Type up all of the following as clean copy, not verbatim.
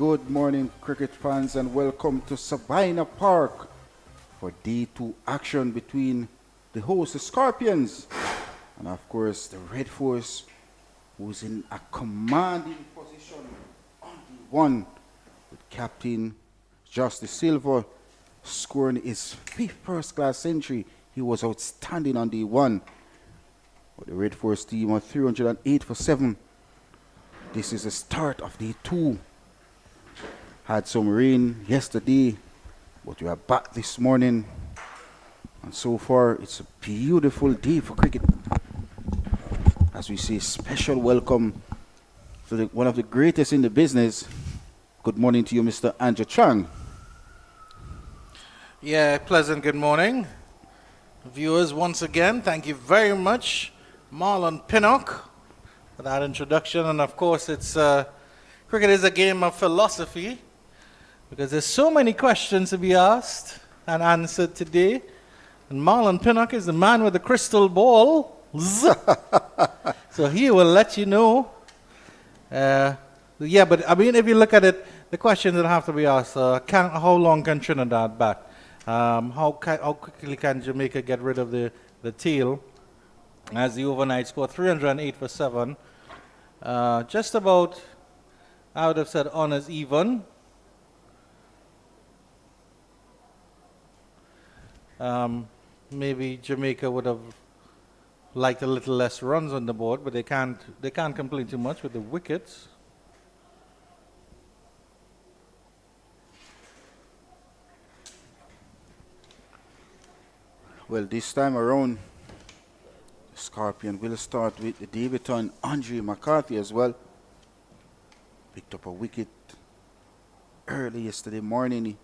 Good morning, cricket fans, and welcome to Sabina Park for Day 2 action between the host, the Scorpions, and of course the Red Force, who's in a commanding position on the one with Captain Justice Silva scoring his fifth first-class century. He was outstanding on the one. But the Red Force team are 308 for 7. This is the start of Day 2. Had some rain yesterday, but we are back this morning. And so far, it's a beautiful day for cricket. As we say, special welcome to one of the greatest in the business. Good morning to you, Mr. Andrew Chang. Yeah, pleasant good morning. Viewers, once again, thank you very much, Marlon Pinnock, for that introduction. And of course, it's cricket is a game of philosophy, because there's so many questions to be asked and answered today. And Marlon Pinnock is the man with the crystal ball. So he will let you know. Yeah, but I mean, if you look at it, the questions that have to be asked, how long can Trinidad bat? How quickly can Jamaica get rid of the tail? As the overnight score, 308 for 7. Just about, I would have said, honors even. Maybe Jamaica would have liked a little less runs on the board, but they can't complain too much with the wickets. Well, this time around, the Scorpion will start with the debutant Andre McCarthy as well. Picked up a wicket early yesterday morning.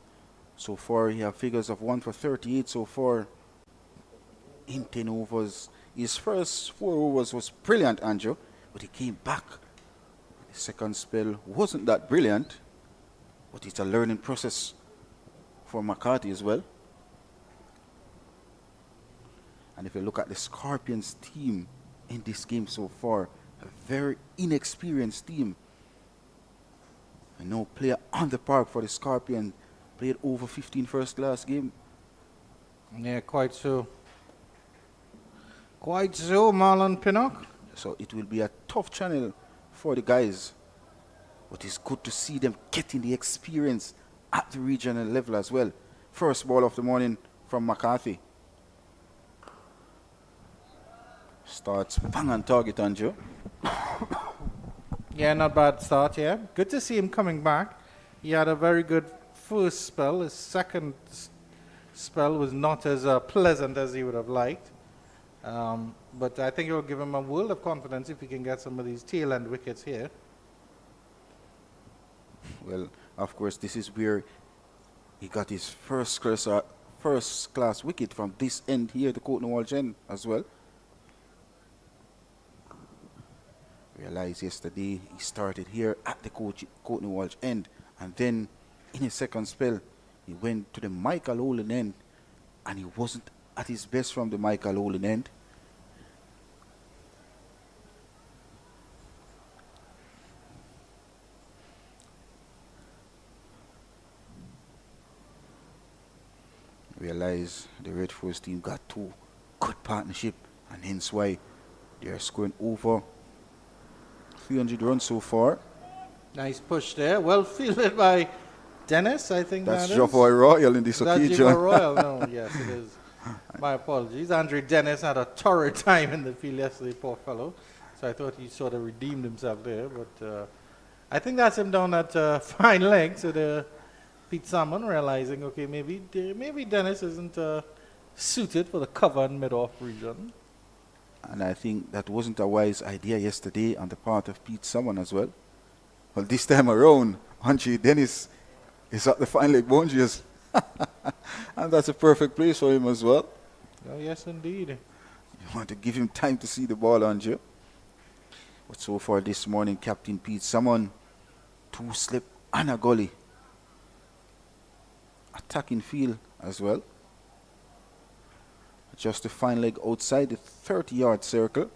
So far, he has figures of 1 for 38 so far in 10 overs. His first 4 overs was brilliant, Andrew, but he came back. The second spell wasn't that brilliant, but it's a learning process for McCarthy as well. And if you look at the Scorpions team in this game so far, a very inexperienced team. And no player on the park for the Scorpion played over 15 first-class game. Yeah, quite so. Quite so, Marlon Pinnock. So it will be a tough channel for the guys. But it's good to see them getting the experience at the regional level as well. First ball of the morning from McCarthy. Starts bang on target, Andrew. Yeah, not bad start, yeah. Good to see him coming back. He had a very good first spell. His second spell was not as pleasant as he would have liked. But I think it will give him a world of confidence if he can get some of these tail end wickets here. Well, of course, this is where he got his first class wicket from this end here, the Courtney Walsh end as well. Realized yesterday he started here at the Courtney Walsh end, and then in his second spell he went to the Michael Olin end, and he wasn't at his best from the Michael Olin end. Realize the Red Force team got 2 good partnership, and hence why they are scoring over 300 runs so far. Nice push there. Well fielded by Dennis, I think That's that Geoffroy Royal in this That's occasion. Geoffroy Royal. No, yes, it is. My apologies. Andre Dennis had a torrid time in the field yesterday, poor fellow. So I thought he sort of redeemed himself there. But I think that's him down at fine leg. So the Pete Salmon realizing, okay, maybe Dennis isn't suited for the cover and mid-off region. And I think that wasn't a wise idea yesterday on the part of Pete Salmon as well. Well, this time around, Andre Dennis is at the fine leg boundaries. And that's a perfect place for him as well. Oh, yes, indeed. You want to give him time to see the ball, Andre. But so far this morning, Captain Pete Salmon, 2 slip and a gully. Attacking field as well. Just the fine leg outside the 30-yard circle.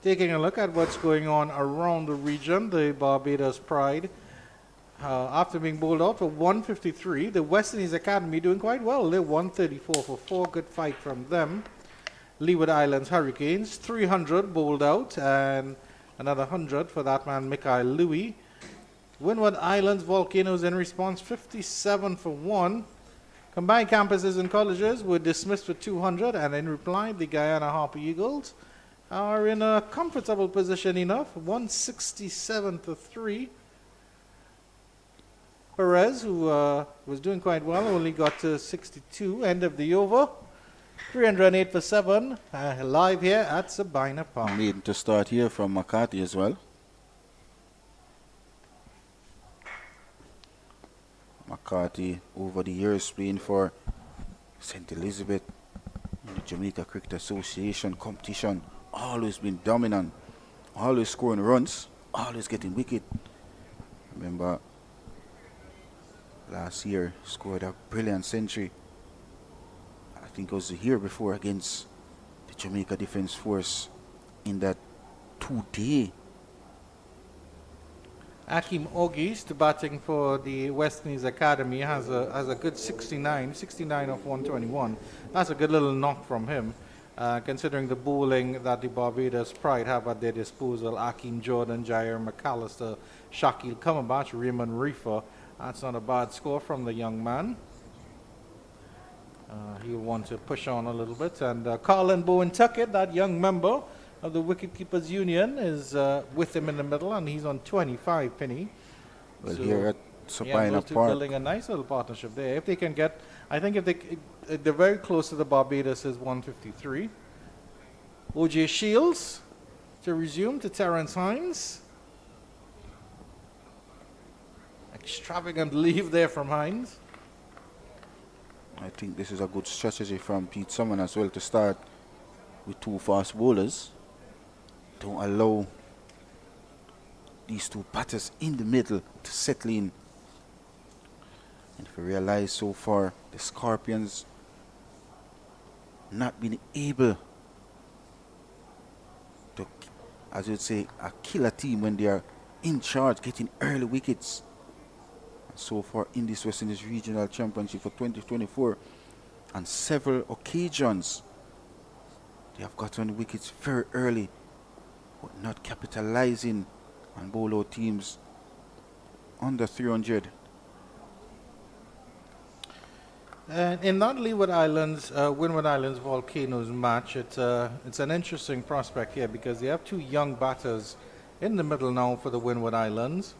Taking a look at what's going on around the region, the Barbados Pride, after being bowled out for 153, the West Indies Academy doing quite well. They're 134 for 4. Good fight from them. Leeward Islands Hurricanes, 300 bowled out, and another 100 for that man, Mikhail Louis. Windward Islands Volcanoes in response, 57 for 1. Combined campuses and colleges were dismissed for 200, and in reply, the Guyana Harper Eagles are in a comfortable position enough, 167 to 3. Perez, who was doing quite well, only got to 62, end of the over. 308 for 7, live here at Sabina Park. Need to start here from McCarthy as well. McCarthy, over the years, playing for St. Elizabeth in the Jamaica Cricket Association competition, always been dominant, always scoring runs, always getting wicket. Remember, last year scored a brilliant century. I think it was the year before against the Jamaica Defence Force in that 2-day. Akim August, batting for the West Indies Academy, has a good 69 of 121. That's a good little knock from him, considering the bowling that the Barbados Pride have at their disposal. Akeem Jordan, Jair McAllister, Shakil Kamabach, Raymond Reefer. That's not a bad score from the young man. He'll want to push on a little bit. And Colin Bowen Tuckett, that young member of the Wicketkeepers Union, is with him in the middle, and he's on 25 penny. Well, So, here at Sabina those two Park, building a nice little partnership there. If they can get, I think if they're very close to the Barbados is 153. OJ Shields to resume to Terrence Hines. Extravagant leave there from Hines. I think this is a good strategy from Pete Summon as well to start with 2 fast bowlers. Don't allow these 2 batters in the middle to settle in. And if you realize so far, the Scorpions not been able to, as you'd say, kill a team when they are in charge, getting early wickets. And so far in this West Indies Regional Championship for 2024, on several occasions, they have gotten wickets very early, but not capitalizing on bowler teams under 300. And in that Leeward Islands, Windward Islands Volcanoes match, it's an interesting prospect here because they have 2 young batters in the middle now for the Windward Islands.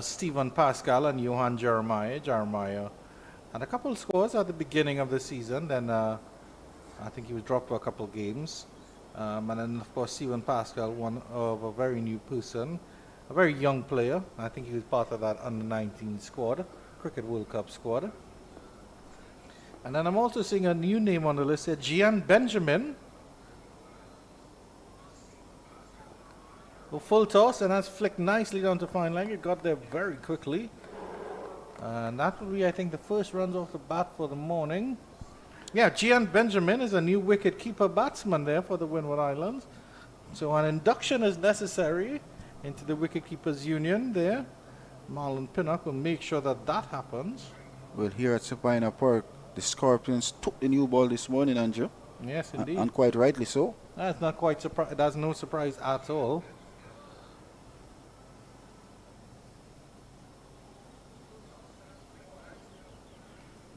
Stephen Pascal and Johan Jeremiah. Jeremiah had a couple of scores at the beginning of the season, then I think he was dropped for a couple of games. And then, of course, Stephen Pascal, one of a very new person, a very young player. I think he was part of that under-19 squad, Cricket World Cup squad. And then I'm also seeing a new name on the list here, Gian Benjamin. A full toss, and that's flicked nicely down to fine leg. It got there very quickly. And that will be, I think, the first runs off the bat for the morning. Yeah, Gian Benjamin is a new wicket-keeper batsman there for the Windward Islands. So an induction is necessary into the Wicket-Keepers Union there. Marlon Pinnock will make sure that that happens. Well, here at Sabina Park, the Scorpions took the new ball this morning, Andrew. Yes, indeed. And quite rightly so. That's not quite surprise. That's no surprise at all.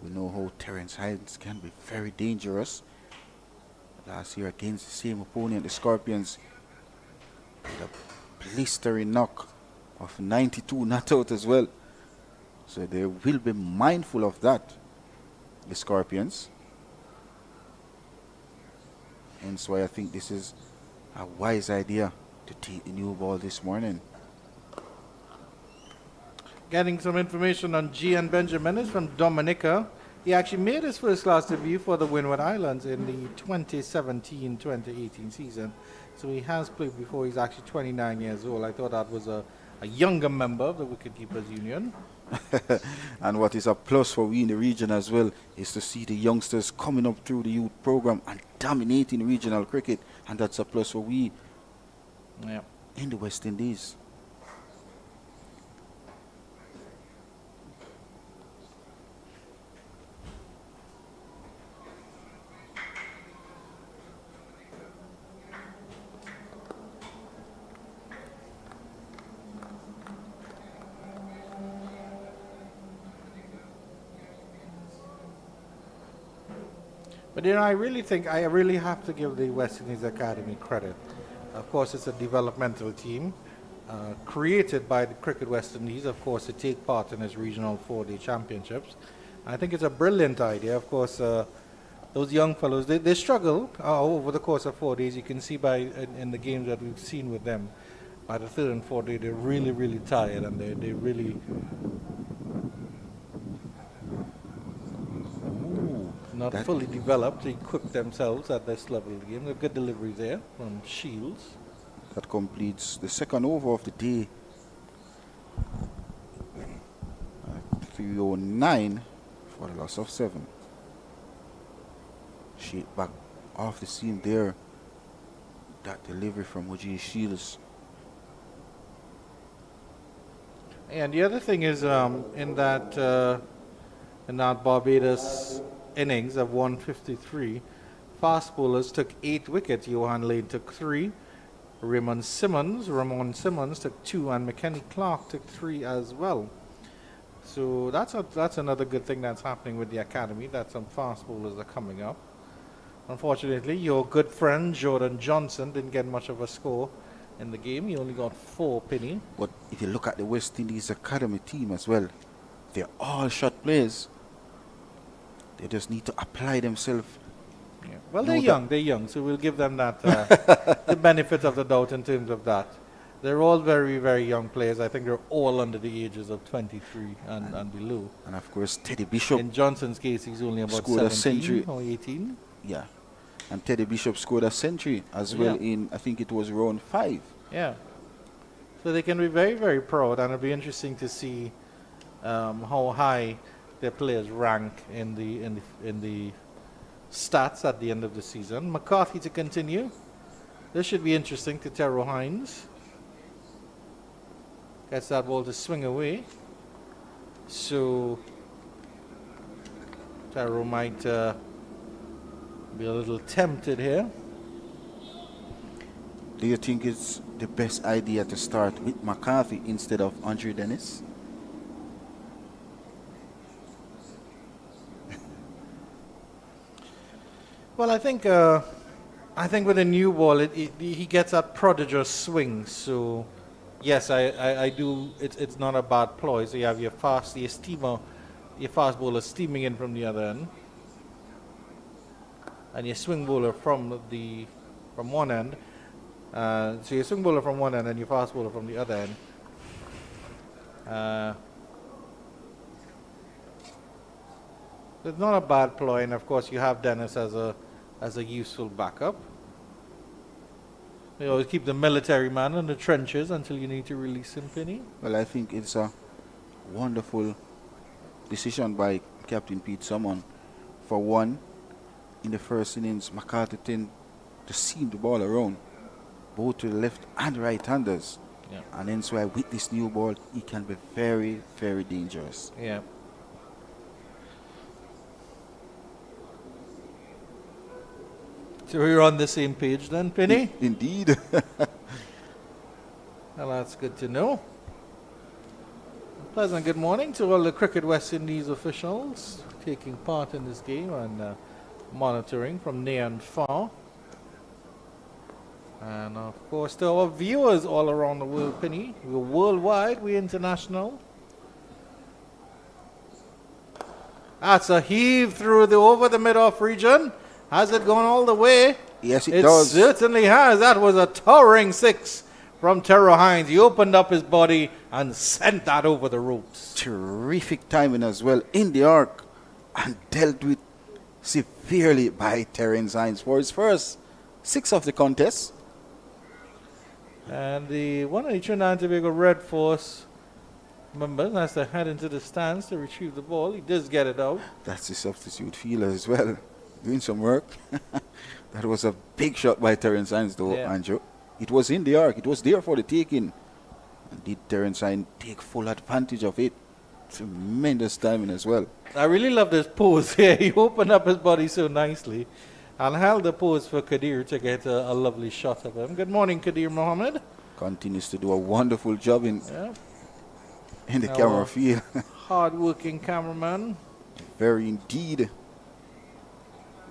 We know how Terrence Hines can be very dangerous. Last year against the same opponent, the Scorpions, with a blistering knock of 92 not out as well. So they will be mindful of that, the Scorpions. Hence why I think this is a wise idea to take the new ball this morning. Getting some information on Gian Benjamin is from Dominica. He actually made his first class debut for the Windward Islands in the 2017-2018 season. So he has played before. He's actually 29 years old. I thought that was a younger member of the Wicketkeepers Union. And what is a plus for we in the region as well is to see the youngsters coming up through the youth program and dominating regional cricket. And that's a plus for we Yeah. in the West Indies. But I really think I really have to give the West Indies Academy credit. Of course, it's a developmental team created by the Cricket West Indies, of course, to take part in its regional 4-day championships. I think it's a brilliant idea. Of course, those young fellows, they struggle over the course of 4 days. You can see in the games that we've seen with them, by the third and fourth day, they're really, really tired, and they really not fully developed to equip themselves at this level of the game. They've good deliveries there from Shields. That completes the second over of the day. 309 for the loss of 7. Shake back off the seam there. That delivery from O.J. Shields. And the other thing is in that Barbados innings of 153, fast bowlers took 8 wickets. Johan Lane took 3. Ramon Simmons took 2, and McKenzie Clark took 3 as well. So that's another good thing that's happening with the academy, that some fast bowlers are coming up. Unfortunately, your good friend Jordan Johnson didn't get much of a score in the game. He only got 4 penny. But if you look at the West Indies Academy team as well, they're all shot players. They just need to apply themselves. Yeah. Well, they're young, so we'll give them that the benefit of the doubt in terms of that. They're all very, very young players. I think they're all under the ages of 23 and below. And of course, Teddy Bishop. In Johnson's case, he's only about scored 17 or 18. Yeah. And Teddy Bishop scored a century as well in, I think it was round 5. Yeah. So they can be very, very proud, and it'll be interesting to see how high their players rank in the stats at the end of the season. McCarthy to continue. This should be interesting to Terrell Hines. Gets that ball to swing away. So Terrell might be a little tempted here. Do you think it's the best idea to start with McCarthy instead of Andre Dennis? Well, I think with a new ball, he gets that prodigious swing. So, yes, I do. It's not a bad ploy. So you have your fast bowler steaming in from the other end, and your swing bowler from one end. So your swing bowler from one end and your fast bowler from the other end. It's not a bad ploy, and of course you have Dennis as a useful backup. You always keep the military man in the trenches until you need to release him, Penny. Well, I think it's a wonderful decision by Captain Pete Summon. For one, in the first innings, McCarthy tended to seam the ball around, both to the left and right-handers. Yeah. And hence why with this new ball, he can be very, very dangerous. Yeah. So we're on the same page then, Penny? Indeed. Well, that's good to know. Pleasant good morning to all the Cricket West Indies officials taking part in this game and monitoring from near and far. And of course to our viewers all around the world, Penny. We're worldwide, we're international. That's a heave through over the mid-off region. Has it gone all the way? Yes, it does. It certainly has. That was a towering 6 from Terrell Hines. He opened up his body and sent that over the ropes. Terrific timing as well in the arc, and dealt with severely by Terrence Hines for his first 6 of the contest. And one of the Trinidad Tobago Red Force members has to head into the stands to retrieve the ball. He does get it out. That's the substitute fielder as well, doing some work. That was a big shot by Terrence Hines though, Yeah. Andrew. It was in the arc. It was there for the taking. And did Terence Hine take full advantage of it? Tremendous timing as well. I really love this pose here. He opened up his body so nicely and held the pose for Kadir to get a lovely shot of him. Good morning, Kadir Mohammed. Continues to do a wonderful job in the Our camera field. hard-working cameraman. Very indeed.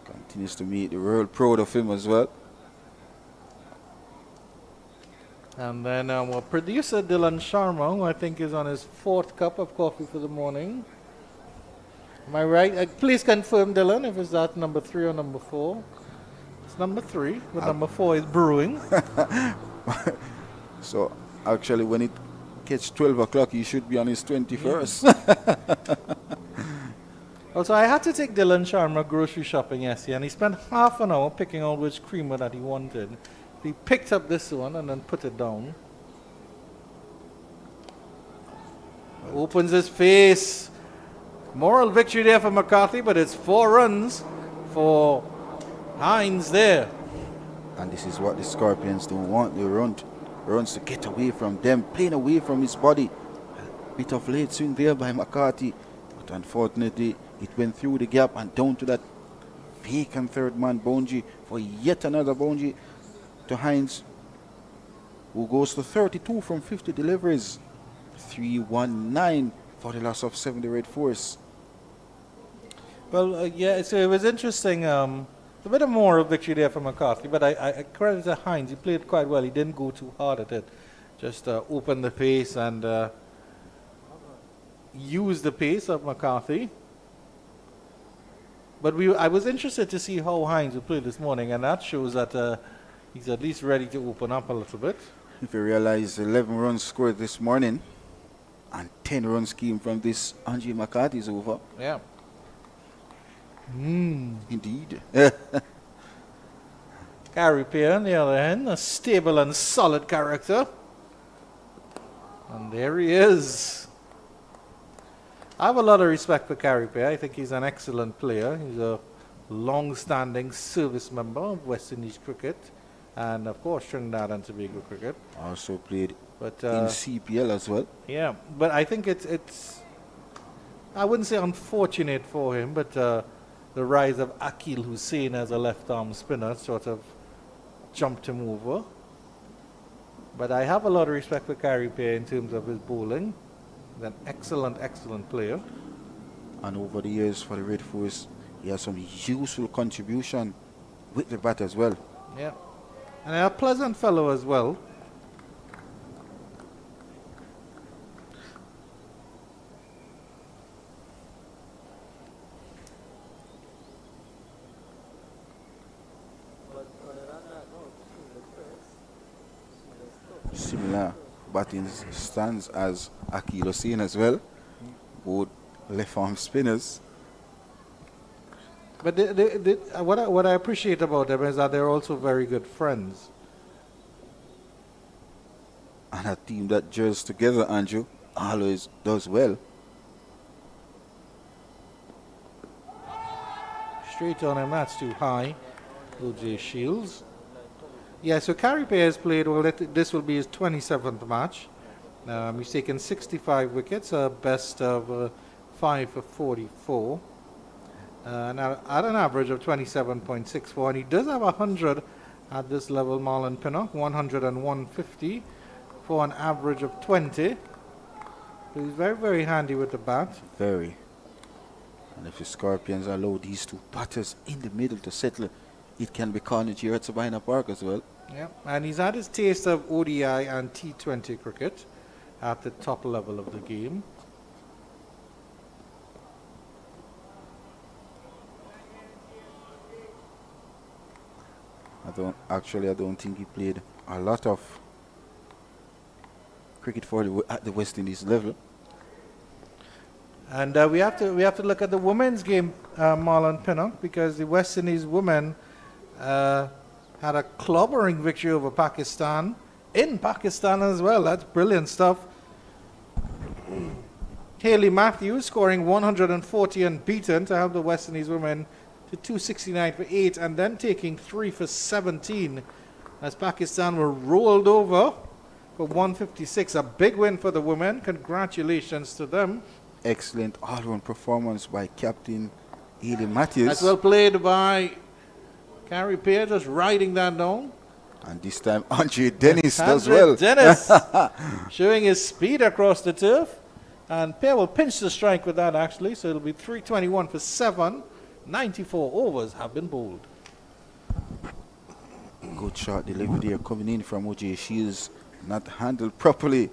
Continues to make the world proud of him as well. And then our producer, Dylan Sharma, who I think is on his 4th cup of coffee for the morning. Am I right? Please confirm, Dylan, if it's that number 3 or number 4. It's number 3, but number 4 is brewing. So, actually, when it gets 12 o'clock, he should be on his 21st. Also, I had to take Dylan Sharma grocery shopping yesterday, and he spent half an hour picking out which creamer that he wanted. He picked up this one and then put it down. Opens his face. Moral victory there for McCarthy, but it's 4 runs for Hines there. And this is what the Scorpions don't want. They runs to get away from them, playing away from his body. A bit of late swing there by McCarthy, but unfortunately it went through the gap and down to that vacant third man boundary for yet another boundary to Hines, who goes to 32 from 50 deliveries. 319 for the loss of 70 red force. Well, yeah, so it was interesting. A bit of moral victory there for McCarthy, but I credit to Hines. He played quite well. He didn't go too hard at it. Just opened the pace and used the pace of McCarthy. But I was interested to see how Hines would play this morning, and that shows that he's at least ready to open up a little bit. If you realize 11 runs scored this morning, and 10 runs came from this Andre McCarthy's over. Yeah. Indeed. Gary Pear, on the other hand, a stable and solid character. And there he is. I have a lot of respect for Gary Pear. I think he's an excellent player. He's a long-standing service member of West Indies cricket. And, of course, Trinidad and Tobago cricket. Also played But in CPL as well. yeah, but I think it's I wouldn't say unfortunate for him, but the rise of Akil Hussain as a left-arm spinner sort of jumped him over. But I have a lot of respect for Gary Pear in terms of his bowling. He's an excellent, excellent player. And over the years for the Red Force, he has some useful contribution with the bat as well. Yeah. And a pleasant fellow as well. Similar batting stance as Akil Hussain as well. Both left arm spinners. But what I appreciate about them is that they're also very good friends. And a team that gels together, Andrew, always does well. Straight on him, that's too high. O.J. Shields. Yeah, so Gary Pear has played, well, this will be his 27th match. He's taken 65 wickets, a best of 5 for 44. And at an average of 27.64. And he does have 100 at this level, Marlon Pinnock, 100 and 150 for an average of 20. So he's very, very handy with the bat. Very. And if the Scorpions allow these two batters in the middle to settle, it can be carnage here at Sabina Park as well. Yeah, and he's had his taste of ODI and T20 cricket at the top level of the game. I don't think he played a lot of cricket at the West Indies level. And we have to look at the women's game, Marlon Pinnock, because the West Indies women had a clobbering victory over Pakistan, in Pakistan as well. That's brilliant stuff. Hayley Matthews scoring 140 unbeaten to help the West Indies women to 269 for 8, and then taking 3 for 17 as Pakistan were rolled over for 156. A big win for the women. Congratulations to them. Excellent all-round performance by Captain Ely Matthews. As well played by Carrie Pear, just riding that down. And this time Andre Dennis does Andre well. Dennis showing his speed across the turf. And Pear will pinch the strike with that actually. So it'll be 321 for 7. 94 overs have been bowled. Good shot delivery there coming in from OJ Shields. Not handled properly.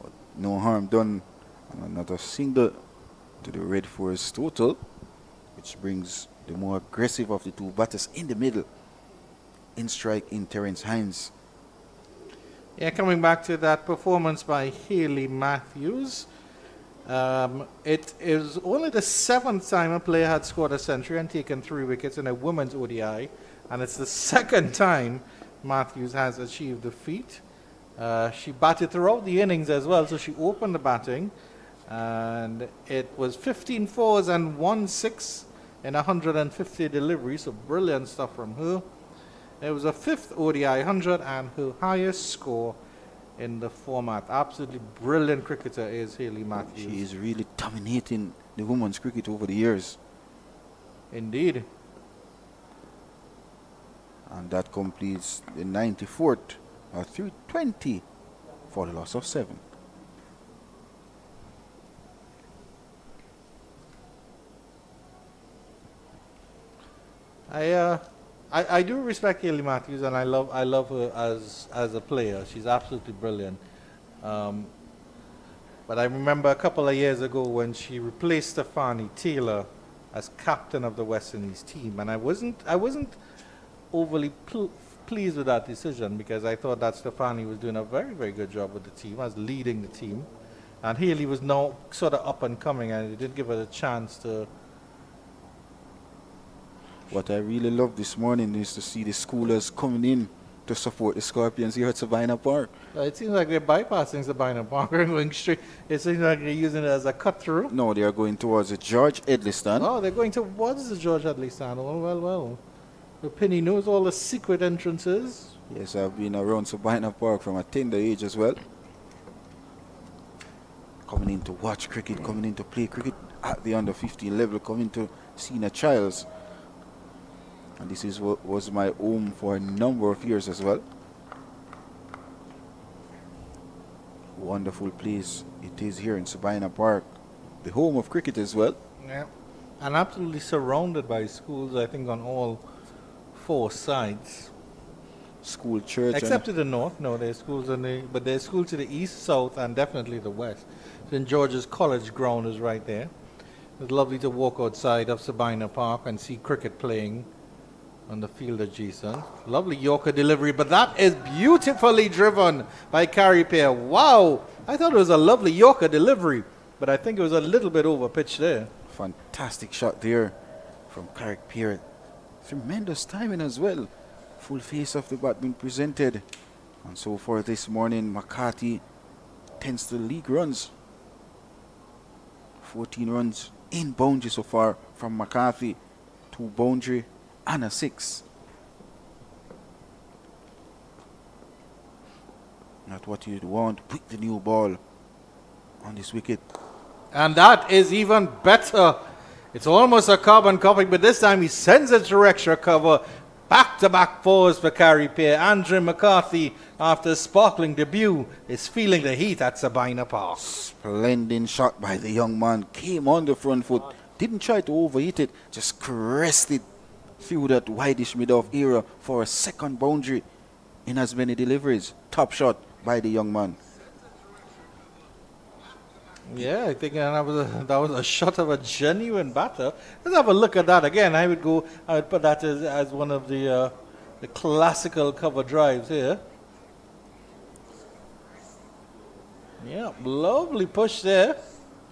But no harm done. And another single to the Red Force total, which brings the more aggressive of the two batters in the middle. In strike in Terence Hines. Yeah, coming back to that performance by Haley Matthews. It is only the 7th time a player had scored a century and taken 3 wickets in a women's ODI. And it's the 2nd time Matthews has achieved the feat. She batted throughout the innings as well, so she opened the batting. And it was 15 fours and 1 6 in 150 deliveries, so brilliant stuff from her. It was a 5th ODI 100 and her highest score in the format. Absolutely brilliant cricketer is Haley Matthews. She is really dominating the women's cricket over the years. Indeed. And that completes the 94th, 320 for the loss of 7. I do respect Haley Matthews, and I love her as a player. She's absolutely brilliant. But I remember a couple of years ago when she replaced Stephanie Taylor as captain of the West Indies team, and I wasn't overly pleased with that decision because I thought that Stephanie was doing a very, very good job with the team, as leading the team, and Haley was now sort of up and coming, and it did give her the chance to. What I really love this morning is to see the schoolers coming in to support the Scorpions here at Sabina Park. It seems like they're bypassing Sabina Park and going straight. It seems like they're using it as a cut through. No, they are going towards the George Edley stand. Oh, they're going towards the George Hadley stand. Well. The Penny knows all the secret entrances. Yes, I've been around Sabina Park from a tender age as well. Coming in to watch cricket, coming in to play cricket at the under 15 level, coming to senior trials. And this was my home for a number of years as well. Wonderful place it is here in Sabina Park, the home of cricket as well. Yeah, and absolutely surrounded by schools, I think, on all 4 sides. School, church. Except to the north, no, there's schools but there's schools to the east, south, and definitely the west. St. George's College ground is right there. It's lovely to walk outside of Sabina Park and see cricket playing on the field adjacent. Lovely Yorker delivery, but that is beautifully driven by Carrie Pear. Wow! I thought it was a lovely Yorker delivery, but I think it was a little bit over pitch there. Fantastic shot there from Carrie Pear. Tremendous timing as well. Full face of the bat being presented. And so far this morning, McCarthy tends to league runs. 14 runs in boundary so far from McCarthy. 2 boundary and a 6. Not what you'd want with the new ball on this wicket. And that is even better. It's almost a carbon copy, but this time he sends it to extra cover. Back-to-back fours for Carrie Pear. Andrew McCarthy, after a sparkling debut, is feeling the heat at Sabina Park. Splendid shot by the young man. Came on the front foot. Didn't try to overhit it. Just caressed it through that wideish mid-off era for a 2nd boundary in as many deliveries. Top shot by the young man. Yeah, I think that was a shot of a genuine batter. Let's have a look at that again. I would put that as one of the classical cover drives here. Yeah, lovely push there.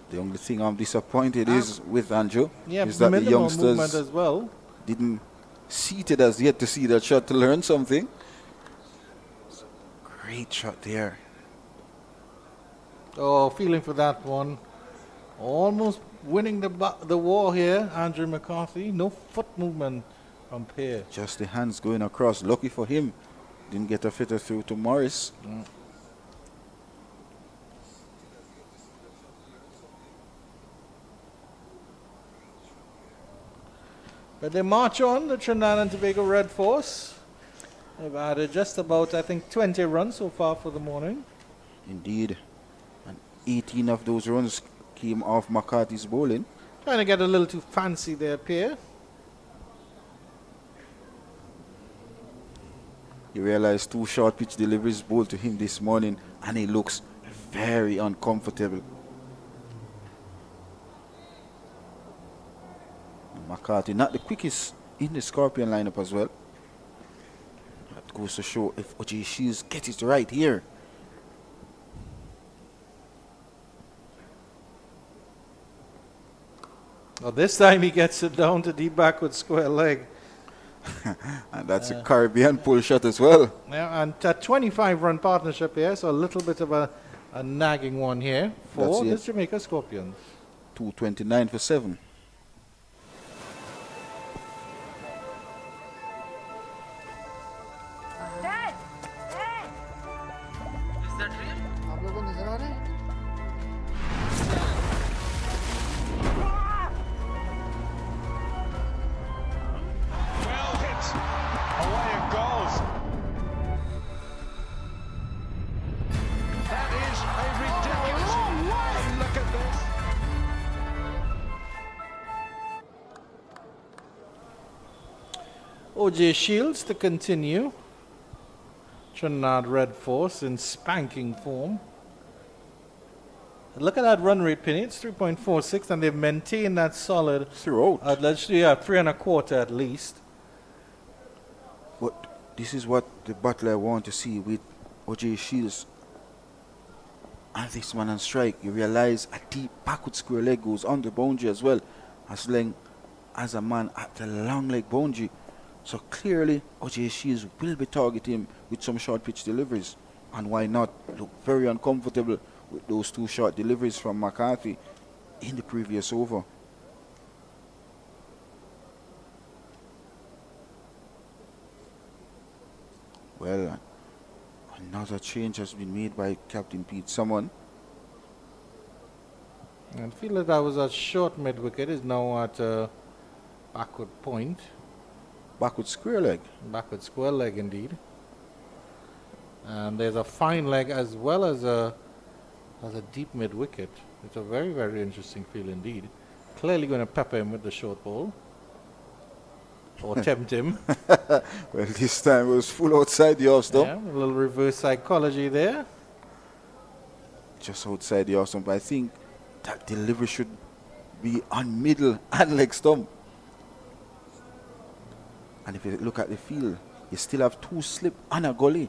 The only thing I'm disappointed is with Andrew is the that the youngsters movement as well. Didn't see it as yet to see that shot to learn something. Great shot there. Oh, feeling for that one. Almost winning the war here, Andrew McCarthy. No foot movement from Pear. Just the hands going across. Lucky for him, Didn't get a fitter through to Morris. But they march on, the Trinidad and Tobago Red Force. They've added just about, I think, 20 runs so far for the morning. Indeed. And 18 of those runs came off McCarthy's bowling. Trying to get a little too fancy there, Pierre. You realize 2 short pitch deliveries bowled to him this morning, and he looks very uncomfortable. McCarthy, not the quickest in the Scorpion lineup as well. That goes to show if O.J. Shields gets it right here. Well, this time he gets it down to deep backward square leg. And that's a Caribbean pull shot as well. Yeah, and a 25-run partnership here, so a little bit of a nagging one here for the Jamaica Scorpions. 229 for 7. O.J. Shields to continue. Trinidad Red Force in spanking form. Look at that run rate, Penny. It's 3.46, and they've maintained that solid throughout. Let's do 3.25 at least. But this is what the battler want to see with O.J. Shields. And this man on strike, you realize a deep backward square leg goes on the boundary as well, as long as a man at the long leg boundary. So clearly, O.J. Shields will be targeting him with some short pitch deliveries. And why not? Look very uncomfortable with those 2 short deliveries from McCarthy in the previous over. Well, another change has been made by Captain Pete Summon. And I feel that was a short mid wicket, is now at backward point. Backward square leg. Backward square leg indeed. And there's a fine leg as well as a deep mid wicket. It's a very, very interesting field indeed. Clearly going to pepper him with the short ball. Or tempt him. Well, this time it was full outside the off stump. Yeah, a little reverse psychology there. Just outside the off stump. I think that delivery should be on middle and leg stump. And if you look at the field, you still have 2 slip and a gully.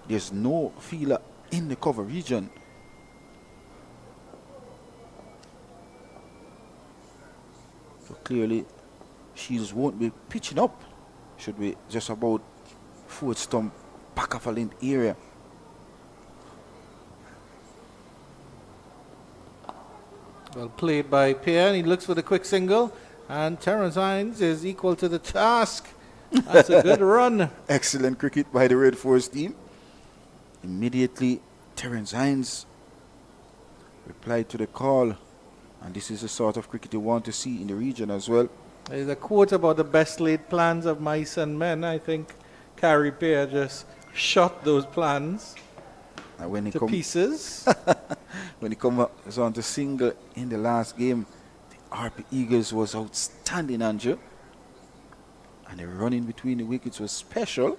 There's no fielder in the cover region. So clearly, Shields won't be pitching up. Should be just about forward stump, back of a length area. Well played by Pierre. He looks for the quick single. And Terence Hines is equal to the task. That's a good run. Excellent cricket by the Red Force team. Immediately, Terence Hines replied to the call. And this is the sort of cricket you want to see in the region as well. There's a quote about the best laid plans of mice and men. I think Carrie Pierre just shot those plans to pieces. When he was on to single in the last game, the RP Eagles was outstanding, Andrew. And the running between the wickets was special.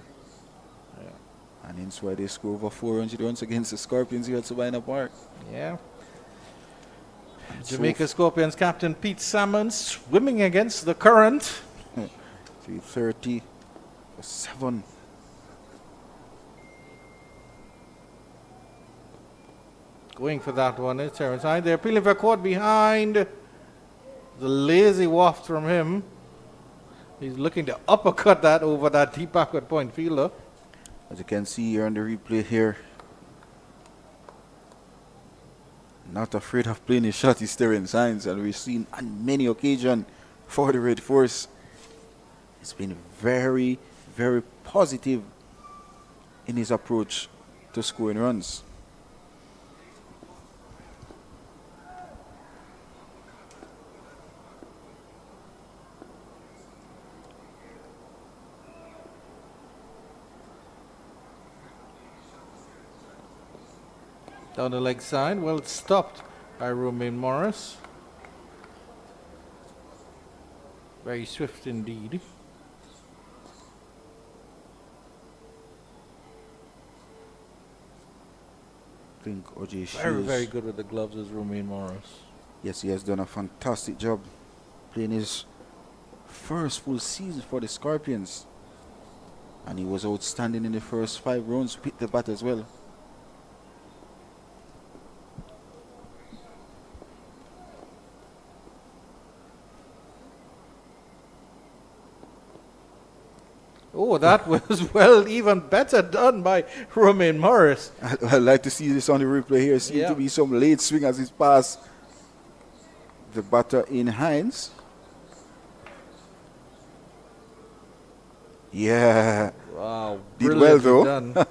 Yeah. And hence why they scored over 400 runs against the Scorpions here at Savannah Park. Yeah. Jamaica Scorpions captain Pete Salmon swimming against the current. 330 for 7. Going for that one is Terence Hines. They're appealing for a caught behind. The lazy waft from him. He's looking to uppercut that over that deep backward point fielder. As you can see here on the replay here, not afraid of playing his shot is Terence Hines, and we've seen on many occasions for the Red Force. It's been very, very positive in his approach to scoring runs. Down the leg side, well stopped by Romain Morris. Very swift indeed. I think O.J. Very, very good with the gloves is Romain Morris. Yes, he has done a fantastic job playing his first full season for the Scorpions. And he was outstanding in the first 5 rounds with the bat as well. Oh, that was well, even better done by Romain Morris. I'd like to see this on the replay here. Seems to be some late swing as he's passed the batter in hands. Yeah. Wow. Did well though. Done.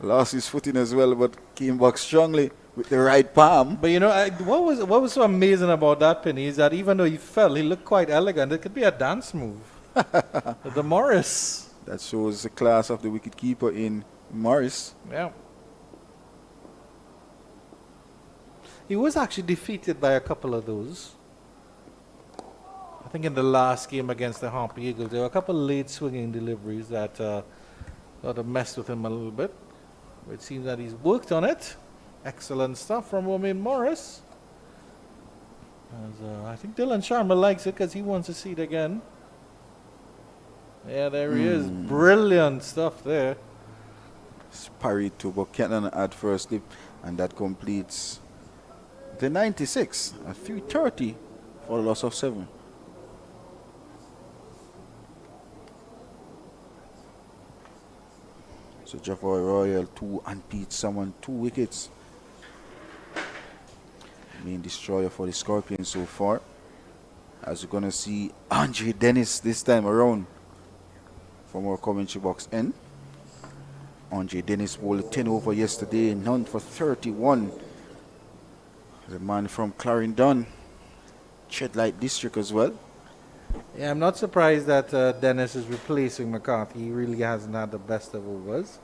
Lost his footing as well, but came back strongly with the right palm. But you know, what was so amazing about that, Penny, is that even though he fell, he looked quite elegant. It could be a dance move. The Morris. That shows the class of the wicketkeeper in Morris. Yeah. He was actually defeated by a couple of those. I think in the last game against the Harper Eagles, there were a couple of late swinging deliveries that sort of messed with him a little bit. But it seems that he's worked on it. Excellent stuff from Romain Morris. As, I think Dylan Sharma likes it because he wants to see it again. Yeah, there he is. Brilliant stuff there. Parried to Buchanan at first slip, and that completes the 96 at 3:30 for a loss of 7. So Jafar Royal 2 and Pete Salmon 2 wickets. Main destroyer for the Scorpions so far. As we're going to see Andre Dennis this time around from our commentary box end. Andre Dennis bowled 10 over yesterday, none for 31. The man from Clarendon, Chedlight District as well. Yeah, I'm not surprised that Dennis is replacing McCarthy. He really hasn't had the best of overs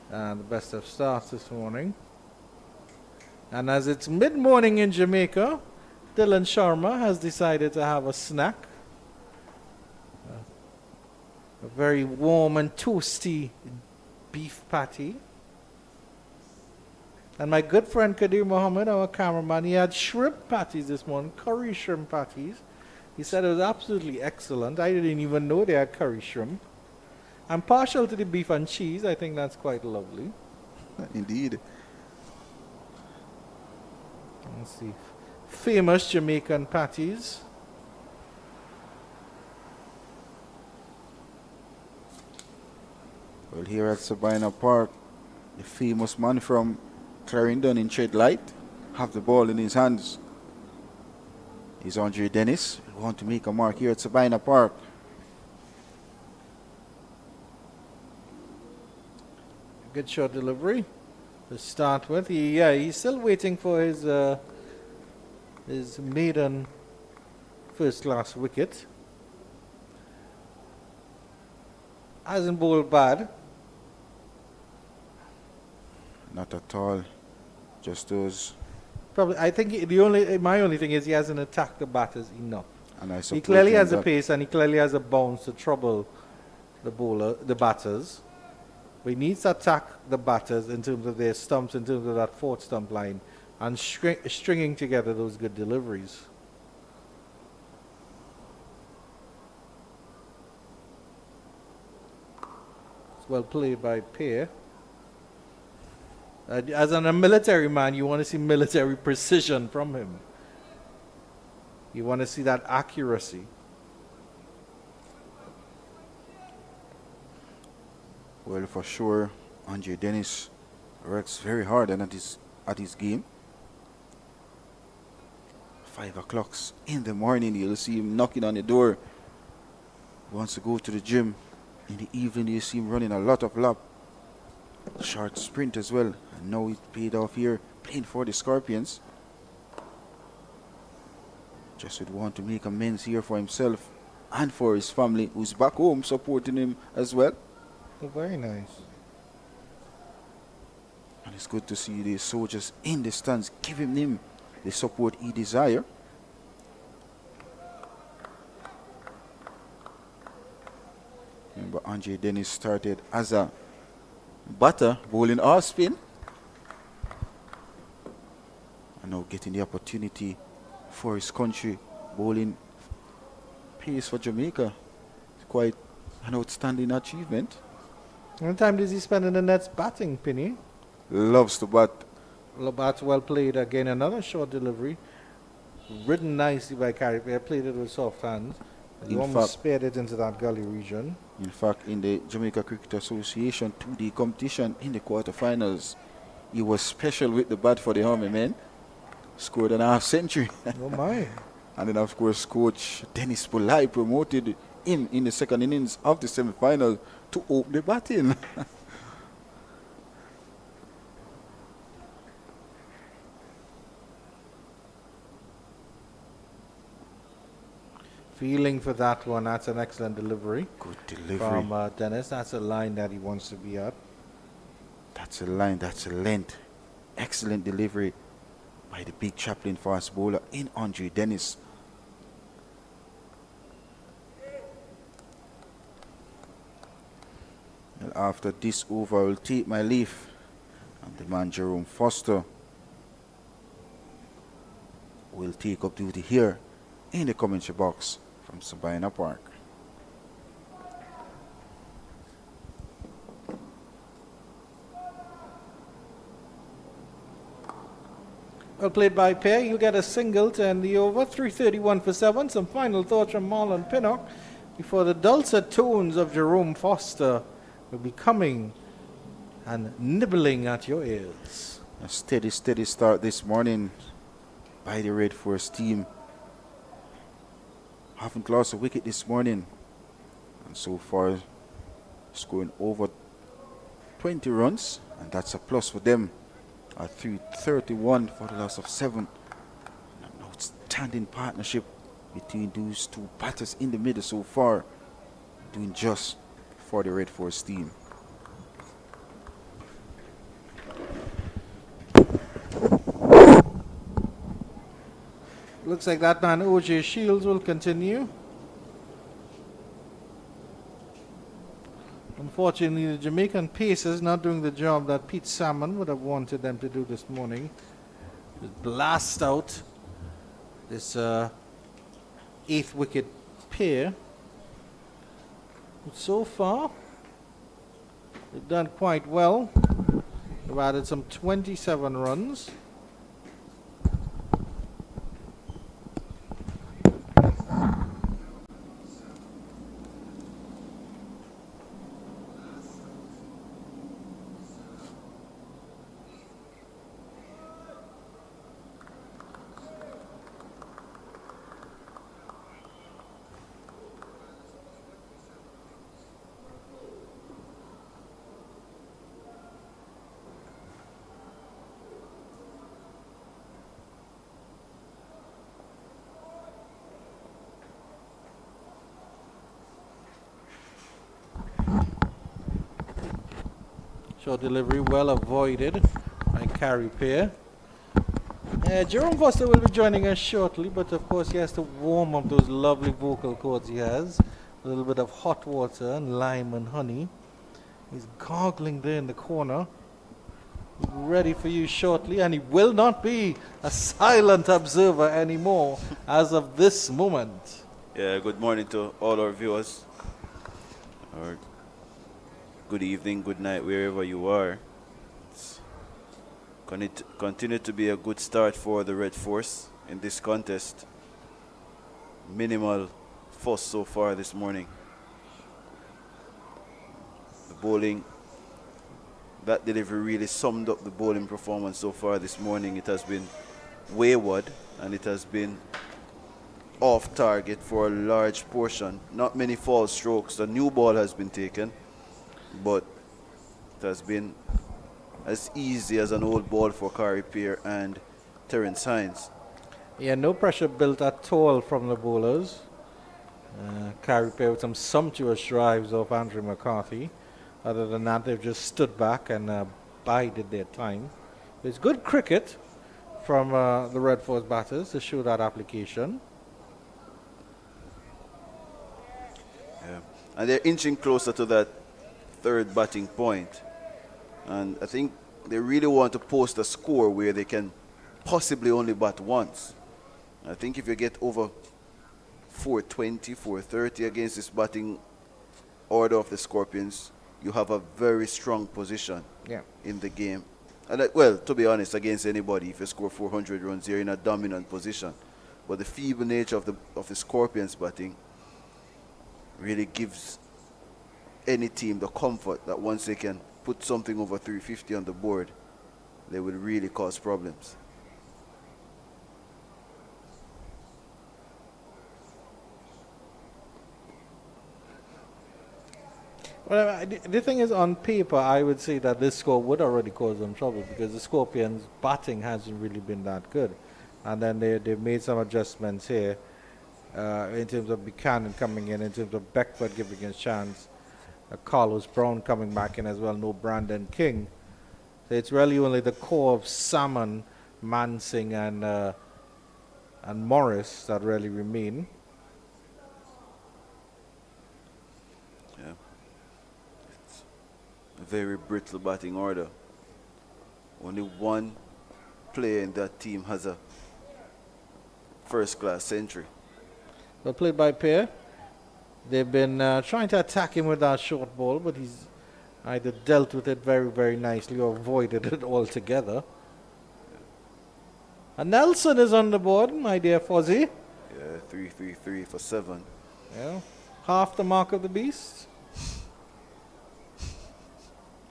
and the best of starts this morning. And as it's mid-morning in Jamaica, Dylan Sharma has decided to have a snack. A very warm and toasty beef patty. And my good friend Kadir Mohammed, our cameraman, he had shrimp patties this morning, curry shrimp patties. He said it was absolutely excellent. I didn't even know they had curry shrimp. I'm partial to the beef and cheese. I think that's quite lovely. Indeed. Let's see. Famous Jamaican patties. Well, here at Sabina Park, the famous man from Clarendon in Chedlight have the ball in his hands. Is Andre Dennis. We want to make a mark here at Sabina Park. Good short delivery to start with. He's still waiting for his maiden first-class wicket. Hasn't bowled bad. Not at all. Just those. Probably, I think my only thing is he hasn't attacked the batters enough. And I He clearly has a that. pace and he clearly has a bounce to trouble the batters. But he needs to attack the batters in terms of their stumps, in terms of that fourth stump line, and stringing together those good deliveries. It's well played by Pear. As a military man, you want to see military precision from him. You want to see that accuracy. Well, for sure, Andre Dennis works very hard and at his game. 5 o'clock in the morning, you'll see him knocking on the door. He wants to go to the gym. In the evening, you see him running a lot of lap. Short sprint as well. And now it paid off here, playing for the Scorpions. Just would want to make amends here for himself and for his family, who's back home supporting him as well. Oh, very nice. And it's good to see the soldiers in the stands giving him the support he desires. Remember, Andre Dennis started as a batter, bowling off spin. And now getting the opportunity for his country, bowling pace for Jamaica. It's quite an outstanding achievement. How much time does he spend in the nets batting, Penny? Loves to bat. Labat's well played again. Another short delivery. Ridden nicely by Carey. Played it with soft hands. He In almost fact- spared it into that gully region. In fact, in the Jamaica Cricket Association 2D competition in the quarterfinals, he was special with the bat for the Army men. Scored an half century. Oh my. And then, of course, Coach Dennis Pulai promoted him in the second innings of the semi-final to open the batting. Feeling for that one. That's an excellent delivery Good delivery. from Dennis. That's a line that he wants to be at. That's a line, that's a length. Excellent delivery by the big Chaplin fast bowler in Andre Dennis. And after this over, I will take my leave. And the man Jerome Foster will take up duty here in the commentary box from Sabina Park. Well played by Pear. You'll get a single to end the over. 3:31 for 7. Some final thoughts from Marlon Pinnock before the dulcet tones of Jerome Foster will be coming and nibbling at your ears. A steady start this morning by the Red Force team. Haven't lost a wicket this morning. And so far, scoring over 20 runs. And that's a plus for them. At 331 for the loss of 7. An outstanding partnership between those two batters in the middle so far. Doing just for the Red Force team. Looks like that man OJ Shields will continue. Unfortunately, the Jamaican Pacers not doing the job that Pete Salmon would have wanted them to do this morning. Just blast out this 8th wicket pair. But so far, they've done quite well. They've added some 27 runs. Short delivery well avoided by Carey Pear. Jerome Foster will be joining us shortly, but of course he has to warm up those lovely vocal cords he has. A little bit of hot water and lime and honey. He's gargling there in the corner. Ready for you shortly, and he will not be a silent observer anymore as of this moment. Yeah, good morning to all our viewers. Or good evening, good night, wherever you are. It's continue to be a good start for the Red Force in this contest. Minimal fuss so far this morning. The bowling, that delivery really summed up the bowling performance so far this morning. It has been wayward and it has been off target for a large portion. Not many false strokes. The new ball has been taken, but it has been as easy as an old ball for Kari Peer and Terence Hines. Yeah, no pressure built at all from the bowlers. Carry Pair with some sumptuous drives off Andrew McCarthy. Other than that, they've just stood back and bided their time. It's good cricket from the Red Force batters to show that application. Yeah. And they're inching closer to that third batting point. And I think they really want to post a score where they can possibly only bat once. I think if you get over 420, 430 against this batting order of the Scorpions, you have a very strong position in the game. And well, to be honest, against anybody, if you score 400 runs, you're in a dominant position. But the feeble nature of the Scorpions batting really gives any team the comfort that once they can put something over 350 on the board, they will really cause problems. Well, the thing is, on paper, I would say that this score would already cause them trouble because the Scorpions' batting hasn't really been that good. And then they've made some adjustments here in terms of Buchanan coming in terms of Beckford giving a chance, Carlos Brown coming back in as well, no Brandon King. So it's really only the core of Salmon, Mansing, and Morris that really remain. A very brittle batting order. Only one player in that team has a first-class century. Well played by Pear. They've been trying to attack him with that short ball, but he's either dealt with it very, very nicely or avoided it altogether. And Nelson is on the board, my dear Fozzie. Yeah, 3-3-3 for 7. Yeah, half the mark of the beast.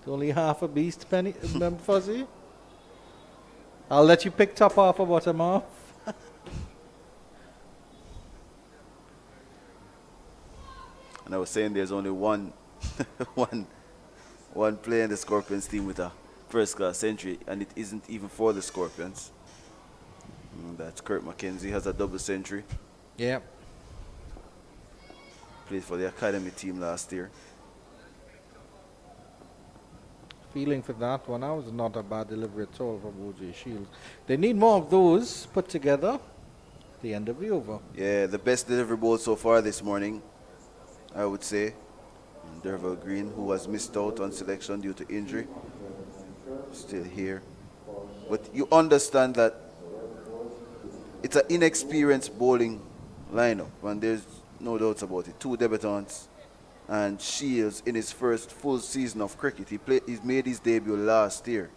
Only half a beast, Penny, Fuzzy. I'll let you pick top half or bottom half. And I was saying there's only one player in the Scorpions team with a first-class century, and it isn't even for the Scorpions. That's Kurt McKenzie, has a double century. Yeah. Played for the academy team last year. Feeling for that one. That was not a bad delivery at all from O.J. Shields. They need more of those put together at the end of the over. Yeah, the best delivery ball so far this morning, I would say. Derval Green, who has missed out on selection due to injury, still here. But you understand that it's an inexperienced bowling lineup, and there's no doubts about it. 2 debutants. And Shields, in his first full season of cricket, he made his debut last year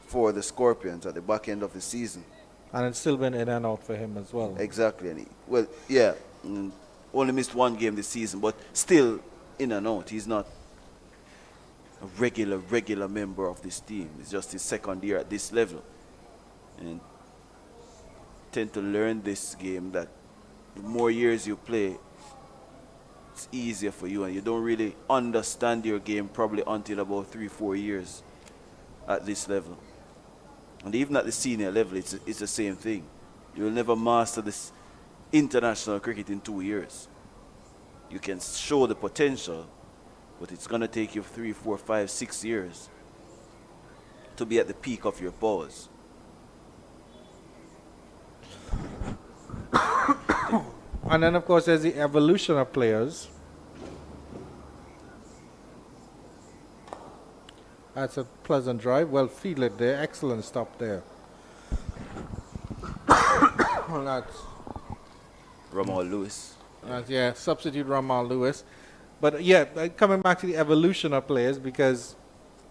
for the Scorpions at the back end of the season. And it's still been in and out for him as well. Exactly. And only missed 1 game this season, but still in and out. He's not a regular member of this team. It's just his second year at this level. And tend to learn this game that the more years you play, it's easier for you, and you don't really understand your game probably until about 3-4 years at this level. And even at the senior level, it's the same thing. You will never master this international cricket in 2 years. You can show the potential, but it's going to take you 3, 4, 5, 6 years to be at the peak of your powers. And then, of course, there's the evolution of players. That's a pleasant drive. Well fielded there. Excellent stop there. That's Ramal Lewis. Substitute Ramal Lewis. But yeah, coming back to the evolution of players, because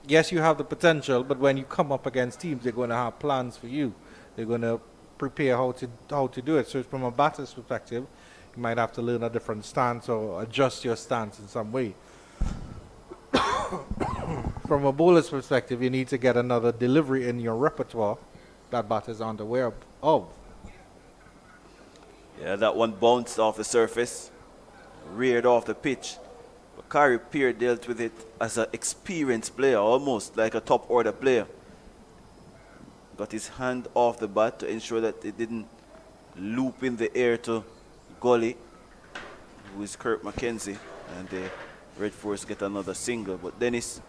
yes, you have the potential, but when you come up against teams, they're going to have plans for you. They're going to prepare how to do it. So from a batter's perspective, you might have to learn a different stance or adjust your stance in some way. From a bowler's perspective, you need to get another delivery in your repertoire that batters aren't aware of. Yeah, that one bounced off the surface, reared off the pitch. But Kari Peer dealt with it as an experienced player, almost like a top order player. Got his hand off the bat to ensure that it didn't loop in the air to Gully, who is Kurt McKenzie, and the Red Force get another single. But Dennis,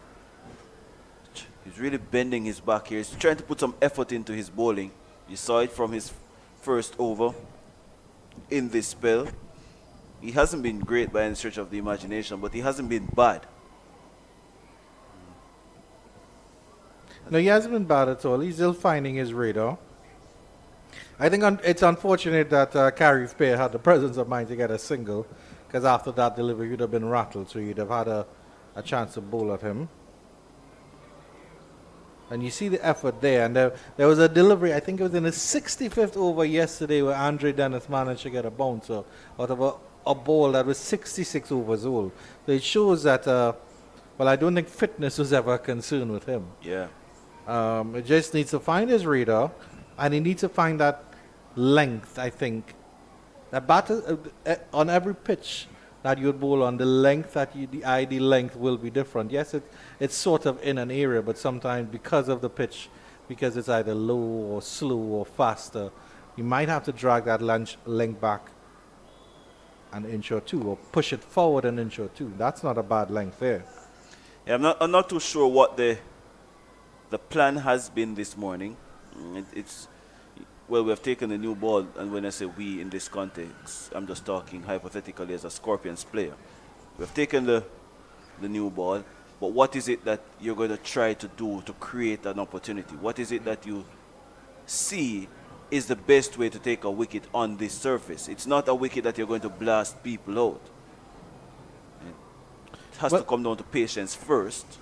he's really bending his back here. He's trying to put some effort into his bowling. You saw it from his first over in this spell. He hasn't been great by any stretch of the imagination, but he hasn't been bad. No, he hasn't been bad at all. He's still finding his radar. I think it's unfortunate that Kari Peer had the presence of mind to get a single, because after that delivery, you'd have been rattled, so you'd have had a chance to bowl at him. And you see the effort there. And there was a delivery, I think it was in the 65th over yesterday, where Andre Dennis managed to get a bouncer out of a ball that was 66 overs old. So it shows that, well, I don't think fitness was ever a concern with him. Yeah. It just needs to find his radar, and he needs to find that length, I think. That batter, on every pitch that you would bowl on, the length the ideal length will be different. Yes, it's sort of in an area, but sometimes because of the pitch, because it's either low or slow or faster, you might have to drag that length back an inch or two, or push it forward an inch or two. That's not a bad length there. Yeah, I'm not too sure what the plan has been this morning. Well, we have taken the new ball, and when I say we in this context, I'm just talking hypothetically as a Scorpions player. We have taken the new ball, but what is it that you're going to try to do to create an opportunity? What is it that you see is the best way to take a wicket on this surface? It's not a wicket that you're going to blast people out. It has to come down to patience first.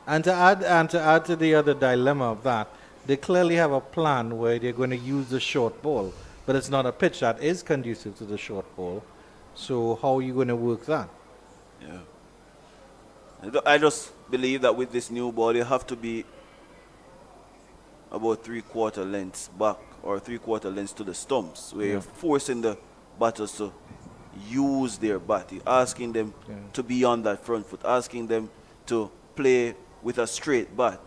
And to add to the other dilemma of that, they clearly have a plan where they're going to use the short ball, but it's not a pitch that is conducive to the short ball. So how are you going to work that? Yeah. I just believe that with this new ball, you have to be about 3/4 lengths back, or 3/4 lengths to the stumps, where you're forcing the batters to use their bat. You're asking them to be on that front foot, asking them to play with a straight bat.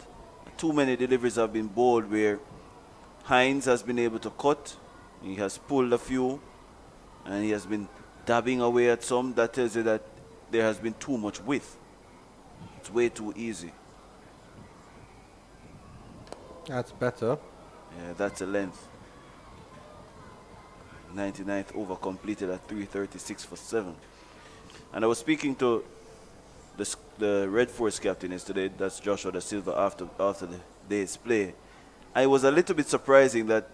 Too many deliveries have been bowled where Hines has been able to cut, he has pulled a few, and he has been dabbing away at some. That tells you that there has been too much width. It's way too easy. That's better. Yeah, that's a length. 99th over completed at 336 for 7. And I was speaking to the Red Force captain yesterday, that's Joshua Da Silva, after the day's play. I was a little bit surprising that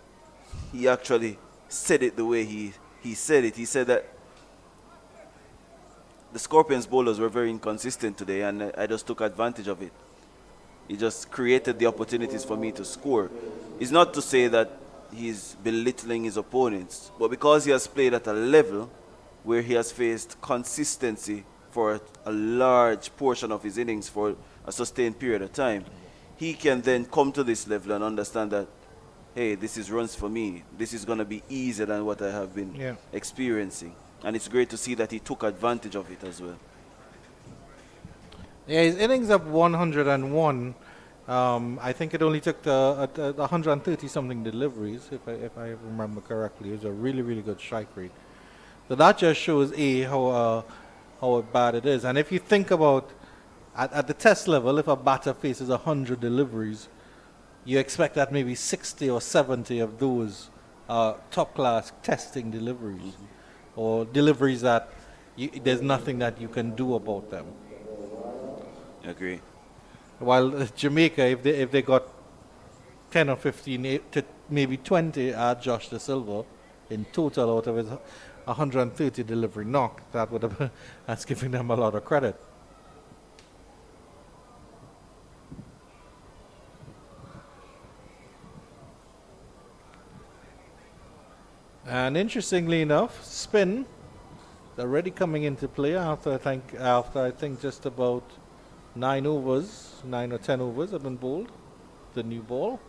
he actually said it the way he said it. He said that the Scorpions bowlers were very inconsistent today, and I just took advantage of it. He just created the opportunities for me to score. It's not to say that he's belittling his opponents, but because he has played at a level where he has faced consistency for a large portion of his innings for a sustained period of time, he can then come to this level and understand that, hey, this is runs for me. This is going to be easier than what I have been experiencing. And it's great to see that he took advantage of it as well. Yeah, his innings of 101, I think it only took 130-something deliveries, if I remember correctly. It was a really, really good strike rate. So that just shows, how bad it is. And if you think about, at the test level, if a batter faces 100 deliveries, you expect that maybe 60 or 70 of those are top-class testing deliveries, or deliveries that there's nothing that you can do about them. I agree. While Jamaica, if they got 10 or 15 to maybe 20 at Josh Da Silva in total out of his 130 delivery knock, that's giving them a lot of credit. And interestingly enough, spin already coming into play after I think just about 9 or 10 overs have been bowled. The new ball.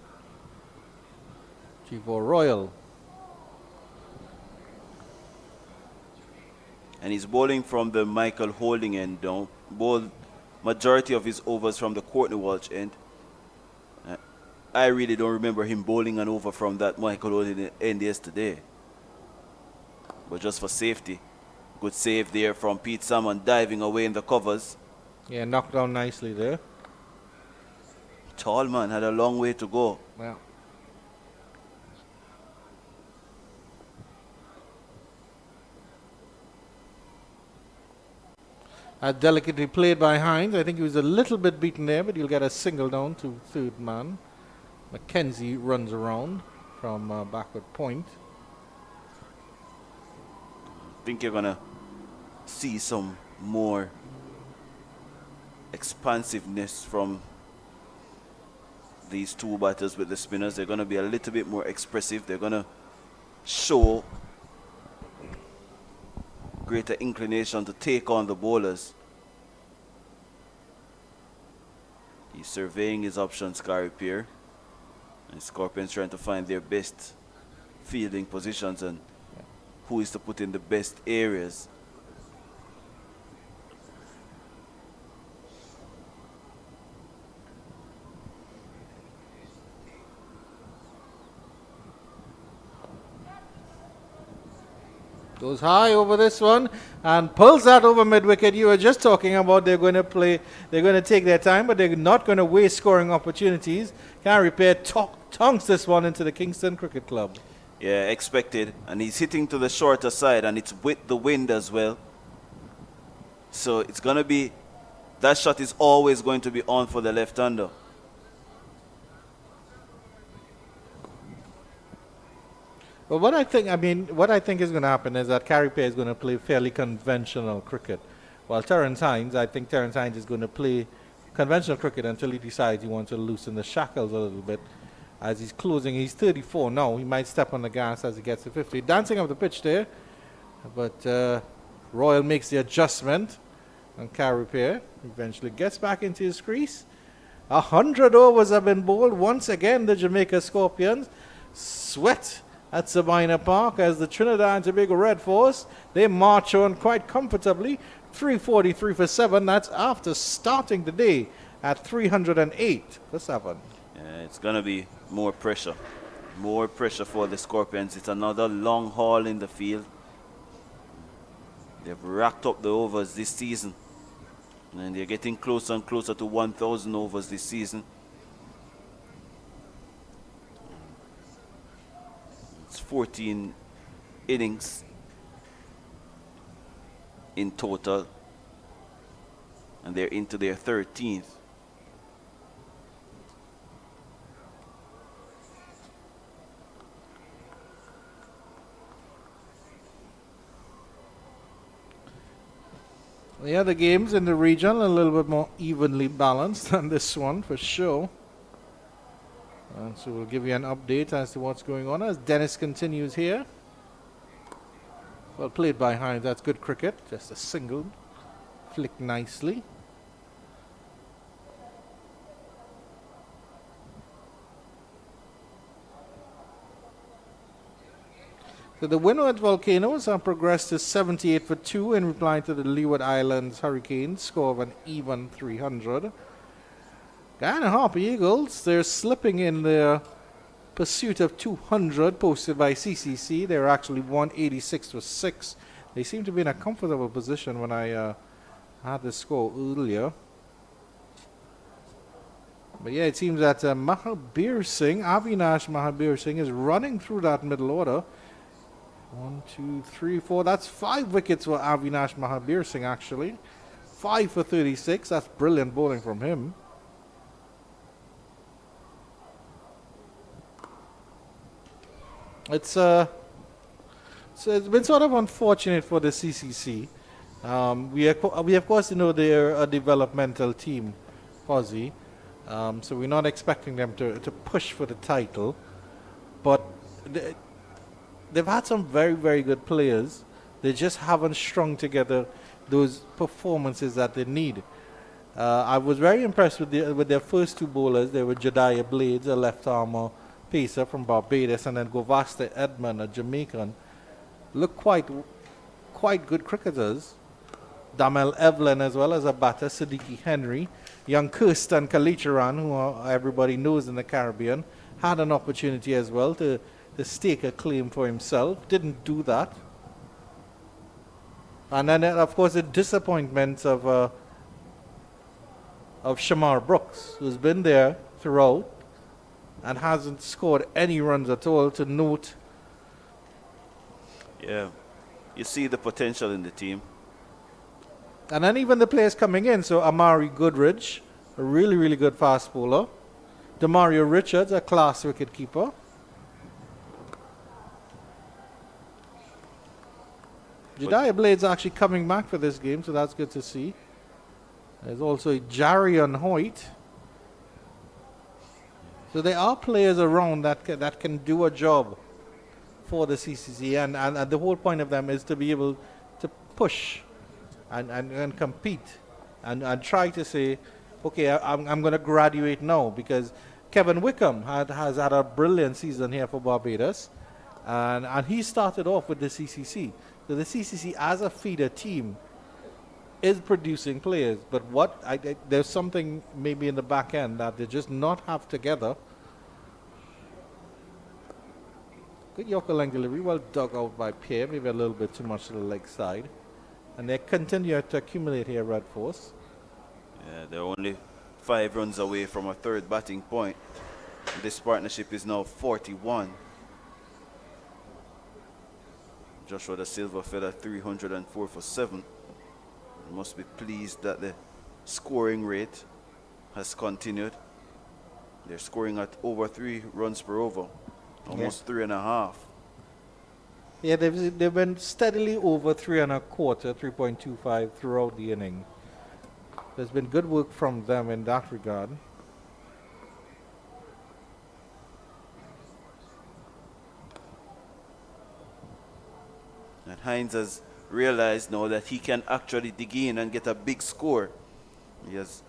3-4 Royal. And he's bowling from the Michael Holding end now. Bowled majority of his overs from the Courtney Walsh end. I really don't remember him bowling an over from that Michael Holding end yesterday. But just for safety, good save there from Pete Salmon diving away in the covers. Yeah, knocked down nicely there. Tall man, had a long way to go. Well. Delicately played by Hines. I think he was a little bit beaten there, but he'll get a single down to third man. McKenzie runs around from backward point. I think you're going to see some more expansiveness from these two batters with the spinners. They're going to be a little bit more expressive. They're going to show greater inclination to take on the bowlers. He's surveying his options, Gary Pierre. And Scorpions trying to find their best fielding positions and who is to put in the best areas. Goes high over this one and pulls that over mid-wicket. You were just talking about they're going to take their time, but they're not going to waste scoring opportunities. Gary Pierre tonks this one into the Kingston Cricket Club. Yeah, expected. And he's hitting to the shorter side, and it's with the wind as well. So it's going to be, that shot is always going to be on for the left-hander. Well, what I think is going to happen is that Gary Pierre is going to play fairly conventional cricket. While Terence Hines is going to play conventional cricket until he decides he wants to loosen the shackles a little bit. As he's closing, he's 34 now. He might step on the gas as he gets to 50. Dancing up the pitch there. But Royal makes the adjustment. And Gary Pierre eventually gets back into his crease. 100 overs have been bowled. Once again, the Jamaica Scorpions sweat at Sabina Park as the Trinidad and Tobago Red Force, they march on quite comfortably. 343 for 7. That's after starting the day at 308 for 7. Yeah, it's going to be more pressure. More pressure for the Scorpions. It's another long haul in the field. They've racked up the overs this season. And they're getting closer and closer to 1,000 overs this season. It's 14 innings in total. And they're into their 13th. The other games in the region are a little bit more evenly balanced than this one for sure. And so we'll give you an update as to what's going on as Dennis continues here. Well played by Hines. That's good cricket. Just a single. Flicked nicely. So the Windward Volcanoes have progressed to 78 for 2 in reply to the Leeward Islands Hurricanes score of an even 300. Guyana Harper Eagles, they're slipping in their pursuit of 200 posted by CCC. They're actually 186 for 6. They seem to be in a comfortable position when I had the score earlier. But yeah, it seems that Avinash Mahabir Singh is running through that middle order. 1, 2, 3, 4. That's 5 wickets for Avinash Mahabir Singh actually. 5 for 36. That's brilliant bowling from him. It's been sort of unfortunate for the CCC. We of course know they're a developmental team, Fuzzy. So we're not expecting them to push for the title, but they've had some very, very good players. They just haven't strung together those performances that they need. I was very impressed with their first 2 bowlers. They were Jediah Blades, a left armer pacer from Barbados, and then Govasta Edmond, a Jamaican, look quite good cricketers. Damel Evelyn as well as a batter, Siddiqui Henry, young Kirsten Kalicharan, who everybody knows in the Caribbean, had an opportunity as well to stake a claim for himself. Didn't do that. And then, of course, the disappointments of Shamar Brooks, who's been there throughout and hasn't scored any runs at all to note. Yeah, you see the potential in the team. And then even the players coming in, so Amari Goodridge, a really, really good fast bowler. Demario Richards, a class wicket keeper. Jediah Blades actually coming back for this game, so that's good to see. There's also Jarion Hoyt. So there are players around that can do a job for the CCC, and the whole point of them is to be able to push and compete and try to say, okay, I'm going to graduate now, because Kevin Wickham has had a brilliant season here for Barbados, and he started off with the CCC. So the CCC as a feeder team is producing players, but there's something maybe in the back end that they just not have together. Good Yorker length delivery, well dug out by Pierre, maybe a little bit too much to the leg side. And they continue to accumulate here, Red Force. Yeah, they're only 5 runs away from a third batting point. This partnership is now 41. Joshua Da Silva fed at 304 for 7. You must be pleased that the scoring rate has continued. They're scoring at over 3 runs per over, almost 3.5. Yeah, they've been steadily over 3.25, 3.25 throughout the inning. There's been good work from them in that regard. And Hines has realized now that he can actually dig in and get a big score. He has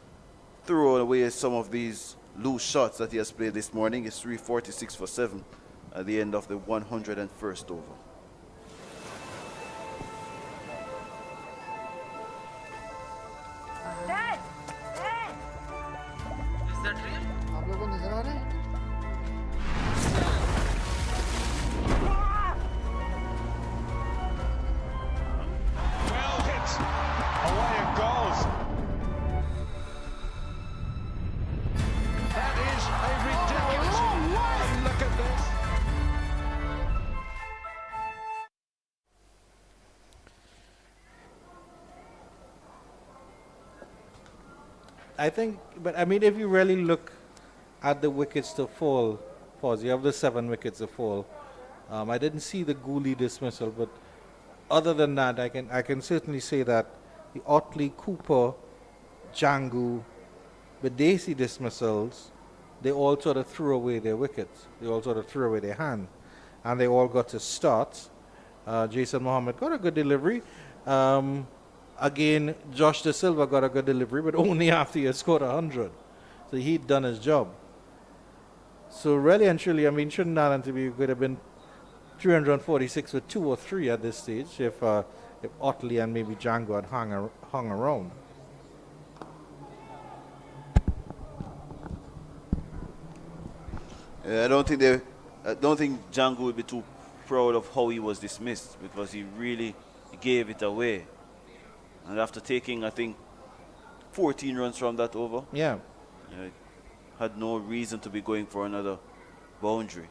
thrown away some of these loose shots that he has played this morning. It's 346 for 7 at the end of the 101st over. आप लोगों को नजर आ रहा है Well hit. Away it goes. That is a ridiculous. Hey, look at this. I think, but I mean, if you really look at the wickets to fall, pause, you have the 7 wickets to fall. I didn't see the Gooley dismissal, but other than that, I can certainly say that the Otley, Cooper, Django, Badesi dismissals, they all sort of threw away their wickets. They all sort of threw away their hand, and they all got to start. Jason Mohammed got a good delivery. Again, Josh Da Silva got a good delivery, but only after he had scored 100. So he'd done his job. So really and truly, I mean, Trinidad and Tobago could have been 346 with 2 or 3 at this stage if Otley and maybe Django had hung around. I don't think Django would be too proud of how he was dismissed, because he really gave it away. And after taking, I think, 14 runs from that over, Yeah. had no reason to be going for another boundary.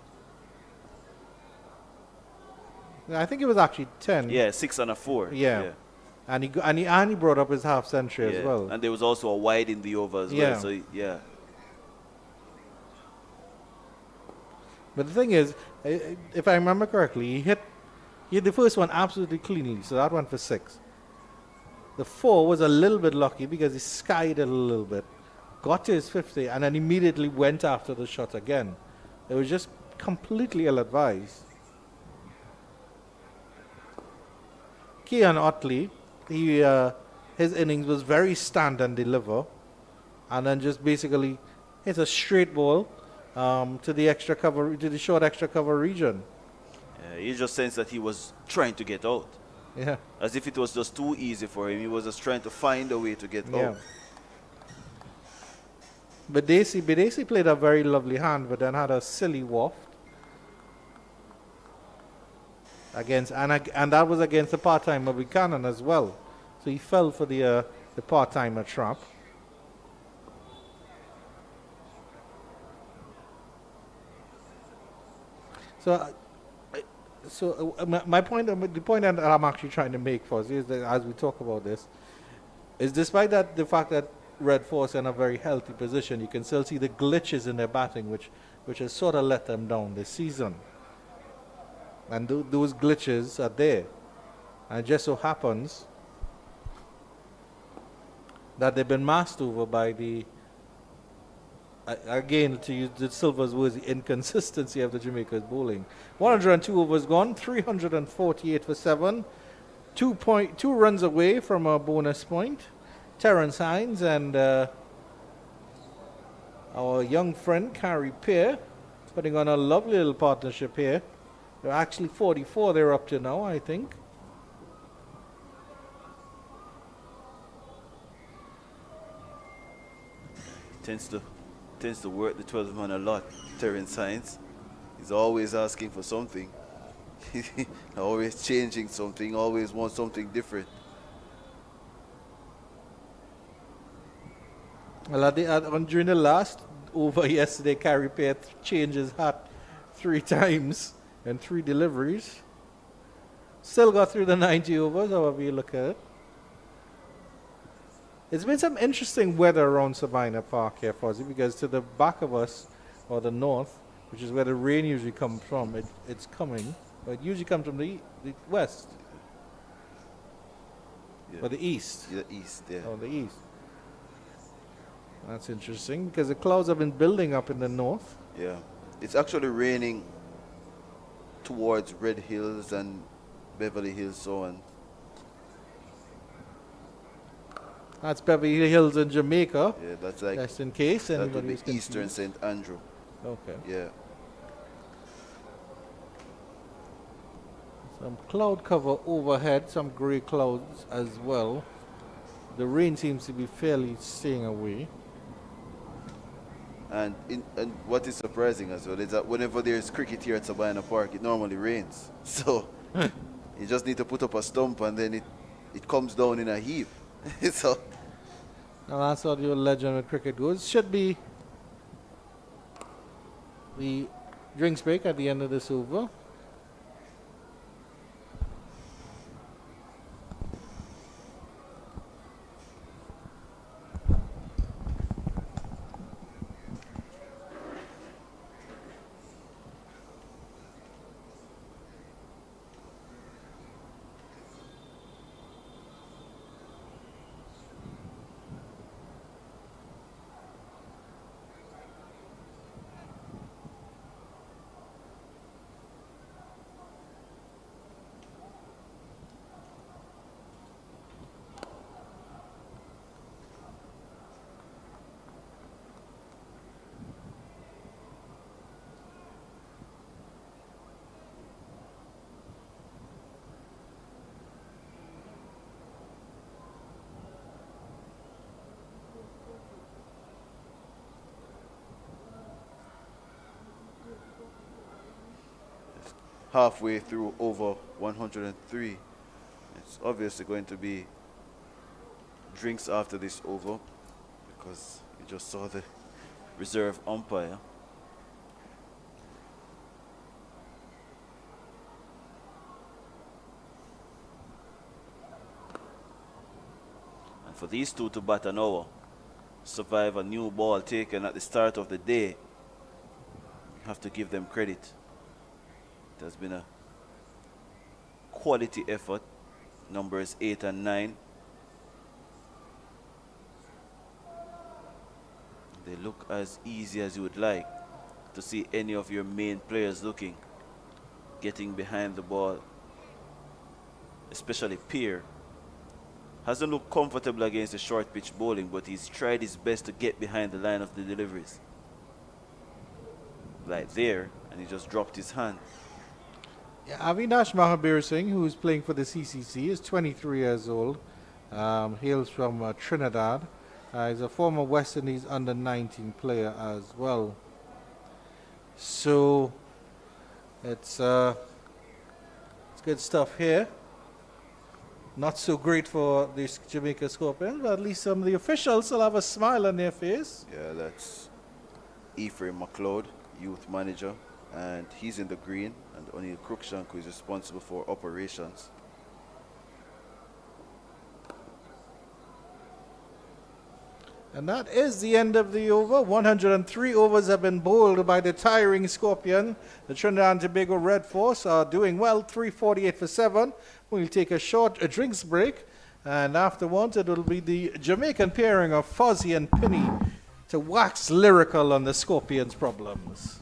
I think it was actually 10. Yeah, 6 and a 4. Yeah. And he brought up his half century as well. And there was also a wide in the over as Yeah. well. So yeah. But the thing is, if I remember correctly, he hit the first one absolutely cleanly, so that went for 6. The 4 was a little bit lucky because he skied it a little bit, got to his 50, and then immediately went after the shot again. It was just completely ill-advised. Kean Otley, his innings was very stand and deliver, and then just basically hit a straight ball, to the extra cover, to the short extra cover region. You just sense that he was trying to get out. Yeah. As if it was just too easy for him. He was just trying to find a way to get Yeah. out. Badesi played a very lovely hand, but then had a silly waft against, and that was against the part-timer Buchanan as well. So he fell for the part-timer trap. My point, the point that I'm actually trying to make for us is that as we talk about this, is despite that the fact that Red Force are in a very healthy position, you can still see the glitches in their batting, which has sort of let them down this season. And those glitches are there. And it just so happens that they've been masked over by the, again, to use the Silver's words, the inconsistency of the Jamaica's bowling. 102 overs gone, 348 for 7, 2 runs away from a bonus point. Terrence Hines and our young friend Carrie Pear putting on a lovely little partnership here. They're actually 44 they're up to now, I think. Tends to work the 12th man a lot, Terrence Hines. He's always asking for something. Always changing something, always wants something different. Well, during the last over yesterday, Carrie Pear changed his hat 3 times and 3 deliveries. Still got through the 90 overs, however you look at it. It's been some interesting weather around Sabina Park here, Fozzie, because to the back of us, or the north, which is where the rain usually comes from, it's coming. But it usually comes from the west. Yeah. Or the east. The east, yeah. Oh, the east. That's interesting, because the clouds have been building up in the north. Yeah. It's actually raining towards Red Hills and Beverly Hills, so on. That's Beverly Hills in Jamaica. Yeah, that's like, Just in case that anybody would be was confused. Eastern St. Andrew. Okay. Yeah. Some cloud cover overhead, some grey clouds as well. The rain seems to be fairly staying away. And what is surprising as well is that whenever there's cricket here at Sabina Park, it normally rains. So you just need to put up a stump and then it comes down in a heap. So Now that's how your legend with cricket goes. Should be the drinks break at the end of this over. halfway through over 103. It's obviously going to be drinks after this over because you just saw the reserve umpire. And for these two to bat an hour, survive a new ball taken at the start of the day, you have to give them credit. It has been a quality effort. Numbers 8 and 9. They look as easy as you would like to see any of your main players getting behind the ball, especially Pear. Hasn't looked comfortable against the short pitch bowling, but he's tried his best to get behind the line of the deliveries. like there, and he just dropped his hand. Yeah, Avinash Mahabir Singh, who is playing for the CCC, is 23 years old. Hails from Trinidad. He's a former West Indies under 19 player as well. So it's good stuff here. Not so great for the Jamaica Scorpions, but at least some of the officials will have a smile on their face. Yeah, that's Ephraim McLeod, youth manager, and he's in the green, and O'Neill Cruikshank, who is responsible for operations. And that is the end of the over. 103 overs have been bowled by the tiring Scorpion. The Trinidad and Tobago Red Force are doing well, 348 for 7. We'll take a short drinks break, and afterwards it will be the Jamaican pairing of Fozzie and Penny to wax lyrical on the Scorpions' problems.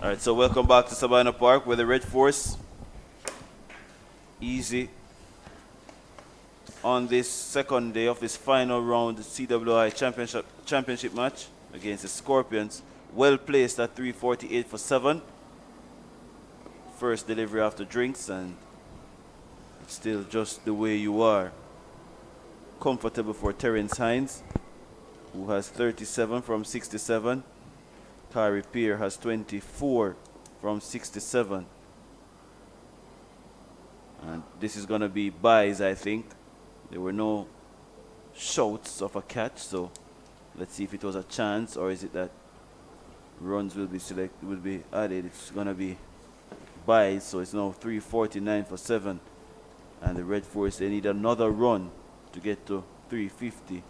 All right, so welcome back to Sabina Park, where the Red Force easy on this second day of this final round CWI championship match against the Scorpions. Well placed at 348 for 7. First delivery after drinks, and it's still just the way you are. Comfortable for Terence Hines, who has 37 from 67. Tyree Peer has 24 from 67. And this is going to be buys, I think. There were no shouts of a catch, so let's see if it was a chance, or is it that runs will be added. It's going to be buys, so it's now 349 for 7. And the Red Force, they need another run to get to 350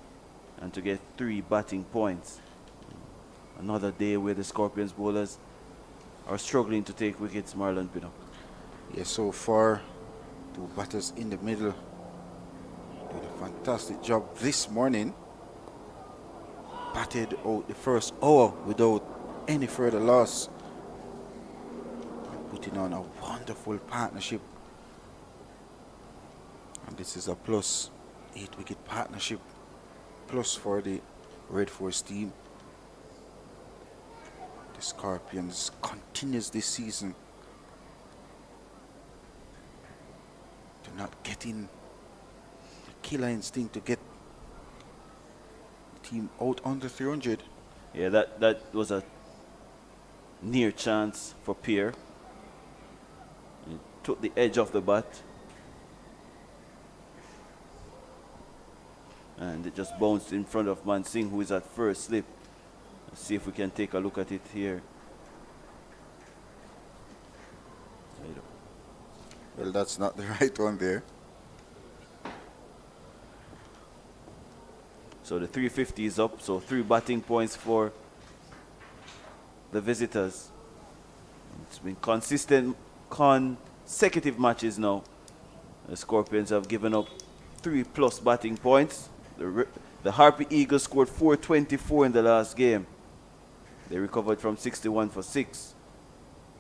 and to get 3 batting points. Another day where the Scorpions bowlers are struggling to take wickets, Marlon Pinnock. Yes, so far, 2 batters in the middle did a fantastic job this morning. Batted out the first hour without any further loss. Putting on a wonderful partnership. And this is a plus 8 wicket partnership plus for the Red Force team. The Scorpions continues this season to not getting the killer instinct to get the team out under 300. Yeah, that was a near chance for Pierre. He took the edge off the bat. And it just bounced in front of Man Singh, who is at first slip. Let's see if we can take a look at it here. Well, that's not the right one there. So the 350 is up, so 3 batting points for the visitors. It's been consecutive matches now. The Scorpions have given up 3+ batting points. The Harpy Eagles scored 424 in the last game. They recovered from 61 for 6.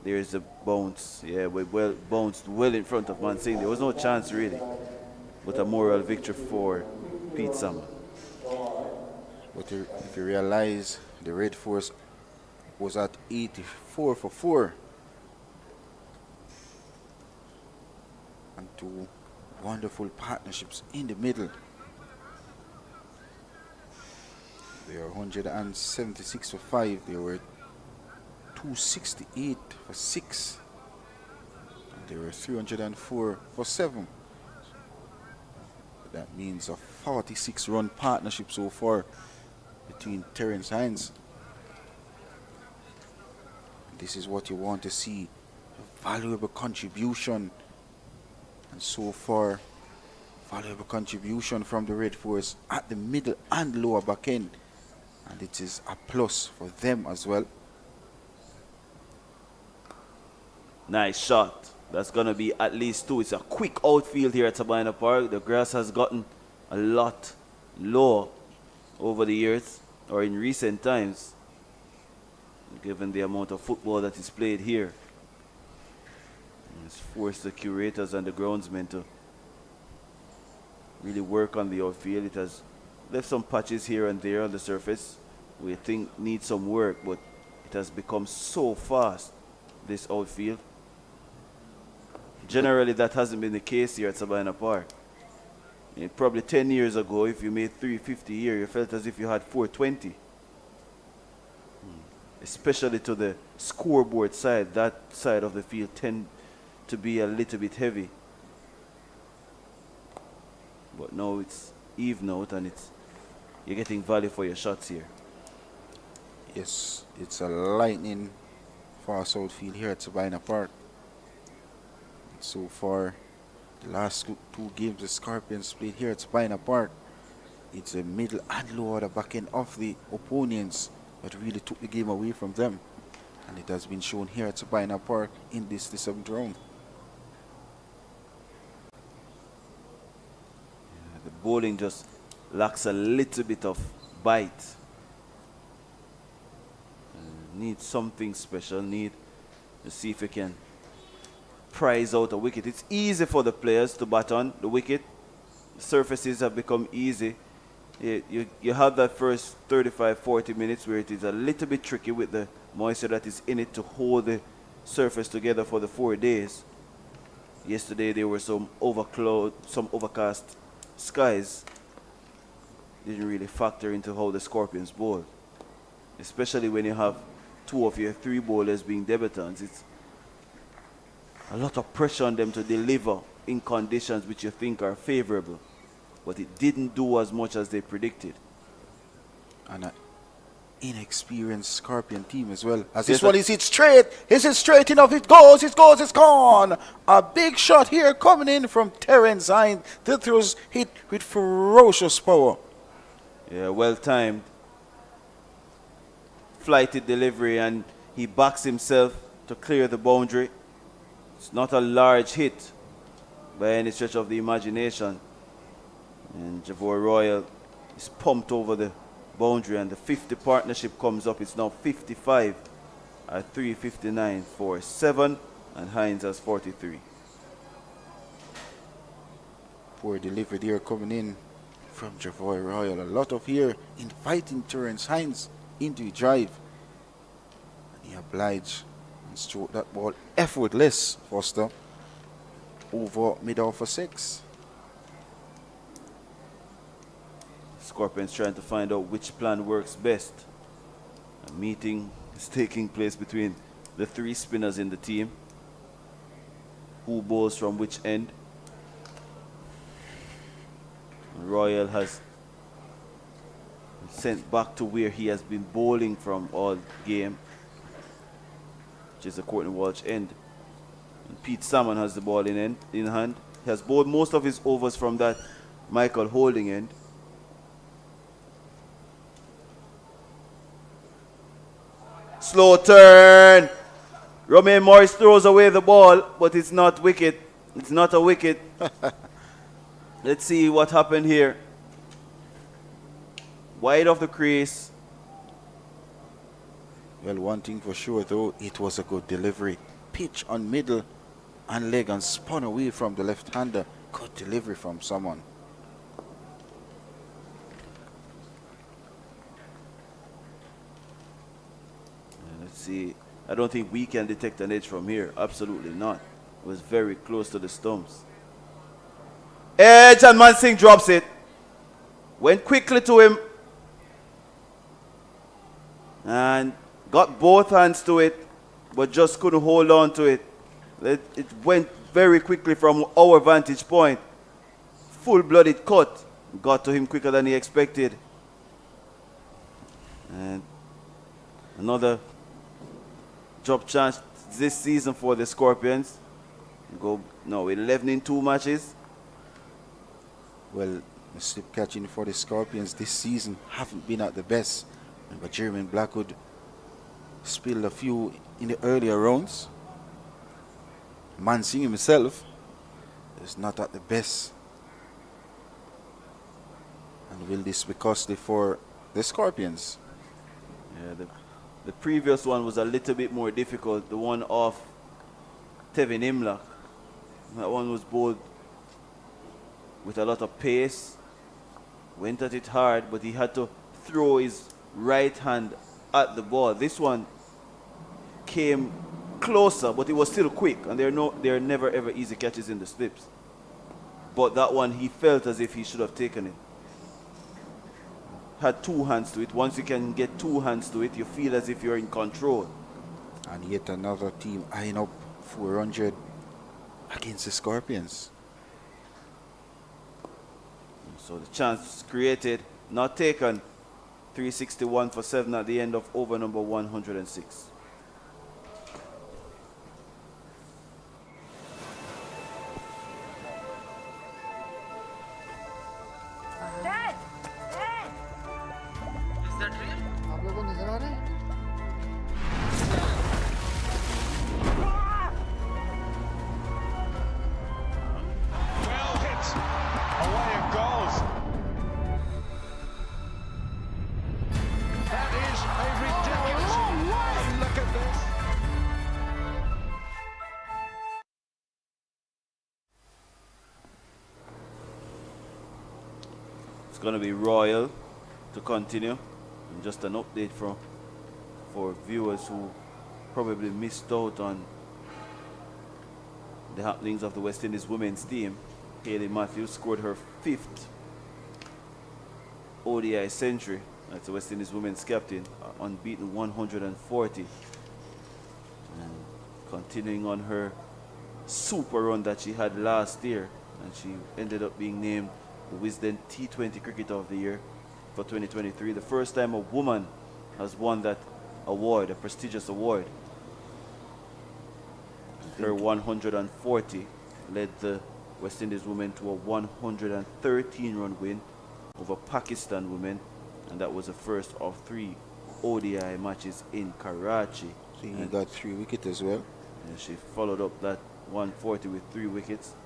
There's a bounce. Yeah, we bounced well in front of Man Singh. There was no chance really, but a moral victory for Pete Summer. But if you realize, the Red Force was at 84 for 4. And 2 wonderful partnerships in the middle. They are 176 for 5. They were 268 for 6. And they were 304 for 7. That means a 46-run partnership so far between Terence Hines. This is what you want to see. A valuable contribution. And so far, valuable contribution from the Red Force at the middle and lower back end. And it is a plus for them as well. Nice shot. That's going to be at least 2. It's a quick outfield here at Sabina Park. The grass has gotten a lot lower over the years, or in recent times, given the amount of football that is played here. It's forced the curators and the groundsmen to really work on the outfield. It has left some patches here and there on the surface we think need some work, but it has become so fast, this outfield. Generally, that hasn't been the case here at Sabina Park. Probably 10 years ago, if you made 350 here, you felt as if you had 420. Especially to the scoreboard side, that side of the field tend to be a little bit heavy. But now it's even out, and you're getting value for your shots here. Yes, it's a lightning fast outfield here at Sabina Park. So far, the last 2 games the Scorpions played here at Sabina Park, it's a middle and lower the back end of the opponents that really took the game away from them. And it has been shown here at Sabina Park in the 7th round. Yeah, the bowling just lacks a little bit of bite. Need something special, need to see if he can prize out a wicket. It's easy for the players to bat on the wicket. The surfaces have become easy. You have that first 35-40 minutes where it is a little bit tricky with the moisture that is in it to hold the surface together for the 4 days. Yesterday there were some overcast skies. Didn't really factor into how the Scorpions bowled, especially when you have 2 of your 3 bowlers being debutants. It's a lot of pressure on them to deliver in conditions which you think are favorable, but it didn't do as much as they predicted. And an inexperienced Scorpion team as well. As Yes, this one is it straight. Is it straight enough? It goes, it's gone. A big shot here coming in from Terence Hines. That was hit with ferocious power. Yeah, well timed. Flighted delivery, and he backs himself to clear the boundary. It's not a large hit by any stretch of the imagination. And Javor Royal is pumped over the boundary, and the 50 partnership comes up. It's now 55 at 3:59 for 7, and Hines has 43. Poor delivery there coming in from Javoy Royal. A lot of here inviting Terence Hines into the drive. And he obliged and stroked that ball effortless, Foster, over mid-off for 6. Scorpions trying to find out which plan works best. A meeting is taking place between the 3 spinners in the team. Who bowls from which end? Royal has sent back to where he has been bowling from all game, which is the Courtney Walsh end. And Pete Salmon has the ball in hand. He has bowled most of his overs from that Michael Holding end. Slow turn. Romain Morris throws away the ball, but it's not wicket. It's not a wicket. Let's see what happened here. Wide of the crease. Well, one thing for sure though, it was a good delivery. Pitch on middle and leg and spun away from the left-hander. Good delivery from someone. Let's see. I don't think we can detect an edge from here. Absolutely not. It was very close to the stumps. Edge, and Mansingh drops it. Went quickly to him. And got both hands to it, but just couldn't hold on to it. It went very quickly from our vantage point. Full-blooded cut. Got to him quicker than he expected. And another drop chance this season for the Scorpions. Go no 11 in 2 matches. Well, the slip catching for the Scorpions this season haven't been at the best. Remember, Jermaine Blackwood spilled a few in the earlier rounds. Mansingh himself is not at the best. And will this be costly for the Scorpions? Yeah, the previous one was a little bit more difficult. The one off Tevin Imlach. That one was bowled with a lot of pace. Went at it hard, but he had to throw his right hand at the ball. This one came closer, but it was still quick, and there are never ever easy catches in the slips. But that one, he felt as if he should have taken it. Had 2 hands to it. Once you can get 2 hands to it, you feel as if you're in control. And yet another team eyeing up 400 against the Scorpions. So the chance created, not taken. 361 for 7 at the end of over number 106. Dad! Dad! Is that real? आप लोगों को नजर आ रहे हैं? Well hit. Away it goes. That is a ridiculous. Look It's going to be Royal to continue. And just an update for viewers who probably missed out on the happenings of the West Indies women's team. Hayley Matthews scored her 5th ODI century. That's the West Indies women's captain, unbeaten 140. And continuing on her super run that she had last year. And she ended up being named the Wisden T20 Cricketer of the Year for 2023. The first time a woman has won that award, a prestigious award. Her 140 led the West Indies women to a 113-run win over Pakistan women, and that was the first of 3 ODI matches in Karachi. So he got 3 wickets as well. And she followed up that 140 with 3 wickets.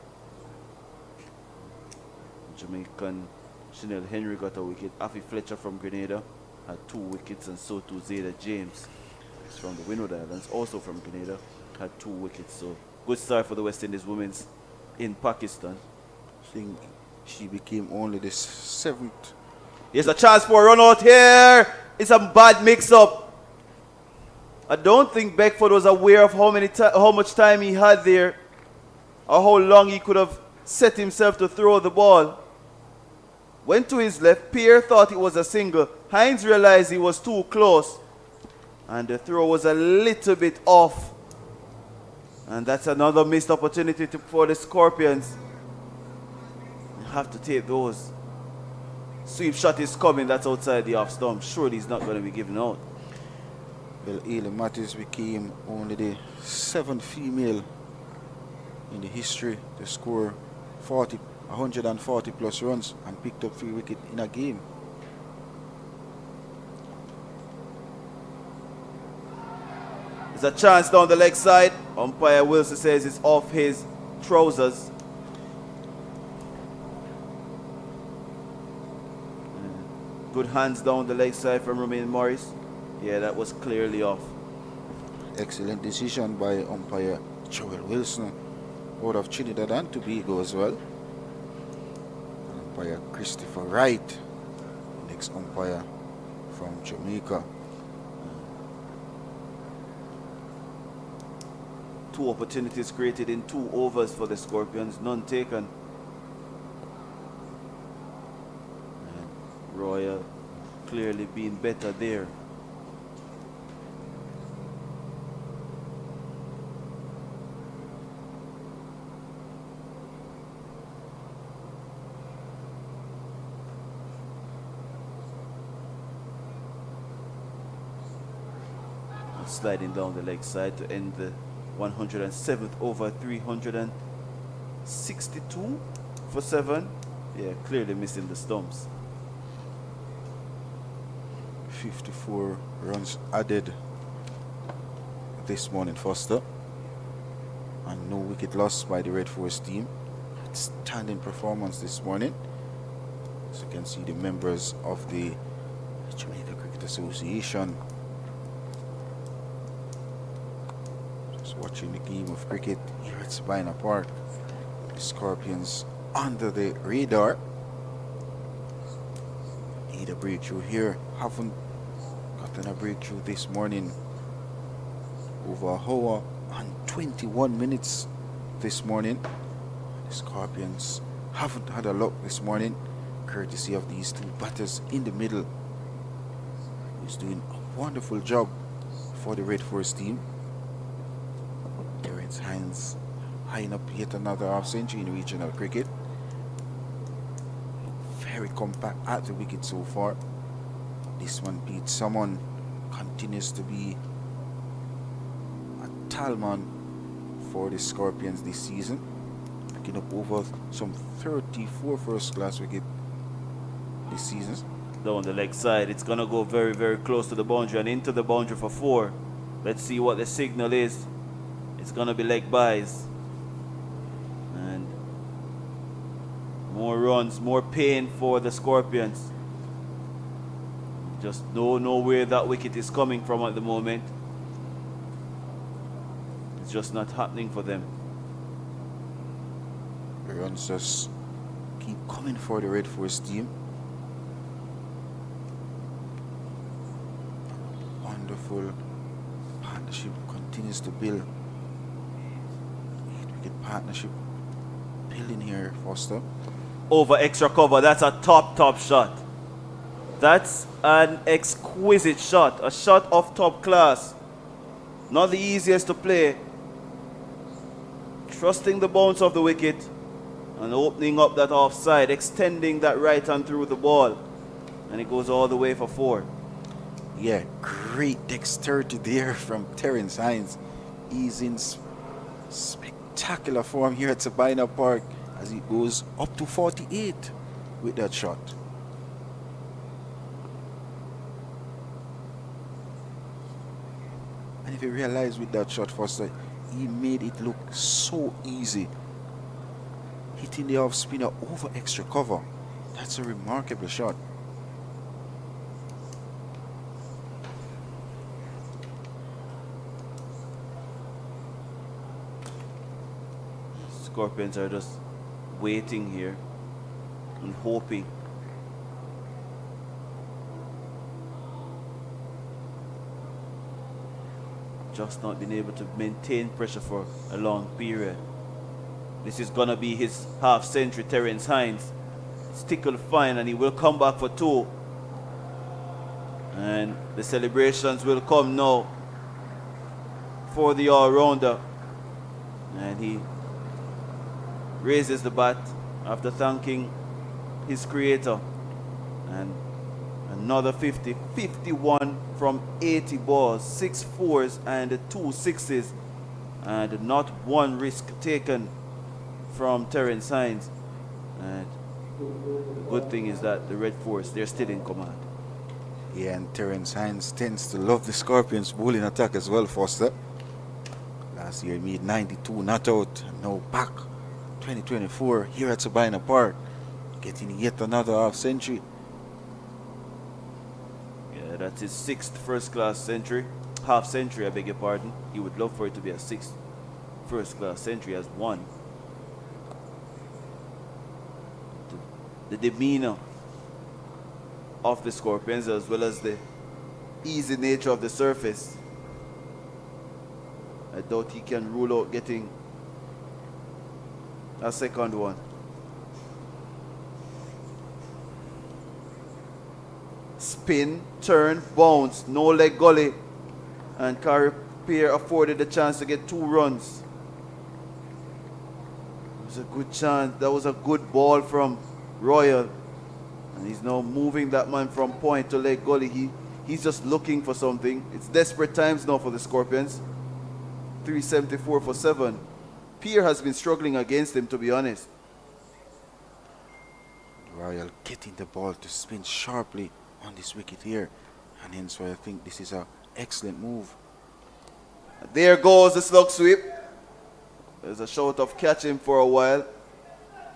Jamaican Chanel Henry got a wicket. Afi Fletcher from Grenada had 2 wickets, and so too Zayda James from the Windward Islands, also from Grenada, had 2 wickets. So good start for the West Indies women's in Pakistan. I think she became only the 7th. Here's a chance for a run out here. It's a bad mix-up. I don't think Beckford was aware of how much time he had there, or how long he could have set himself to throw the ball. Went to his left. Pierre thought it was a single. Hines realized he was too close, and the throw was a little bit off. And that's another missed opportunity for the Scorpions. You have to take those. Sweep shot is coming. That's outside the off stump. Surely he's not going to be given out. Well, Hayley Matthews became only the 7th female in the history to score 140 plus runs and picked up 3 wickets in a game. There's a chance down the leg side. Umpire Wilson says it's off his trousers. Good hands down the leg side from Romain Morris. Yeah, that was clearly off. Excellent decision by umpire Joel Wilson out of Trinidad and Tobago as well. Umpire Christopher Wright, next umpire from Jamaica. 2 opportunities created in 2 overs for the Scorpions, none taken. And Royal clearly being better there. Sliding down the leg side to end the 107th over, 362 for 7. Yeah, clearly missing the stumps. 54 runs added this morning, Foster. And no wicket lost by the Red Force team. Outstanding performance this morning. As you can see, the members of the Jamaica Cricket Association watching the game of cricket here at Sabina Park. The Scorpions under the radar. Need a breakthrough here. Haven't gotten a breakthrough this morning. Over an hour and 21 minutes this morning. The Scorpions haven't had a luck this morning, courtesy of these 2 batters in the middle, who's doing a wonderful job for the Red Force team. Hines eyeing up yet another half century in regional cricket. Very compact at the wicket so far. This one, Pete Salmon, continues to be a talisman for the Scorpions this season, picking up over some 34 first class wickets this season. Down the leg side, it's gonna go very, very close to the boundary and into the boundary for 4. Let's see what the signal is. It's gonna be leg byes, and more runs, more pain for the Scorpions. Just don't know where that wicket is coming from at the moment. It's just not happening for them. The runs just keep coming for the Red Force team. beautiful partnership continues to build. 8-wicket partnership building here, Foster. Over extra cover. That's a top shot. That's an exquisite shot. A shot of top class. Not the easiest to play. Trusting the bounce of the wicket and opening up that offside, extending that right hand through the ball. And it goes all the way for 4. Yeah, great dexterity there from Terence Hines. He's in spectacular form here at Sabina Park as he goes up to 48 with that shot. And if you realize with that shot, Foster, he made it look so easy. Hitting the off spinner over extra cover. That's a remarkable shot. Scorpions are just waiting here and hoping. Just not been able to maintain pressure for a long period. This is gonna be his half century, Terence Hines. It's tickled fine and he will come back for 2. And the celebrations will come now for the all-rounder. And he raises the bat after thanking his creator. And another 50, 51 from 80 balls, 6 4s and 2 6s, and not one risk taken from Terence Hines. And the good thing is that the Red Force, they're still in command. Yeah, and Terence Hines tends to love the Scorpions' bowling attack as well, Foster. Last year he made 92 not out, and now back 2024 here at Sabina Park, getting yet another half century. Yeah, that's his 6th first-class century. Half century, I beg your pardon. He would love for it to be a 6th first-class century as one. The demeanor of the Scorpions, as well as the easy nature of the surface, I doubt he can rule out getting a second one. Spin, turn, bounce, no leg gully, and Kari Pierre afforded the chance to get 2 runs. It was a good chance. That was a good ball from Royal, and he's now moving that man from point to leg gully. He's just looking for something. It's desperate times now for the Scorpions. 374 for 7. Pierre has been struggling against him, to be honest. Royal getting the ball to spin sharply on this wicket here, and hence why I think this is an excellent move. There goes the slug sweep. There's a shout of catch him for a while,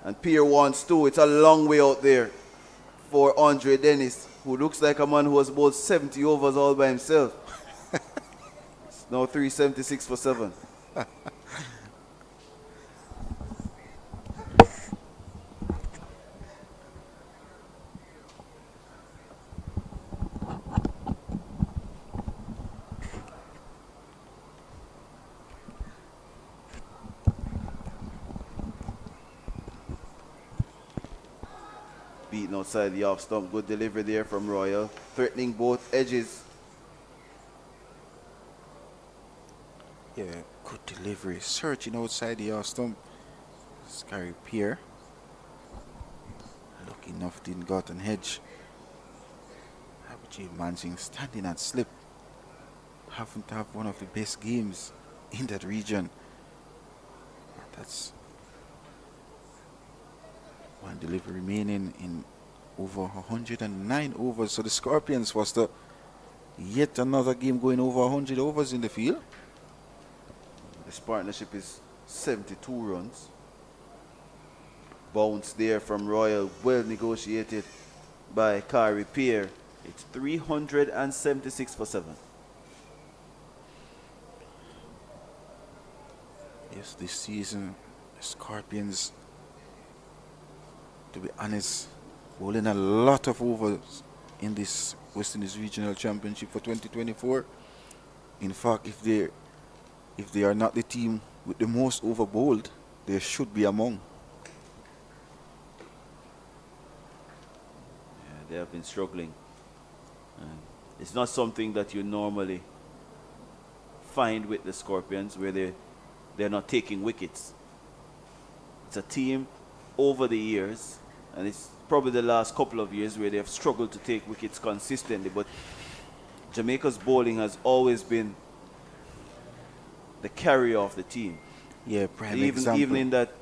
and Pierre wants 2. It's a long way out there for Andre Dennis, who looks like a man who has bowled 70 overs all by himself. It's now 376 for 7. Beaten outside the off stump. Good delivery there from Royal, threatening both edges. Yeah, good delivery. Searching outside the off stump. Scary Pierre. Lucky enough didn't got an hedge. Abhijit Mansingh standing at slip. Having to have one of the best games in that region. That's one delivery remaining in over 109 overs. So the Scorpions was the yet another game going over 100 overs in the field. This partnership is 72 runs. Bounce there from Royal, well negotiated by Kari Pierre. It's 376 for 7. Yes, this season, the Scorpions, to be honest, bowling a lot of overs in this West Indies Regional Championship for 2024. In fact, if they are not the team with the most over bowled, they should be among. Yeah, they have been struggling. And it's not something that you normally find with the Scorpions, where they're not taking wickets. It's a team over the years, and it's probably the last couple of years where they have struggled to take wickets consistently. But Jamaica's bowling has always been the carrier of the team. Yeah, prime Even example. in that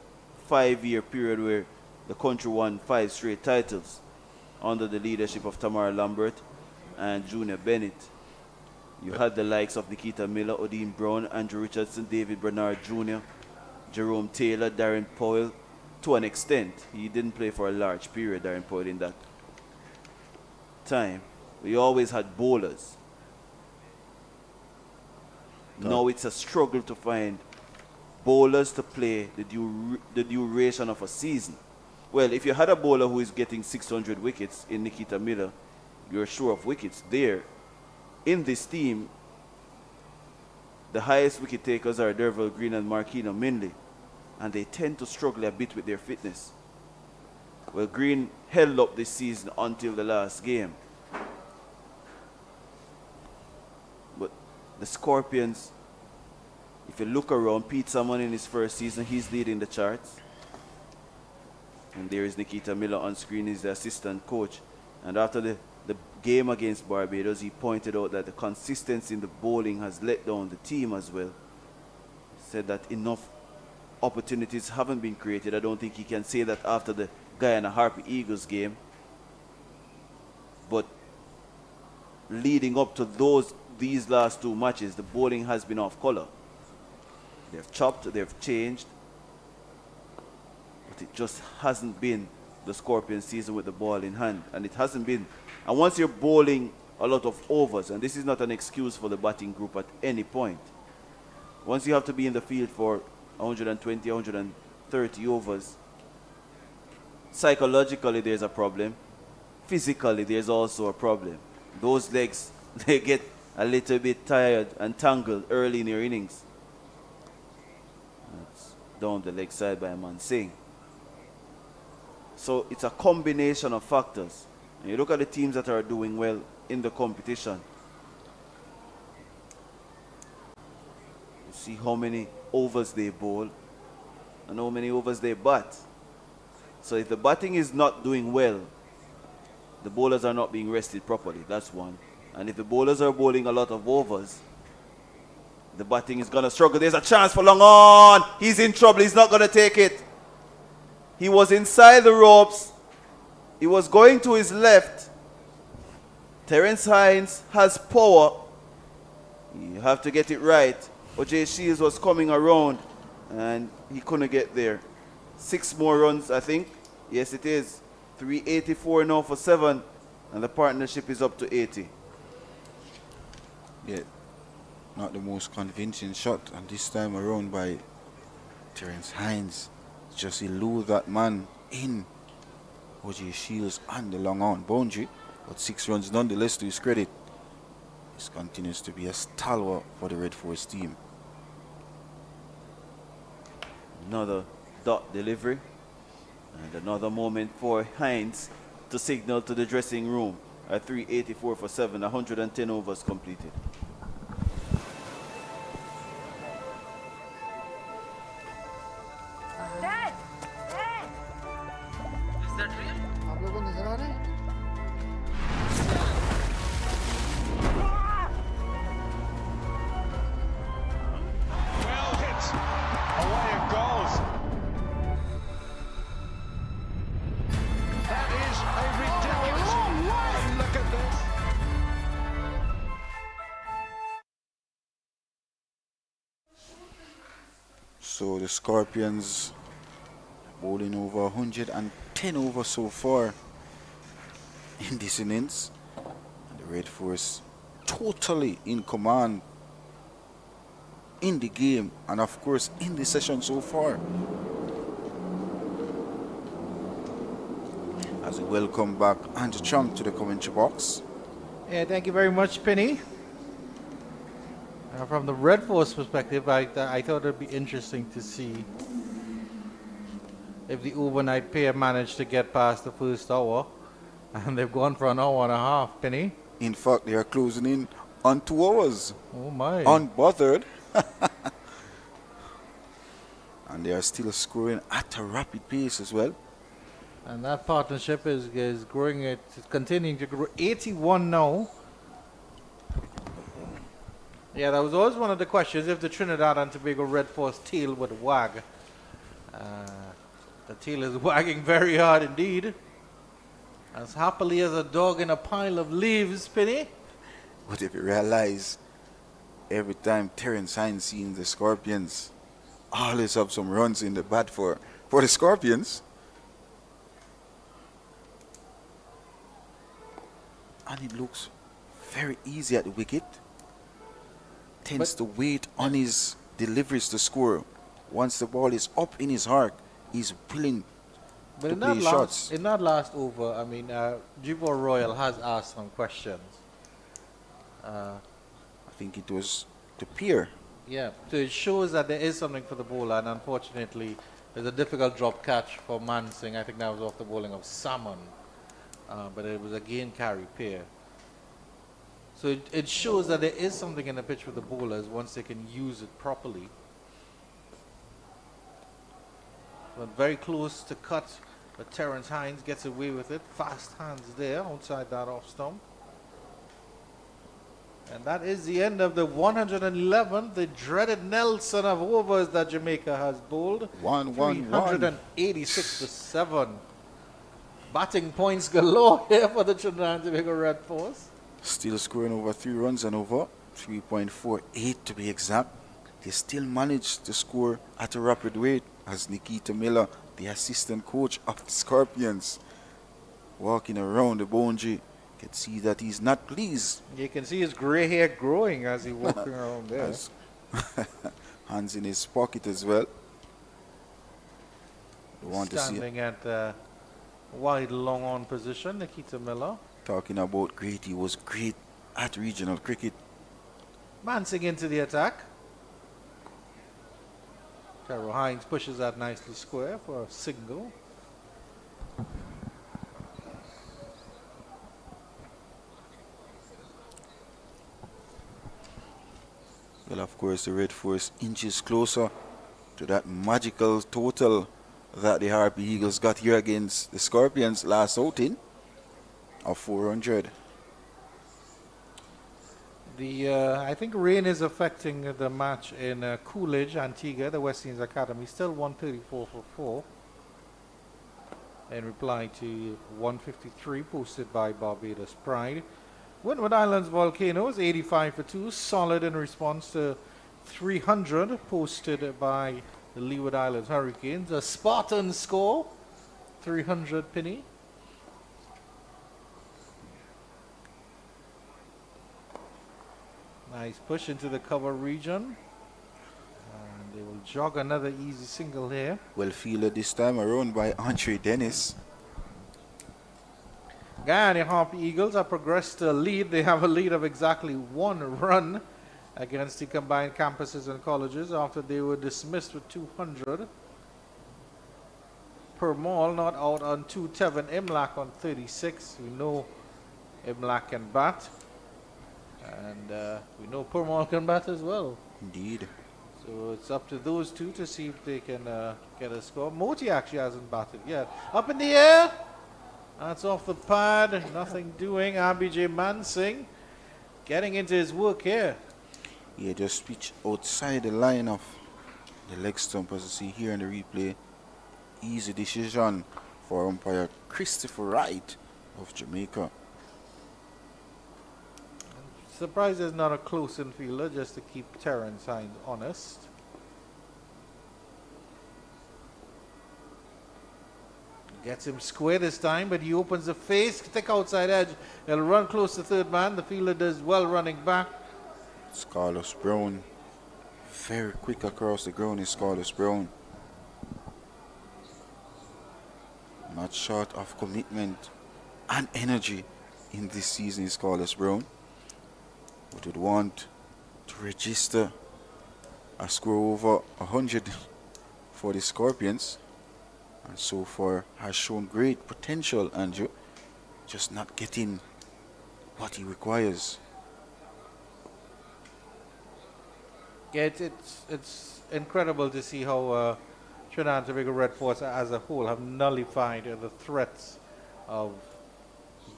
5-year period where the country won 5 straight titles under the leadership of Tamara Lambert and Junior Bennett. You had the likes of Nikita Miller, Odin Brown, Andrew Richardson, David Bernard Jr., Jerome Taylor, Darren Powell. To an extent, he didn't play for a large period, Darren Powell, in that time. We always had bowlers. Now it's a struggle to find bowlers to play the duration of a season. Well, if you had a bowler who is getting 600 wickets in Nikita Miller, you're sure of wickets there. In this team, the highest wicket takers are Derval Green and Marquino Minley, and they tend to struggle a bit with their fitness. Well, Green held up this season until the last game. But the Scorpions, if you look around, Pete Salmon in his first season, he's leading the charts. And there is Nikita Miller on screen, he's the assistant coach. And after the game against Barbados, he pointed out that the consistency in the bowling has let down the team as well. He said that enough opportunities haven't been created. I don't think he can say that after the Guyana Harpy Eagles game. But leading up to these last 2 matches, the bowling has been off color. They've chopped, they've changed, but it just hasn't been the Scorpion season with the ball in hand. And it hasn't been. And once you're bowling a lot of overs, and this is not an excuse for the batting group at any point, once you have to be in the field for 120, 130 overs, psychologically there's a problem. Physically there's also a problem. Those legs, they get a little bit tired and tangled early in your innings. That's down the leg side by Man Singh. So it's a combination of factors. And you look at the teams that are doing well in the competition. You see how many overs they bowl and how many overs they bat. So if the batting is not doing well, the bowlers are not being rested properly. That's one. And if the bowlers are bowling a lot of overs, the batting is going to struggle. There's a chance for long on. He's in trouble. He's not going to take it. He was inside the ropes. He was going to his left. Terence Hines has power. You have to get it right. O.J. Shields was coming around and he couldn't get there. 6 more runs, I think. Yes, it is. 384 now for 7. And the partnership is up to 80. Yeah, not the most convincing shot. And this time around by Terence Hines. Just elude that man in. O.J. Shields on the long on boundary. But 6 runs nonetheless to his credit. This continues to be a stalwart for the Red Force team. Another dot delivery. And another moment for Hines to signal to the dressing room. At 384 for 7, 110 overs completed. Dad! Dad! Is that real? आप लोगों को नजर आ रहा है? Well hit. Away it goes. That is a ridiculous. And look at this. So the Scorpions bowling over 110 overs so far in this innings. And the Red Force totally in command in the game and of course in the session so far. As we welcome back Andrew Chung to the commentary box. Yeah, thank you very much, Penny. From the Red Force perspective, I thought it'd be interesting to see if the overnight pair managed to get past the first hour. And they've gone for an hour and a half, Penny. In fact, they are closing in on 2 hours. Oh my. Unbothered. And they are still scoring at a rapid pace as well. And that partnership is growing, it's continuing to grow. 81 now. Yeah, that was always one of the questions, if the Trinidad and Tobago Red Force tail would wag. The tail is wagging very hard indeed. As happily as a dog in a pile of leaves, Penny. But if you realize, every time Terrence Hines sees the Scorpions, always have some runs in the bat for the Scorpions. And it looks very easy at the wicket. Tends to wait on his deliveries to score. Once the ball is up in his heart, he's willing But to in play that, shots. in that last over, I mean, Jibor Royal has asked some questions. I think it was the peer. Yeah, so it shows that there is something for the bowler, and unfortunately, there's a difficult drop catch for Mansing. I think that was off the bowling of Salmon, but it was a gain carry pair. So it shows that there is something in the pitch for the bowlers once they can use it properly. But very close to cut, but Terrence Hines gets away with it. Fast hands there outside that off stump. And that is the end of the 111th, the dreaded Nelson of overs that Jamaica has bowled. 386 to 7. Batting points galore here for the Trinidad and Tobago Red Force. Still scoring over 3 runs and over. 3.48 to be exact. They still managed to score at a rapid rate as Nikita Miller, the assistant coach of the Scorpions, walking around the boundary, can see that he's not pleased. You can see his gray hair growing as he's walking around there. Has hands in his pocket as well. We want to see Standing at wide long on position, Nikita Miller. talking about great. He was great at regional cricket. Mansing into the attack. Carol Hines pushes that nicely square for a single. Well, of course, the Red Force inches closer to that magical total that the Harpy Eagles got here against the Scorpions last outing of 400. I think rain is affecting the match in Coolidge, Antigua, the West Indies Academy. Still 134 for 4. In reply to 153 posted by Barbados Pride. Windward Islands Volcanoes 85 for 2. Solid in response to 300 posted by the Leeward Islands Hurricanes. A Spartan score 300 Penny. Nice push into the cover region. And they will jog another easy single here. Well fielded this time around by Andre Dennis. Guyana Harpy Eagles have progressed to a lead. They have a lead of exactly 1 run against the combined campuses and colleges after they were dismissed with 200. Permal not out on 210. Imlak on 36. We know Imlak can bat. And we know Permal can bat as well. Indeed. So it's up to those two to see if they can get a score. Moti actually hasn't batted yet. Up in the air. That's off the pad. Nothing doing. RBJ Mansing getting into his work here. Yeah, just pitch outside the line of the leg stump, as you see here in the replay. Easy decision for umpire Christopher Wright of Jamaica. Surprised there's not a close infielder just to keep Terrence Hines honest. Gets him square this time, but he opens the face, thick outside edge. He'll run close to third man. The fielder does well running back. It's Carlos Brown. Very quick across the ground is Carlos Brown. Not short of commitment and energy in this season is Carlos Brown. But would want to register a score over 100 for the Scorpions, and so far has shown great potential, Andrew, just not getting what he requires. Yeah, it's incredible to see how Trinidad and Tobago Red Force as a whole have nullified the threats of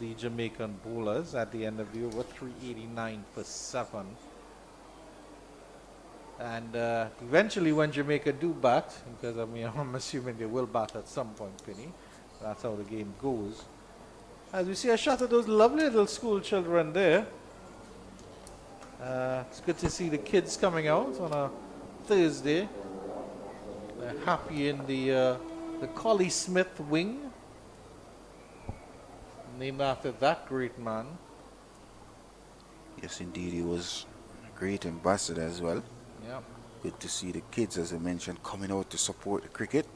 the Jamaican bowlers at the end of the over. 389 for 7. And eventually when Jamaica do bat, because I mean I'm assuming they will bat at some point, Penny, that's how the game goes. As we see a shot of those lovely little school children there. It's good to see the kids coming out on a Thursday. They're happy in the Collie Smith wing, named after that great man. Yes, indeed, he was a great ambassador as well. Yeah. Good to see the kids, as I mentioned, coming out to support the cricket.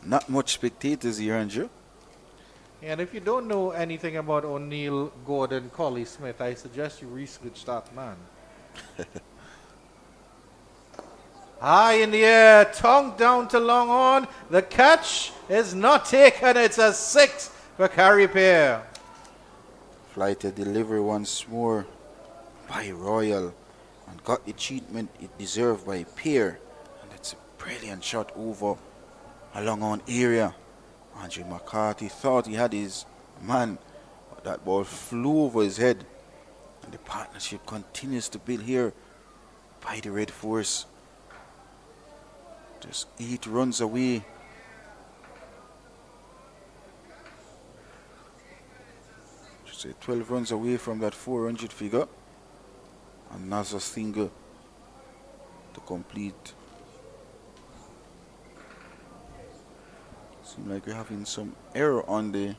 Not much spectators here, Andrew. And if you don't know anything about O'Neill Gordon Collie Smith, I suggest you research that man. High in the air, tongue down to long on. The catch is not taken. It's a 6 for Carrie Pear. Flighted delivery once more by Royal, and got the treatment it deserved by Pear. And it's a brilliant shot over a long on area. Andrew McCarthy thought he had his man, but that ball flew over his head. And the partnership continues to build here by the Red Force. Just 8 runs away. Should say 12 runs away from that 400 figure. Another single to complete. Seems like we're having some error on the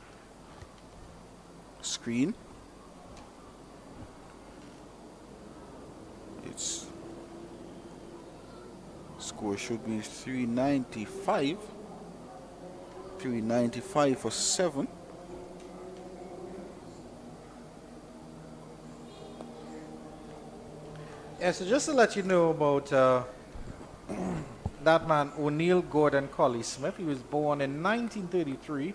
screen. Its score should be 395. 395 for 7. Yeah, so just to let you know about that man, O'Neill Gordon Collie Smith. He was born in 1933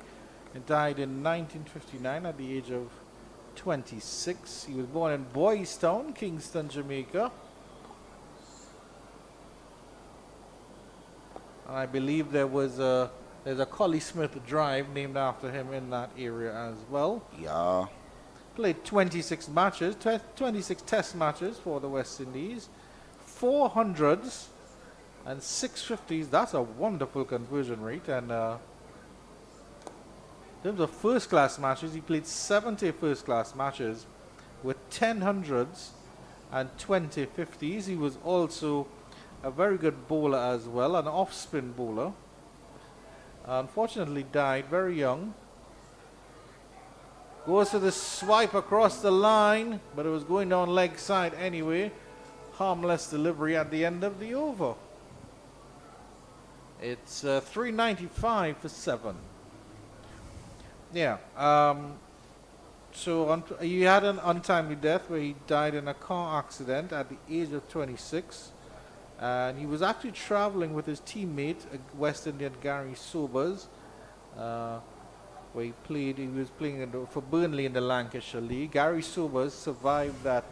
and died in 1959 at the age of 26. He was born in Boys Town, Kingston, Jamaica. And I believe there's a Collie Smith Drive named after him in that area as well. Yeah. Played 26 matches, 26 test matches for the West Indies, 400s and 650s. That's a wonderful conversion rate. And in terms of first class matches, he played 70 first class matches with 10 hundreds and 20 50s. He was also a very good bowler as well, an off spin bowler. Unfortunately died very young. Goes to the swipe across the line, but it was going down leg side anyway. Harmless delivery at the end of the over. It's 395 for 7. Yeah. So he had an untimely death where he died in a car accident at the age of 26. And he was actually traveling with his teammate, West Indian Gary Sobers, where he was playing for Burnley in the Lancashire League. Gary Sobers survived that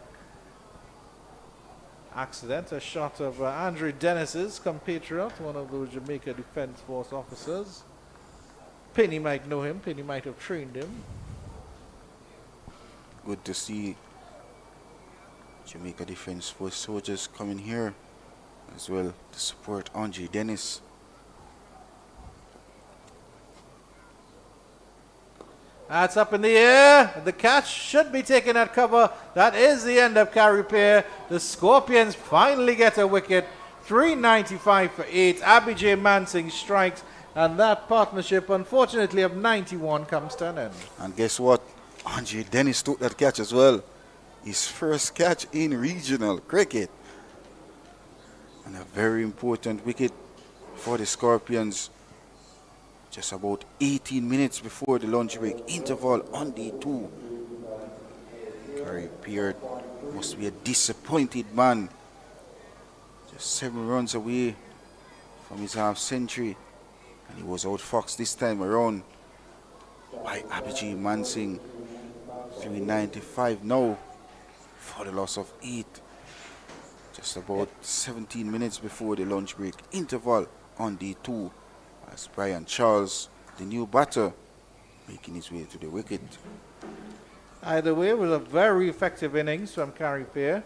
accident. A shot of Andre Dennis's compatriot, one of those Jamaica Defence Force officers. Penny might know him. Penny might have trained him. Good to see Jamaica Defence Force soldiers coming here as well to support Andre Dennis. That's up in the air. The catch should be taken at cover. That is the end of Carrie Pear. The Scorpions finally get a wicket. 395 for 8. Abby J. Mansing strikes. And that partnership, unfortunately, of 91 comes to an end. And guess what? Andre Dennis took that catch as well. His first catch in regional cricket. And a very important wicket for the Scorpions. Just about 18 minutes before the lunch break interval on D2. Gary Beard must be a disappointed man. Just 7 runs away from his half century. And he was outfoxed this time around by Abhijit Mansingh. 395 now for the loss of 8. Just about 17 minutes before the lunch break interval on D2 as Brian Charles, the new batter, making his way to the wicket. Either way, it was a very effective innings from Gary Beard.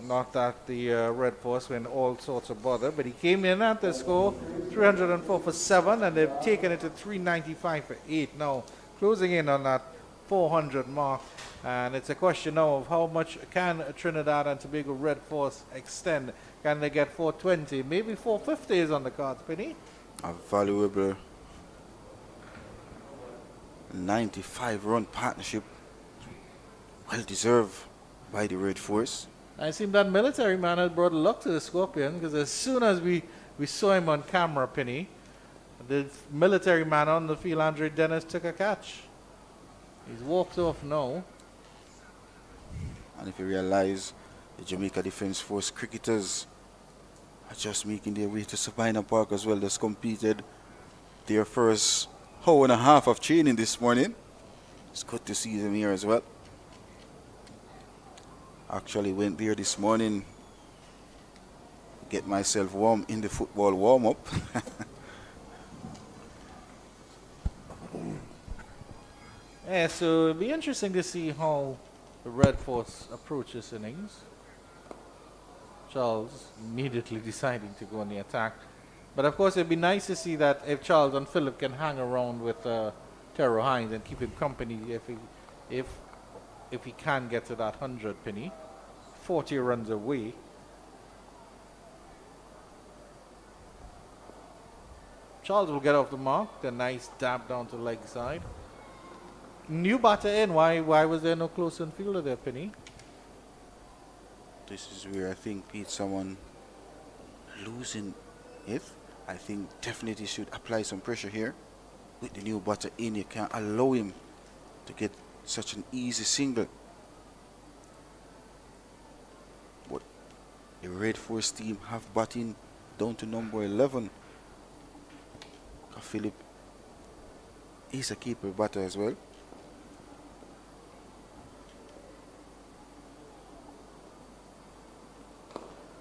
Not that the Red Force were in all sorts of bother, but he came in at the score 304 for 7, and they've taken it to 395 for 8 now, closing in on that 400 mark. And it's a question now of how much can Trinidad and Tobago Red Force extend. Can they get 420? Maybe 450 is on the cards, Penny. A valuable 95-run partnership, well deserved by the Red Force. I seem that military man has brought luck to the Scorpion, because as soon as we saw him on camera, Penny, the military man on the field, Andre Dennis, took a catch. He's walked off now. And if you realize the Jamaica Defence Force cricketers are just making their way to Sabina Park as well, just completed their first hour and a half of training this morning. It's good to see them here as well. Actually went there this morning, get myself warm in the football warm-up. Yeah, so it'll be interesting to see how the Red Force approach this innings. Charles immediately deciding to go on the attack. But of course, it'd be nice to see that if Charles and Phillip can hang around with Terrell Hines and keep him company if he can get to that 100, Penny. 40 runs away. Charles will get off the mark. The nice dab down to the leg side. New batter in. Why was there no close-in fielder there, Penny? This is where I think Pete someone losing it. I think definitely should apply some pressure here. With the new batter in, you can't allow him to get such an easy single. But the Red Force team have batting down to number 11. Philip is a keeper batter as well.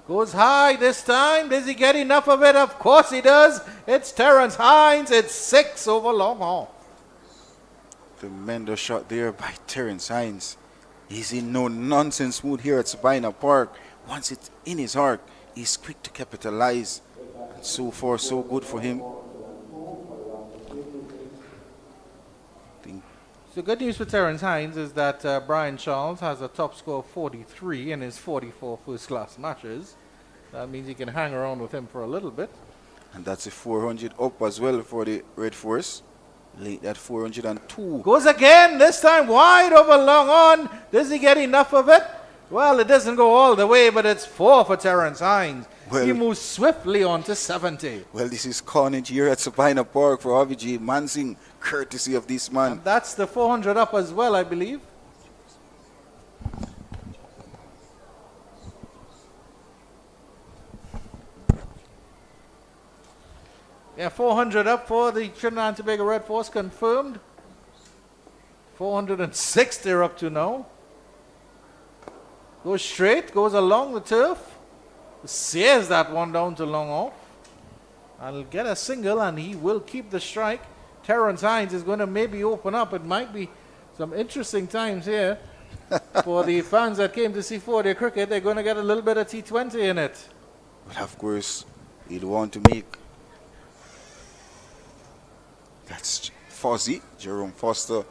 Goes high this time. Does he get enough of it? Of course he does. It's Terrence Hines. It's 6 over long off. Tremendous shot there by Terrence Hines. He's in no nonsense mood here at Sabina Park. Once it's in his heart, he's quick to capitalize. And so far, so good for him. So good news for Terrence Hines is that Brian Charles has a top score of 43 in his 44 first-class matches. That means he can hang around with him for a little bit. And that's a 400 up as well for the Red Force. Late at 402. Goes again, this time wide over long on. Does he get enough of it? Well, it doesn't go all the way, but it's 4 for Terrence Hines. Well, he moves swiftly on to 70. Well, this is carnage here at Sabina Park for Abhijit Mansingh, courtesy of this man. And that's the 400 up as well, I believe. Yeah, 400 up for the Trinidad and Tobago Red Force, confirmed. 406 they're up to now. Goes straight, goes along the turf. Sails that one down to long off. And he'll get a single and he will keep the strike. Terrence Hines is going to maybe open up. It might be some interesting times here for the fans that came to see 4-day cricket. They're going to get a little bit of T20 in it. But of course, he'd want to make. That's Fozzie, Jerome Foster,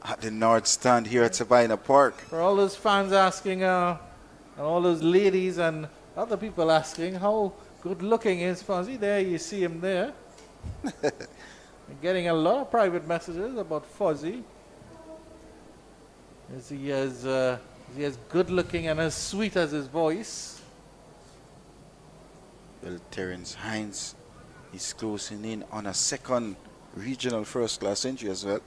at the North Stand here at Sabina Park. For all those fans asking, and all those ladies and other people asking, how good looking is Fozzie? There you see him there. Getting a lot of private messages about Fozzie. Is he as good looking and as sweet as his voice? Well, Terrence Hines is closing in on a second regional first-class century as well.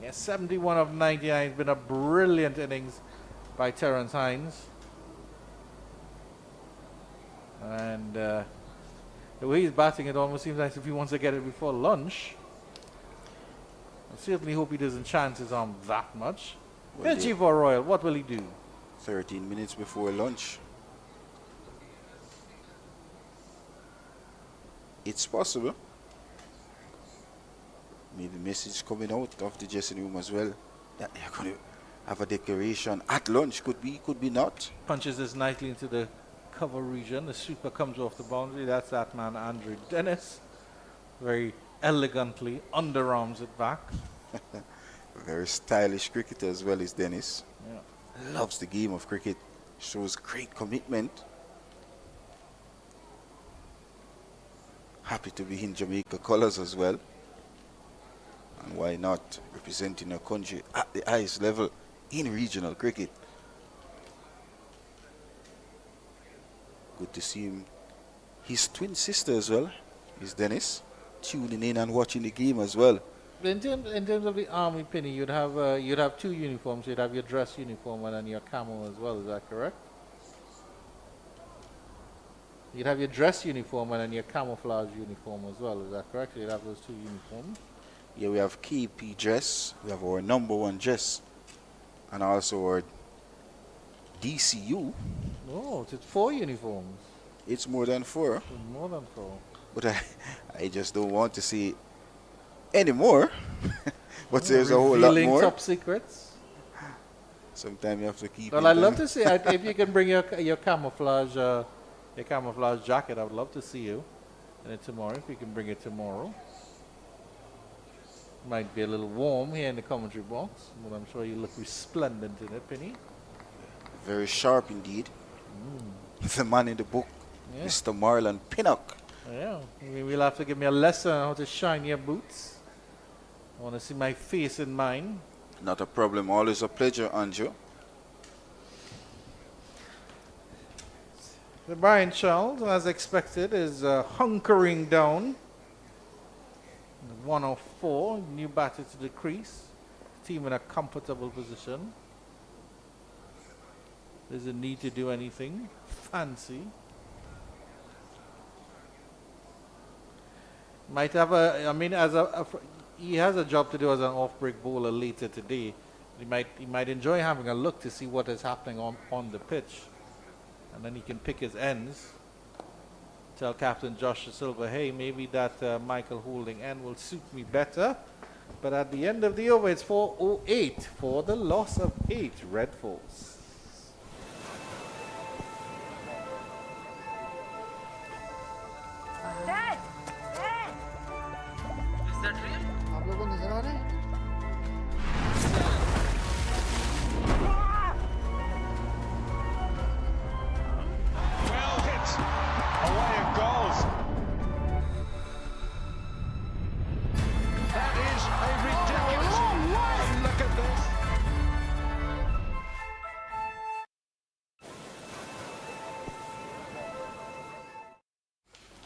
Yeah, 71 of 99. It's been a brilliant innings by Terrence Hines. And the way he's batting, it almost seems like if he wants to get it before lunch. I certainly hope he doesn't chance his arm that much. Well, Here's G4 Royal. What will he do? 13 minutes before lunch. It's possible. Maybe message coming out of the dressing room as well that they're going to have a declaration at lunch. Could be not. Punches this nicely into the cover region. The super comes off the boundary. That's that man, Andrew Dennis. Very elegantly underarms it back. Very stylish cricketer as well as Dennis. Yeah. Loves the game of cricket. Shows great commitment. Happy to be in Jamaica colours as well. And why not representing a country at the highest level in regional cricket. Good to see him. His twin sister as well is Dennis, tuning in and watching the game as well. In terms of the army, Penny, you'd have two uniforms. You'd have your dress uniform and then your camo as well. Is that correct? You'd have your dress uniform and then your camouflage uniform as well. Is that correct? You'd have those two uniforms. Yeah, we have KP dress, we have our #1 dress, and also our DCU. Oh, it's 4 uniforms. It's more than 4, It's more than 4. but I just don't want to see any more. But there's a whole lot Revealing more. top secrets. Sometimes you have to keep. Well, I'd love to see if you can bring your camouflage jacket. I would love to see you in it tomorrow. If you can bring it tomorrow. Might be a little warm here in the commentary box, but I'm sure you look resplendent in it, Penny. Very sharp indeed. The man in the book, Yeah. Mr. Marlon Pinnock. Yeah, we'll have to give me a lesson on how to shine your boots. I want to see my face in mine. Not a problem. Always a pleasure, Andrew. The Brian Charles, as expected, is hunkering down. 104, new batter to the crease. Team in a comfortable position. Doesn't need to do anything fancy. Might have he has a job to do as an off-break bowler later today. He might enjoy having a look to see what is happening on the pitch, and then he can pick his ends. Tell Captain Josh Silva, hey, maybe that Michael Holding end will suit me better. But at the end of the over, it's 4:08 for the loss of 8 Red Force. Dad! Dad! Is that real? आप लोगों को नजर आ रहे हैं Well hit. Away it goes. That is a ridiculous. And look at this.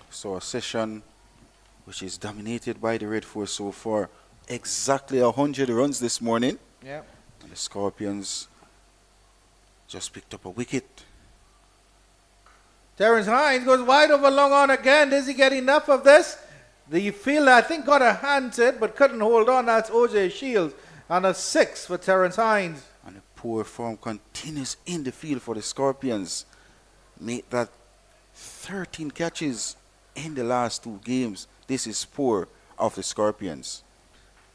So a session which is dominated by the Red Force so far. Exactly 100 runs this morning. Yeah. And the Scorpions just picked up a wicket. Terrence Hines goes wide over long on again. Does he get enough of this? The fielder, I think, got a hand to it, but couldn't hold on. That's OJ Shields. And a 6 for Terrence Hines. And the poor form continues in the field for the Scorpions. Made that 13 catches in the last 2 games. This is poor of the Scorpions.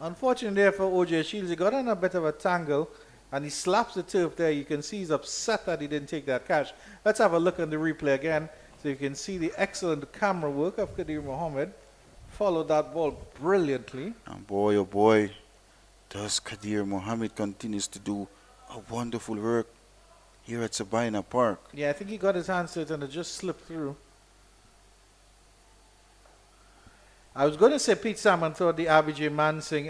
Unfortunately there for OJ Shields, he got in a bit of a tangle and he slaps the turf there. You can see he's upset that he didn't take that catch. Let's have a look at the replay again so you can see the excellent camera work of Kadir Mohammed. Followed that ball brilliantly. And boy, oh boy, does Kadir Mohammed continues to do a wonderful work here at Sabina Park. Yeah, I think he got his hands to it and it just slipped through. I was going to say Pete Salmon thought the RBJ Mansing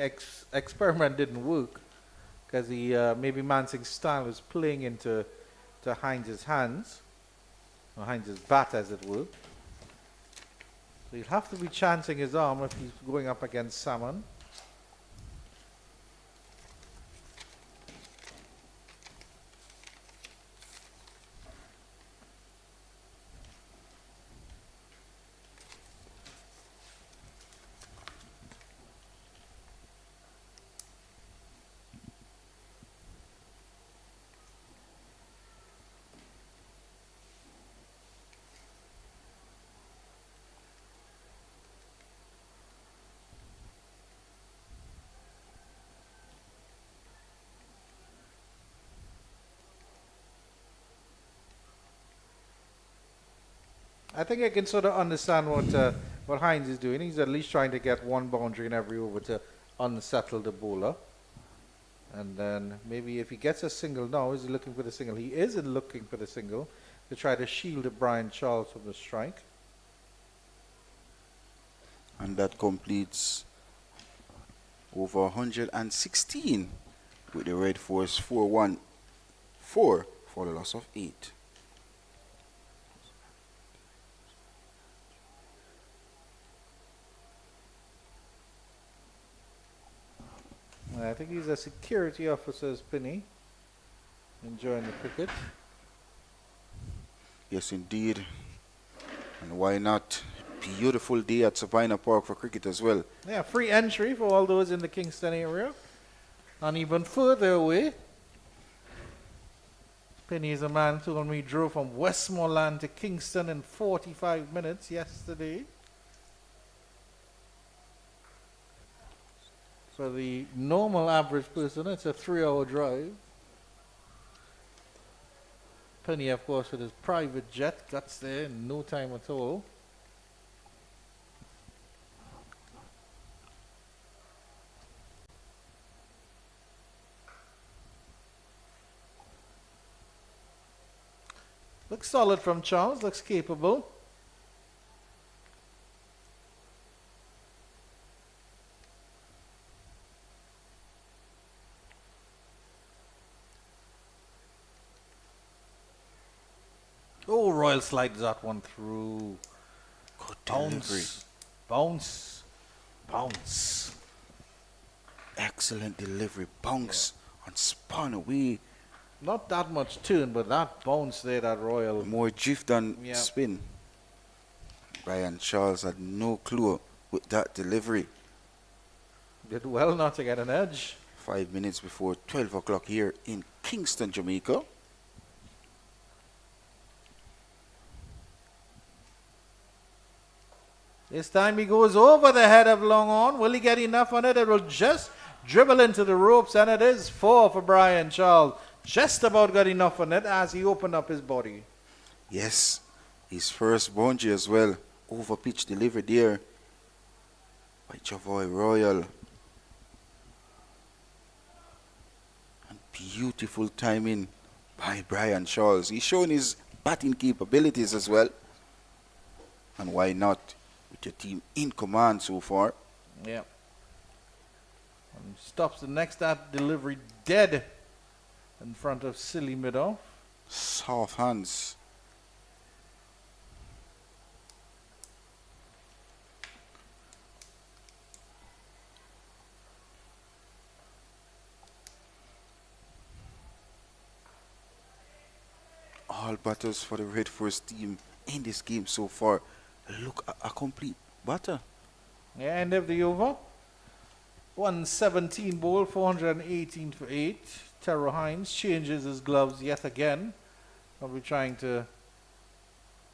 experiment didn't work because maybe Mansing's style was playing into Hines' hands, or Hines' bat as it were. So he'll have to be chancing his arm if he's going up against Salmon. I think I can sort of understand what Hines is doing. He's at least trying to get one boundary in every over to unsettle the bowler. And then maybe if he gets a single now, is he looking for the single? He isn't looking for the single to try to shield Brian Charles from the strike. And that completes over 116 with the red force 4-1-4 for the loss of 8. I think he's a security officer, Spinney, enjoying the cricket. Yes, indeed. And why not? Beautiful day at Sabina Park for cricket as well. Yeah, free entry for all those in the Kingston area. And even further away. Spinney is a man who told me he drove from Westmoreland to Kingston in 45 minutes yesterday. For the normal average person, it's a 3-hour drive. Penny, of course, with his private jet, gets there in no time at all. Looks solid from Charles, looks capable. Oh, Royal slides that one through. Good delivery. Bounce, bounce. Excellent delivery. Bounce and spun away. Not that much turn, but that bounce there, that Royal. More drift than Yeah. spin. Brian Charles had no clue with that delivery. Did well not to get an edge. 5 minutes before 12 o'clock here in Kingston, Jamaica. This time he goes over the head of long on. Will he get enough on it? It will just dribble into the ropes, and it is 4 for Brian Charles. Just about got enough on it as he opened up his body. Yes, his first boundary as well. Over pitch delivery there by Javoy Royal. And beautiful timing by Brian Charles. He's shown his batting capabilities as well. And why not with your team in command so far? Yeah. And stops the next at delivery dead in front of Silly Midoff. Soft hands. All batters for the Red Force team in this game so far. Look, a complete batter. Yeah, end of the over. 117 ball, 418 for 8. Terrell Hines changes his gloves yet again. Probably trying to,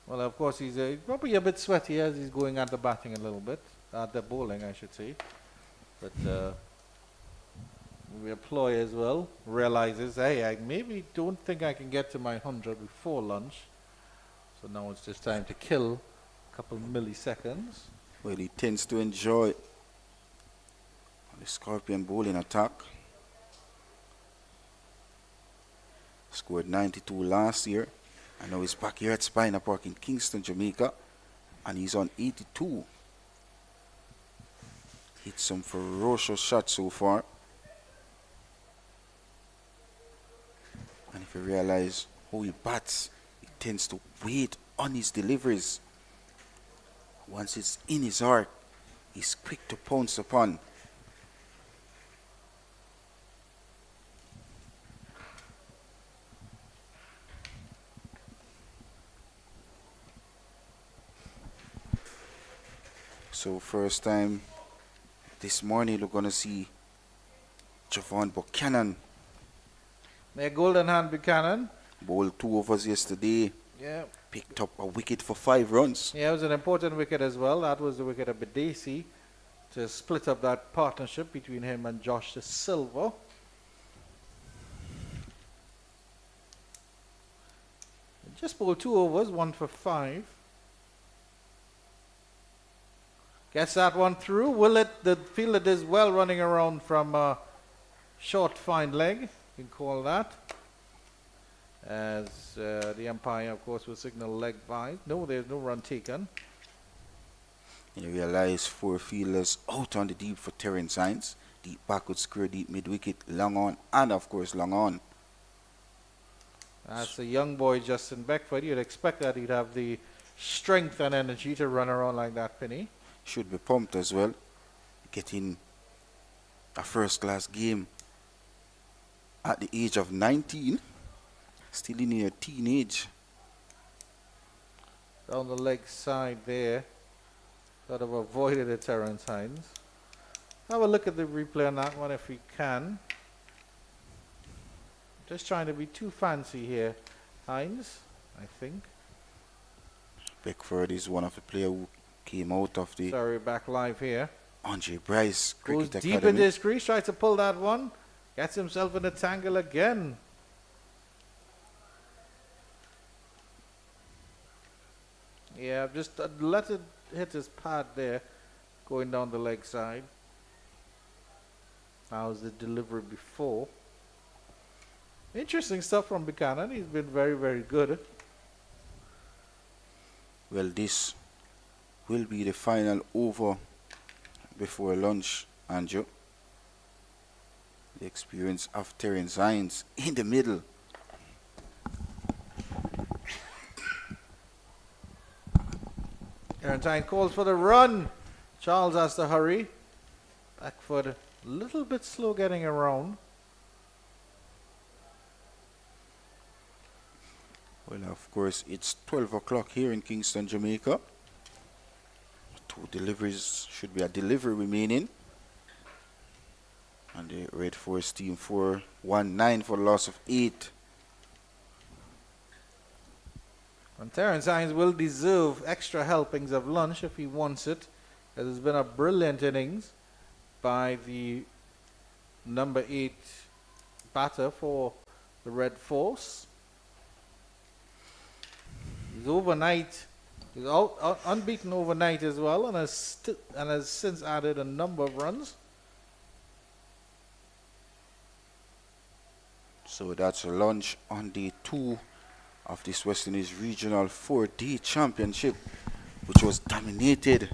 well, of course, he's probably a bit sweaty as he's going at the batting a little bit. At the bowling, I should say. But we employ as well. Realizes, hey, I maybe don't think I can get to my 100 before lunch. So now it's just time to kill a couple milliseconds. Well, he tends to enjoy the Scorpion bowling attack. Scored 92 last year. I know he's back here at Spina Park in Kingston, Jamaica. And he's on 82. Hit some ferocious shots so far. And if you realize how he bats, he tends to wait on his deliveries. Once it's in his heart, he's quick to pounce upon. So first time this morning we're going to see Javon Buchanan. Their golden hand Buchanan. Bowled 2 overs yesterday. Yeah. Picked up a wicket for 5 runs. Yeah, it was an important wicket as well. That was the wicket of Bedesi to split up that partnership between him and Josh De Silva. Just bowled 2 overs, 1 for 5. Gets that one through. Will it? The fielder is well running around from short fine leg. You can call that. As the umpire, of course, will signal leg by. No, there's no run taken. You realize 4 fielders out on the deep for Terrence Hines. Deep backward square, deep mid wicket, long on, and of course long on. That's a young boy, Justin Beckford. You'd expect that he'd have the strength and energy to run around like that, Penny. Should be pumped as well. Getting a first class game at the age of 19. Still in your teenage. Down the leg side there. Sort of avoided it, Terrence Hines. Have a look at the replay on that one if we can. Just trying to be too fancy here, Hines, I think. Beckford is one of the players who came out of the Sorry, back live here. Andre Bryce Goes Cricket deep in Academy. this crease, tries to pull that one. Gets himself in a tangle again. Yeah, just let it hit his pad there, going down the leg side. How's the delivery before? Interesting stuff from Buchanan. He's been very, very good. Well, this will be the final over before lunch, Andrew. The experience of Terrence Hines in the middle. Terrence Hines calls for the run. Charles has to hurry. Beckford a little bit slow getting around. Well, of course, it's 12 o'clock here in Kingston, Jamaica. 2 deliveries, should be a delivery remaining. And the Red Force team 4-1-9 for the loss of 8. And Terrence Hines will deserve extra helpings of lunch if he wants it. It has been a brilliant innings by the number 8 batter for the Red Force. He's overnight. He's unbeaten overnight as well, and has since added a number of runs. So that's a lunch on day 2 of this West Indies Regional 4D Championship, which was dominated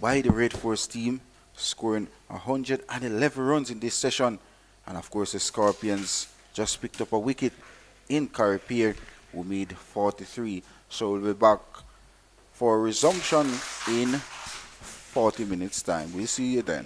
by the Red Force team, scoring 111 runs in this session. And of course, the Scorpions just picked up a wicket in Carripier, who made 43. So we'll be back for a resumption in 40 minutes time. We'll see you then.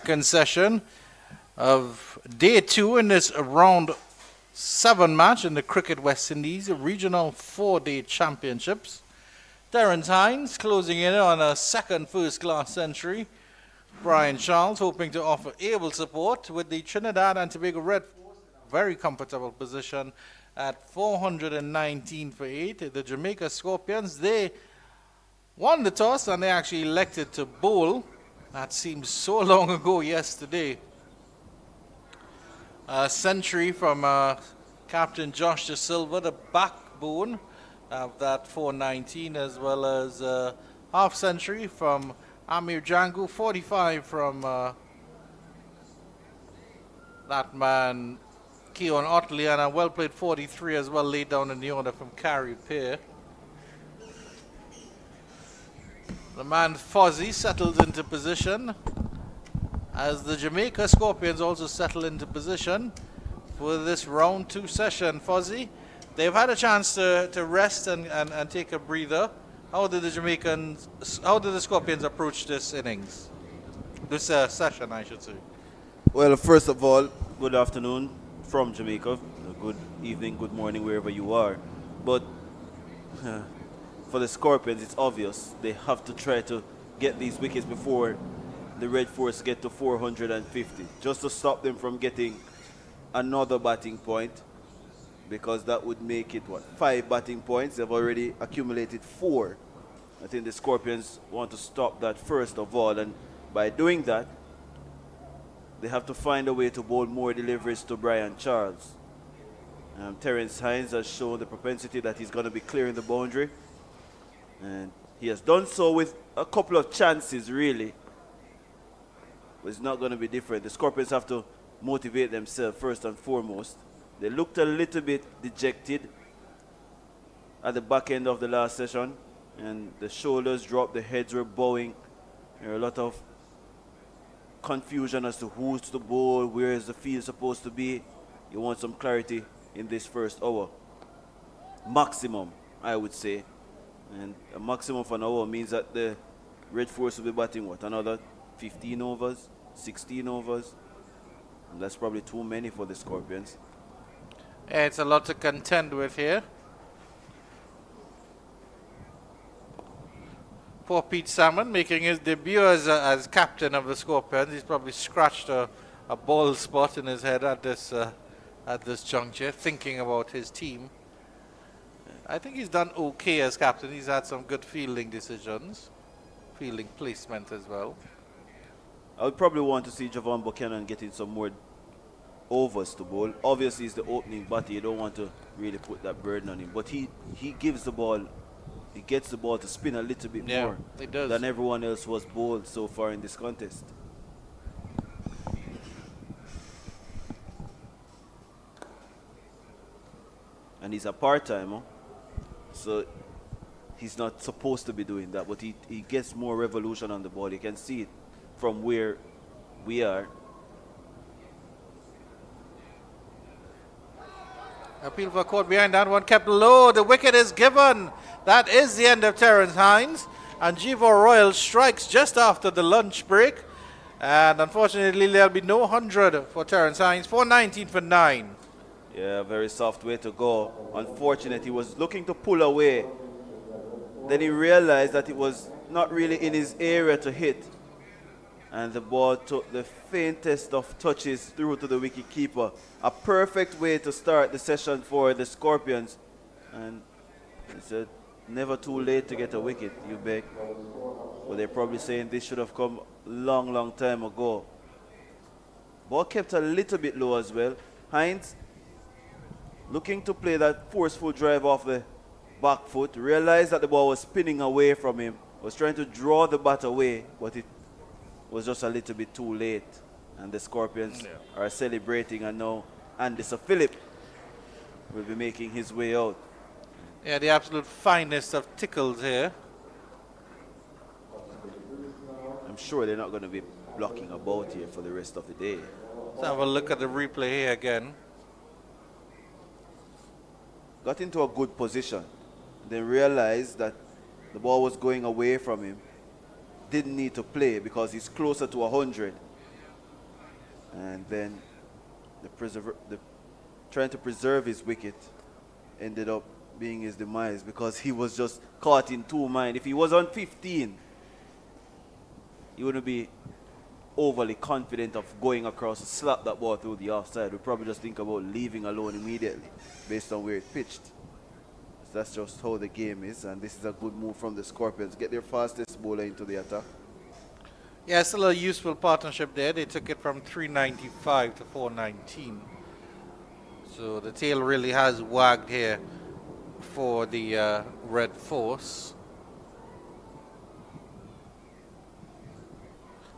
Concession of day 2 in this round 7 match in the Cricket West Indies Regional 4-day championships. Terence Hines closing in on a second first-class century. Brian Charles hoping to offer able support with the Trinidad and Tobago Red Force in a very comfortable position at 419 for 8. The Jamaica Scorpions, they won the toss and they actually elected to bowl. That seems so long ago yesterday. A century from Captain Josh De Silva, the backbone of that 419, as well as a half century from Amir Jangu, 45 from that man Keon Otley, and a well played 43 as well laid down in the order from Carrie Pear. The man Fozzie settled into position as the Jamaica Scorpions also settle into position for this round 2 session. Fozzie, they've had a chance to rest and take a breather. How did the Scorpions approach this innings? This session, I should say. Well, first of all, good afternoon from Jamaica. Good evening, good morning, wherever you are. But for the Scorpions, it's obvious they have to try to get these wickets before the Red Force get to 450, just to stop them from getting another batting point, because that would make it, 5 batting points. They've already accumulated 4. I think the Scorpions want to stop that first of all, and by doing that, they have to find a way to bowl more deliveries to Brian Charles. Terence Hines has shown the propensity that he's going to be clearing the boundary, and he has done so with a couple of chances, really. But it's not going to be different. The Scorpions have to motivate themselves first and foremost. They looked a little bit dejected at the back end of the last session, and the shoulders dropped, the heads were bowing. There are a lot of confusion as to who's to bowl, where is the field supposed to be. You want some clarity in this first hour. Maximum, I would say. And a maximum of an hour means that the Red Force will be batting, another 15 overs, 16 overs? And that's probably too many for the Scorpions. Yeah, it's a lot to contend with here. Poor Pete Salmon making his debut as captain of the Scorpions. He's probably scratched a bald spot in his head at this juncture, thinking about his team. I think he's done okay as captain. He's had some good fielding decisions, fielding placement as well. I would probably want to see Javon Buchanan getting some more overs to bowl. Obviously, he's the opening batter. You don't want to really put that burden on him. But he gives the ball, he gets the ball to spin a little bit more than everyone else was bowled so far in this contest. And he's a part-timer, so he's not supposed to be doing that, but he gets more revolution on the ball. You can see it from where we are. Appeal for court behind that one, kept low. The wicket is given. That is the end of Terence Hines. And Jivo Royal strikes just after the lunch break. And unfortunately, there'll be no 100 for Terence Hines. 419 for 9. Yeah, very soft way to go. Unfortunate, he was looking to pull away. Then he realized that it was not really in his area to hit. And the ball took the faintest of touches through to the wicketkeeper. A perfect way to start the session for the Scorpions. And it's never too late to get a wicket, you bet. But they're probably saying this should have come long, long time ago. Ball kept a little bit low as well. Hines looking to play that forceful drive off the back foot. Realized that the ball was spinning away from him. Was trying to draw the bat away, but it was just a little bit too late. And the Scorpions are celebrating, and now Andy Sir Philip will be making his way out. Yeah, the absolute finest of tickles here. I'm sure they're not going to be blocking about here for the rest of the day. Let's have a look at the replay here again. Got into a good position, then realized that the ball was going away from him. Didn't need to play because he's closer to 100. And then the trying to preserve his wicket ended up being his demise because he was just caught in two minds. If he was on 15, he wouldn't be overly confident of going across to slap that ball through the offside. We'd probably just think about leaving alone immediately based on where it pitched. So that's just how the game is, and this is a good move from the Scorpions. Get their fastest bowler into the attack. Yeah, still a useful partnership there. They took it from 395 to 419. So the tail really has wagged here for the Red Force.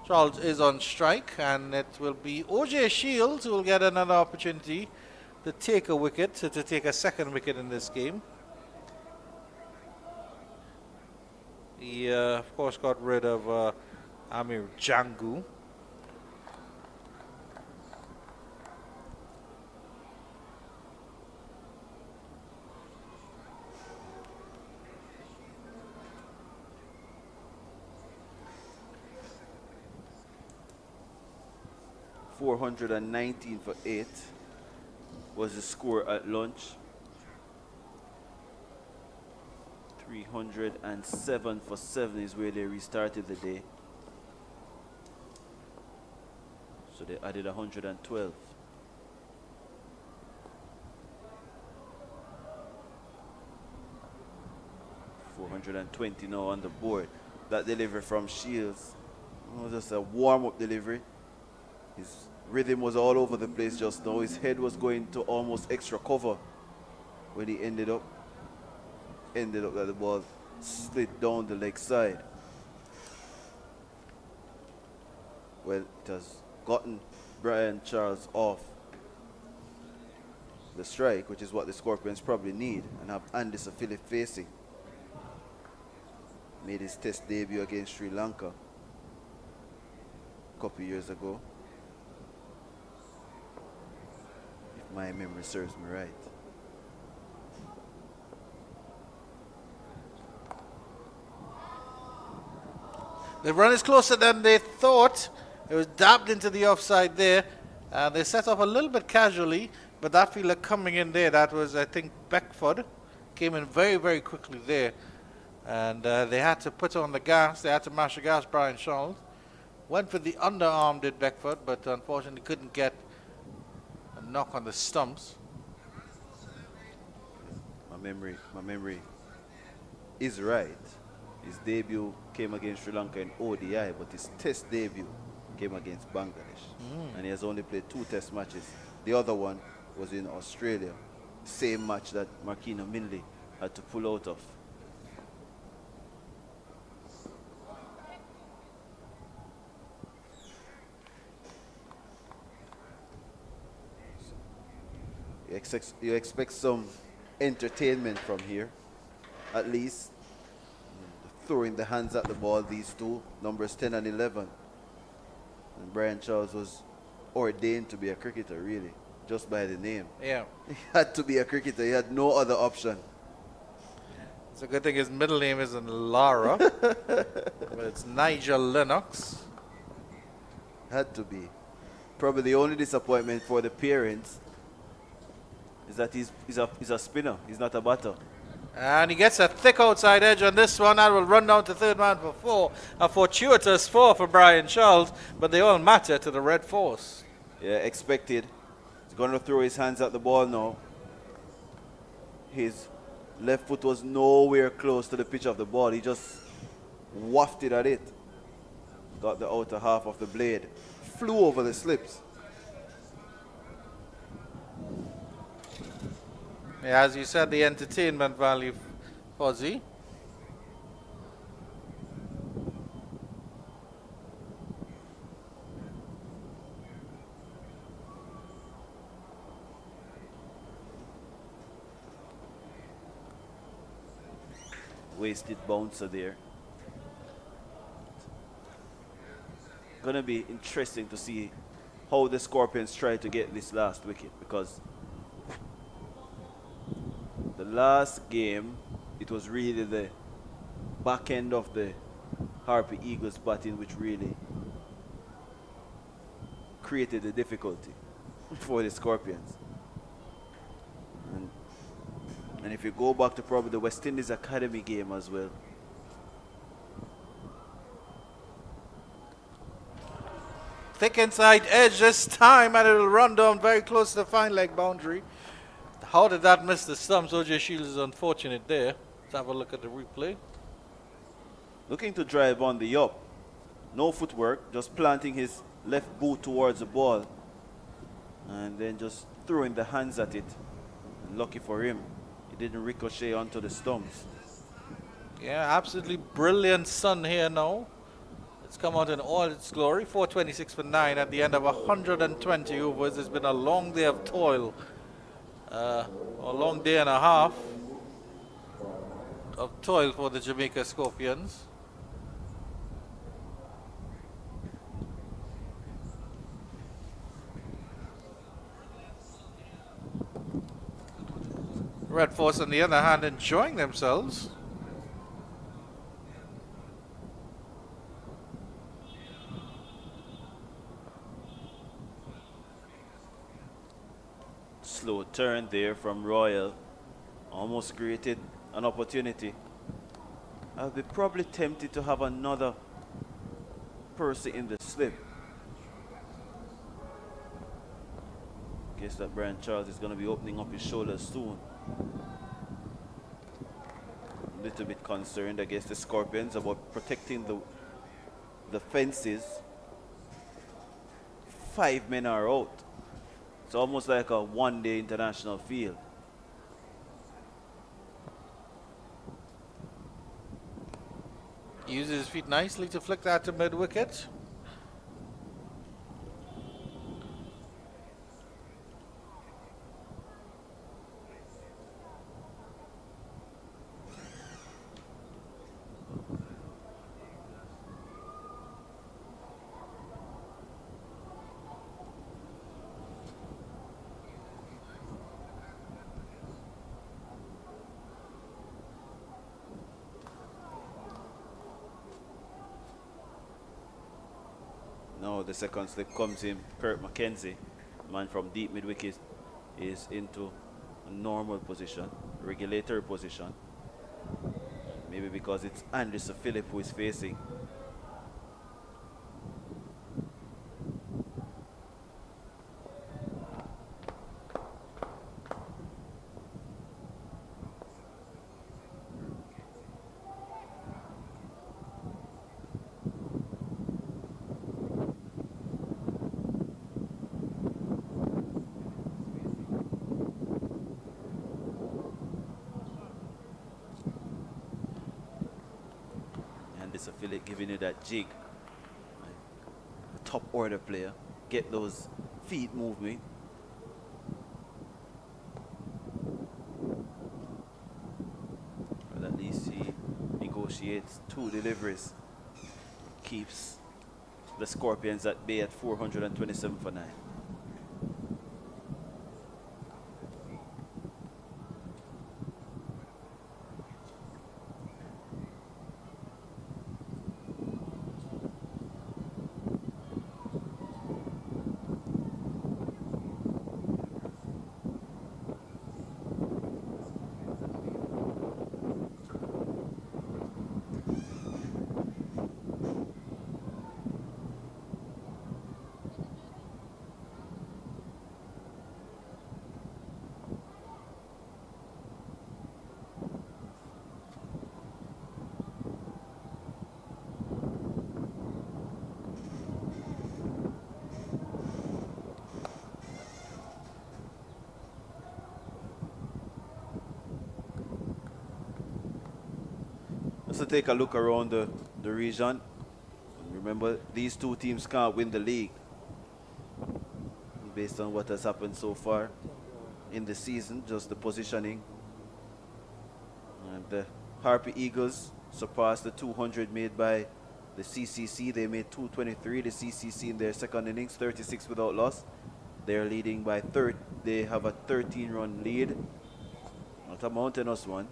Charles is on strike, and it will be OJ Shields who will get another opportunity to take a wicket, to take a second wicket in this game. He, of course, got rid of Amir Jangu. .419 for 8 was the score at lunch. 307 for 7 is where they restarted the day. So they added 112. .420 now on the board. That delivery from Shields was just a warm-up delivery. His rhythm was all over the place just now. His head was going to almost extra cover when he ended up that the ball slid down the leg side. Well, it has gotten Brian Charles off the strike, which is what the Scorpions probably need, and have Andy Philip facing. Made his test debut against Sri Lanka a couple years ago, if my memory serves me right. The run is closer than they thought. It was dabbed into the offside there. They set off a little bit casually, but that fielder coming in there, that was, I think, Beckford, came in very, very quickly there. And they had to put on the gas. They had to mash the gas, Brian Charles. Went for the underarm, did Beckford, but unfortunately couldn't get a knock on the stumps. My memory is right. His debut came against Sri Lanka in ODI, but his test debut came against Bangladesh. And he has only played 2 test matches. The other one was in Australia. Same match that Markino Minley had to pull out of. You expect some entertainment from here, at least. Throwing the hands at the ball, these two, numbers 10 and 11. And Brian Charles was ordained to be a cricketer, really, just by the name. Yeah. He had to be a cricketer. He had no other option. It's a good thing his middle name isn't Lara, but it's Nigel Lennox. Had to be. Probably the only disappointment for the parents is that he's a spinner. He's not a batter. And he gets a thick outside edge on this one. That will run down to third man for 4. A fortuitous 4 for Brian Charles, but they all matter to the Red Force. Yeah, expected. He's going to throw his hands at the ball now. His left foot was nowhere close to the pitch of the ball. He just wafted at it. Got the outer half of the blade. Flew over the slips. Yeah, as you said, the entertainment value, Fozzie. Wasted bouncer there. Gonna be interesting to see how the Scorpions try to get this last wicket, because the last game, it was really the back end of the Harpy Eagles batting which really created the difficulty for the Scorpions. And if you go back to probably the West Indies Academy game as well, Thick inside edge this time, and it'll run down very close to the fine leg boundary. How did that miss the stumps? OJ Shields is unfortunate there. Let's have a look at the replay. looking to drive on the up. No footwork, just planting his left boot towards the ball and then just throwing the hands at it. And lucky for him, it didn't ricochet onto the stumps. Yeah, absolutely brilliant sun here now. It's come out in all its glory. 426 for 9 at the end of 120 overs. It's been a long day of toil. A long day and a half of toil for the Jamaica Scorpions. Red Force, on the other hand, enjoying themselves. Slow turn there from Royal. Almost created an opportunity. I'll be probably tempted to have another person in the slip. Guess that Brian Charles is going to be opening up his shoulders soon. A little bit concerned, I guess, the Scorpions about protecting the fences. 5 men are out. It's almost like a one-day international field. Uses his feet nicely to flick that to mid-wicket. Now the second slip comes in. Kurt McKenzie, man from deep mid-wicket, is into a normal position, regulatory position. Maybe because it's Anderson Phillip who is facing. Anderson Phillip giving you that jig. A top order player. Get those feet moving. But at least he negotiates 2 deliveries. Keeps the Scorpions at bay at 427 for 9. Let's take a look around the region. Remember, these 2 teams can't win the league based on what has happened so far in the season, just the positioning. And the Harpy Eagles surpassed the 200 made by the CCC. They made 223, the CCC in their second innings, 36 without loss. They're leading by they have a 13-run lead. Not a mountainous one.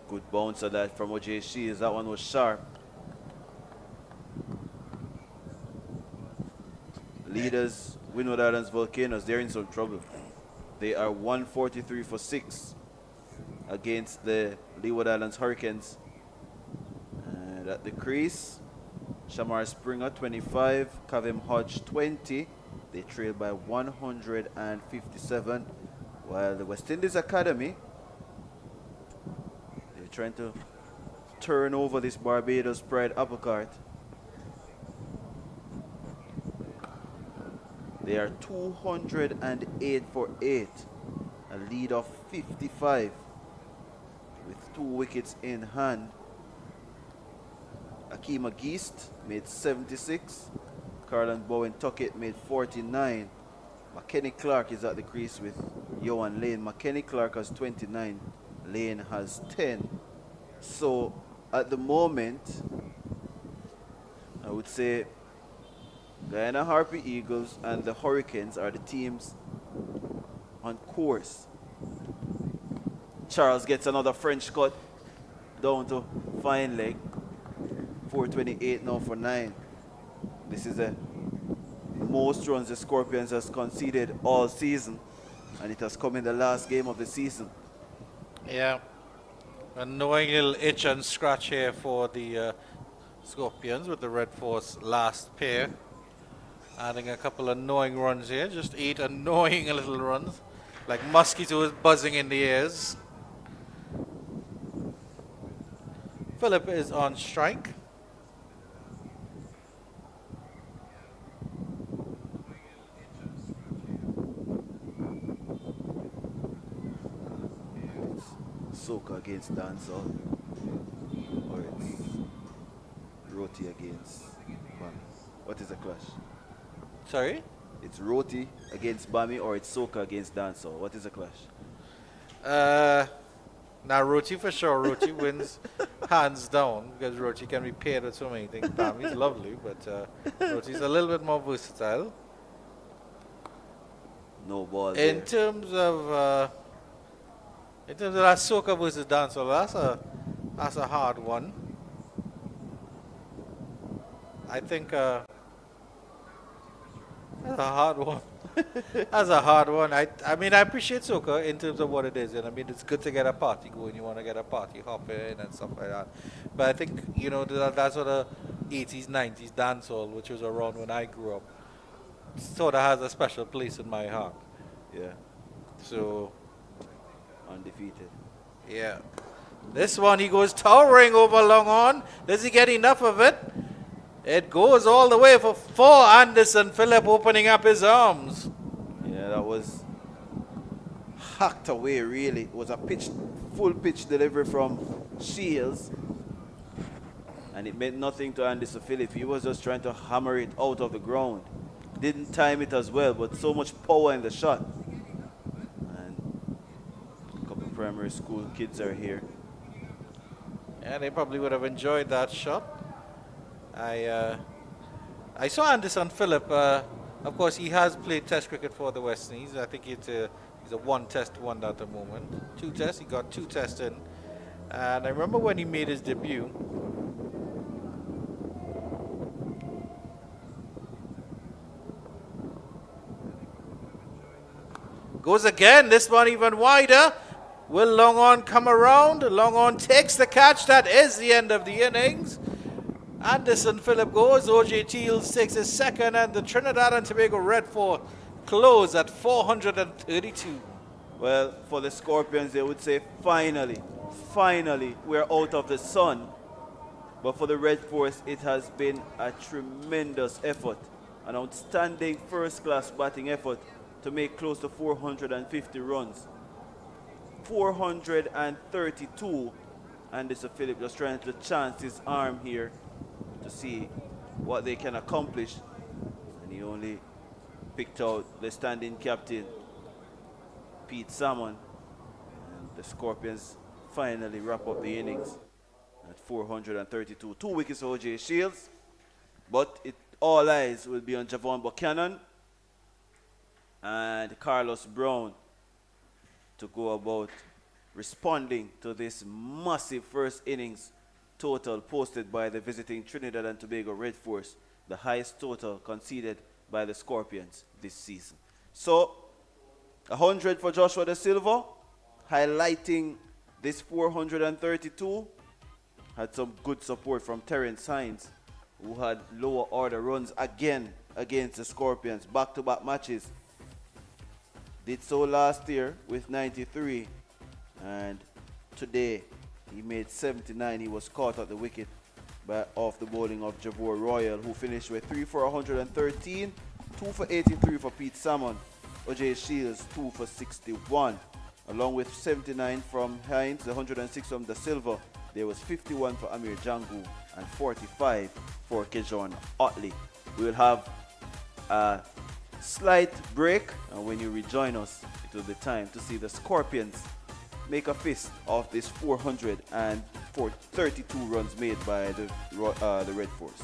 Good bounce of that from OJ Shields. That one was sharp. Leaders, Windward Islands Volcanoes, they're in some trouble. They are 143 for 6 against the Leeward Islands Hurricanes. And at the crease, Shamar Springer 25, Kavem Hodge 20. They trail by 157. While the West Indies Academy, they're trying to turn over this Barbados Pride apple cart. They are 208 for 8, a lead of 55 with 2 wickets in hand. Akima Geest made 76. Carlin Bowen Tuckett made 49. McKennie Clark is at the crease with Johan Lane. McKennie Clark has 29. Lane has 10. So at the moment, I would say Guyana Harpy Eagles and the Hurricanes are the teams on course. Charles gets another French cut down to fine leg. 428 now for 9. This is the most runs the Scorpions has conceded all season, and it has come in the last game of the season. Yeah. Annoying little itch and scratch here for the Scorpions with the Red Force last pair. Adding a couple annoying runs here, just 8 annoying little runs, like mosquitoes buzzing in the ears. Philip is on strike. Soca against Dancehall, or it's Roti against Bami. What is the clash? Sorry? It's Roti against Bami, or it's Soca against Dancehall. What is the clash? Now Roti for sure. Roti wins hands down because Roti can be paired with so many things. Bami's lovely, but Roti's a little bit more versatile. No ball In there. terms of that soca versus dancehall, that's a hard one. I think that's a hard one. That's a hard one. I mean, I appreciate soca in terms of what it is, and I mean, it's good to get a party going. You want to get a party hopping and stuff like that. But I think that sort of 80s, 90s dancehall, which was around when I grew up, sort of has a special place in my heart. Yeah, So. undefeated. Yeah. This one, he goes towering over long on. Does he get enough of it? It goes all the way for 4. Anderson Phillip opening up his arms. Yeah, that was hacked away, really. It was a full pitch delivery from Shields. And it meant nothing to Anderson Phillip. He was just trying to hammer it out of the ground. Didn't time it as well, but so much power in the shot. Primary school kids are here. Yeah, they probably would have enjoyed that shot. I saw Anderson Phillip. Of course, he has played Test cricket for the West Indies. I think he's a 1-test wonder at the moment. 2 tests. He got 2 tests in. And I remember when he made his debut. Goes again. This one even wider. Will Long On come around? Long On takes the catch. That is the end of the innings. Anderson Phillip goes. O.J. Teals takes his second, and the Trinidad and Tobago Red Force close at 432. Well, for the Scorpions, they would say, finally, we're out of the sun. But for the Red Force, it has been a tremendous effort, an outstanding first-class batting effort to make close to 450 runs. 432. Anderson Phillip just trying to chance his arm here to see what they can accomplish. And he only picked out the standing captain, Pete Salmon. And the Scorpions finally wrap up the innings at 432. 2 wickets for O.J. Shields. But all eyes will be on Javon Buchanan and Carlos Brown to go about responding to this massive first innings total posted by the visiting Trinidad and Tobago Red Force, the highest total conceded by the Scorpions this season. So, 100 for Joshua Da Silva, highlighting this 432. Had some good support from Terrence Hines, who had lower order runs again against the Scorpions, back-to-back matches. Did so last year with 93, and today he made 79. He was caught at the wicket off the bowling of Javor Royal, who finished with 3 for 113, 2 for 83 for Pete Salmon, O.J. Shields 2 for 61. Along with 79 from Hines, the 106 from Da Silva, there was 51 for Amir Jangu and 45 for Kejon Otley. We will have a slight break, and when you rejoin us, it will be time to see the Scorpions make a fist of this 432 runs made by the Red Force.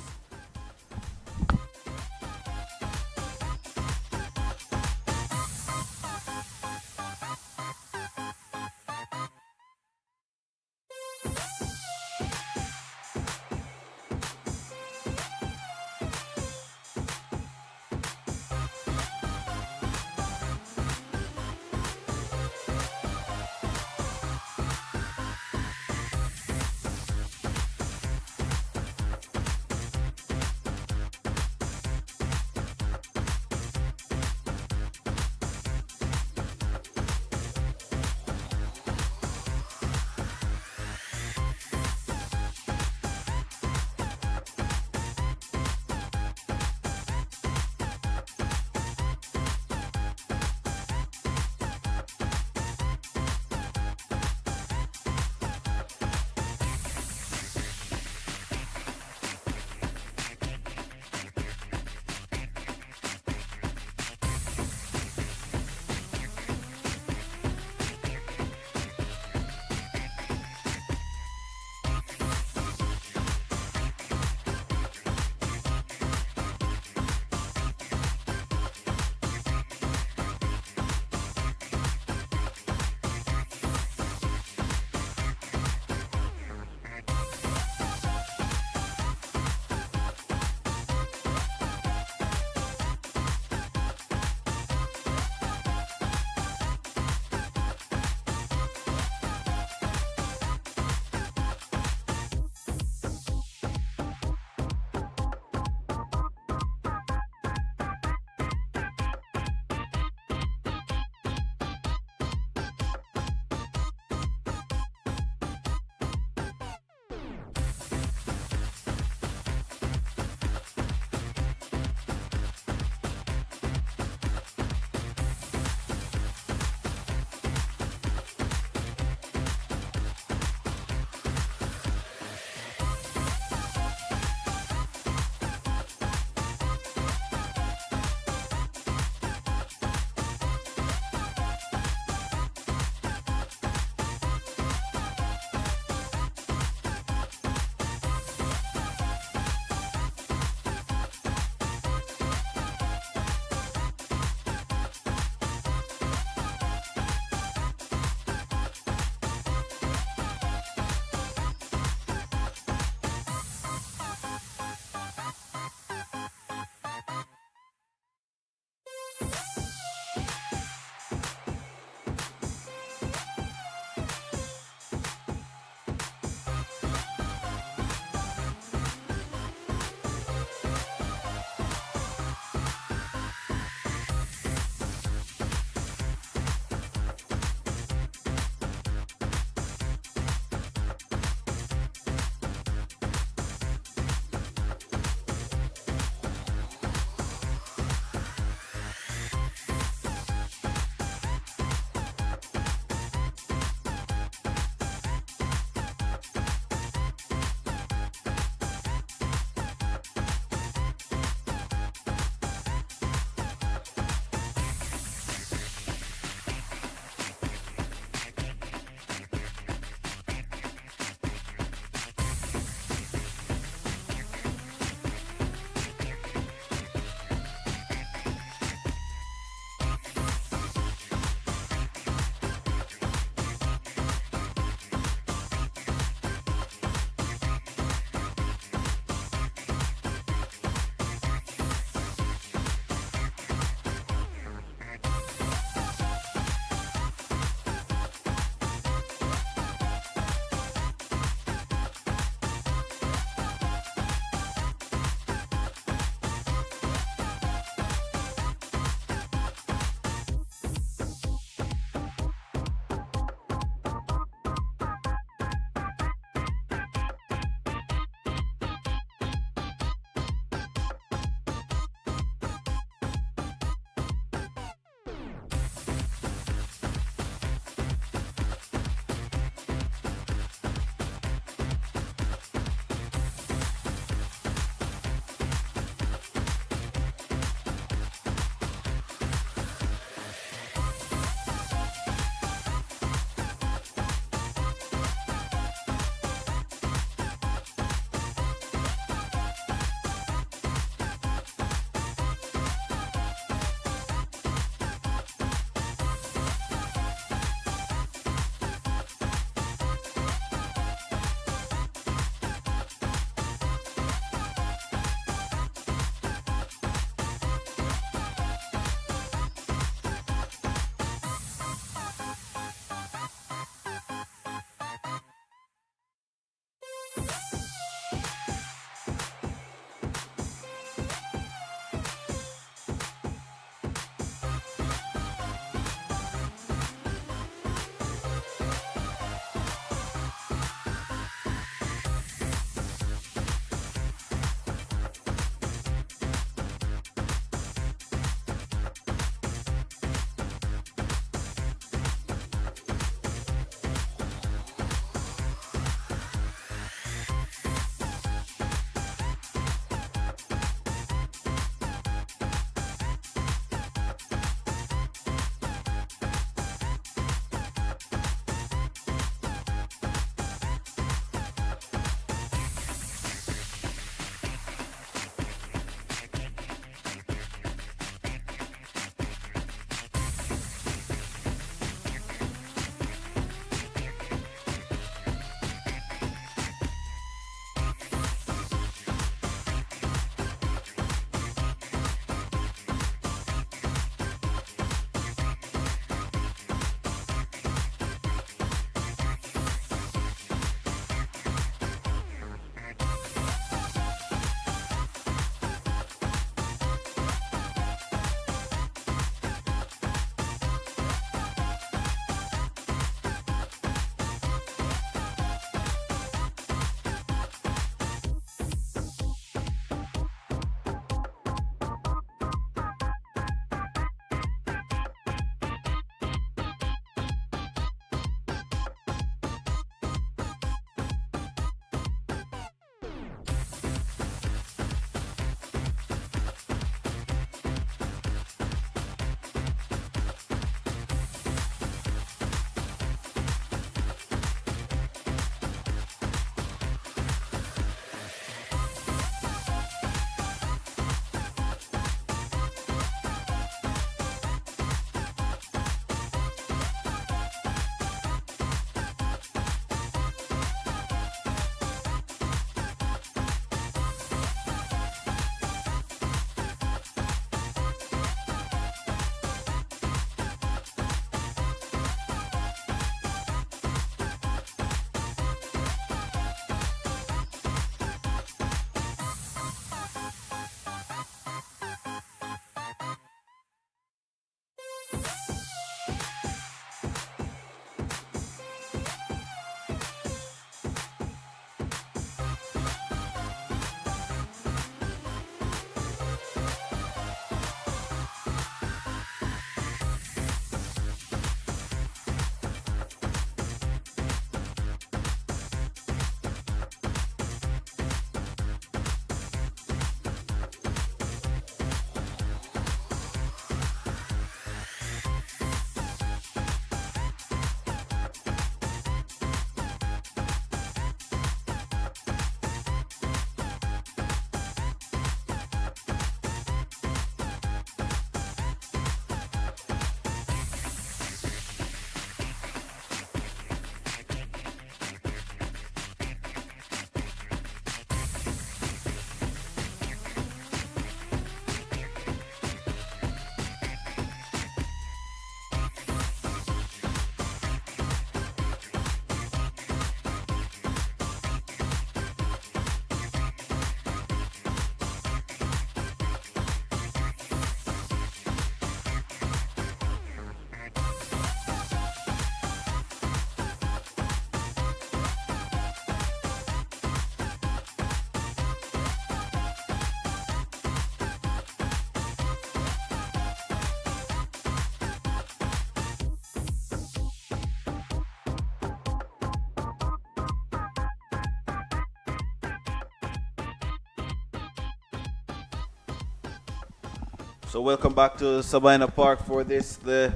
So welcome back to Sabina Park for this, the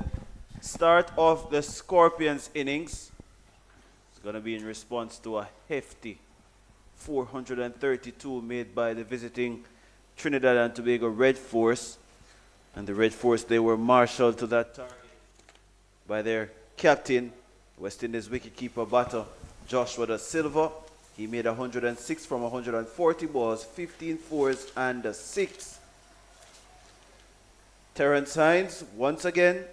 start of the Scorpions innings. It's going to be in response to a hefty 432 made by the visiting Trinidad and Tobago Red Force. And the Red Force, they were marshaled to that target by their captain, West Indies wicketkeeper batter Joshua Da Silva. He made 106 from 140 balls, 15 fours and a 6. Terrence Hines, once again,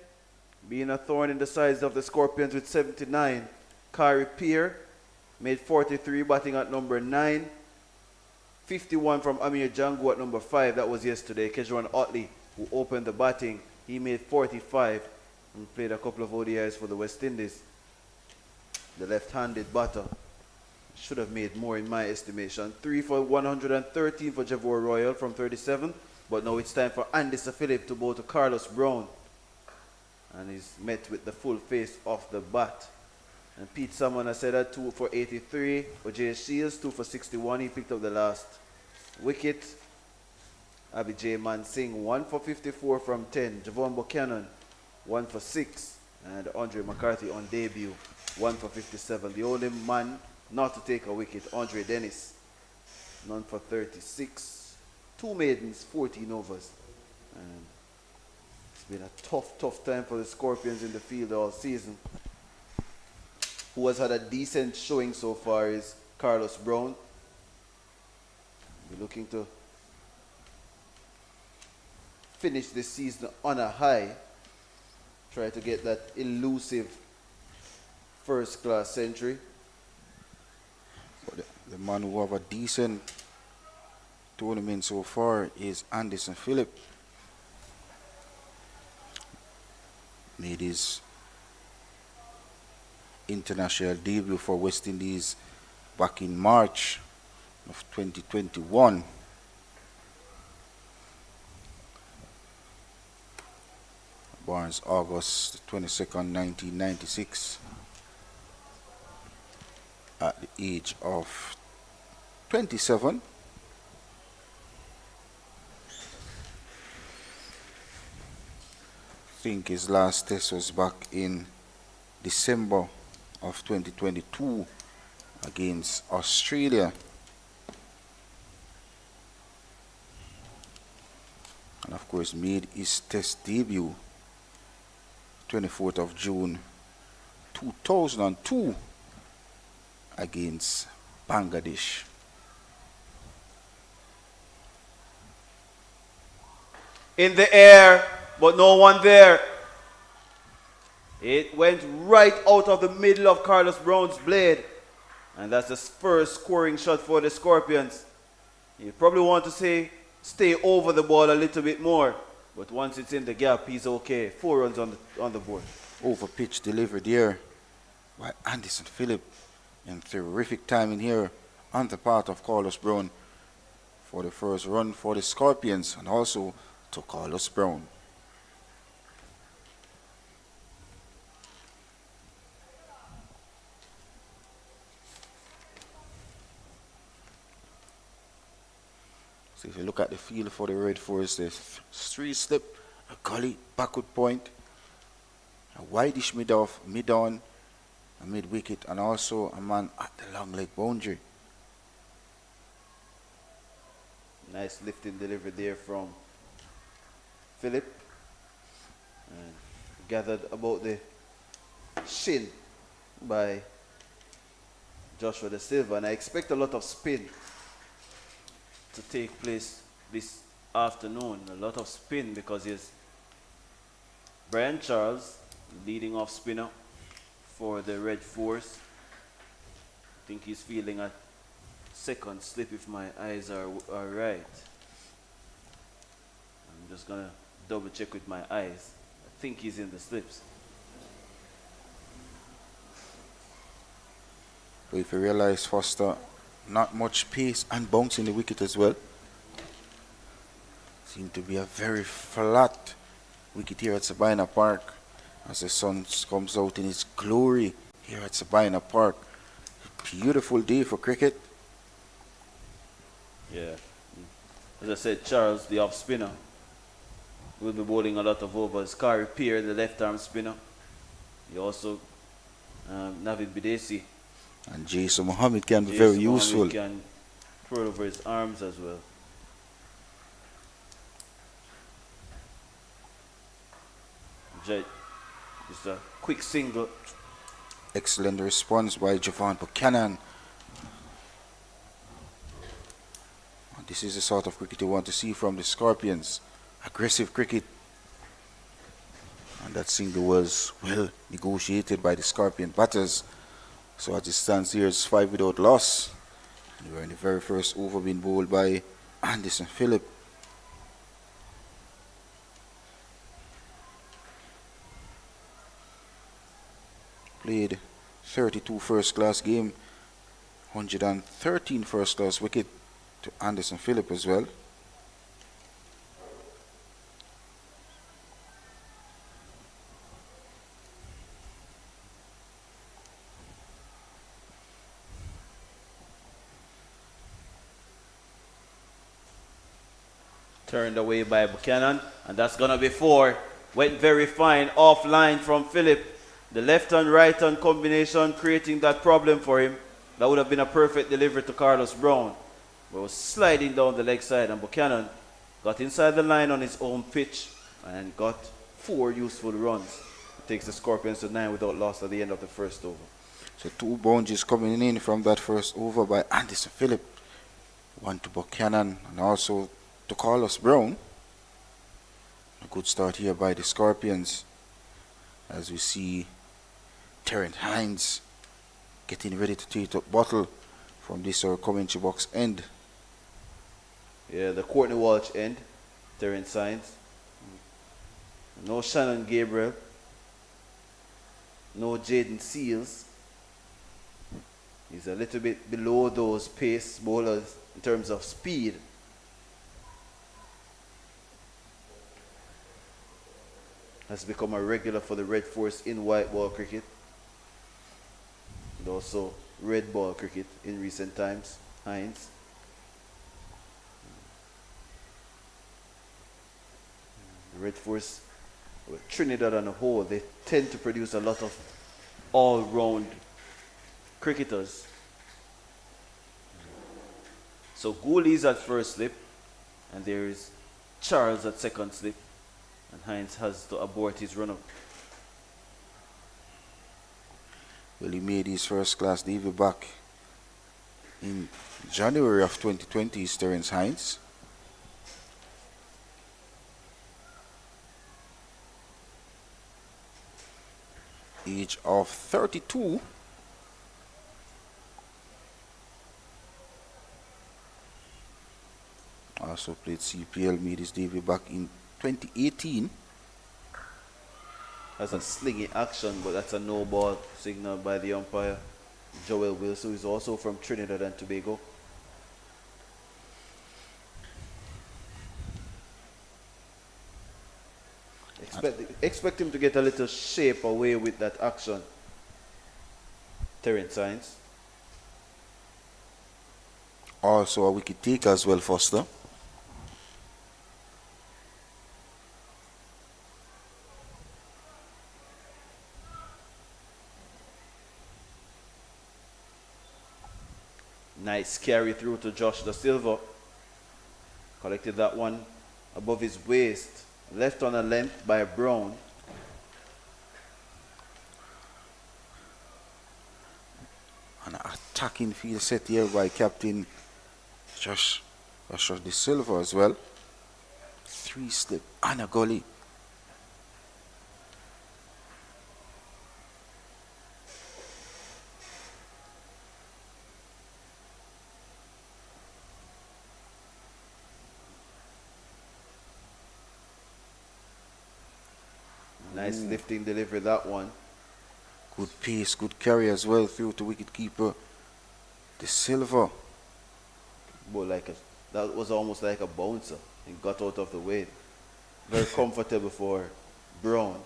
being a thorn in the sides of the Scorpions with 79. Kari Peer made 43, batting at number 9. 51 from Amir Jangu at number 5. That was yesterday. Kejwan Otley, who opened the batting, he made 45 and played a couple of ODIs for the West Indies. The left-handed batter should have made more in my estimation. 3 for 113 for Javor Royal from 37. But now it's time for Andy Phillip to bowl to Carlos Brown. And he's met with the full face of the bat. And Pete Salmon has said that 2 for 83. For Jay Shields, 2 for 61. He picked up the last wicket. Abhijay Mansingh, 1 for 54 from 10. Javon Buchanan, 1 for 6. And Andre McCarthy on debut, 1 for 57. The only man not to take a wicket, Andre Dennis, none for 36. 2 maidens, 14 overs. And it's been a tough time for the Scorpions in the field all season. Who has had a decent showing so far is Carlos Brown. We're looking to finish this season on a high. Try to get that elusive first-class century. But the man who have a decent tournament so far is Anderson Phillip. Made his international debut for West Indies back in March of 2021. Born August 22nd, 1996. At the age of 27. I think his last test was back in December of 2022 against Australia. And of course made his test debut 24th of June 2002 against Bangladesh. In the air, but no one there. It went right out of the middle of Carlos Brown's blade. And that's the first scoring shot for the Scorpions. You probably want to say, stay over the ball a little bit more. But once it's in the gap, he's okay. 4 runs on the board. Over pitch delivered here by Anderson Phillip. And terrific timing here on the part of Carlos Brown for the first run for the Scorpions and also to Carlos Brown. So if you look at the field for the Red Force, there's 3 slip, a gully, backward point, a wideish mid-off, mid-on, a mid-wicket, and also a man at the long leg boundary. Nice lifting delivery there from Phillip. And gathered about the shin by Joshua Da Silva. And I expect a lot of spin to take place this afternoon. A lot of spin because he's Brian Charles, leading off spinner for the Red Force. I think he's feeling a second slip if my eyes are right. I'm just gonna double check with my eyes. I think he's in the slips. But if you realize, Foster, not much pace and bounce in the wicket as well. Seem to be a very flat wicket here at Sabina Park as the sun comes out in its glory here at Sabina Park. Beautiful day for cricket. Yeah. As I said, Charles, the off spinner, will be bowling a lot of overs. Kari Peer, the left-arm spinner. He also, Navid Bidesi. And Jason Mohammed can be Jason very Mohammed useful. can throw it over his arms as well. Just a quick single. Excellent response by Javon Buchanan. This is the sort of cricket you want to see from the Scorpions. Aggressive cricket. And that single was well negotiated by the Scorpion batters. So as it stands here, it's 5 without loss. And we're in the very first over being bowled by Anderson Phillip. Played 32 first class game, 113 first class wicket to Anderson Phillip as well. Turned away by Buchanan, and that's gonna be 4. Went very fine offline from Phillip. The left and right hand combination creating that problem for him. That would have been a perfect delivery to Carlos Brown. But was sliding down the leg side, and Buchanan got inside the line on his own pitch and got 4 useful runs. It takes the Scorpions to 9 without loss at the end of the first over. So 2 boundaries coming in from that first over by Anderson Phillip. 1 to Buchanan and also to Carlos Brown. A good start here by the Scorpions as we see Terrence Hines getting ready to take up bottle from this commentary box end. Yeah, the Courtney Walsh end, Terrence Hines. No Shannon Gabriel. No Jaden Seals. He's a little bit below those pace bowlers in terms of speed. Has become a regular for the Red Force in white ball cricket. And also red ball cricket in recent times, Hines. The Red Force, Trinidad on a whole, they tend to produce a lot of all-round cricketers. So Gooley's at first slip, and there is Charles at second slip, and Hines has to abort his run-up. Well, he made his first class debut back in January of 2020, is Terrence Hines. Age of 32. Also played CPL, made his debut back in 2018. Has a slinging action, but that's a no ball signal by the umpire. Joel Wilson, who is also from Trinidad and Tobago. Expect him to get a little shape away with that action. Terrence Hines. Also a wicket taker as well, Foster. Nice carry through to Josh Da Silva. Collected that one above his waist. Left on a length by Brown. An attacking field set here by Captain Josh Da Silva as well. 3 slip and a gully. Nice lifting delivery, that one. Good pace, good carry as well through to wicketkeeper Da Silva. That was almost like a bouncer. He got out of the way. Very comfortable for Brown.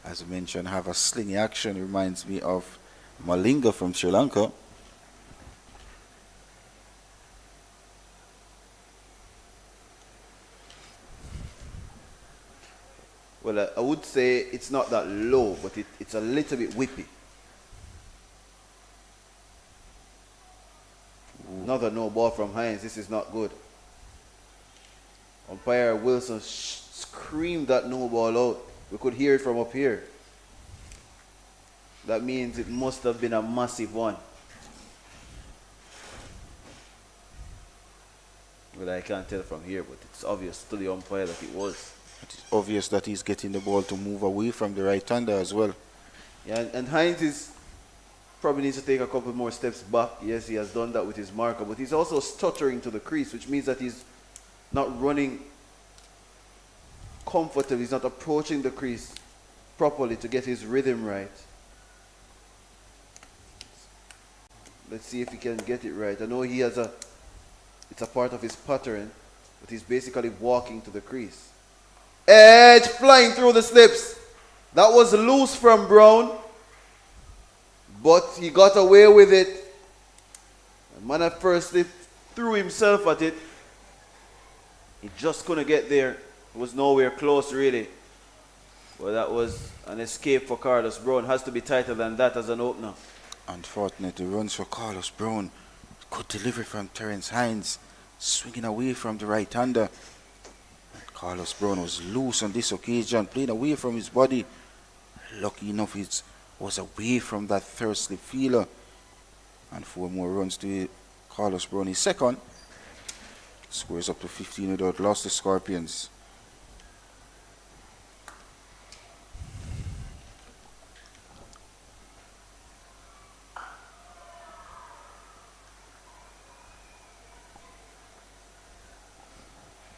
As I mentioned, have a slingy action. Reminds me of Malinga from Sri Lanka. would say it's not that low, but it's a little bit whippy. Another no ball from Hines. This is not good. Umpire Wilson screamed that no ball out. We could hear it from up here. That means it must have been a massive one. Well, I can't tell from here, but it's obvious to the umpire that it was. It's obvious that he's getting the ball to move away from the right-hander as well. Yeah, and Hines probably needs to take a couple more steps back. Yes, he has done that with his marker, but he's also stuttering to the crease, which means that he's not running comfortably. He's not approaching the crease properly to get his rhythm right. Let's see if he can get it right. I know he has it's a part of his pattern, but he's basically walking to the crease. Edge flying through the slips. That was loose from Brown, but he got away with it. The man at first threw himself at it. He just couldn't get there. It was nowhere close, really. Well, that was an escape for Carlos Brown. Has to be tighter than that as an opener. Unfortunately, runs for Carlos Brown. Good delivery from Terence Hines, swinging away from the right-hander. Carlos Brown was loose on this occasion, playing away from his body. Lucky enough, it was away from that third slip fielder. And 4 more runs to Carlos Brown. His second. Scores up to 15 without loss to Scorpions.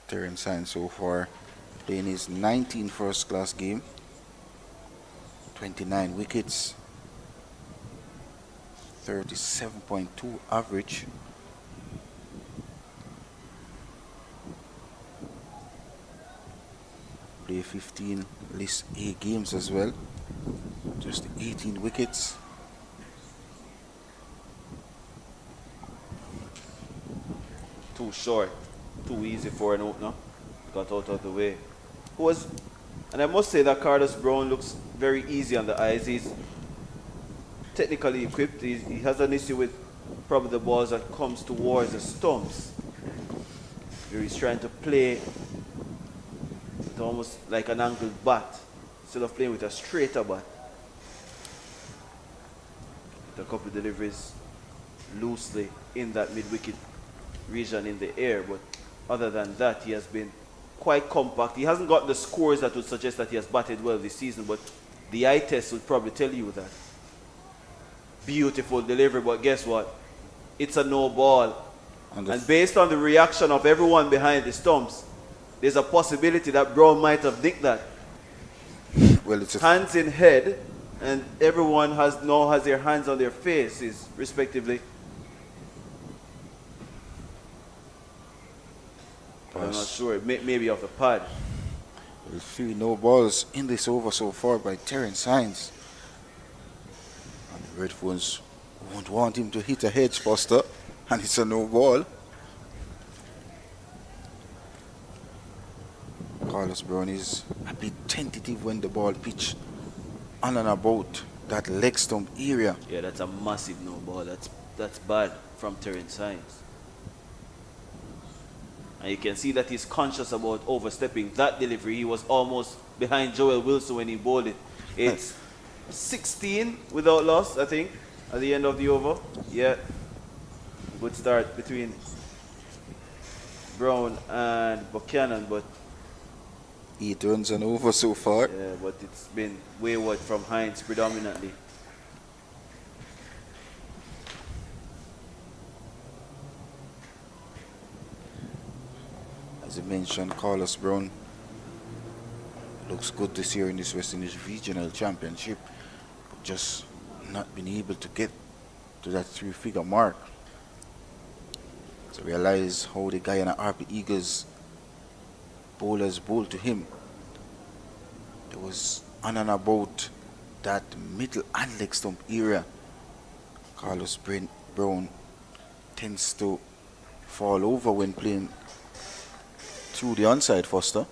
Terence Hines so far playing his 19th first-class game. 29 wickets. 37.2 average. Play 15 list A games as well. Just 18 wickets. Too short. Too easy for an opener. Got out of the way. And I must say that Carlos Brown looks very easy on the eyes. He's technically equipped. He has an issue with probably the balls that comes towards the stumps. He's trying to play with almost like an angled bat instead of playing with a straighter bat. With a couple of deliveries loosely in that mid-wicket region in the air, but other than that, he has been quite compact. He hasn't got the scores that would suggest that he has batted well this season, but the eye test would probably tell you that. Beautiful delivery, but guess what? It's a no ball. And based on the reaction of everyone behind the stumps, there's a possibility that Brown might have nicked that. Well, it's hands in head, and everyone now has their hands on their faces, respectively. I'm not sure. Maybe off the pad. Well, 3 no balls in this over so far by Terence Hines. And the Red Phones won't want him to hit a hedge poster, and it's a no ball. Carlos Brown is a bit tentative when the ball pitch on and about that leg stump area. Yeah, that's a massive no ball. That's bad from Terence Hines. And you can see that he's conscious about overstepping that delivery. He was almost behind Joel Wilson when he bowled it. It's 16 without loss, I think, at the end of the over. Yeah, good start between Brown and Buchanan, but 8 runs and over so far. yeah, but it's been wayward from Hines predominantly. As I mentioned, Carlos Brown looks good this year in this West Indies Regional Championship, but just not been able to get to that 3-figure mark. So realize how the Guyana RP Eagles bowlers bowled to him. It was on and about that middle and leg stump area. Carlos Brown tends to fall over when playing through the onside, Foster.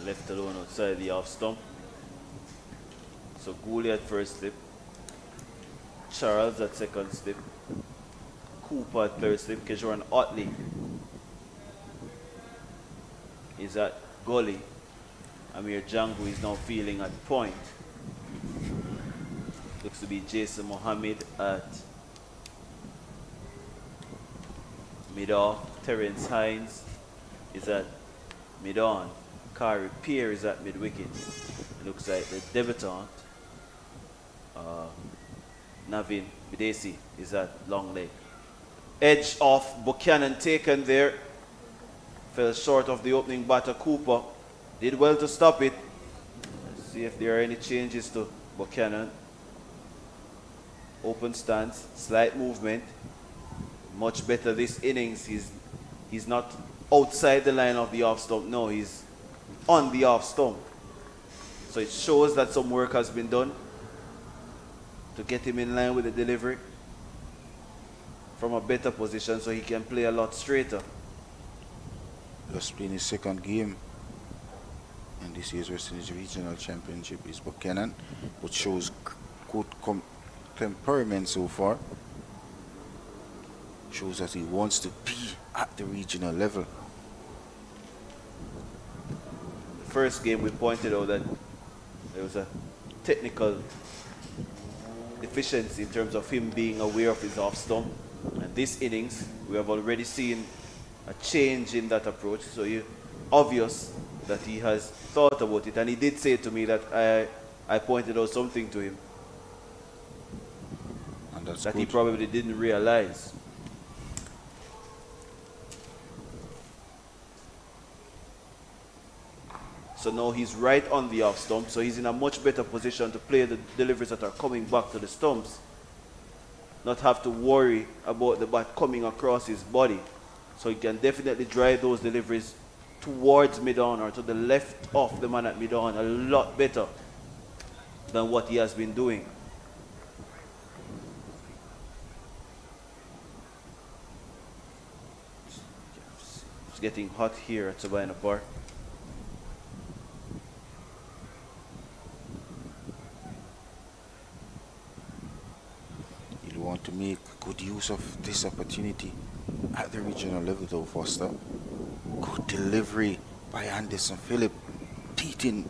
left alone outside the off stump. So Gooley at first slip, Charles at second slip, Cooper at third slip, Kejuan Otley is at gully. Amir Django is now feeling at point. Looks to be Jason Mohammed at mid-off. Terence Hines is at mid-on. Kari Pierre is at mid-wicket. Looks like the debutant, Navin Bidesi, is at long leg. Edge off Buchanan taken there. Fell short of the opening batter Cooper. Did well to stop it. Let's see if there are any changes to Buchanan. Open stance, slight movement. Much better this innings. He's not outside the line of the off stump. No, he's on the off stump. So it shows that some work has been done to get him in line with the delivery from a better position so he can play a lot straighter. Just playing his second game in this year's West Indies Regional Championship is Buchanan, which shows good temperament so far. Shows that he wants to be at the regional level. The first game we pointed out that there was a technical deficiency in terms of him being aware of his off stump. And this innings, we have already seen a change in that approach. So it's obvious that he has thought about it. And he did say to me that I pointed out something to him And that's that good. he probably didn't realize. So now he's right on the off stump, so he's in a much better position to play the deliveries that are coming back to the stumps. Not have to worry about the bat coming across his body. So he can definitely drive those deliveries towards mid-on or to the left of the man at mid-on a lot better than what he has been doing. It's getting hot here at Sabina Park. You'll want to make good use of this opportunity at the regional level though, Foster. Good delivery by Anderson Phillip, beating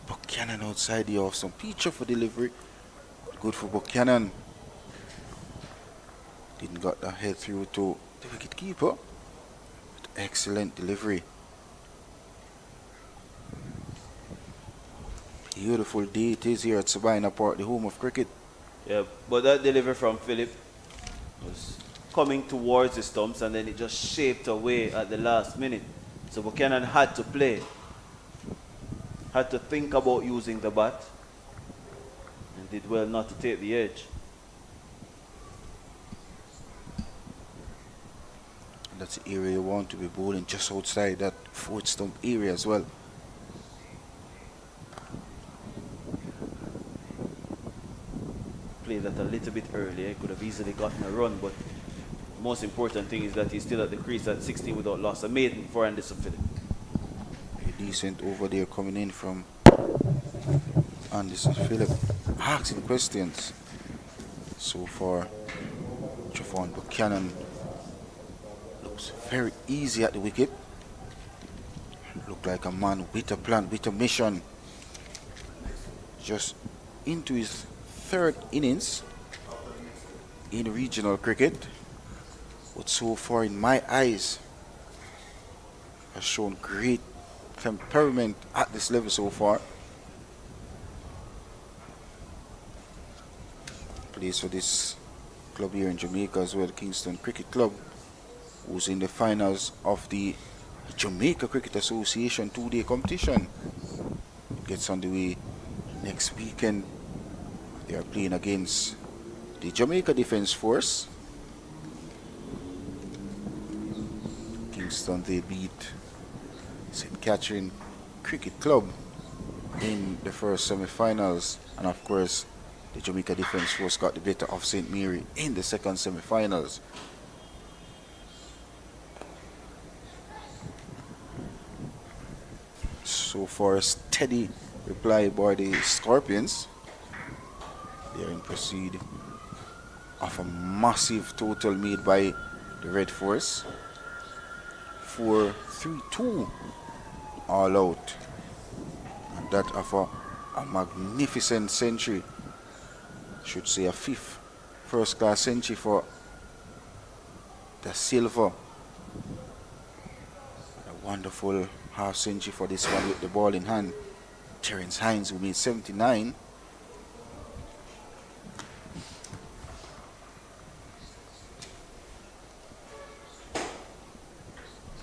Buchanan outside the off stump. Feature for delivery. Good for Buchanan. Didn't got the head through to the wicket keeper. Excellent delivery. Beautiful day it is here at Sabina Park, the home of cricket. Yeah, but that delivery from Phillip was coming towards the stumps and then it just shaped away at the last minute. So Buchanan had to play, had to think about using the bat, and did well not to take the edge. That's the area you want to be bowling, just outside that fourth stump area as well. Played that a little bit earlier, could have easily gotten a run, but the most important thing is that he's still at the crease at 16 without loss. A maiden for Anderson Phillip. A decent over there coming in from Anderson Phillip, asking questions. So far, Javon Buchanan looks very easy at the wicket. Look like a man with a plan, with a mission. Just into his third innings in regional cricket. But so far, in my eyes, has shown great temperament at this level so far. Plays for this club here in Jamaica as well, Kingston Cricket Club, who's in the finals of the Jamaica Cricket Association two-day competition. It gets underway next weekend. They are playing against the Jamaica Defence Force. Kingston, they beat St. Catherine Cricket Club in the first semi-finals, and of course the Jamaica Defence Force got the better of St. Mary in the second semi-finals. So far, a steady reply by the Scorpions. They are in proceed of a massive total made by the Red Force. 4-3-2 all out. And that of a magnificent century. Should say a fifth first class century for the Silver. A wonderful half century for this one with the ball in hand. Terence Hines, who made 79.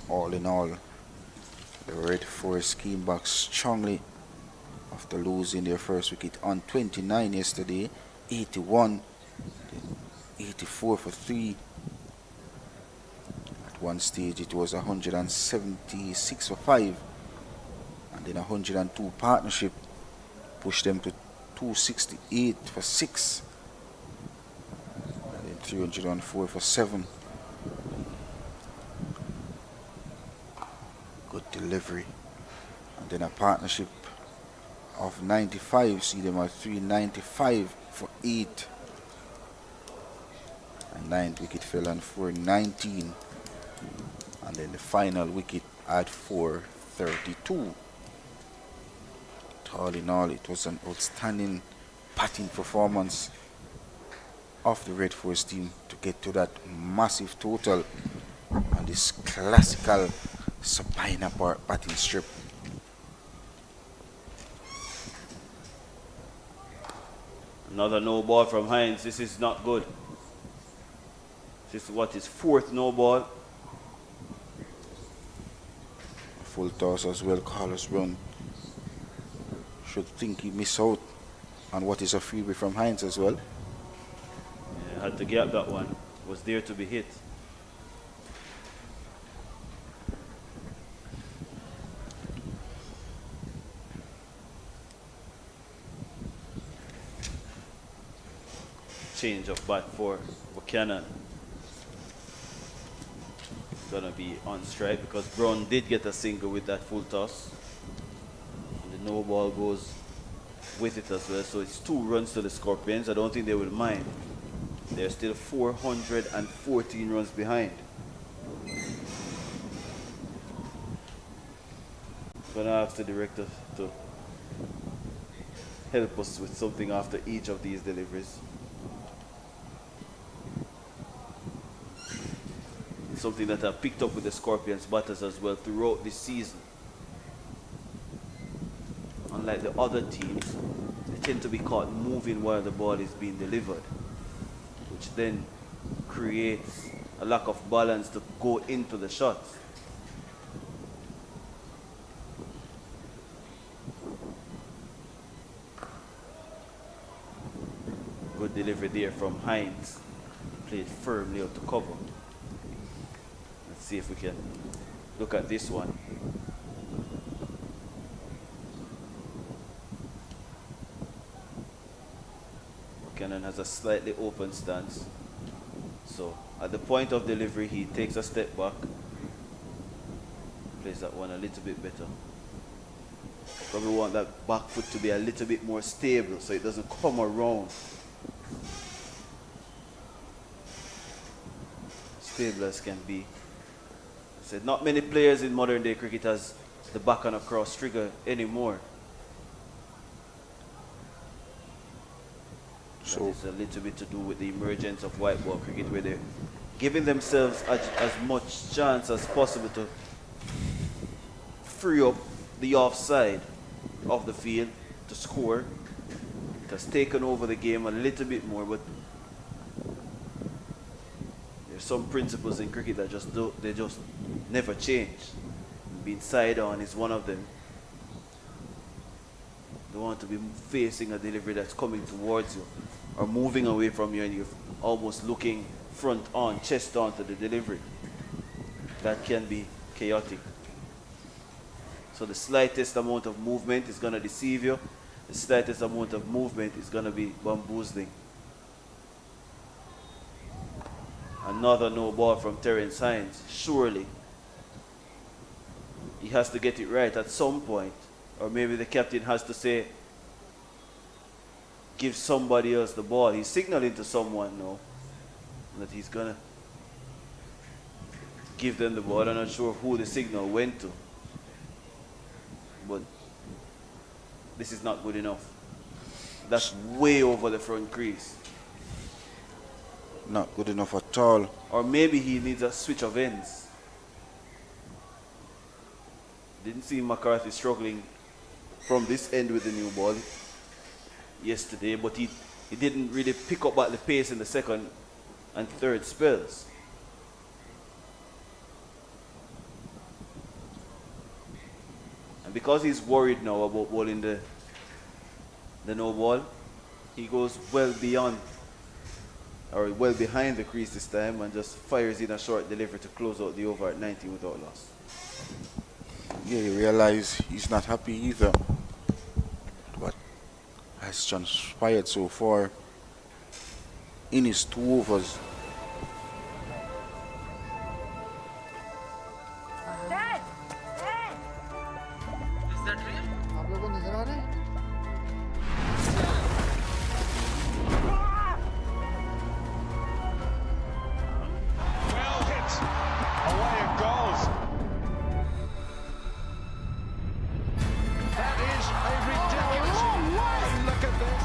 All in all, the Red Forest came back strongly after losing their first wicket on 29 yesterday, 81, 84 for 3. At one stage it was 176 for 5, and then 102 partnership pushed them to 268 for 6, and then 304 for 7. Good delivery, and then a partnership of 95, see them at 395 for 8, and 9th wicket fell on 419, and then the final wicket at 432. All in all, it was an outstanding batting performance of the Red Force team to get to that massive total on this classical Sabina Park batting strip. Another no ball from Hines. This is not good. This is what is fourth no ball. Full toss as well. Carlos Brown should think he missed out on what is a freebie from Hines as well. Yeah, had to get that one. Was there to be hit. Change of bat for Buchanan. Gonna be on strike because Brown did get a single with that full toss. And the no ball goes with it as well. So it's 2 runs to the Scorpions. I don't think they will mind. They're still 414 runs behind. Gonna ask the director to help us with something after each of these deliveries. Something that I've picked up with the Scorpions batters as well throughout this season. Unlike the other teams, they tend to be caught moving while the ball is being delivered, which then creates a lack of balance to go into the shots. Good delivery there from Hines. Played firmly out to cover. See if we can look at this one. Buchanan has a slightly open stance. So at the point of delivery, he takes a step back. Plays that one a little bit better. Probably want that back foot to be a little bit more stable so it doesn't come around. Stable as can be. Said not many players in modern day cricket has the back on a cross trigger anymore. So it's a little bit to do with the emergence of white ball cricket, where they're giving themselves as much chance as possible to free up the offside of the field to score. It has taken over the game a little bit more, but there's some principles in cricket that just never change. Being side on is one of them. You don't want to be facing a delivery that's coming towards you or moving away from you and you're almost looking front on, chest on to the delivery. That can be chaotic. So the slightest amount of movement is going to deceive you. The slightest amount of movement is going to be bamboozling. Another no ball from Terence Hines. Surely he has to get it right at some point. Or maybe the captain has to say, give somebody else the ball. He's signaling to someone now that he's going to give them the ball. I'm not sure who the signal went to. But this is not good enough. That's way over the front crease. Not good enough at all. Or maybe he needs a switch of ends. Didn't see McCarthy struggling from this end with the new ball yesterday, but he didn't really pick up at the pace in the second and third spells. And because he's worried now about bowling the no ball, he goes well beyond or well behind the crease this time and just fires in a short delivery to close out the over at 19 without loss. Yeah, you realize he's not happy either. What has transpired so far in his 2 overs. Dad! Dad! Is that real? आप लोगों को नजर आ रहा है? Well hit. Away it goes. That is a ridiculous. And look at this.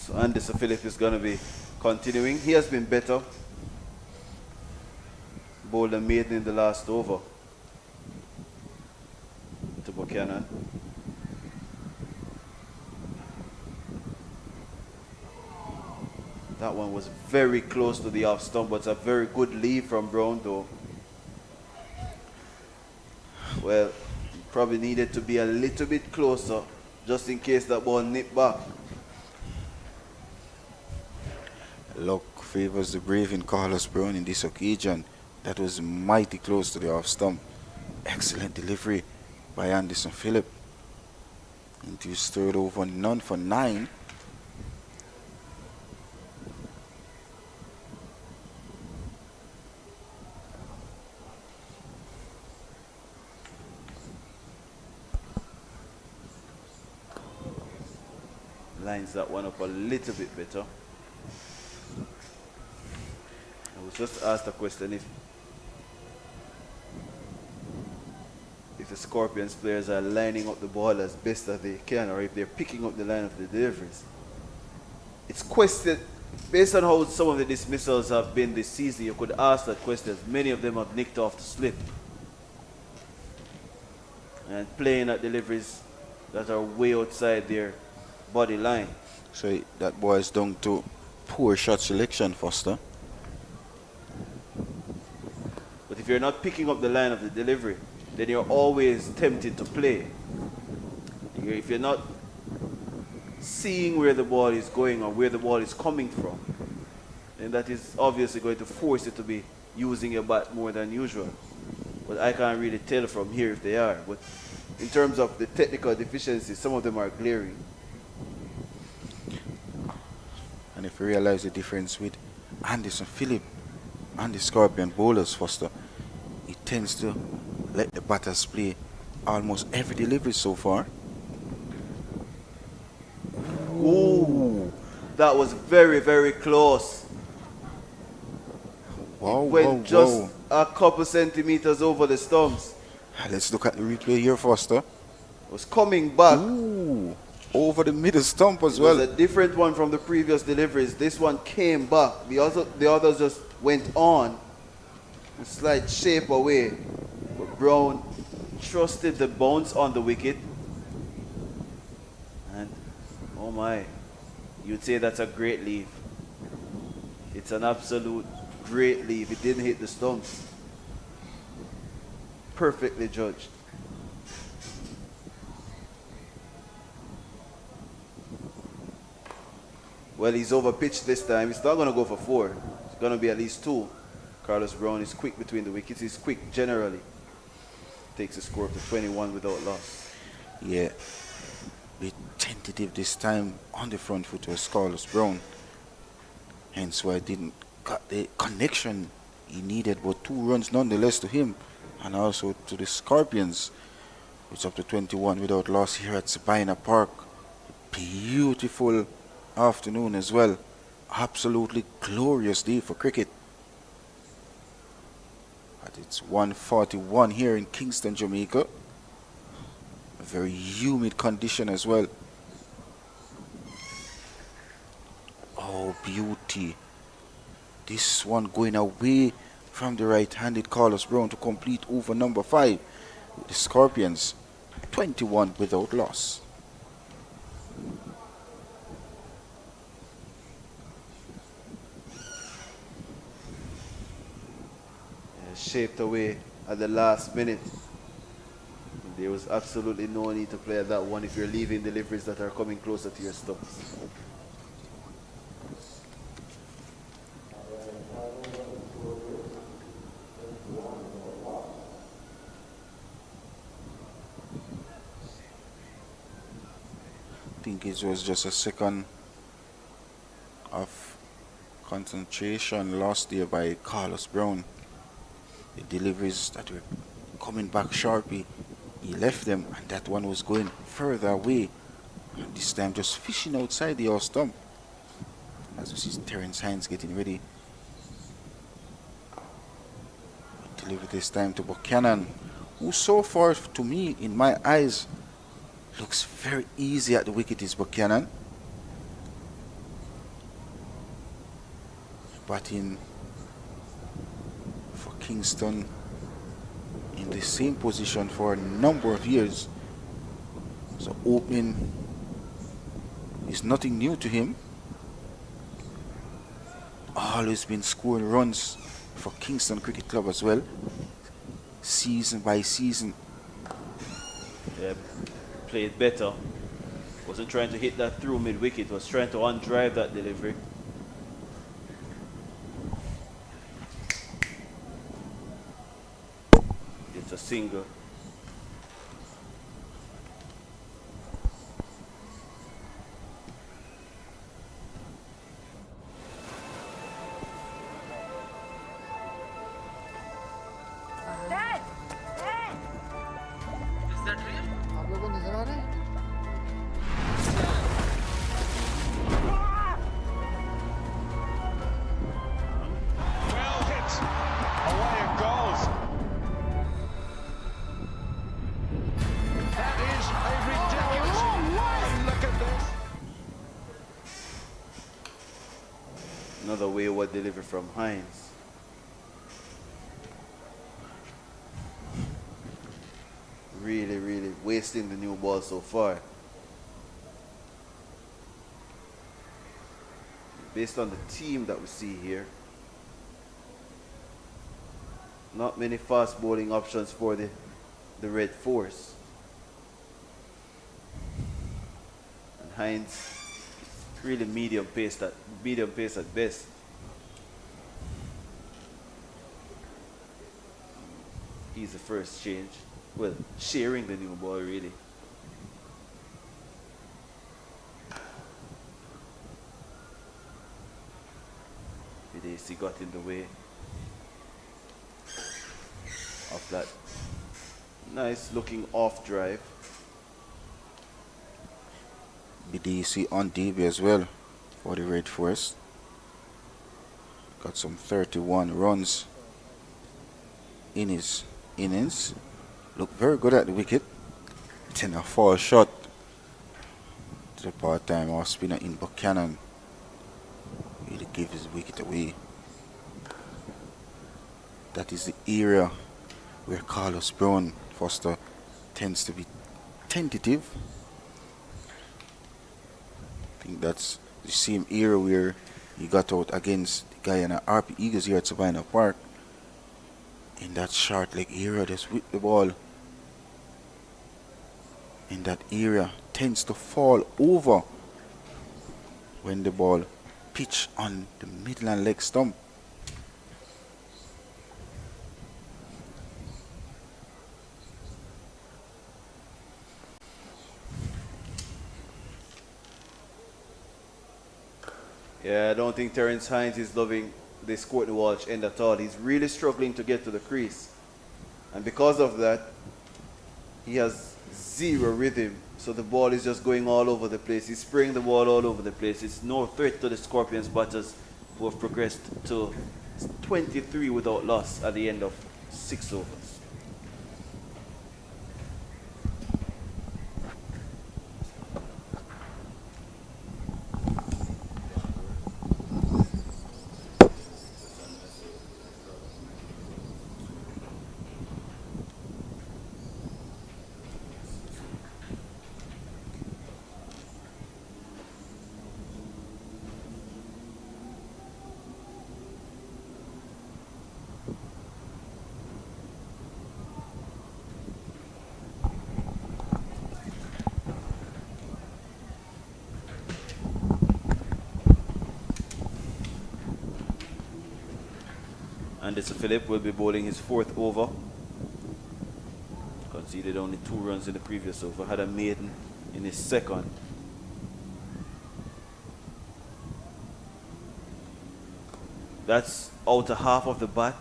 So Anderson Phillip is going to be continuing. He has been better. Bowled and maiden in the last over to Buchanan. That one was very close to the off stump, but it's a very good lead from Brown though. Well, probably needed to be a little bit closer just in case that ball nipped back. Luck favors the brave in Carlos Brown in this occasion. That was mighty close to the off stump. Excellent delivery by Anderson Phillip. Into his third over, none for 9. Lines that one up a little bit better. I was just asked a question if the Scorpions players are lining up the ball as best as they can, or if they're picking up the line of the deliveries. It's questioned, based on how some of the dismissals have been this season, you could ask that question. Many of them have nicked off the slip and playing at deliveries that are way outside their body line. So that boils down to poor shot selection, Foster. But if you're not picking up the line of the delivery, then you're always tempted to play. If you're not seeing where the ball is going or where the ball is coming from, then that is obviously going to force you to be using your bat more than usual. But I can't really tell from here if they are. But in terms of the technical deficiencies, some of them are glaring. And if you realize the difference with Anderson Phillip and the Scorpion bowlers, Foster, he tends to let the batters play almost every delivery so far. Ooh, that was very, very close. Wow, Went just a couple centimeters over the stumps. Let's look at the replay here, Foster. Was coming back. Ooh, over the middle stump as It was well. a different one from the previous deliveries. This one came back. The others just went on. A slight shape away. But Brown trusted the bounce on the wicket. And, oh my, you'd say that's a great leave. It's an absolute great leave. It didn't hit the stumps. Perfectly judged. Well, he's overpitched this time. He's not going to go for 4. It's going to be at least 2. Carlos Brown is quick between the wickets. He's quick generally. Takes the score up to 21 without loss. Yeah, be tentative this time on the front foot was Carlos Brown. Hence why I didn't got the connection He needed but 2 runs nonetheless to him and also to the Scorpions. It's up to 21 without loss here at Sabina Park. Beautiful afternoon as well. Absolutely glorious day for cricket. But it's 1:41 here in Kingston, Jamaica. A very humid condition as well. Oh, beauty. This one going away from the right-handed Carlos Brown to complete over number 5 with the Scorpions. 21 without loss. Shaped away at the last minute. There was absolutely no need to play at that one if you're leaving deliveries that are coming closer to your stumps. I think it was just a second of concentration lost there by Carlos Brown. The deliveries that were coming back sharply, he left them, and that one was going further away. And this time just fishing outside the off stump. As we see Terence Hines getting ready. Deliver this time to Buchanan, who so far to me, in my eyes, looks very easy at the wicket is Buchanan. Batting for Kingston in the same position for a number of years. So opening is nothing new to him. Always been scoring runs for Kingston Cricket Club as well, season by season. Yeah, played better. Wasn't trying to hit that through mid-wicket, was trying to undrive that delivery. It's a single. Dad! Dad! Is that real? आप लोगों को नजर आ रहा है? Well hit. Away it goes. That is a ridiculous. Look at this. Another wayward delivery from Hines. Really wasting the new ball so far. Based on the team that we see here, not many fast bowling options for the Red Force. And Hines really medium pace at best. He's the first change. Well, sharing the new ball really. Videsi got in the way of that nice looking off drive. BDC on debut as well for the Red Force. Got some 31 runs in his innings. Looked very good at the wicket. Then a foul shot to the part-time off spinner in Buchanan. Really gave his wicket away. That is the area where Carlos Brown Foster tends to be tentative. I think that's the same era where he got out against the Guyana RP Eagles here at Sabina Park. In that short leg area, just with the ball in that area tends to fall over when the ball pitch on the midland leg stump. Yeah, I don't think Terence Hines is loving this Courtney Walsh end at all. He's really struggling to get to the crease. And because of that, he has zero rhythm. So the ball is just going all over the place. He's spraying the ball all over the place. It's no threat to the Scorpions batters, who have progressed to 23 without loss at the end of 6 overs. Anderson Phillip will be bowling his 4th over. Conceded only 2 runs in the previous over. Had a maiden in his 2nd. That's out to half of the bat.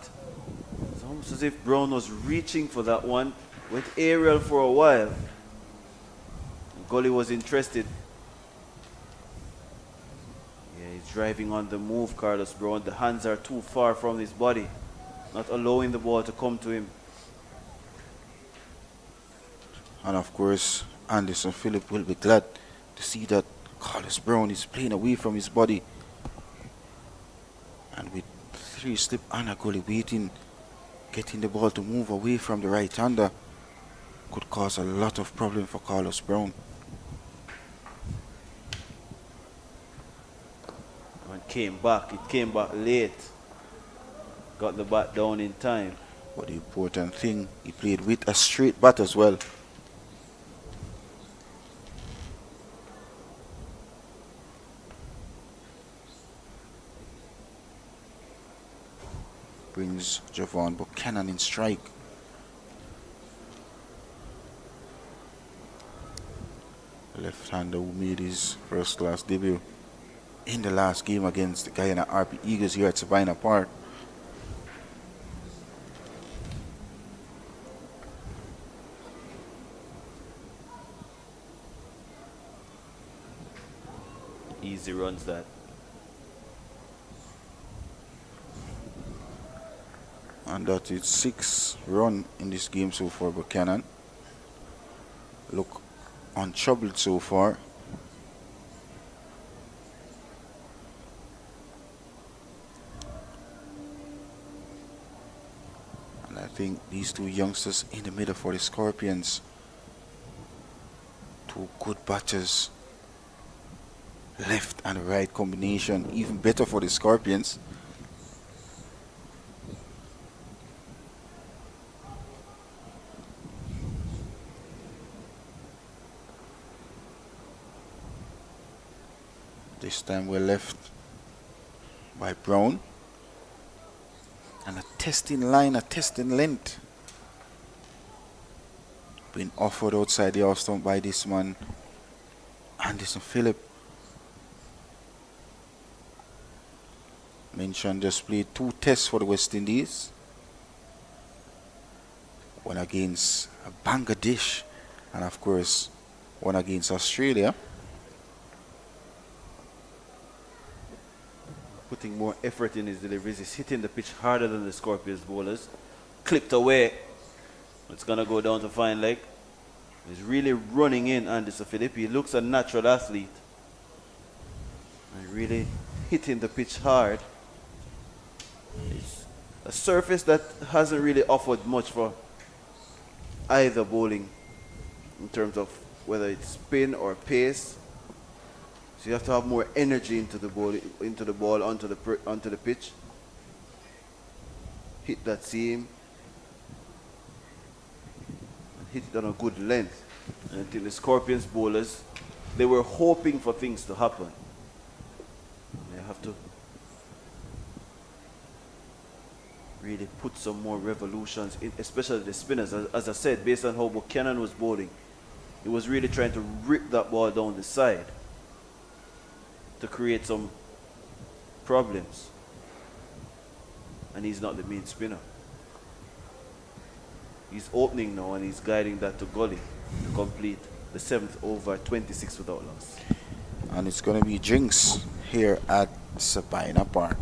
It's almost as if Brown was reaching for that one. Went aerial for a while. Gully was interested. He's driving on the move, Carlos Brown. The hands are too far from his body, not allowing the ball to come to him. And of course, Anderson Phillip will be glad to see that Carlos Brown is playing away from his body. And with 3 slip and a goalie waiting, getting the ball to move away from the right-hander could cause a lot of problem for Carlos Brown. And came back. It came back late. Got the bat down in time. But the important thing, he played with a straight bat as well. Brings Javon Buchanan in strike. Left-hander who made his first-class debut in the last game against the Guyana RP Eagles here at Sabina Park. Easy runs that. And that is 6 runs in this game so far. Buchanan look untroubled so far. And I think these 2 youngsters in the middle for the Scorpions, 2 good batters, left and right combination, even better for the Scorpions. This time we're left by Brown. And a testing line, a testing length, being offered outside the off stump by this man, Anderson Phillip. Mentioned just played 2 tests for the West Indies. One against Bangladesh, and of course, one against Australia. Putting more effort in his deliveries. He's hitting the pitch harder than the Scorpions bowlers. Clipped away. It's going to go down to fine leg. He's really running in, Anderson Phillip. He looks a natural athlete. And really hitting the pitch hard. It's a surface that hasn't really offered much for either bowling in terms of whether it's spin or pace. So you have to have more energy into the ball, onto the pitch. Hit that seam. And hit it on a good length. And I think the Scorpions bowlers, they were hoping for things to happen. They have to really put some more revolutions in, especially the spinners. As I said, based on how Buchanan was bowling, he was really trying to rip that ball down the side to create some problems. and he's not the main spinner. He's opening now and he's guiding that to Gully to complete the 7th over, 26 without loss. And it's going to be Jinx here at Sabina Park.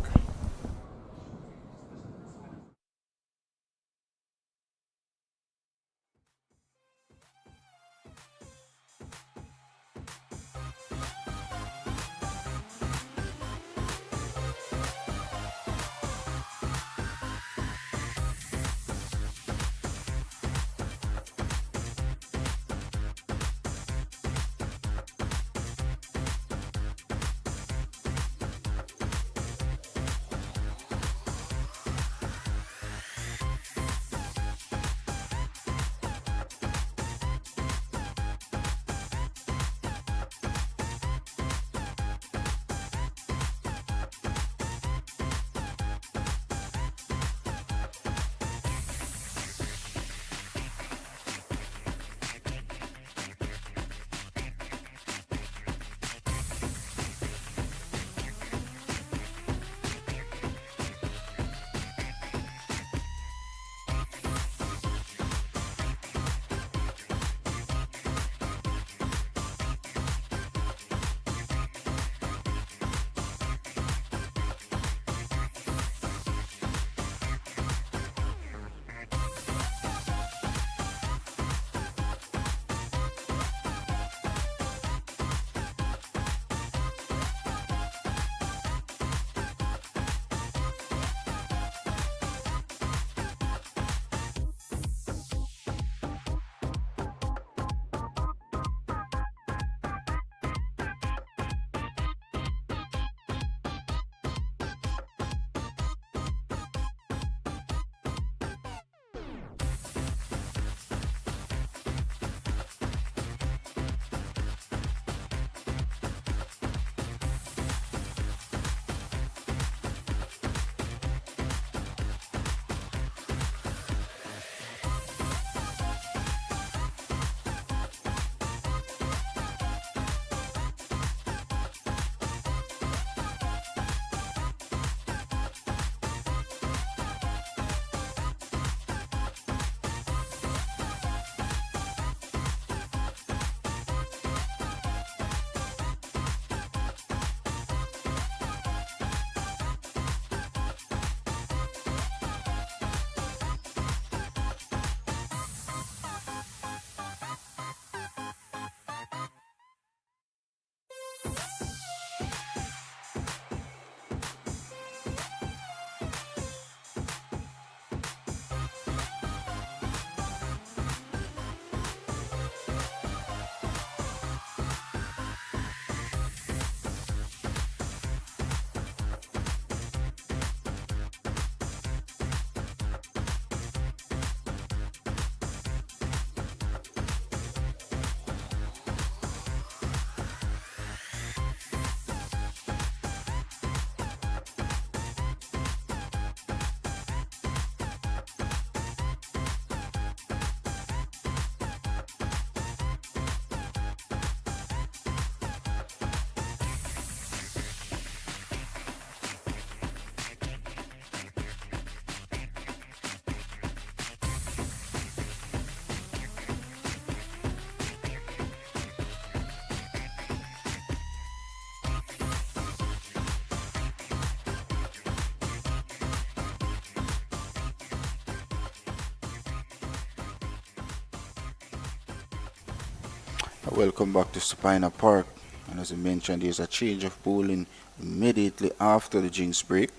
Welcome back to Sabina Park. And as I mentioned, there's a change of bowling immediately after the Jinx break.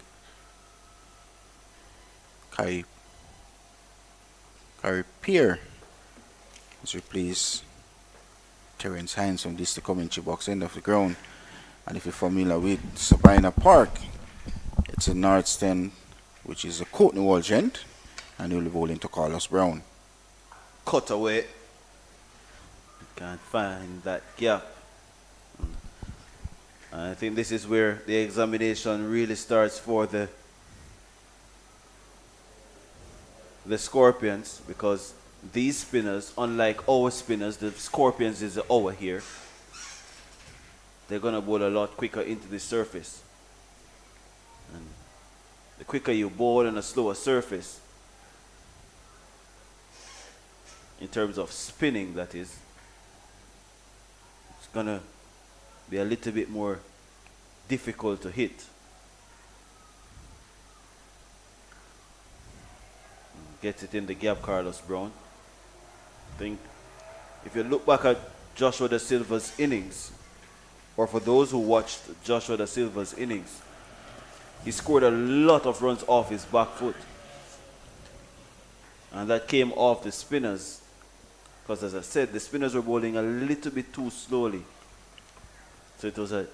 Kai Pierre has replaced Terence Hines from this the commentary box end of the ground. And if you're familiar with Sabina Park, it's a North Stand, which is a Courtney Wall gent, and he'll be bowling to Carlos Brown. Cut away. Can't find that gap. I think this is where the examination really starts for the Scorpions, because these spinners, unlike our spinners, the Scorpions is the hour here. They're gonna bowl a lot quicker into the surface. And the quicker you bowl on a slower surface, in terms of spinning, that is, it's going to be a little bit more difficult to hit. Gets it in the gap, Carlos Brown. I think if you look back at Joshua Da Silva's innings, or for those who watched Joshua Da Silva's innings, he scored a lot of runs off his back foot. And that came off the spinners. Because as I said, the spinners were bowling a little bit too slowly. So it was a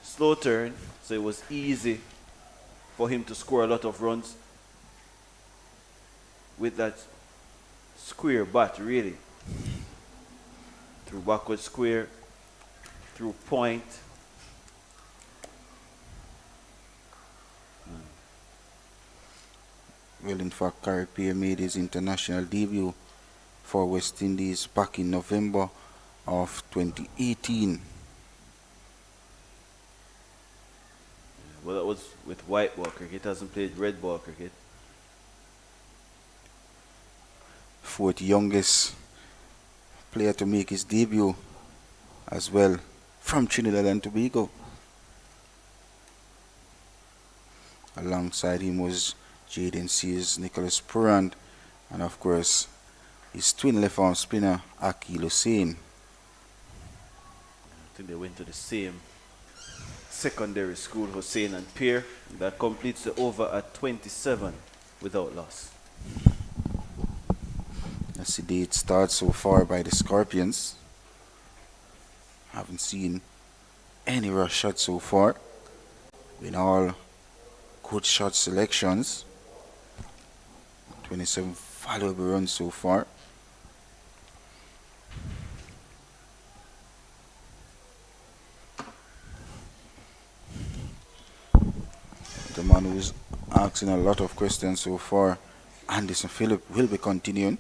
slow turn, so it was easy for him to score a lot of runs with that square bat, really. Through backward square, through point. Well, in fact, Carrier made his international debut for West Indies back in November of 2018. Well, that was with white ball cricket. Hasn't played red ball cricket. Fourth youngest player to make his debut as well from Trinidad and Tobago. Alongside him was Jaden Sears, Nicholas Purand, and of course his twin left arm spinner Akil Hussain. I think they went to the same secondary school, Hussain and Pierre. That completes the over at 27 without loss. That's the date start so far by the Scorpions. Haven't seen any rush shots so far. Been all good shot selections. 27 valuable runs so far. The man who's asking a lot of questions so far, Anderson Phillip, will be continuing.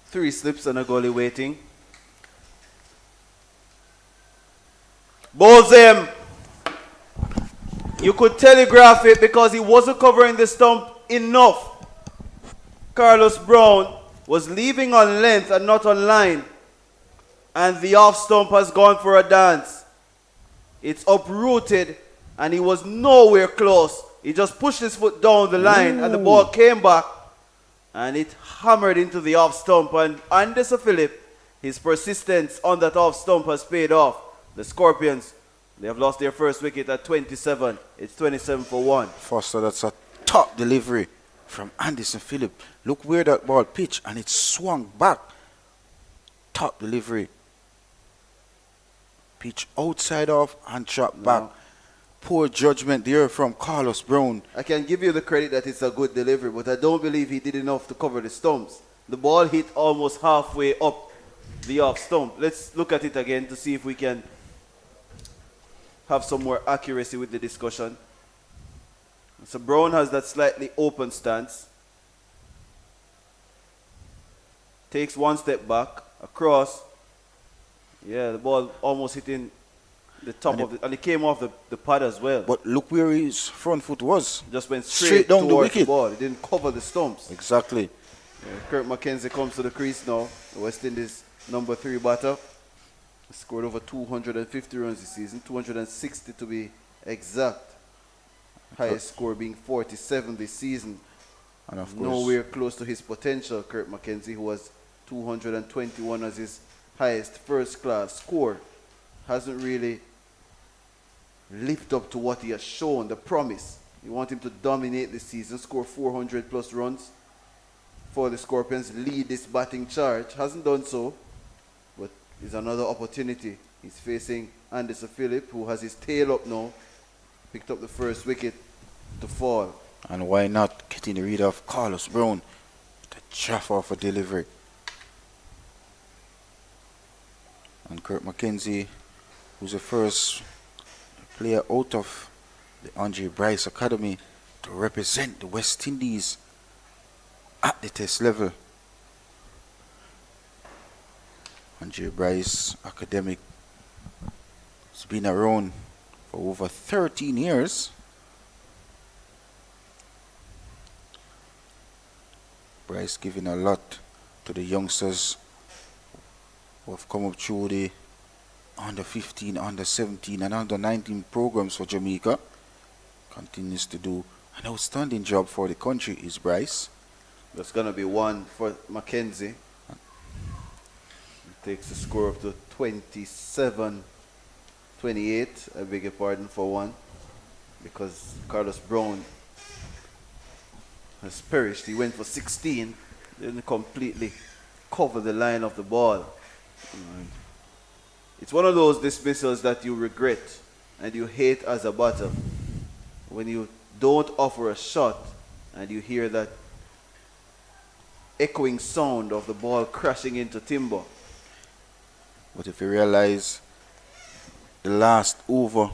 Three slips and a goalie waiting. Bowls him. You could telegraph it because he wasn't covering the stump enough. Carlos Brown was leaving on length and not on line. And the off stump has gone for a dance. It's uprooted and he was nowhere close. He just pushed his foot down the line and the ball came back. And it hammered into the off stump. And Anderson Phillip, his persistence on that off stump has paid off. The Scorpions, they have lost their first wicket at 27. It's 27 for 1. Foster, that's a top delivery from Anderson Phillip. Look where that ball pitched and it swung back. Top delivery. Pitch outside off and drop back. Poor judgment there from Carlos Brown. I can give you the credit that it's a good delivery, but I don't believe he did enough to cover the stumps. The ball hit almost halfway up the off stump. Let's look at it again to see if we can have some more accuracy with the discussion. So Brown has that slightly open stance. Takes one step back, across. Yeah, the ball almost hitting the top of it, and it came off the pad as well. But look where his front foot was. Just went straight down the towards wicket. the ball. It didn't cover the stumps. Exactly. Yeah, Kurt McKenzie comes to the crease now. The West Indies number 3 batter. He scored over 250 runs this season, 260 to be exact. Highest score being 47 this season. And of course, Nowhere close to his potential, Kurt McKenzie, who was 221 as his highest first-class score. Hasn't really lived up to what he has shown, the promise. You want him to dominate this season, score 400 plus runs for the Scorpions, lead this batting charge. Hasn't done so, but it's another opportunity. He's facing Anderson Phillip, who has his tail up now, picked up the first wicket to fall. and why not getting rid of Carlos Brown to chaff off a delivery. And Kurt McKenzie, who's the first player out of the Andre Bryce Academy to represent the West Indies at the test level. Andre Bryce, academic, has been around for over 13 years. Bryce giving a lot to the youngsters who have come up through the under 15, under 17 and under 19 programs for Jamaica. Continues to do an outstanding job for the country is Bryce. That's going to be one for McKenzie. Takes the score up to 27-28, I beg your pardon, for one. Because Carlos Brown has perished. He went for 16, didn't completely cover the line of the ball. It's one of those dismissals that you regret and you hate as a batter. When you don't offer a shot and you hear that echoing sound of the ball crashing into timber. But if you realize the last over,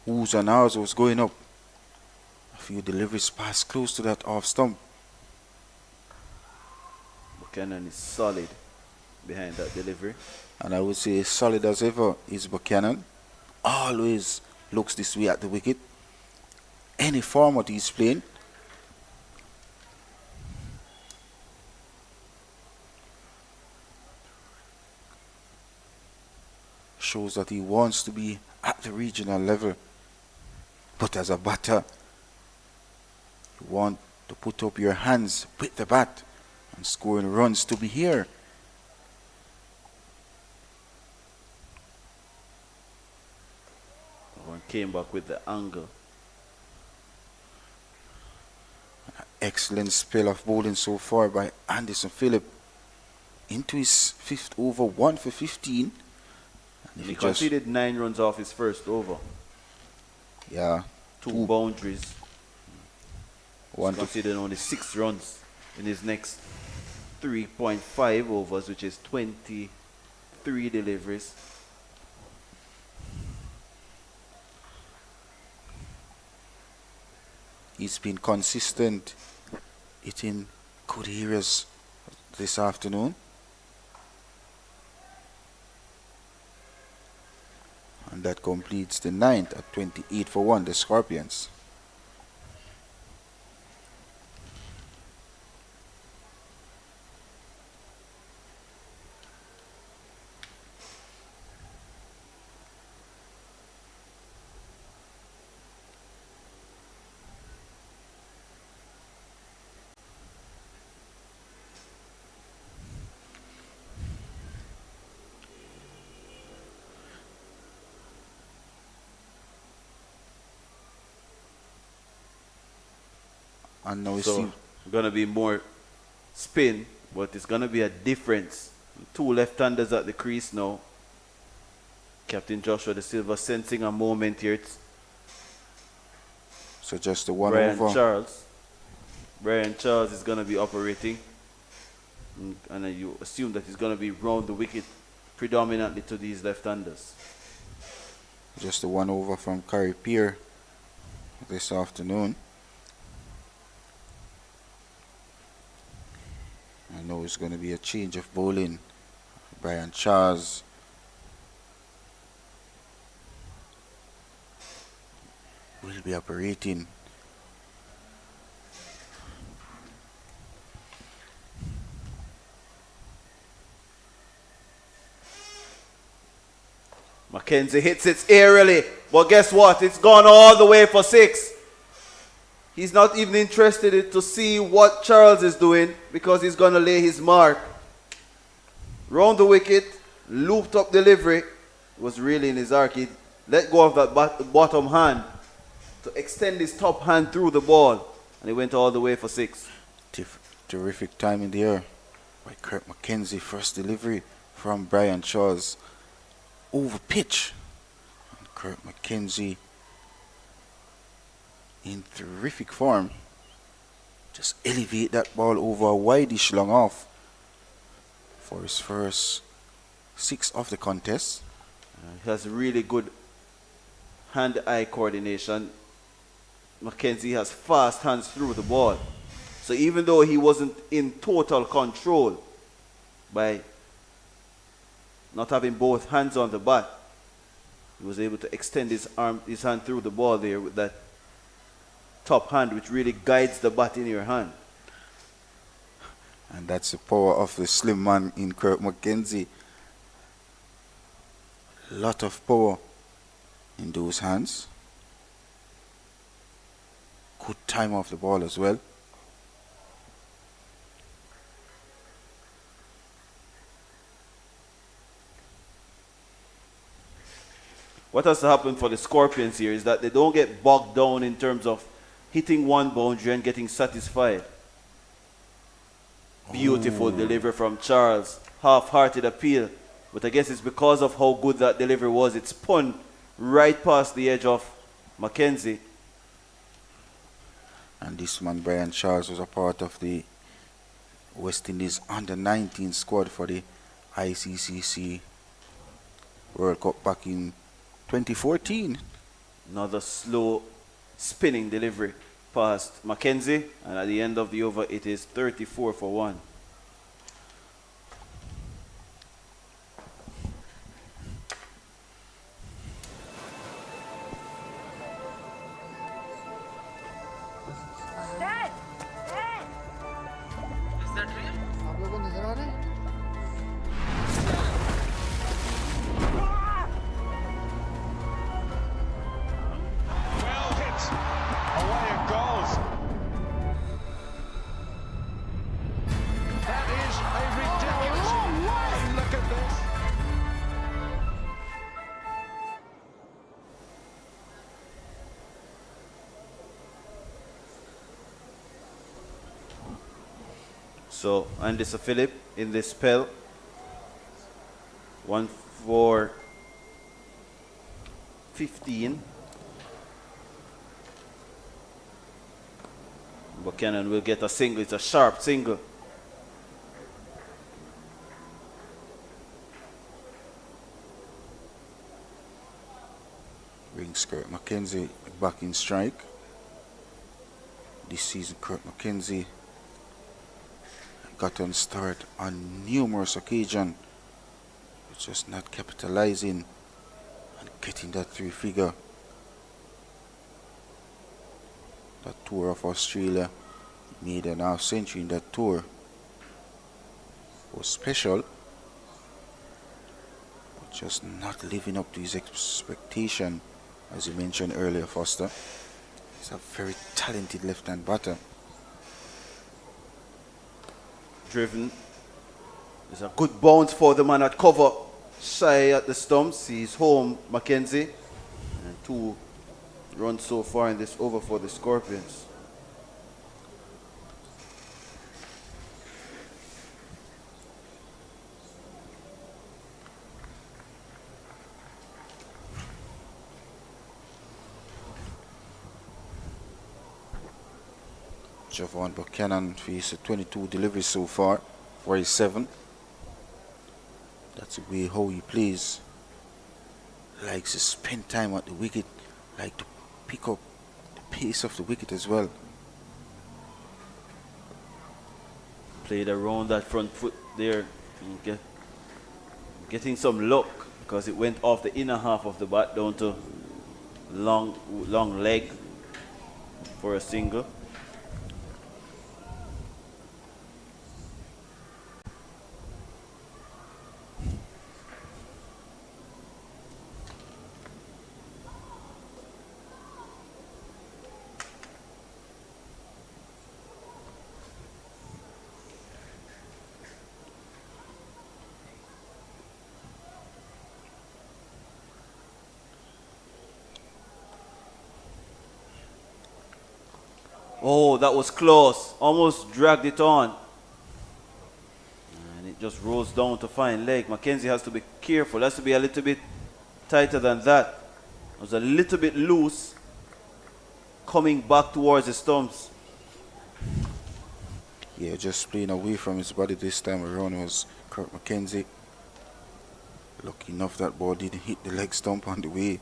whose and ours was going up, a few deliveries passed close to that off stump. Buchanan is solid behind that delivery. And I would say as solid as ever is Buchanan. Always looks this way at the wicket. Any format he's playing. Shows that he wants to be at the regional level. But as a batter, you want to put up your hands with the bat and scoring runs to be here. One came back with the angle. Excellent spell of bowling so far by Anderson Phillip. Into his fifth over, 1 for 15. And if He conceded 9 runs off his first over. Yeah. Two boundaries. One He's conceded only 6 runs in his next 3.5 overs, which is 23 deliveries. He's been consistent, hitting good areas this afternoon. And that completes the 9th at 28 for 1, the Scorpions. And now So going to be more spin, but it's going to be a difference. 2 left-handers at the crease now. Captain Joshua De Silva sensing a moment here. so just the one Brian over. Charles. Brian Charles is going to be operating. And you assume that he's going to be round the wicket predominantly to these left-handers. Just the one over from Curry Pier this afternoon. I know it's going to be a change of bowling. Brian Charles will be operating. McKenzie hits it aerially, but guess what? It's gone all the way for 6. He's not even interested in to see what Charles is doing because he's going to lay his mark. Round the wicket, looped up delivery. Was really in his arc. He let go of that bottom hand to extend his top hand through the ball. And he went all the way for 6. Terrific time in the air by Kirk McKenzie. First delivery from Brian Charles. Over pitch. And Kirk McKenzie in terrific form. Just elevate that ball over a wide-ish long off for his first 6 of the contest. He has really good hand-eye coordination. McKenzie has fast hands through the ball. So even though he wasn't in total control by not having both hands on the bat, he was able to extend his hand through the ball there with that top hand, which really guides the bat in your hand. And that's the power of the slim man in Kirk McKenzie. Lot of power in those hands. Good time off the ball as well. What has to happen for the Scorpions here is that they don't get bogged down in terms of hitting one boundary and getting satisfied. Beautiful delivery from Charles. Half-hearted appeal. But I guess it's because of how good that delivery was. It spun right past the edge of McKenzie. And this man, Brian Charles, was a part of the West Indies under-19 squad for the ICCC World Cup back in 2014. Another slow spinning delivery past McKenzie. And at the end of the over, it is 34 for 1. Dad! Dad! Is that real? आप लोगों को नजर आ रहे हैं? Well hit. Away it goes. That is a ridiculous. And look at this. So, Andy Sir Philip in this spell. 1 for 15. Buchanan will get a single. It's a sharp single. Brings Kirk McKenzie back in strike. This season, Kirk McKenzie got on start on numerous occasions, but just not capitalizing and getting that 3-figure. That tour of Australia, made an half century in that tour, was special, but just not living up to his expectation, as you mentioned earlier, Foster. He's a very talented left-hand batter. Driven. There's a good bounce for the man at cover. Shy at the stumps. He's home, McKenzie. And 2 runs so far in this over for the Scorpions. Javon Buchanan faced 22 deliveries so far, 47. That's the way how he plays. Likes to spend time at the wicket, like to pick up the pace of the wicket as well. Played around that front foot there. Getting some luck because it went off the inner half of the bat down to long leg for a single. Oh, that was close. Almost dragged it on. And it just rolls down to fine leg. McKenzie has to be careful. Has to be a little bit tighter than that. It was a little bit loose. Coming back towards the stumps. Yeah, just playing away from his body this time around was Kirk McKenzie. Lucky enough that ball didn't hit the leg stump on the way.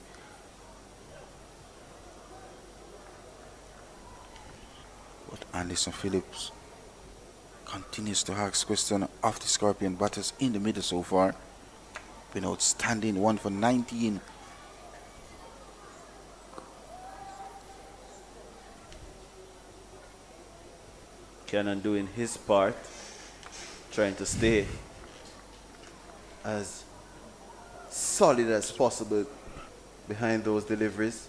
But Anderson Phillips continues to ask question of the Scorpion batters in the middle so far. Been outstanding, 1 for 19. Cannon doing his part, trying to stay as solid as possible behind those deliveries.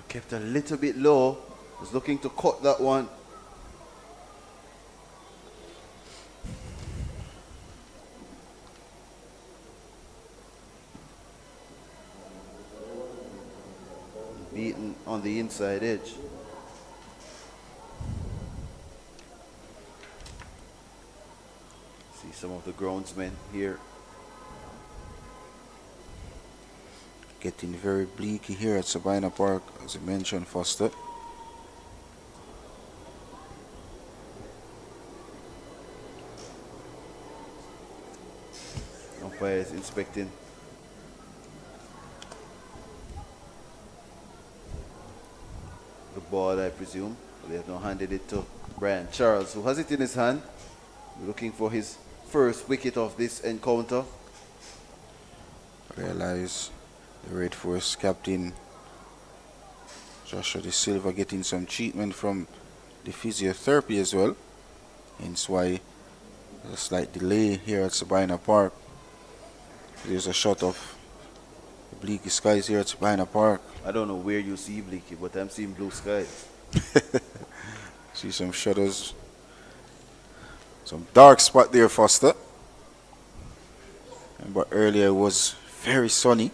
Kept a little bit low, was looking to cut that one. Beaten on the inside edge. See some of the groundsmen here. Getting very bleak here at Sabina Park, as I mentioned, Foster. Umpire is inspecting the ball, I presume. They have now handed it to Brian Charles, who has it in his hand, looking for his first wicket of this encounter. Realize the Red Force captain Joshua De Silva getting some treatment from the physiotherapy as well. Hence why there's a slight delay here at Sabina Park. There's a shot of the bleak skies here at Sabina Park. I don't know where you see Bleaky, but I'm seeing blue skies. See some shadows. Some dark spot there, Foster. But earlier it was very sunny.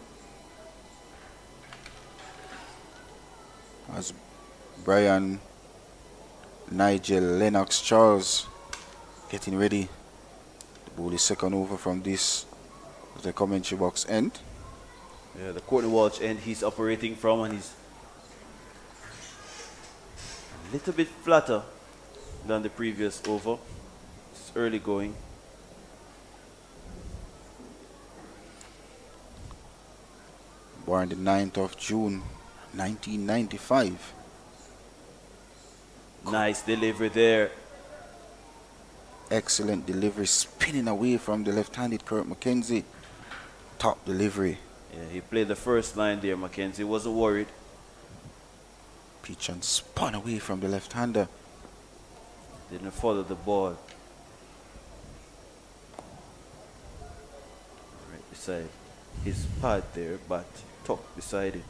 As Brian Nigel Lennox Charles getting ready to bowl the second over from this the commentary box end. Yeah, the Courtney Walsh end he's operating from, and he's a little bit flatter than the previous over. It's early going. Born the 9th of June 1995. Nice delivery there. Excellent delivery, spinning away from the left-handed Kurt McKenzie. Top delivery. Yeah, he played the first line there, McKenzie wasn't worried. Pitch and spun away from the left-hander. Didn't follow the ball. Right beside his pad there, but tucked beside it.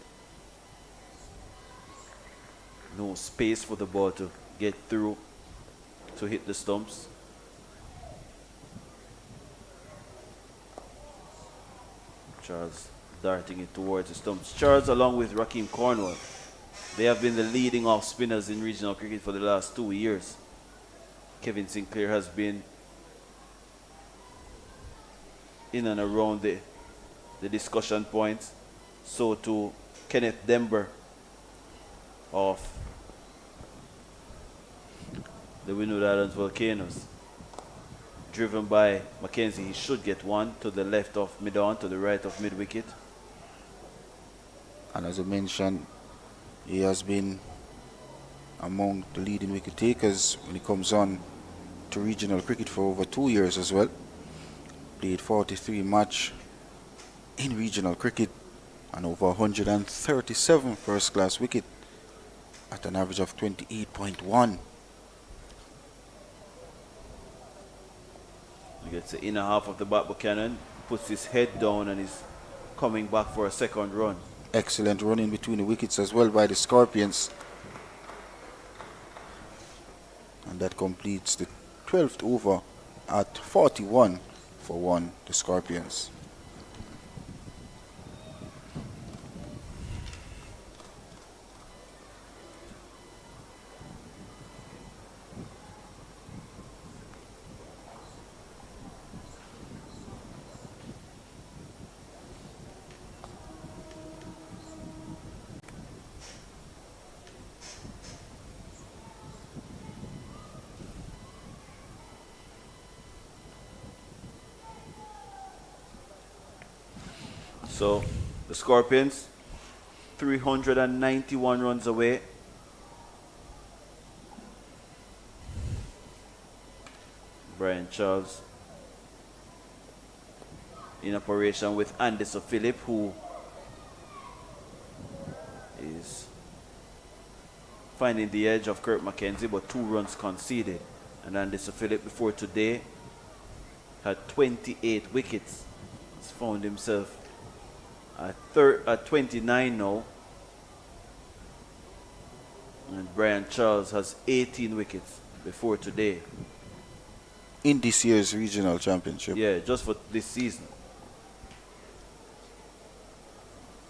No space for the ball to get through to hit the stumps. Charles darting it towards the stumps. Charles, along with Raheem Cornwall, they have been the leading off spinners in regional cricket for the last 2 years. Kevin Sinclair has been in and around the discussion points. So too Kenneth Denver of the Windward Islands Volcanoes. Driven by McKenzie, he should get one to the left of mid-on, to the right of mid-wicket. And as I mentioned, he has been among the leading wicket takers when he comes on to regional cricket for over 2 years as well. Played 43 match in regional cricket and over 137 first class wicket at an average of 28.1. He gets the inner half of the bat, Buchanan puts his head down and is coming back for a second run. Excellent run in between the wickets as well by the Scorpions. And that completes the 12th over at 41 for 1, the Scorpions. So the Scorpions, 391 runs away. Brian Charles in operation with Anderson Phillip, who is finding the edge of Kurt McKenzie, but 2 runs conceded. And Anderson Phillip before today had 28 wickets. He's found himself at 29 now. And Brian Charles has 18 wickets before today. In this year's regional championship. Yeah, just for this season.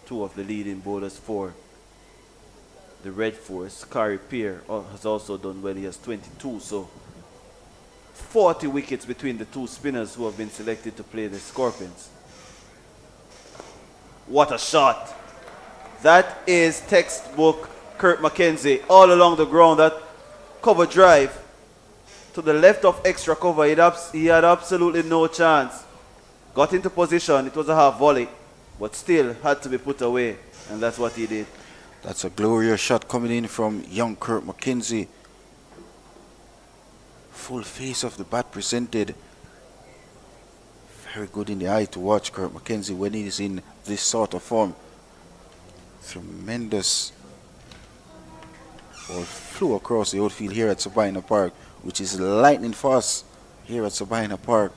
2 of the leading bowlers for the Red Force. Kari Peer has also done well. He has 22. So 40 wickets between the 2 spinners who have been selected to play the Scorpions. What a shot. That is textbook Kurt McKenzie all along the ground. That cover drive to the left of extra cover. He had absolutely no chance. Got into position. It was a half volley, but still had to be put away. And that's what he did. That's a glorious shot coming in from young Kurt McKenzie. Full face of the bat presented. Very good in the eye to watch Kurt McKenzie when he is in this sort of form. Tremendous ball flew across the outfield here at Sabina Park, which is lightning fast here at Sabina Park.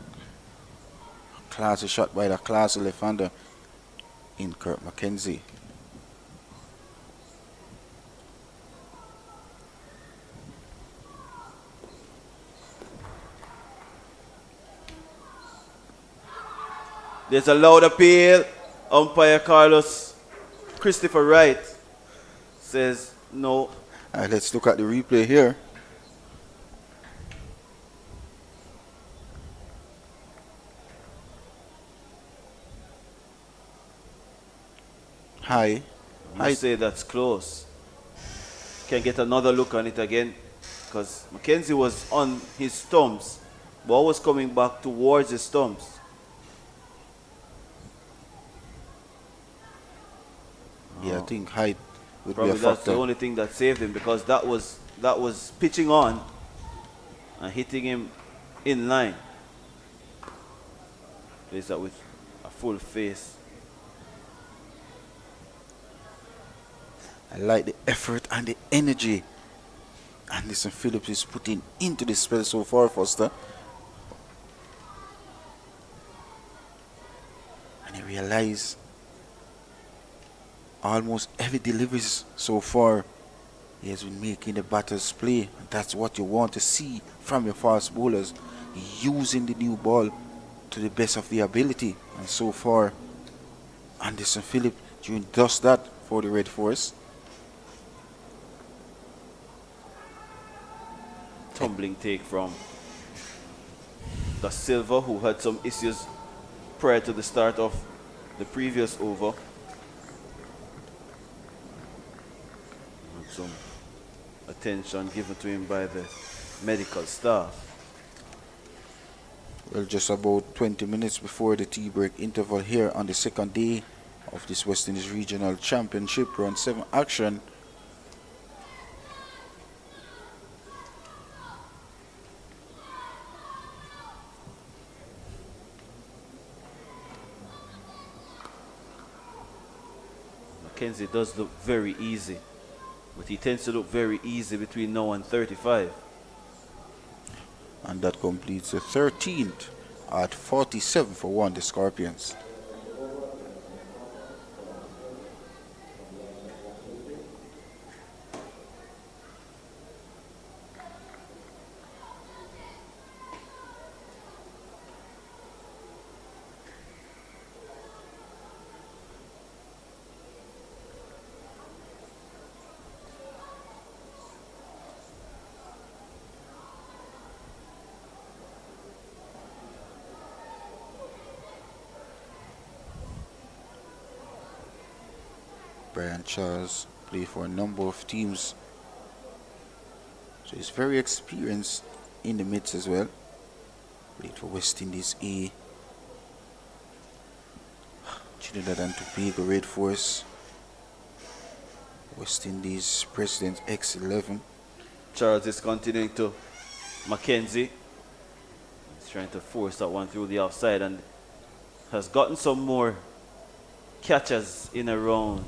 Classy shot by the classy left-hander in Kurt McKenzie. There's a loud appeal. Umpire Carlos Christopher Wright says no. Let's look at the replay here. I say that's close. Can get another look on it again, because McKenzie was on his stumps. Ball was coming back towards his stumps. Yeah, I think height would Probably be a that's factor. the only thing that saved him, because that was pitching on and hitting him in line. Plays that with a full face. I like the effort and the energy Anderson Phillips is putting into this spell so far, Foster. And I realize almost every deliveries so far he has been making the batters play. And that's what you want to see from your fast bowlers, using the new ball to the best of their ability. And so far Anderson Phillips does that for the Red Force. Tumbling take from Da Silva, who had some issues prior to the start of the previous over. And some attention given to him by the medical staff. Well, just about 20 minutes before the tea break interval here on the second day of this West Indies Regional Championship Round 7 action. McKenzie does look very easy, but he tends to look very easy between now and 35. And that completes the 13th at 47 for 1, the Scorpions. Brian Charles played for a number of teams, so he's very experienced in the mids as well. Played for West Indies A, Trinidad and Tobago Red Force. West Indies President X11. Charles is continuing to McKenzie. He's trying to force that one through the outside and has gotten some more catches in a round.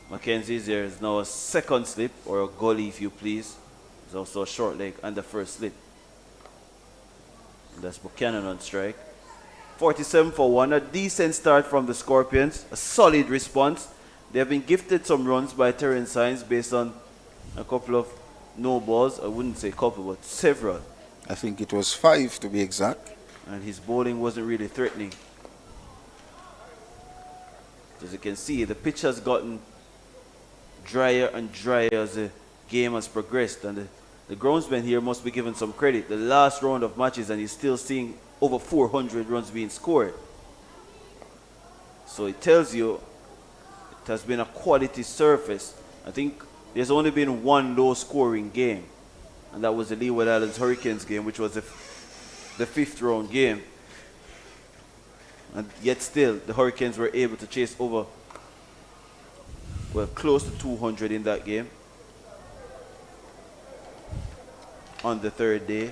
McKenzie's there is now a second slip, or a gully if you please. There's also a short leg and the first slip. And that's Buchanan on strike. 47 for 1, a decent start from the Scorpions, a solid response. They have been gifted some runs by Terrence Hines based on a couple of no balls. I wouldn't say couple, but several. I think it was 5 to be exact. And his bowling wasn't really threatening. As you can see, the pitch has gotten drier and drier as the game has progressed, and the groundsman here must be given some credit. The last round of matches, and he's still seeing over 400 runs being scored. So it tells you it has been a quality surface. I think there's only been one low scoring game, and that was the Leeward Islands Hurricanes game, which was the fifth round game. And yet still, the Hurricanes were able to chase over, well, close to 200 in that game on the third day.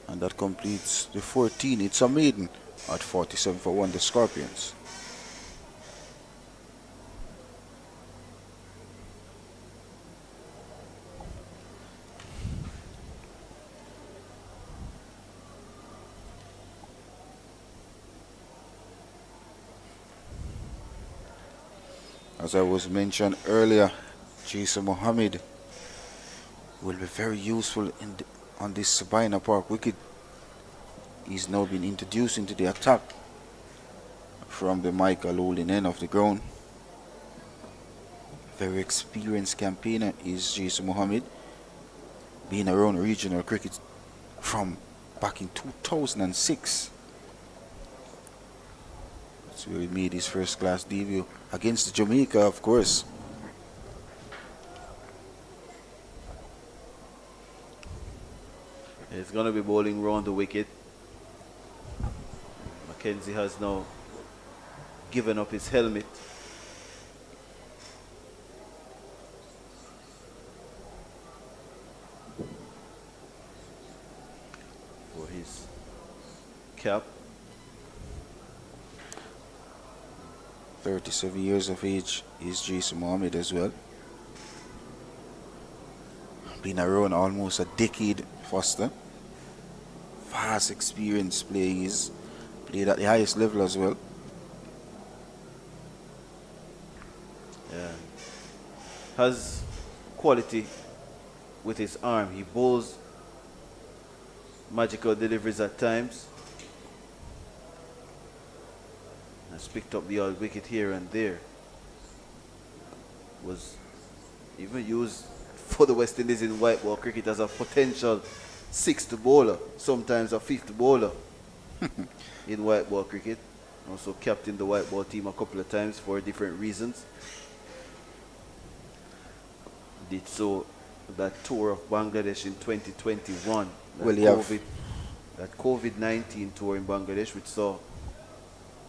And that completes the 14. It's a maiden at 47 for 1, the Scorpions. As I was mentioned earlier, Jason Mohammed will be very useful on this Sabina Park wicket. He's now been introduced into the attack from the Michael Olin end of the ground. Very experienced campaigner is Jason Mohammed, being around regional cricket from back in 2006. That's where he made his first class debut against Jamaica, of course. He's going to be bowling round the wicket. McKenzie has now given up his helmet. For his cap. 37 years of age is Jason Mohammed as well. Been around almost a decade, Foster. Vast experienced player he is. Played at the highest level as well. Yeah. Has quality with his arm. He bowls magical deliveries at times. Has picked up the odd wicket here and there. Was even used for the West Indies in white ball cricket as a potential sixth bowler, sometimes a fifth bowler in white ball cricket. Also captained the white ball team a couple of times for different reasons. Did so that tour of Bangladesh in 2021. That COVID-19 tour in Bangladesh, which saw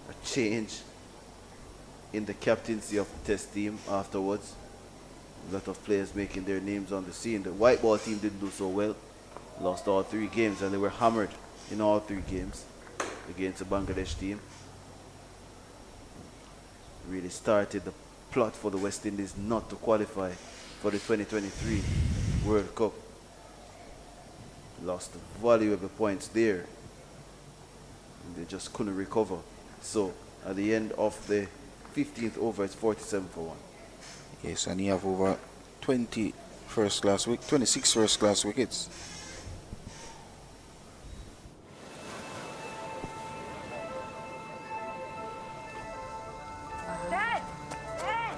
a change in the captaincy of the test team afterwards. A lot of players making their names on the scene. The white ball team didn't do so well. Lost all 3 games, and they were hammered in all 3 games against the Bangladesh team. Really started the plot for the West Indies not to qualify for the 2023 World Cup. Lost valuable points there. And they just couldn't recover. So at the end of the 15th over, it's 47 for 1. Yes, and he have over 26 first class wickets. Dad! Dad!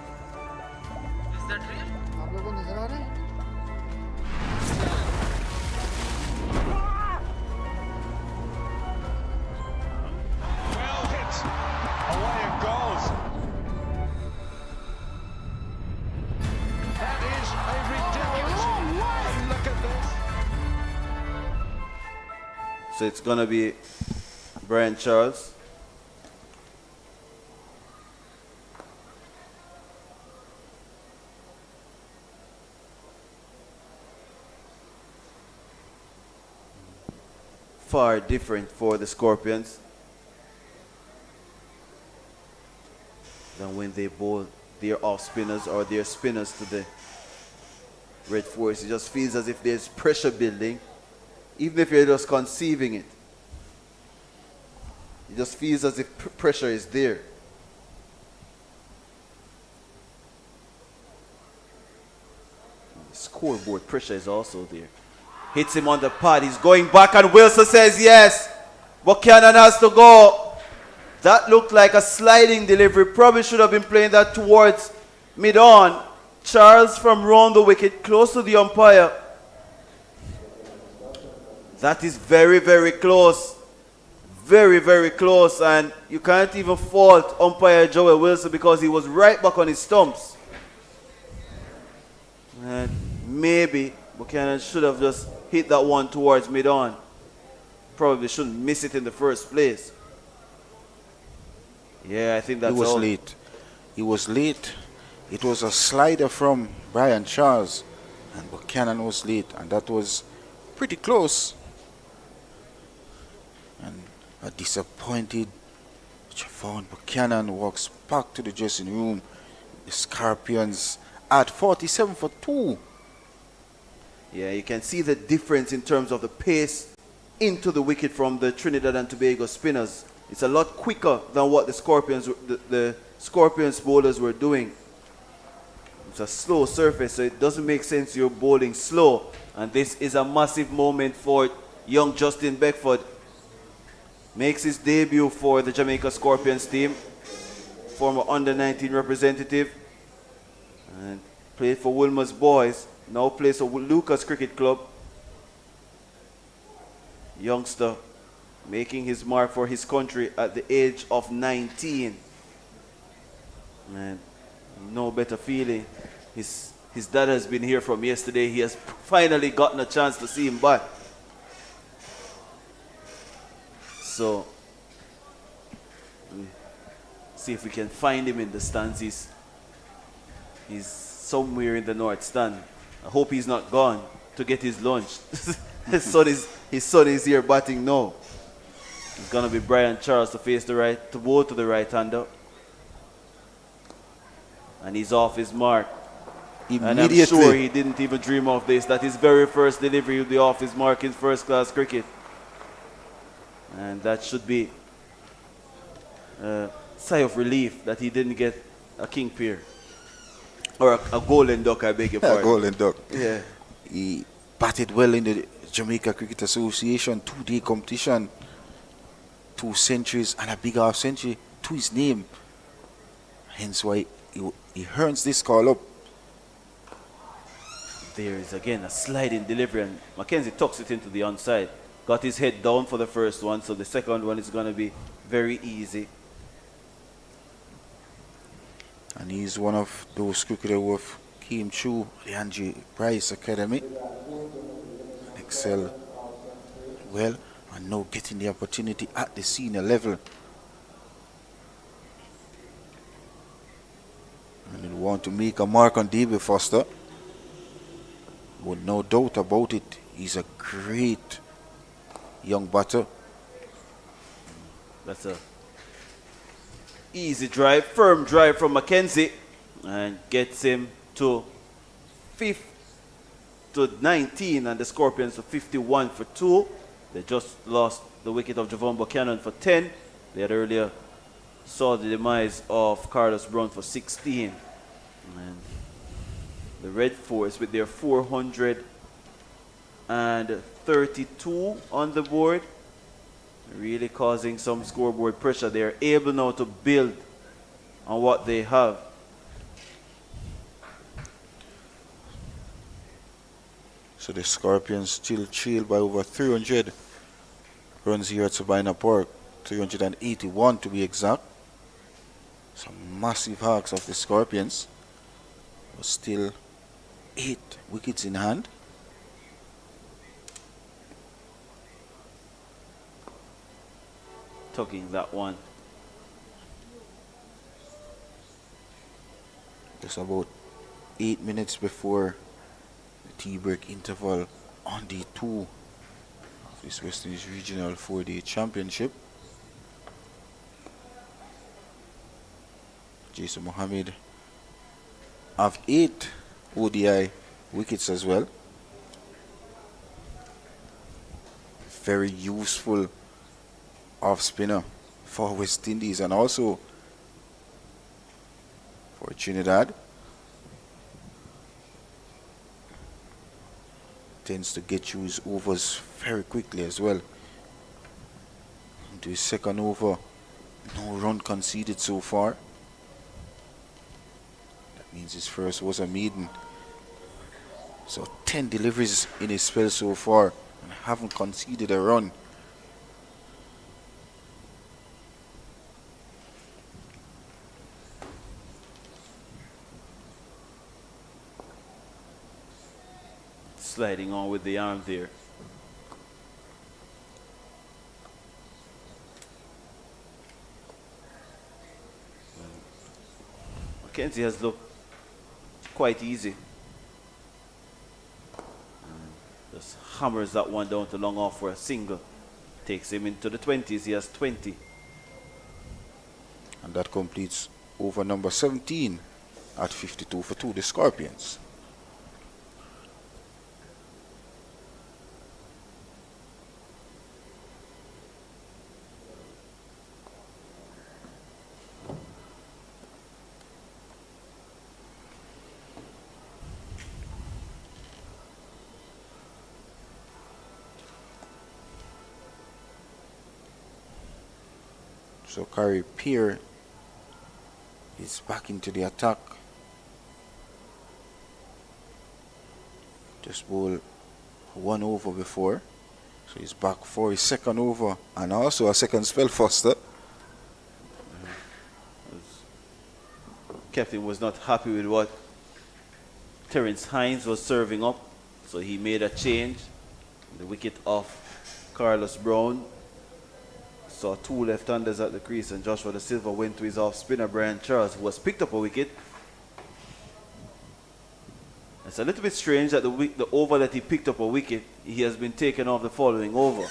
Is that real? आप लोगों को नजर आ रहा है? Well hit. Away it goes. So it's going to be Brian Charles. Far different for the Scorpions than when they bowl their off spinners or their spinners to the Red Force. It just feels as if there's pressure building, even if you're just conceiving it. It just feels as if pressure is there. The scoreboard pressure is also there. Hits him on the pad. He's going back, and Wilson says yes. Buchanan has to go. That looked like a sliding delivery. Probably should have been playing that towards mid-on. Charles from round the wicket, close to the umpire. That is very, very close. Very, very close. And you can't even fault umpire Joel Wilson because he was right back on his stumps. And maybe Buchanan should have just hit that one towards mid-on. Probably shouldn't miss it in the first place. Yeah, I think that's He was all. late. He was late. It was a slider from Brian Charles, and Buchanan was late, and that was pretty close. And a disappointed Javon Buchanan walks back to the dressing room. The Scorpions at 47 for 2. Yeah, you can see the difference in terms of the pace into the wicket from the Trinidad and Tobago spinners. It's a lot quicker than what the Scorpions bowlers were doing. It's a slow surface, so it doesn't make sense you're bowling slow. And this is a massive moment for young Justin Beckford. Makes his debut for the Jamaica Scorpions team. Former under-19 representative. And played for Wilmer's Boys. Now plays for Lucas Cricket Club. Youngster making his mark for his country at the age of 19. Man, no better feeling. His dad has been here from yesterday. He has finally gotten a chance to see him back. So, see if we can find him in the stands. He's somewhere in the north stand. I hope he's not gone to get his lunch. his son is here batting now. It's gonna be Brian Charles to face the right, to bowl to the right-hander. And he's off his mark. And I'm sure he didn't even dream of this. That his very first delivery will be off his mark in first-class cricket. And that should be a sigh of relief that he didn't get a king peer. Or a golden duck, I beg your pardon. Golden duck. Yeah. He batted well in the Jamaica Cricket Association 2-day competition. 2 centuries and a big half century to his name. Hence why he earns this call up. There is again a sliding delivery, and McKenzie tucks it into the onside. Got his head down for the first one, so the second one is going to be very easy. And he's one of those cricketers who came through the Angie Price Academy and excel well, and now getting the opportunity at the senior level. And he want to make a mark on David Foster. But no doubt about it, he's a great young batter. That's a easy drive, firm drive from McKenzie, and gets him to 19, and the Scorpions to 51 for 2. They just lost the wicket of Javon Buchanan for 10. They had earlier saw the demise of Carlos Brown for 16. And the Red Force with their 432 on the board, really causing some scoreboard pressure. They are able now to build on what they have. So the Scorpions still trail by over 300 runs here at Sabina Park, 381 to be exact. Some massive hawks of the Scorpions, but still 8 wickets in hand. tugging that one. Just about 8 minutes before the tea break interval on day 2 of this West Indies Regional 4-Day Championship. Jason Mohammed have 8 ODI wickets as well. Very useful off spinner for West Indies and also for Trinidad. Tends to get you his overs very quickly as well. Into his second over, no run conceded so far. That means his first was a maiden. So 10 deliveries in his spell so far and haven't conceded a run. Sliding on with the arm there. McKenzie has looked quite easy. Just hammers that one down to long off for a single. Takes him into the 20s. He has 20. And that completes over number 17 at 52 for 2, the Scorpions. So Kari Peer is back into the attack. Just bowled 1 over before. So he's back for his second over and also a second spell, Foster. Captain was not happy with what Terence Hines was serving up, so he made a change. The wicket off Carlos Brown. Saw 2 left-handers at the crease, and Joshua Da Silva went to his off-spinner Brian Charles, who has picked up a wicket. It's a little bit strange that the over that he picked up a wicket, he has been taken off the following over.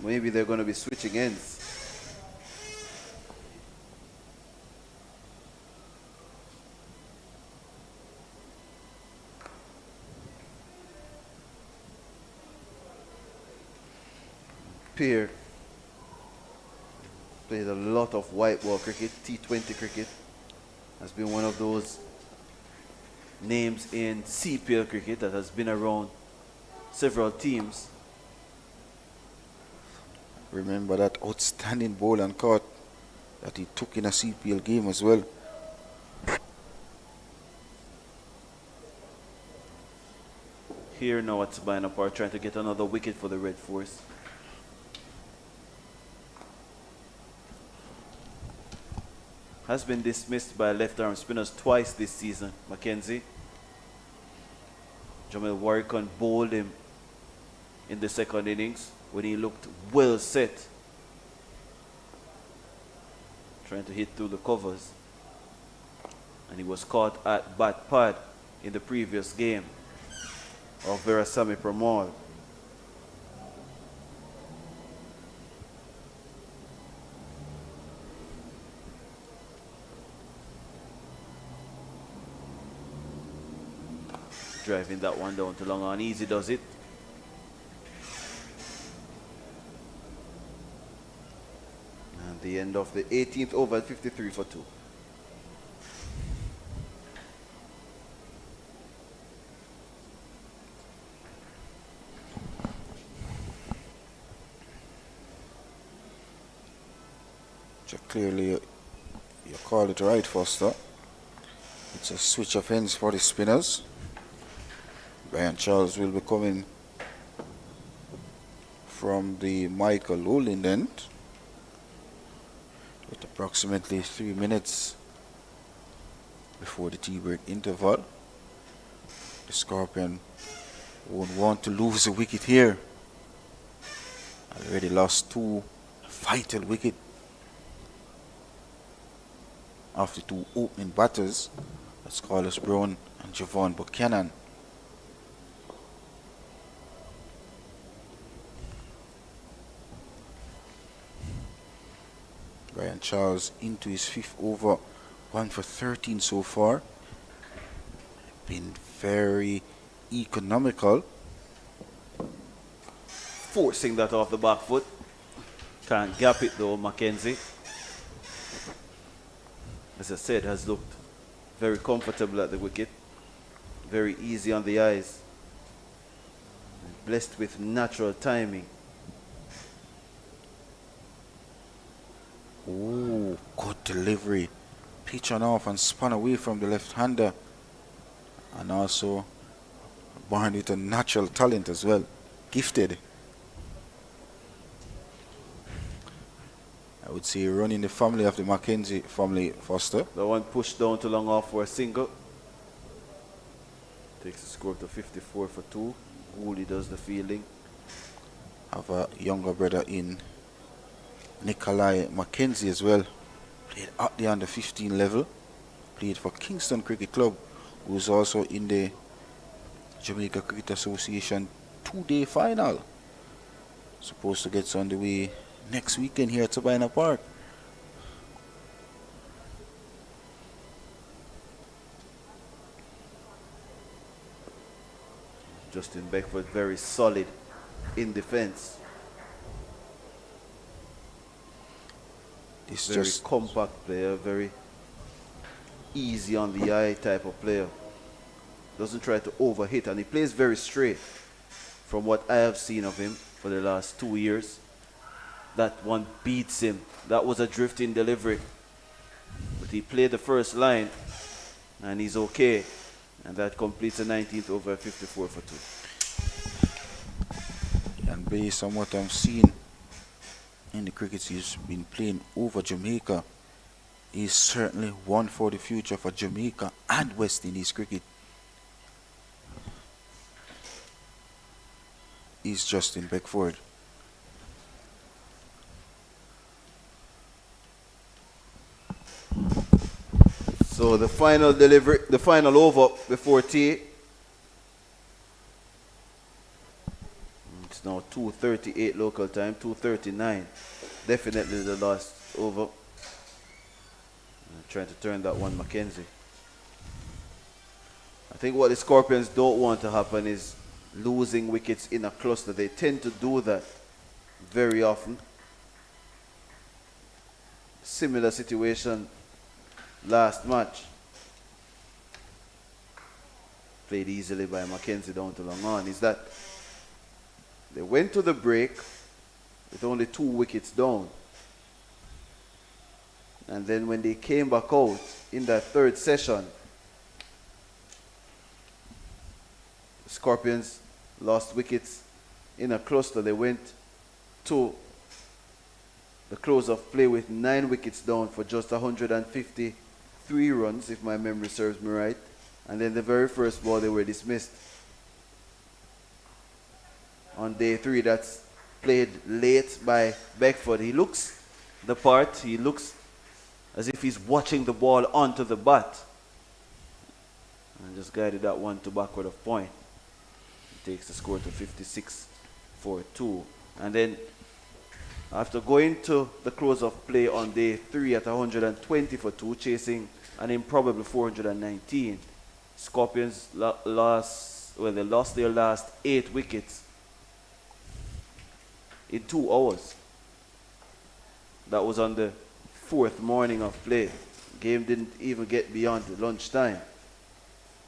Maybe they're going to be switching ends. Peer played a lot of white ball cricket, T20 cricket. Has been one of those names in CPL cricket that has been around several teams. Remember that outstanding ball and caught that he took in a CPL game as well. Here now at Sabina Park, trying to get another wicket for the Red Force. Has been dismissed by left-arm spinners twice this season, McKenzie. Jamil Warrican bowled him in the second innings when he looked well set. Trying to hit through the covers. And he was caught at bat pad in the previous game of Veerasamy Permaul. Driving that one down to long on. Easy does it. And the end of the 18th over at 53 for 2. So clearly you call it right, Foster. It's a switch of ends for the spinners. Brian Charles will be coming from the Michael Lowland end with approximately 3 minutes before the tea break interval. The Scorpion won't want to lose a wicket here. Already lost 2 vital wicket of the two opening batters, that's Carlos Brown and Javon Buchanan. Ryan Charles into his 5th over, 1 for 13 so far. Been very economical. Forcing that off the back foot. Can't gap it though, McKenzie. As I said, has looked very comfortable at the wicket. Very easy on the eyes. Blessed with natural timing. Ooh, good delivery. Pitch on off and spun away from the left-hander. And also born with a natural talent as well. Gifted. I would say running the family of the McKenzie family, Foster. The one pushed down to long off for a single. Takes the score to 54 for 2. Woolley does the fielding. Have a younger brother in Nikolai McKenzie as well. Played at the under 15 level. Played for Kingston Cricket Club, who's also in the Jamaica Cricket Association 2-day final. Supposed to get underway next weekend here at Sabina Park. Justin Beckford very solid in defense. This Very just compact player, very easy on the eye type of player. Doesn't try to overhit, and he plays very straight. From what I have seen of him for the last 2 years, that one beats him. That was a drifting delivery. But he played the first line, and he's okay. And that completes the 19th over 54 for 2. And based on what I'm seeing in the crickets he's been playing over Jamaica, he's certainly one for the future for Jamaica and West Indies cricket. He's Justin Beckford. So the final delivery, the final over before tea. It's now 2:38 local time, 2:39. Definitely the last over. Trying to turn that one, McKenzie. I think what the Scorpions don't want to happen is losing wickets in a cluster. They tend to do that very often. Similar situation last match. Played easily by McKenzie down to long on. Is that they went to the break with only 2 wickets down. And then when they came back out in that third session, Scorpions lost wickets in a cluster. They went to the close of play with 9 wickets down for just 153 runs, if my memory serves me right. And then the very first ball, they were dismissed. On day 3, that's played late by Beckford. He looks the part. He looks as if he's watching the ball onto the bat. And just guided that one to backward of point. Takes the score to 56 for 2. And then after going to the close of play on day 3 at 120 for 2, chasing an improbable 419, Scorpions lost their last 8 wickets in 2 hours. That was on the 4th morning of play. Game didn't even get beyond lunchtime.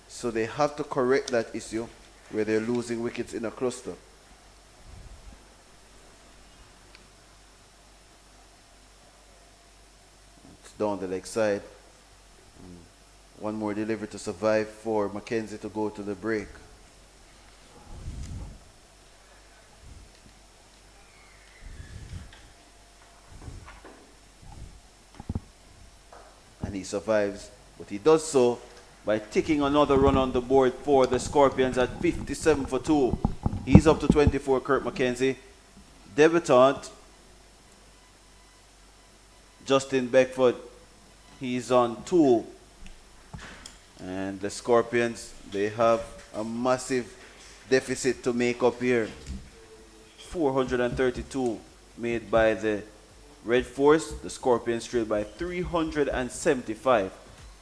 So they have to correct that issue where they're losing wickets in a cluster. It's down the leg side. One more delivery to survive for McKenzie to go to the break. And he survives, but he does so by ticking another run on the board for the Scorpions at 57 for 2. He's up to 24, Kurt McKenzie. Debutant Justin Beckford, he's on 2. And the Scorpions, they have a massive deficit to make up here. 432 made by the Red Force. The Scorpions trailed by 375.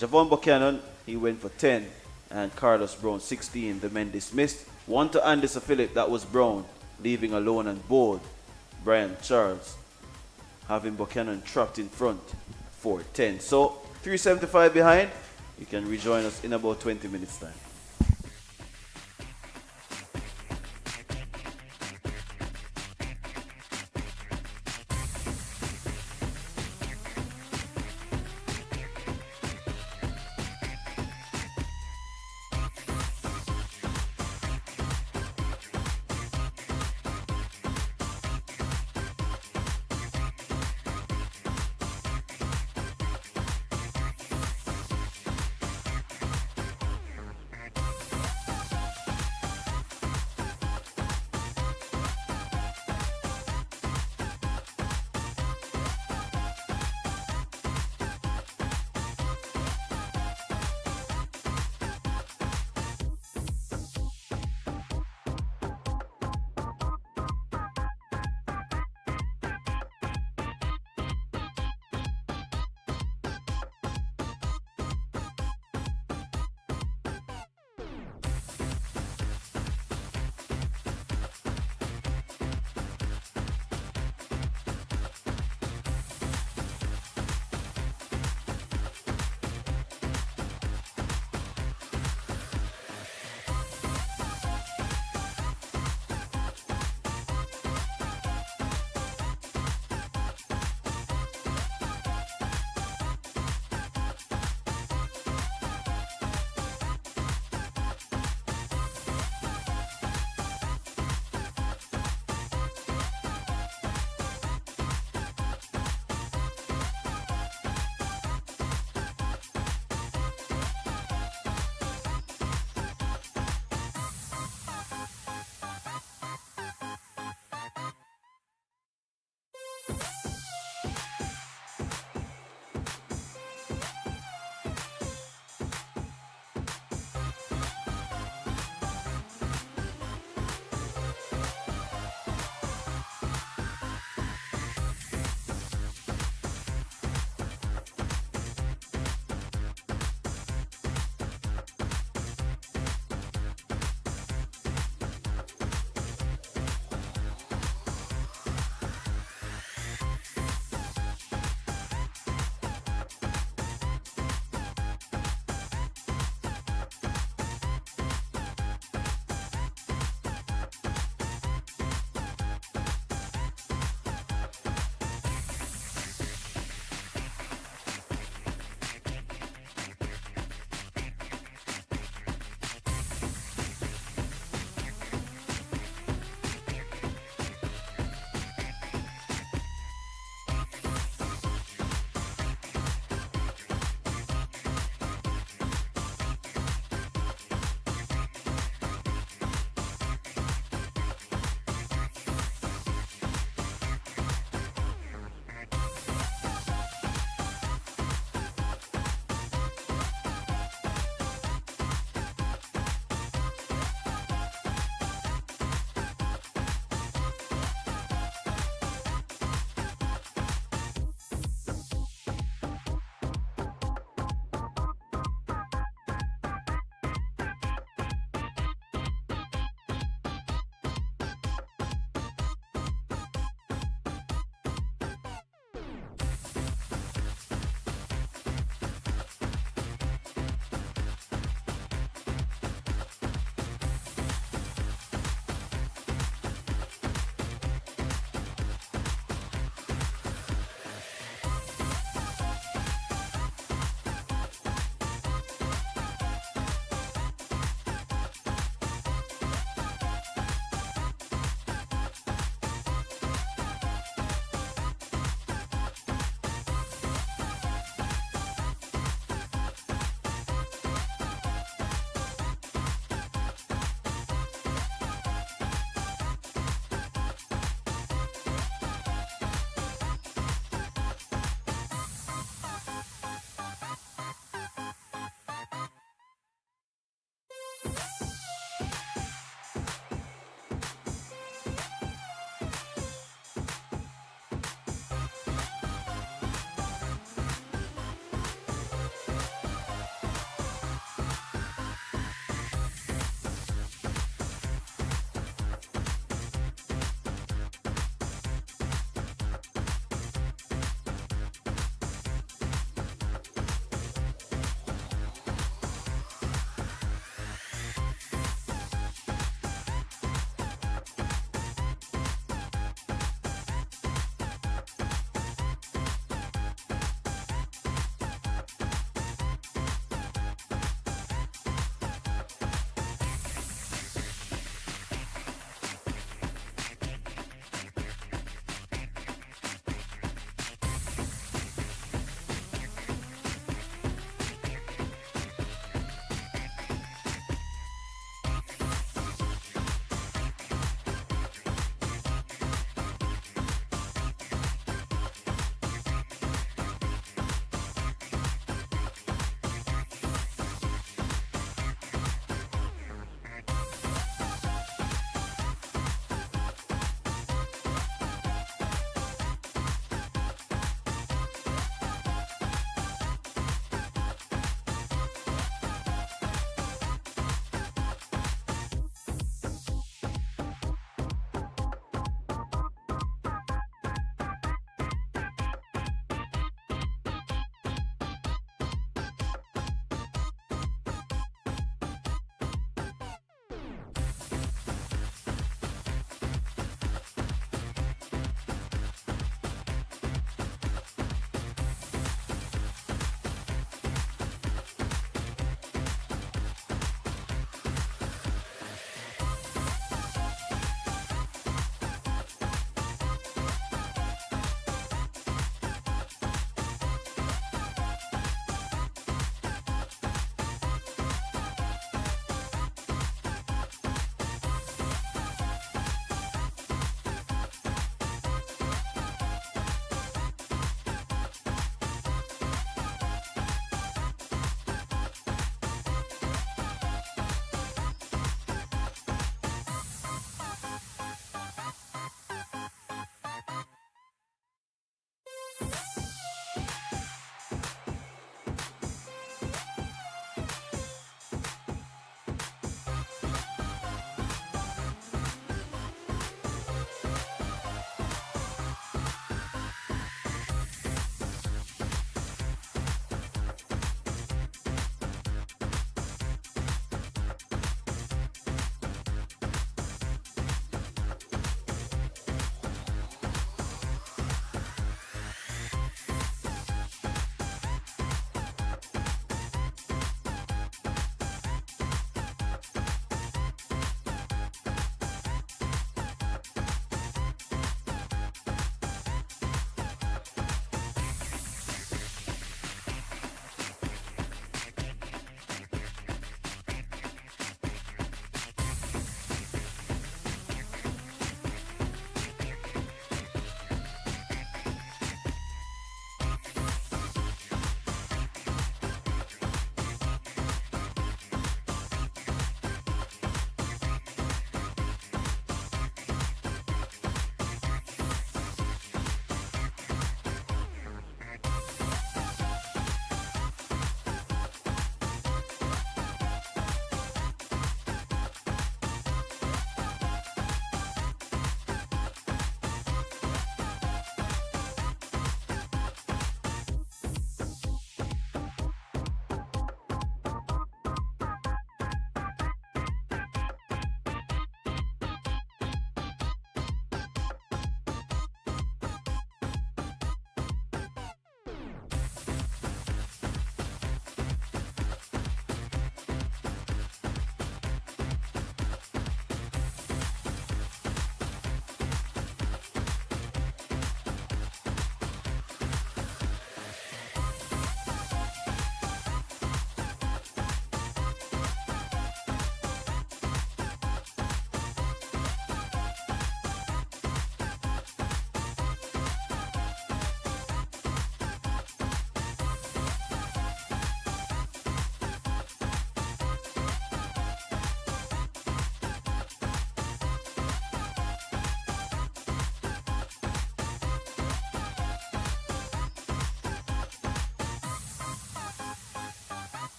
Javon Buchanan, he went for 10. And Carlos Brown, 16. The men dismissed. 1 to Anderson Phillip, that was Brown, leaving alone and bold Brian Charles, having Buchanan trapped in front for 10. So 375 behind. You can rejoin us in about 20 minutes time.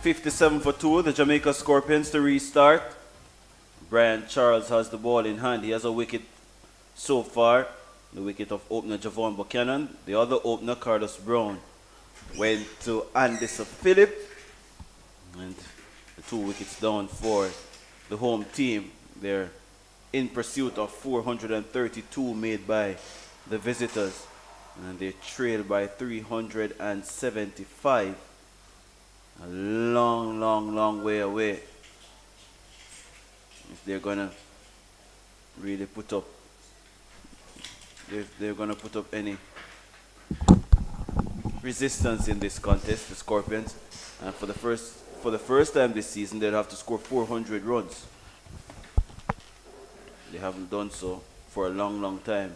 57 for 2, the Jamaica Scorpions to restart. Brian Charles has the ball in hand. He has a wicket so far. The wicket of opener Javon Buchanan. The other opener, Carlos Brown, went to Anderson Phillip. And the 2 wickets down for the home team. They're in pursuit of 432 made by the visitors. And they trail by 375. A long, long, long way away. If they're gonna really put up, if they're gonna put up any resistance in this contest, the Scorpions, and for the first time this season, they'll have to score 400 runs. They haven't done so for a long, long time.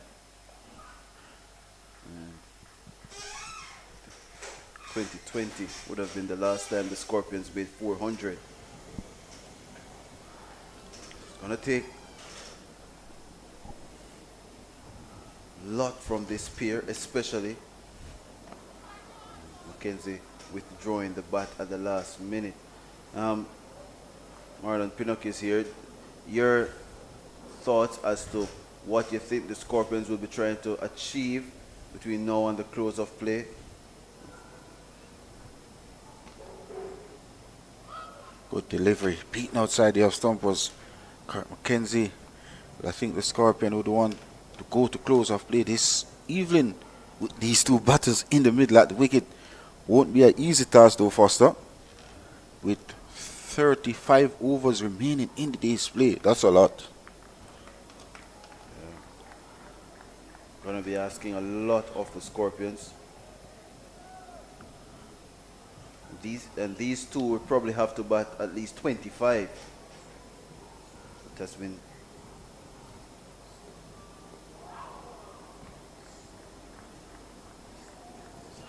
2020 would have been the last time the Scorpions made 400. It's gonna take a lot from this pair, especially McKenzie withdrawing the bat at the last minute. Marlon Pinnock is here. Your thoughts as to what you think the Scorpions will be trying to achieve between now and the close of play? Good delivery. Beaten outside the off stump was Kurt McKenzie. But I think the Scorpion would want to go to close of play this evening with these 2 batters in the middle at the wicket. Won't be an easy task though, Foster. With 35 overs remaining in the day's play. That's a lot. Going to be asking a lot of the Scorpions. These 2 will probably have to bat at least 25. It has been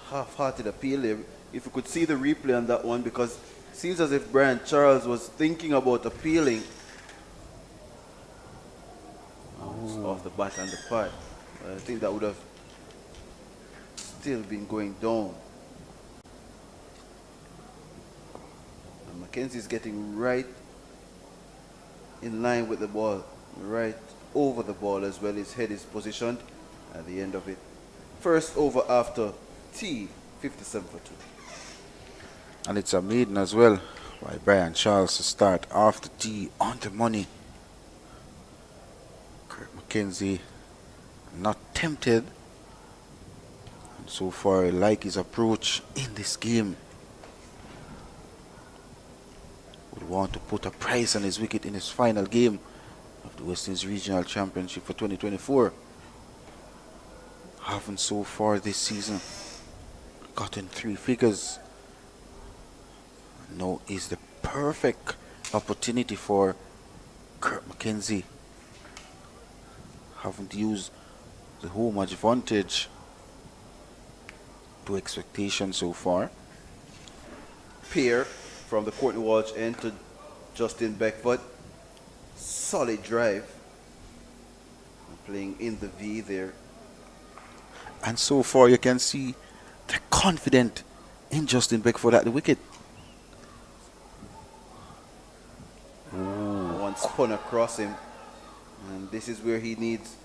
half-hearted appeal. If you could see the replay on that one, because it seems as if Brian Charles was thinking about appealing off the bat and the pad. I think that would have still been going down. And McKenzie is getting right in line with the ball, right over the ball as well. His head is positioned at the end of it. First over after T, 57 for 2. And it's a maiden as well by Brian Charles to start after T on the money. Kurt McKenzie not tempted. And so far I like his approach in this game. Would want to put a price on his wicket in his final game of the West Indies Regional Championship for 2024. Haven't so far this season gotten 3 figures. Now is the perfect opportunity for Kurt McKenzie. Haven't used the home advantage to expectation so far. Pair from the Courtney Walsh end to Justin Beckford. Solid drive. Playing in the V there. And so far you can see they're confident in Justin Beckford at the wicket. One spun across him. And this is where he needs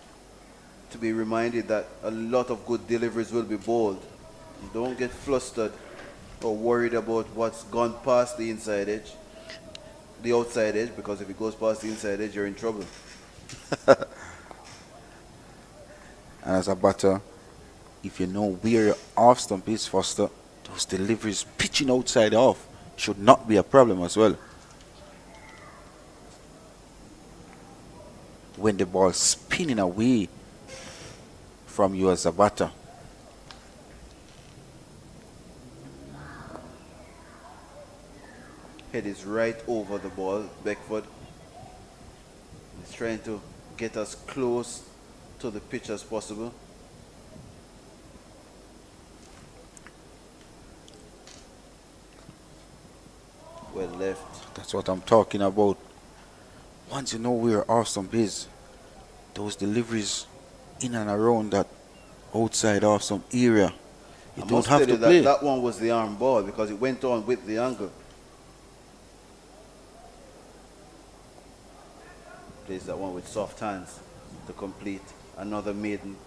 to be reminded that a lot of good deliveries will be bowled. Don't get flustered or worried about what's gone past the inside edge, the outside edge, because if it goes past the inside edge, you're in trouble. And as a batter, if you know where your off stump is, Foster, those deliveries pitching outside off should not be a problem as well. When the ball's spinning away from you as a batter. Head is right over the ball. Beckford is trying to get as close to the pitch as possible. Well left. That's what I'm talking about. Once you know where off stump is, those deliveries in and around that outside off stump area, you don't have to play. That one was the arm ball because it went on with the angle. plays that one with soft hands to complete another maiden,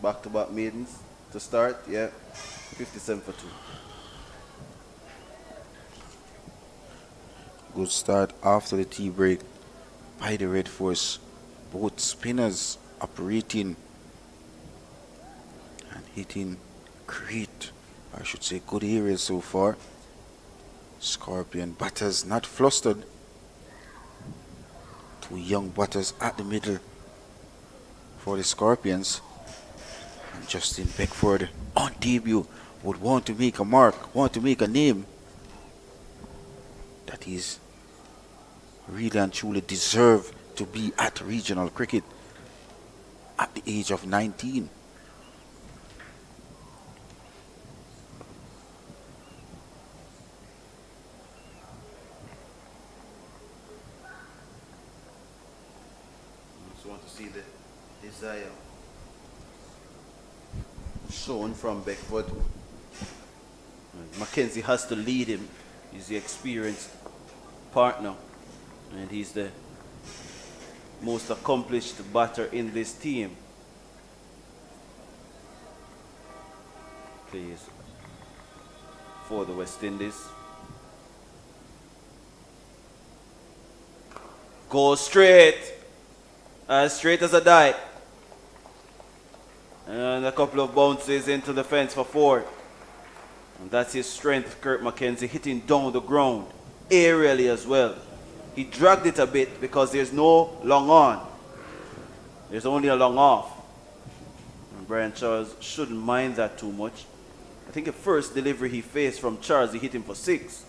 back-to-back maidens to start. Yeah, 57 for 2. Good start after the tea break by the Red Force. Both spinners operating and hitting great, I should say good areas so far. Scorpion batters not flustered. Two young batters at the middle for the Scorpions. And Justin Beckford on debut would want to make a mark, want to make a name that he's really and truly deserve to be at regional cricket at the age of 19. Just want to see the desire shown from Beckford. McKenzie has to lead him. He's the experienced partner, and he's the most accomplished batter in this team. Plays for the West Indies. Goes straight as a die. And a couple of bounces into the fence for 4. And that's his strength, Kurt McKenzie, hitting down the ground, aerially as well. He dragged it a bit because there's no long on. There's only a long off. And Brian Charles shouldn't mind that too much. I think the first delivery he faced from Charles, he hit him for 6.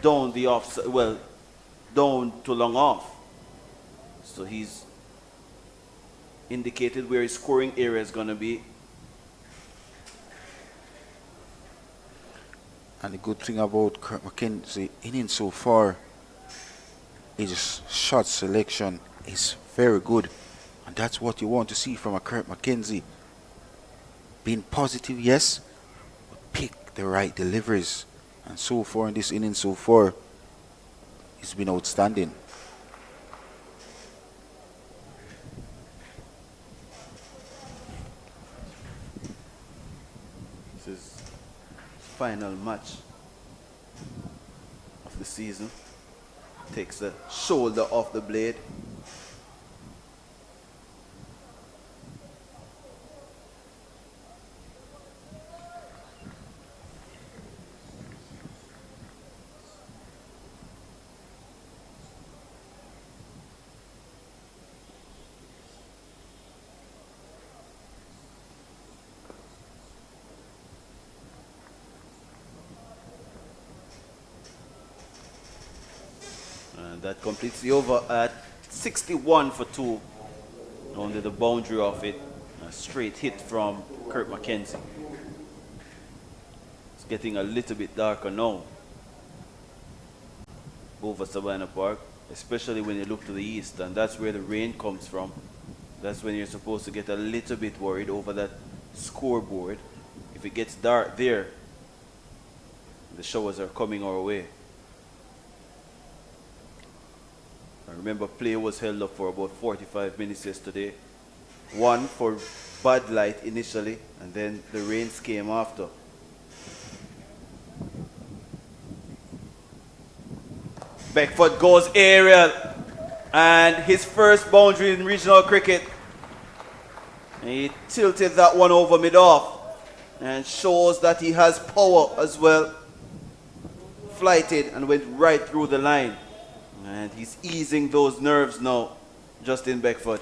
Down the off, well, down to long off. So he's indicated where his scoring area is going to be. And the good thing about Kurt McKenzie inning so far, his shot selection is very good. And that's what you want to see from a Kurt McKenzie. Being positive, yes, but pick the right deliveries. And so far in this inning so far, he's been outstanding. This is final match of the season. Takes the shoulder off the blade. And that completes the over at 61 for 2. Only the boundary of it. A straight hit from Kurt McKenzie. It's getting a little bit darker now over Savannah Park, especially when you look to the east, and that's where the rain comes from. That's when you're supposed to get a little bit worried over that scoreboard. If it gets dark there, the showers are coming our way. I remember play was held up for about 45 minutes yesterday. One for bad light initially, and then the rains came after. Beckford goes aerial, and his first boundary in regional cricket. And he tilted that one over mid-off and shows that he has power as well. Flighted and went right through the line. And he's easing those nerves now, Justin Beckford.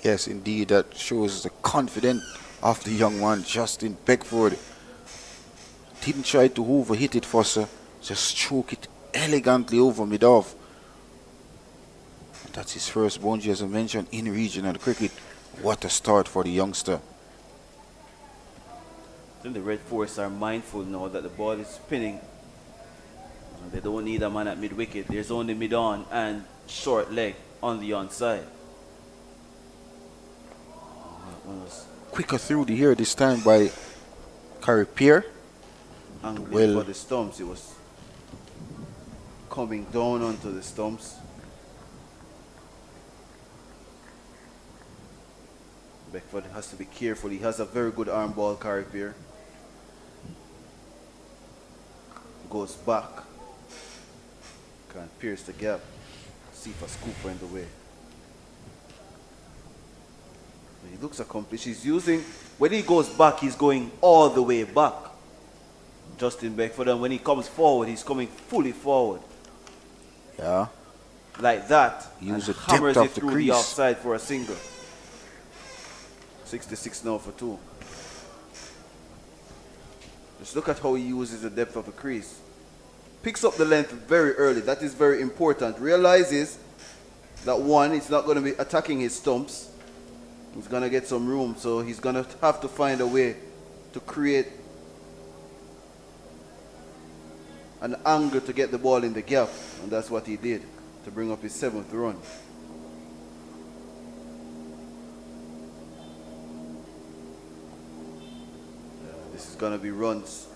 Yes, indeed, that shows the confidence of the young man, Justin Beckford. Didn't try to overhit it, Foster. Just stroke it elegantly over mid-off. That's his first boundary, as I mentioned, in regional cricket. What a start for the youngster. I think the Red Force are mindful now that the ball is spinning. They don't need a man at mid-wicket. There's only mid-on and short leg on the onside. Quicker through the air this time by Carripier. Angling for the stumps. It was coming down onto the stumps. Beckford has to be careful. He has a very good arm ball carrier. Goes back. Can't pierce the gap. See if a scooper in the way. He looks accomplished. He's using, when he goes back, he's going all the way back. Justin Beckford, and when he comes forward, he's coming fully forward. Yeah. Like that. Use and the hammers depth it of the through crease. the offside for a single. 66 now for 2. Just look at how he uses the depth of the crease. Picks up the length very early. That is very important. Realizes that one, he's not going to be attacking his stumps. He's going to get some room, so he's going to have to find a way to create an angle to get the ball in the gap. And that's what he did to bring up his 7th run. This is going to be runs.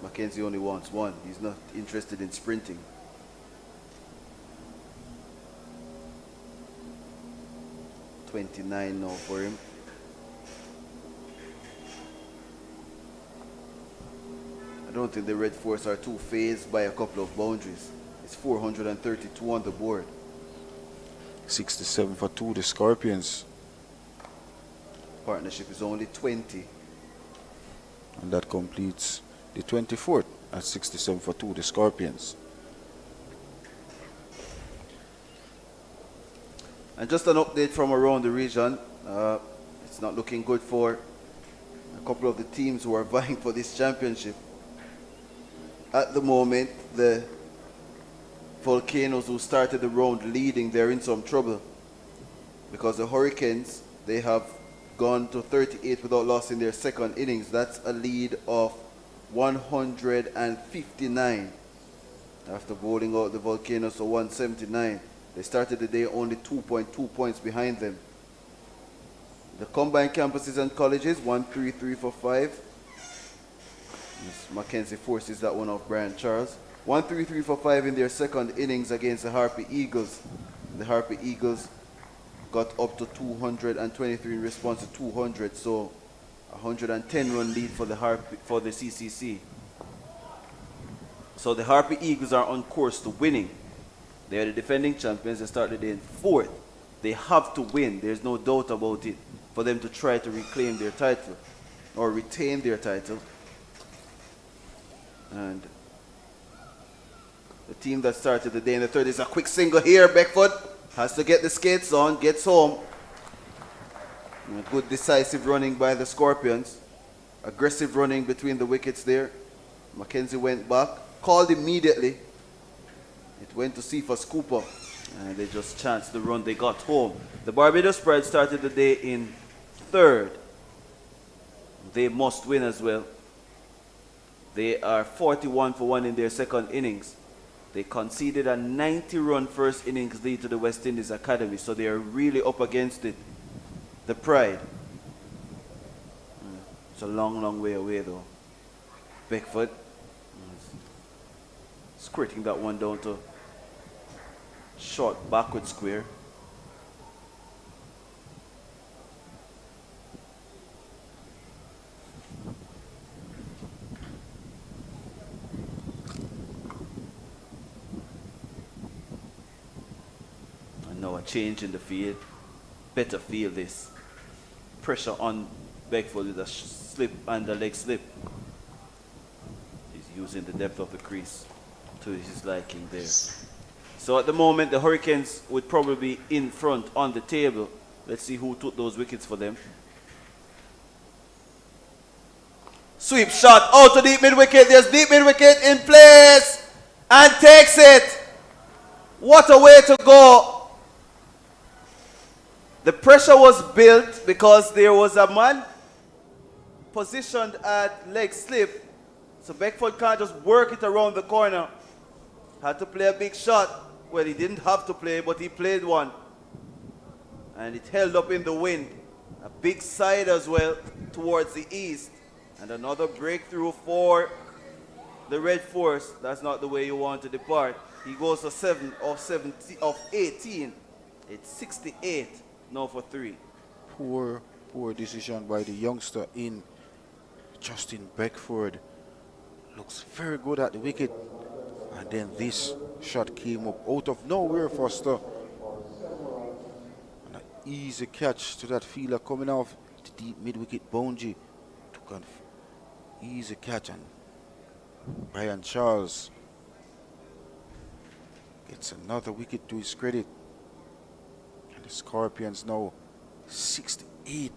McKenzie only wants 1. He's not interested in sprinting. $29 now for him. I don't think the Red Force are too phased by a couple of boundaries. It's 432 on the board. 67 for 2, the Scorpions. Partnership is only 20. And that completes the 24th at 67 for 2, the Scorpions. And just an update from around the region. It's not looking good for a couple of the teams who are vying for this championship. At the moment, the Volcanoes, who started the round leading, they're in some trouble. Because the Hurricanes, they have gone to 38 without loss in their second innings. That's a lead of 159 after bowling out the Volcanoes for 179. They started the day only 2.2 points behind them. The combined campuses and colleges, 1-3-3 for 5. McKenzie forces that one off Brian Charles. 1-3-3 for 5 in their second innings against the Harpy Eagles. The Harpy Eagles got up to 223 in response to 200, so 110 run lead for the CCC. So the Harpy Eagles are on course to winning. They are the defending champions. They started the day in 4th. They have to win. There's no doubt about it for them to try to reclaim their title or retain their title. And the team that started the day in the 3rd is a quick single here. Beckford has to get the skates on, gets home. And good decisive running by the Scorpions. Aggressive running between the wickets there. McKenzie went back, called immediately. It went to see for Scooper, and they just chanced the run. They got home. The Barbados Pride started the day in 3rd. They must win as well. They are 41 for 1 in their second innings. They conceded a 90-run first innings lead to the West Indies Academy, so they are really up against it. The Pride. It's a long, long way away though. Beckford squirting that one down to short backward square. And now a change in the field. Better feel this. Pressure on Beckford with a slip and a leg slip. He's using the depth of the crease to his liking there. So at the moment, the Hurricanes would probably be in front on the table. Let's see who took those wickets for them. Sweep shot out to deep mid wicket. There's deep mid wicket in place and takes it. What a way to go. The pressure was built because there was a man positioned at leg slip. So Beckford can't just work it around the corner. Had to play a big shot. Well, he didn't have to play, but he played one. And it held up in the wind. A big side as well towards the east. And another breakthrough for the Red Force. That's not the way you want to depart. He goes for 7 of 18. It's 68 now for 3. Poor decision by the youngster in Justin Beckford. Looks very good at the wicket. And then this shot came up out of nowhere, Foster. And an easy catch to that fielder coming off the deep mid-wicket boundary. Took an easy catch, and Brian Charles gets another wicket to his credit. And the Scorpions now 68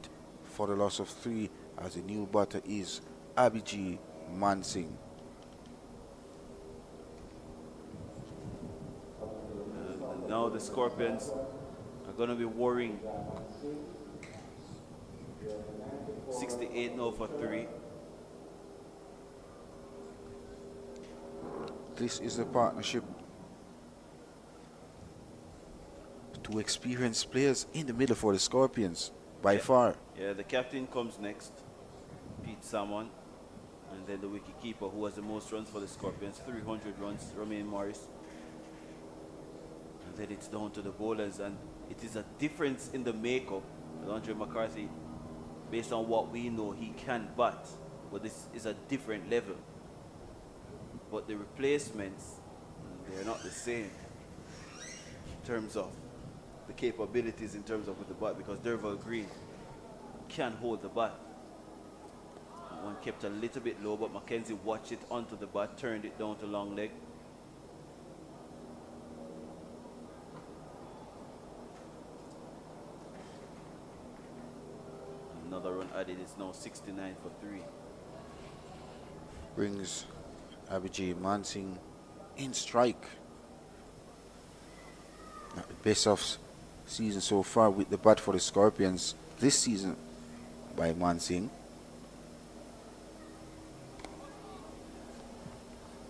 for the loss of 3, as the new batter is Abhijit Mansingh. Now the Scorpions are going to be worrying. 68 now for 3. This is the partnership. Two experienced players in the middle for the Scorpions, by far. Yeah, the captain comes next, Pete Salmon, and then the wicketkeeper who has the most runs for the Scorpions, 300 runs, Romain Morris. And then it's down to the bowlers, and it is a difference in the makeup. Andre McCarthy, based on what we know, he can bat, but this is a different level. But the replacements, they're not the same in terms of the capabilities, in terms of with the bat, because Derval Green can hold the bat. One kept a little bit low, but McKenzie watched it onto the bat, turned it down to long leg. Another run added, it's now 69 for 3. Brings Abhijit Mansingh in strike. Not the best of season so far with the bat for the Scorpions this season by Mansingh.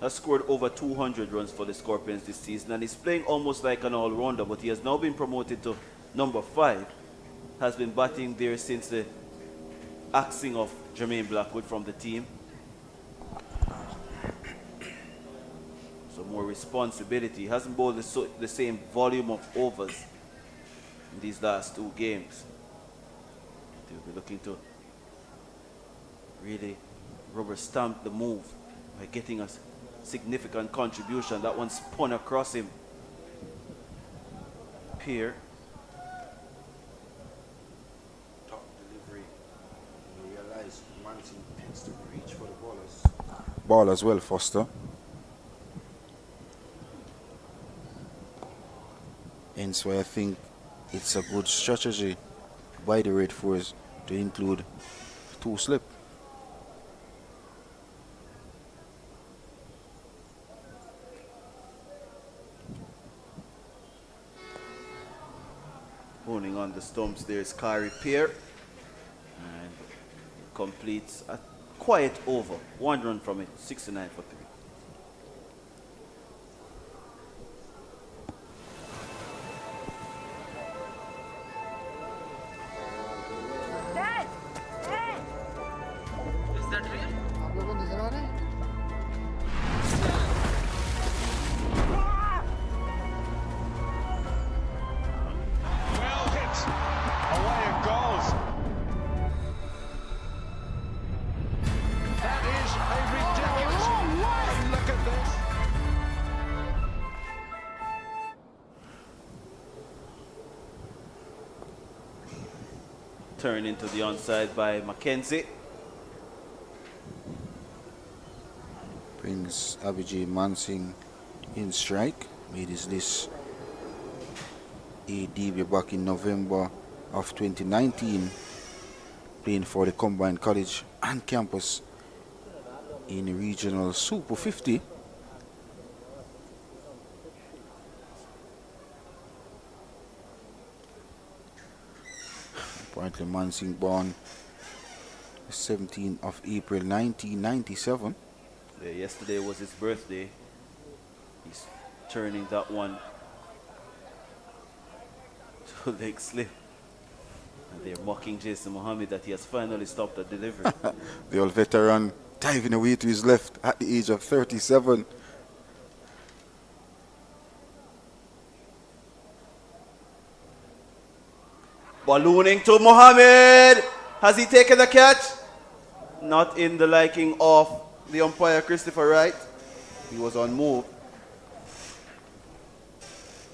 Has scored over 200 runs for the Scorpions this season, and he's playing almost like an all-rounder, but he has now been promoted to number 5. Has been batting there since the axing of Jermaine Blackwood from the team. So more responsibility. He hasn't bowled the same volume of overs in these last 2 games. They'll be looking to really rubber stamp the move by getting a significant contribution. That one spun across him. Pierre. Top delivery. You realize Mansingh tends to reach for the ballers. Ball as well, Foster. And so I think it's a good strategy by the Red Force to include 2 slip. Honing on the stumps, there's Kari Pierre. And completes a quiet over. 1 run from it, 69 for 3. Dad! Dad! Is that real? आप लोगों को नजर आ रहा है? Well hit. Away it goes. That is a ridiculous. And look at this. Turn into the onside by McKenzie. Brings Abhijit Mansingh in strike. Made his list a debut back in November of 2019, playing for the combined college and campus in regional Super 50. Apparently Mansingh born the 17th of April 1997. Yeah, yesterday was his birthday. He's turning that one to leg slip. And they're mocking Jason Mohammed that he has finally stopped the delivery. The old veteran diving away to his left at the age of 37. Ballooning to Mohammed. Has he taken the catch? Not in the liking of the umpire, Christopher Wright. He was on move.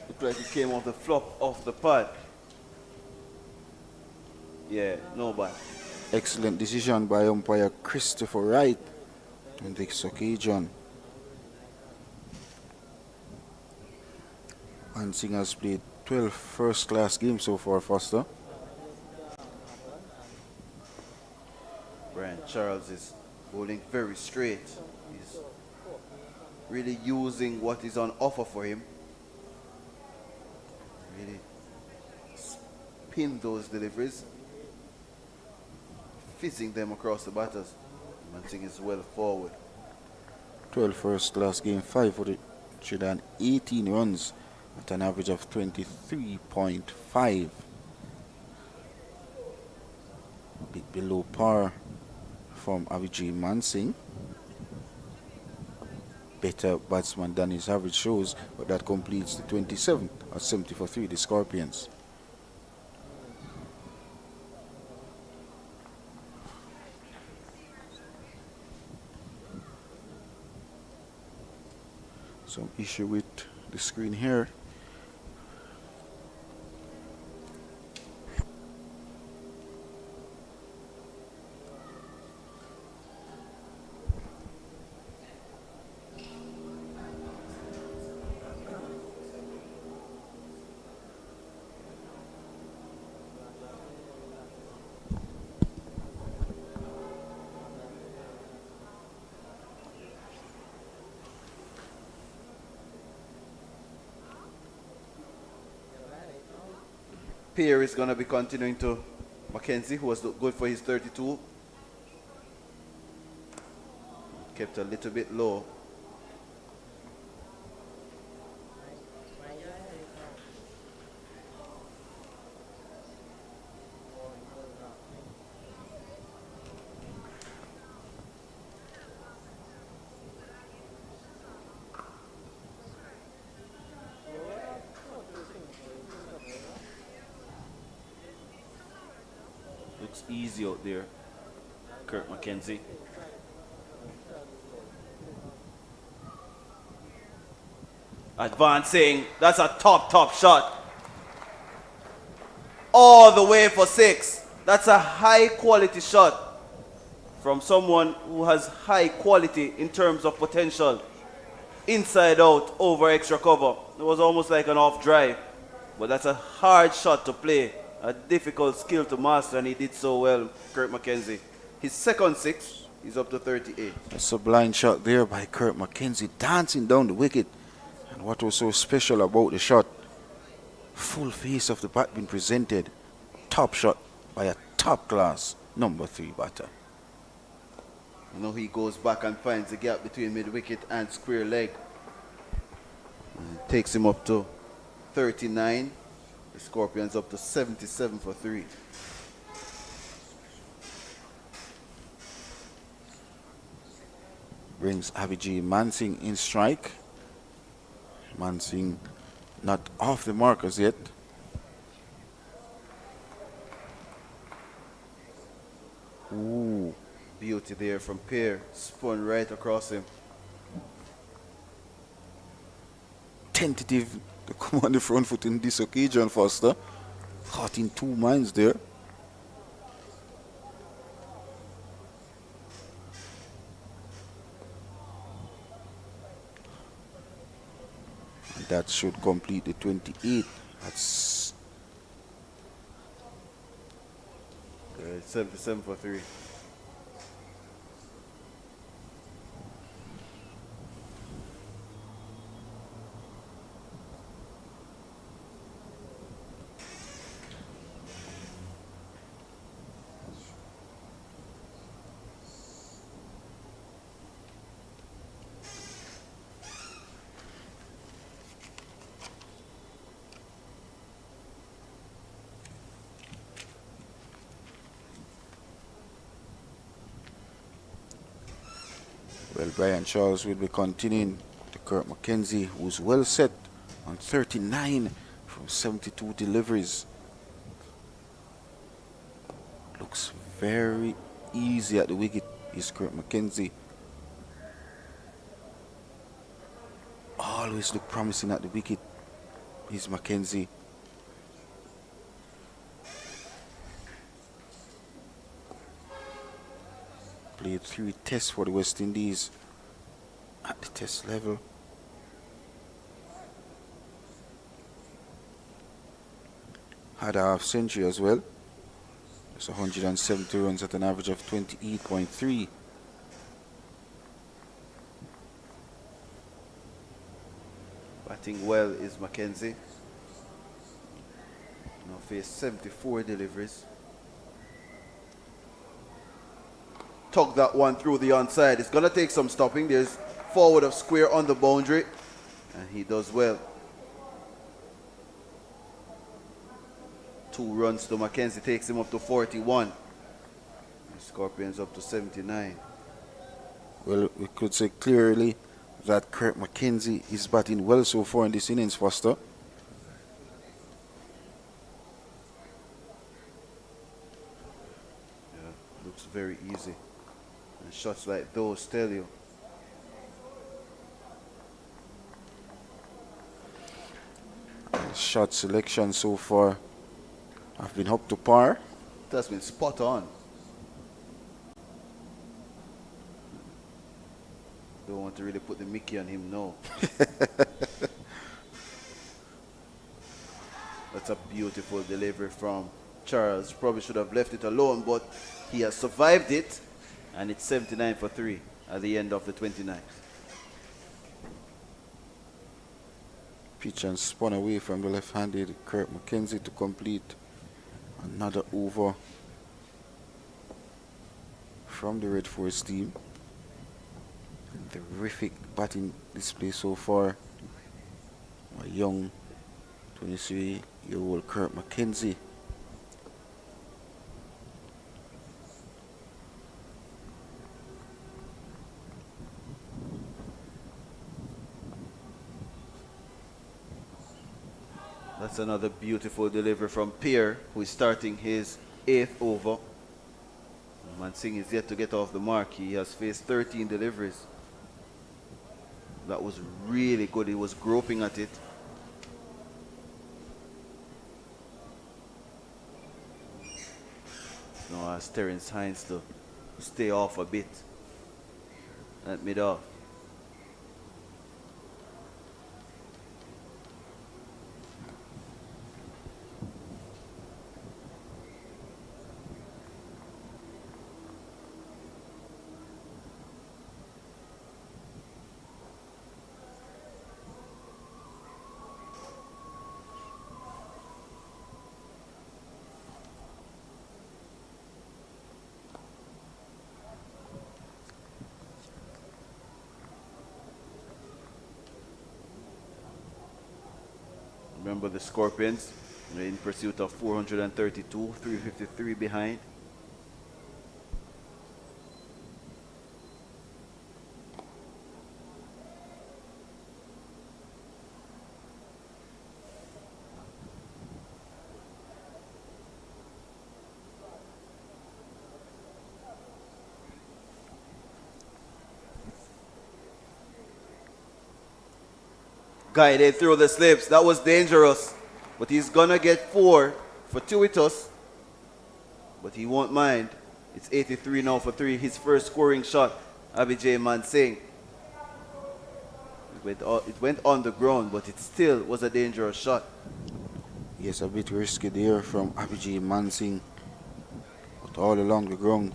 Looked like he came off the flop of the pad. Yeah, no bad. Excellent decision by umpire Christopher Wright on this occasion. Mansing has played 12 first-class games so far, Foster. Brian Charles is bowling very straight. He's really using what is on offer for him. Really spin those deliveries, fizzing them across the batters. Mansing is well forward. 12 first-class game, 518 runs at an average of 23.5. Bit below par from Avijay Mansing. Better batsman than his average shows, but that completes the 27th at 70 for 3, the Scorpions. Some issue with the screen here. Pierre is going to be continuing to McKenzie, who was good for his 32. Kept a little bit low. Looks easy out there, Kurt McKenzie. Advancing, that's a top shot. All the way for 6. That's a high quality shot from someone who has high quality in terms of potential. Inside out, over extra cover. It was almost like an off drive, but that's a hard shot to play. A difficult skill to master, and he did so well, Kurt McKenzie. His second 6, he's up to 38. That's a blind shot there by Kurt McKenzie, dancing down the wicket. And what was so special about the shot, full face of the bat being presented. Top shot by a top-class number 3 batter. You know, he goes back and finds the gap between mid-wicket and square leg. And takes him up to 39. The Scorpions up to 77 for 3. Brings Avijay Mansing in strike. Mansing not off the markers yet. Ooh, beauty there from Pierre. Spun right across him. Tentative to come on the front foot in this occasion, Foster. Caught in 2 minds there. And that should complete the 28. That's 77 for 3. Well, Brian Charles will be continuing to Kurt McKenzie, who's well set on 39 from 72 deliveries. Looks very easy at the wicket is Kurt McKenzie. Always look promising at the wicket is McKenzie. Played 3 tests for the West Indies at the test level. Had a half century as well. It's 170 runs at an average of 28.3. Batting well is McKenzie. Now faced 74 deliveries. Tug that one through the onside. It's going to take some stopping. There's forward of square on the boundary. And he does well. 2 runs to McKenzie takes him up to 41. The Scorpions up to 79. Well, we could say clearly that Kurt McKenzie is batting well so far in this innings, Foster. Yeah, looks very easy. And shots like those tell you. Shot selection so far have been up to par. That's been spot on. Don't want to really put the Mickey on him, no. That's a beautiful delivery from Charles. Probably should have left it alone, but he has survived it. And it's 79 for 3 at the end of the 29th. Pitch and spun away from the left-handed Kurt McKenzie to complete another over from the Red Force team. Terrific batting display so far. A young 23-year-old Kurt McKenzie. That's another beautiful delivery from Pierre, who is starting his 8th over. Mansingh is yet to get off the mark. He has faced 13 deliveries. That was really good. He was groping at it. Now ask Terence Hines to stay off a bit at mid-off. Remember the Scorpions in pursuit of 432, 353 behind. Guided through the slips. That was dangerous. But he's gonna get 4 fortuitous. But he won't mind. It's 83 now for 3. His first scoring shot. Abhijay Mansingh. It went on the ground, but it still was a dangerous shot. Yes, a bit risky there from Abhijay Mansingh. But all along the ground.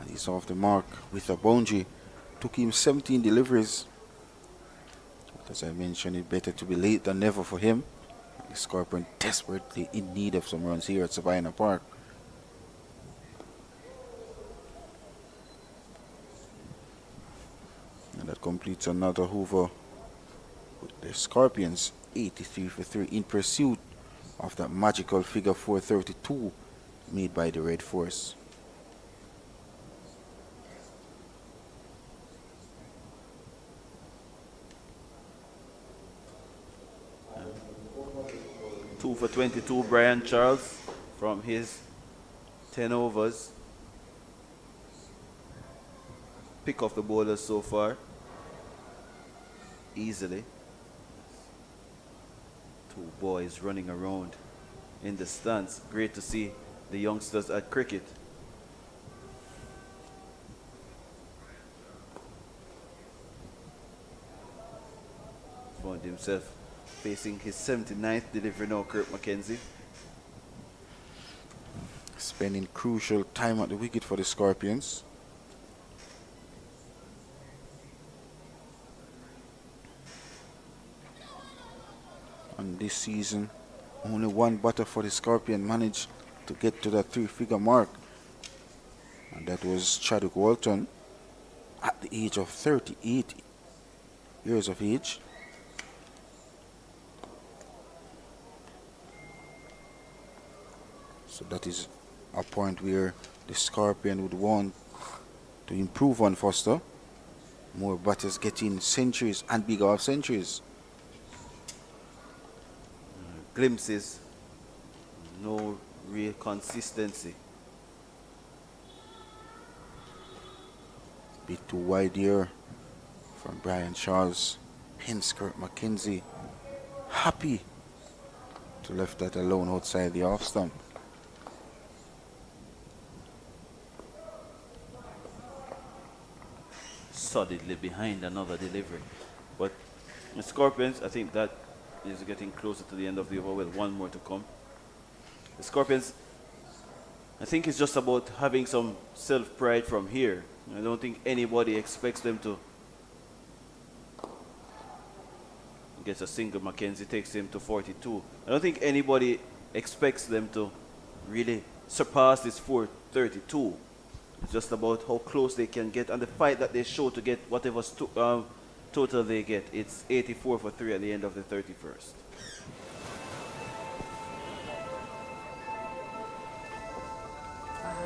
And he's off the mark with a boundary. Took him 17 deliveries. As I mentioned, it's better to be late than never for him. The Scorpion desperately in need of some runs here at Savannah Park. And that completes another over with the Scorpions 83 for 3 in pursuit of that magical figure 432 made by the Red Force. Two for 22, Brian Charles from his 10 overs. Pick off the bowlers so far. Easily. Two boys running around in the stands. Great to see the youngsters at cricket. Found himself facing his 79th delivery now, Kurt McKenzie. Spending crucial time at the wicket for the Scorpions. And this season, only one batter for the Scorpion managed to get to that 3-figure mark. And that was Chadwick Walton at the age of 38 years of age. So that is a point where the Scorpion would want to improve on Foster. More batters getting centuries and bigger half centuries. Glimpses, no real consistency. Bit too wide here from Brian Charles. Hence Kurt McKenzie happy to left that alone outside the off stump. Solidly behind another delivery. But the Scorpions, I think that is getting closer to the end of the over. Well, one more to come. The Scorpions, I think it's just about having some self-pride from here. I don't think anybody expects them to get a single. McKenzie takes him to 42. I don't think anybody expects them to really surpass this 432. It's just about how close they can get and the fight that they show to get whatever total they get. It's 84 for 3 at the end of the 31st.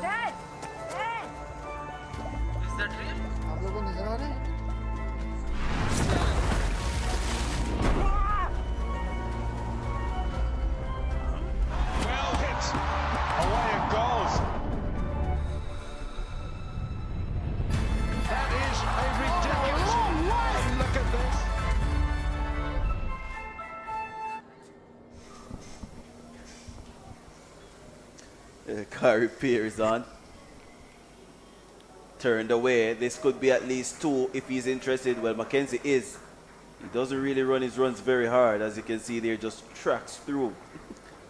Dad! Dad! Is that real? आप लोगों को नजर आ रहे हैं? Well hit. Away it goes. That is a ridiculous. And look at this. Car repair is on. Turned away. This could be at least 2 if he's interested. Well, McKenzie is. He doesn't really run his runs very hard. As you can see there, just tracks through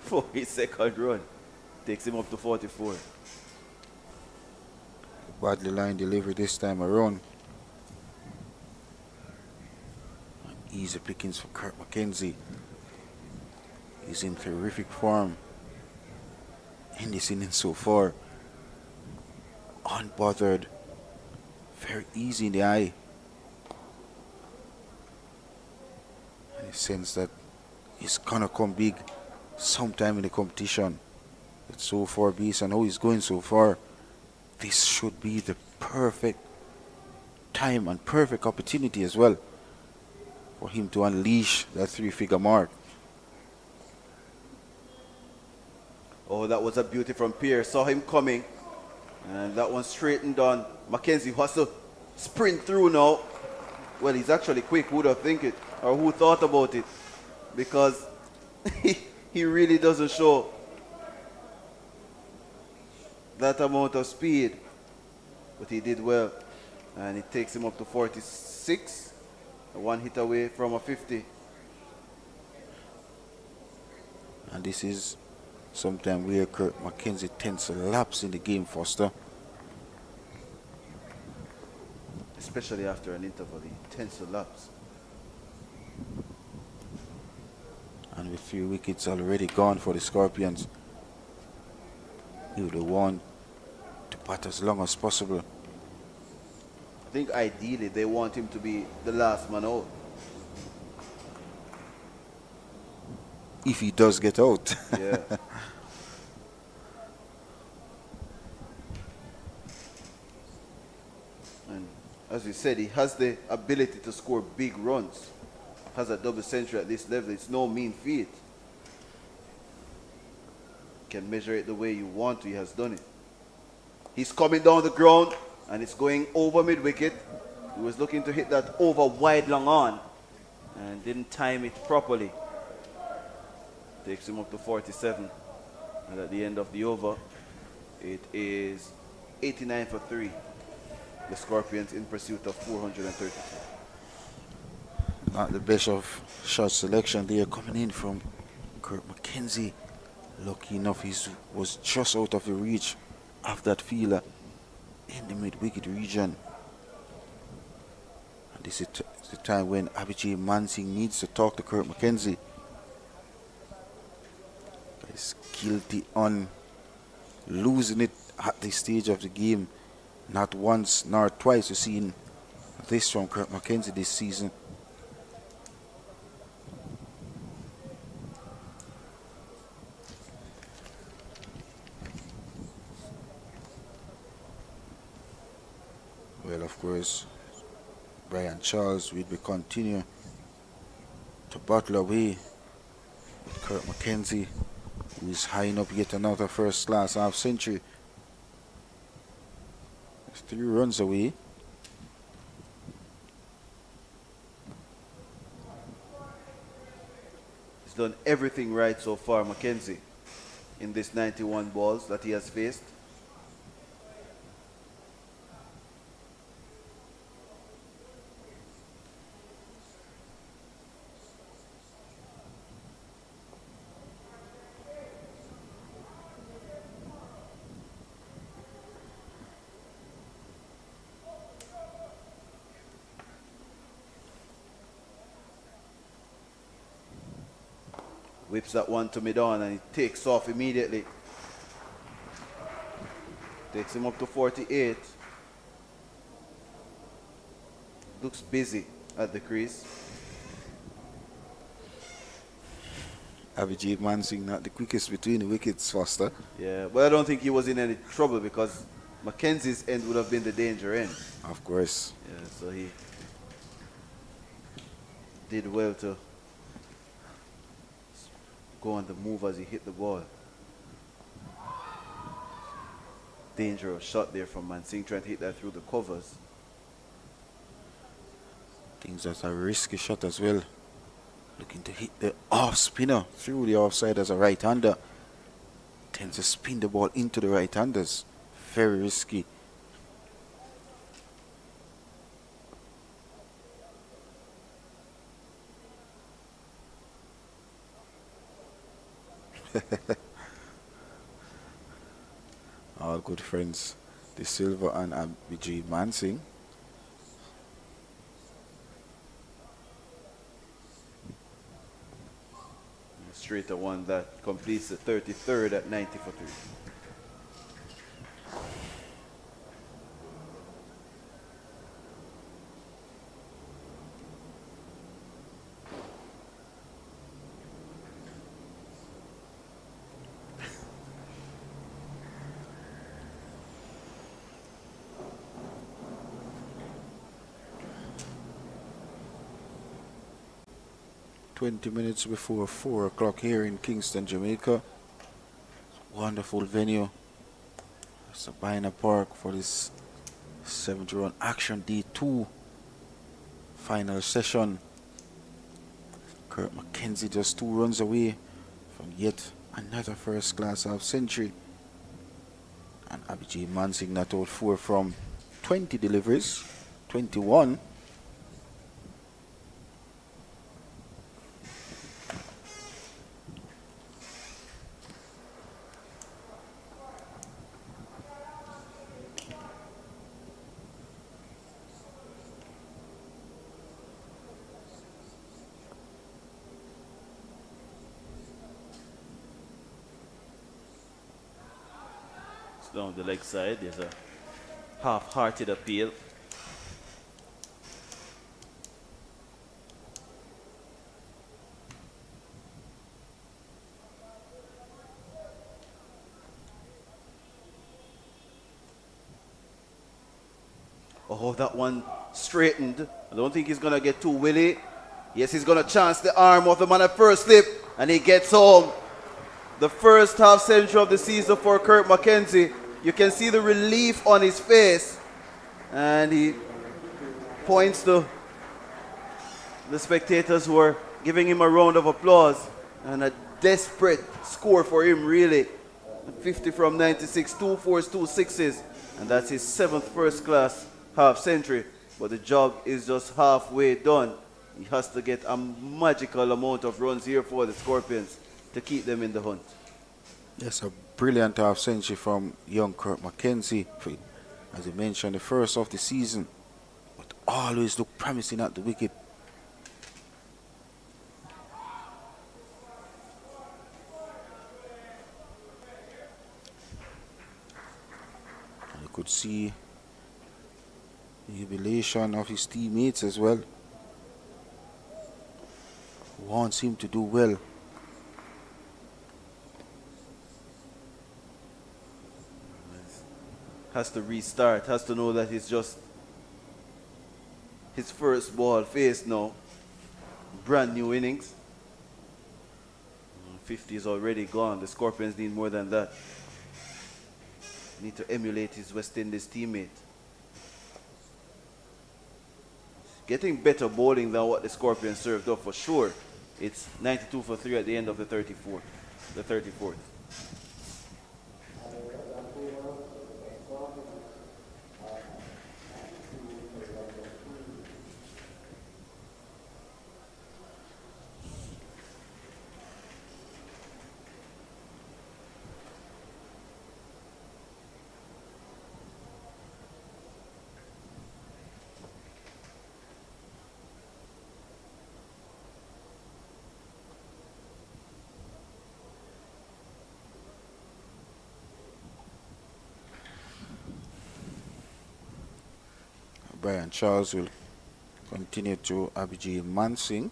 for his second run. Takes him up to 44. Badly line delivery this time around. Easy pickings for Kurt McKenzie. He's in terrific form in this inning so far. Unbothered. Very easy in the eye. And he sense that he's gonna come big sometime in the competition. But so far, based on how he's going so far, this should be the perfect time and perfect opportunity as well for him to unleash that 3-figure mark. Oh, that was a beauty from Pierre. Saw him coming. And that one straightened on. McKenzie has to sprint through now. Well, he's actually quick. Who would have think it? Or who thought about it? Because he really doesn't show that amount of speed. But he did well. And it takes him up to 46. One hit away from a 50. And this is sometime where Kurt McKenzie tends to lapse in the game, Foster. Especially after an interval, he tends to lapse. And with 3 wickets already gone for the Scorpions, he would want to bat as long as possible. I think ideally they want him to be the last man out. If he does get out. Yeah. And as we said, he has the ability to score big runs. Has a double century at this level. It's no mean feat. Can measure it the way you want to. He has done it. He's coming down the ground and it's going over mid-wicket. He was looking to hit that over wide long on and didn't time it properly. Takes him up to 47. And at the end of the over, it is 89 for 3. The Scorpions in pursuit of 432. Not the best of shot selection there coming in from Kurt McKenzie. Lucky enough, he was just out of the reach of that fielder in the mid-wicket region. And this is the time when Abhijit Mansingh needs to talk to Kurt McKenzie. He's guilty on losing it at this stage of the game. Not once nor twice we've seen this from Kurt McKenzie this season. Well, of course, Brian Charles will be continue to battle away with Kurt McKenzie, who is high up yet another first class half century. 3 runs away. He's done everything right so far, McKenzie, in this 91 balls that he has faced. Whips that one to mid-on and he takes off immediately. Takes him up to 48. Looks busy at the crease. Abhijit Mansingh not the quickest between the wickets, Foster. Yeah, but I don't think he was in any trouble because Mackenzie's end would have been the danger end. Of course. Yeah, so he did well to go on the move as he hit the ball. Dangerous shot there from Mansingh, trying to hit that through the covers. Things that's a risky shot as well. Looking to hit the off spinner through the offside as a right-hander. Tends to spin the ball into the right-handers. Very risky. All good friends, De Silva and Abhijit Mansingh. Straighter one that completes the 33rd at 90 for 3. Minutes before 4 o'clock here in Kingston, Jamaica. Wonderful venue. Sabina Park for this 7th round action D2 final session. Kurt McKenzie just 2 runs away from yet another first class half century. And Abhijit Mansingh not out 4 from 20 deliveries, 21. Down the leg side, there's a half-hearted appeal. Oh, that one straightened. I don't think he's going to get too willy. Yes, he's going to chance the arm of the man at first slip, and he gets home. The first half century of the season for Kurt McKenzie. You can see the relief on his face, and he points to the spectators who are giving him a round of applause, and a desperate score for him, really. 50 from 96, 2 fours, 2 sixes, and that's his 7th first-class half century. But the job is just halfway done. He has to get a magical amount of runs here for the Scorpions to keep them in the hunt. Yes, a brilliant half century from young Kurt McKenzie. As you mentioned, the first of the season, but always look promising at the wicket. And you could see the jubilation of his teammates as well. Wants him to do well. Has to restart, has to know that it's just his first ball faced now. Brand new innings. 50 is already gone. The Scorpions need more than that. Need to emulate his West Indies teammate. Getting better bowling than what the Scorpions served up for sure. It's 92 for 3 at the end of the 34th. The 34th. Brian Charles will continue to Abhijit Mansingh.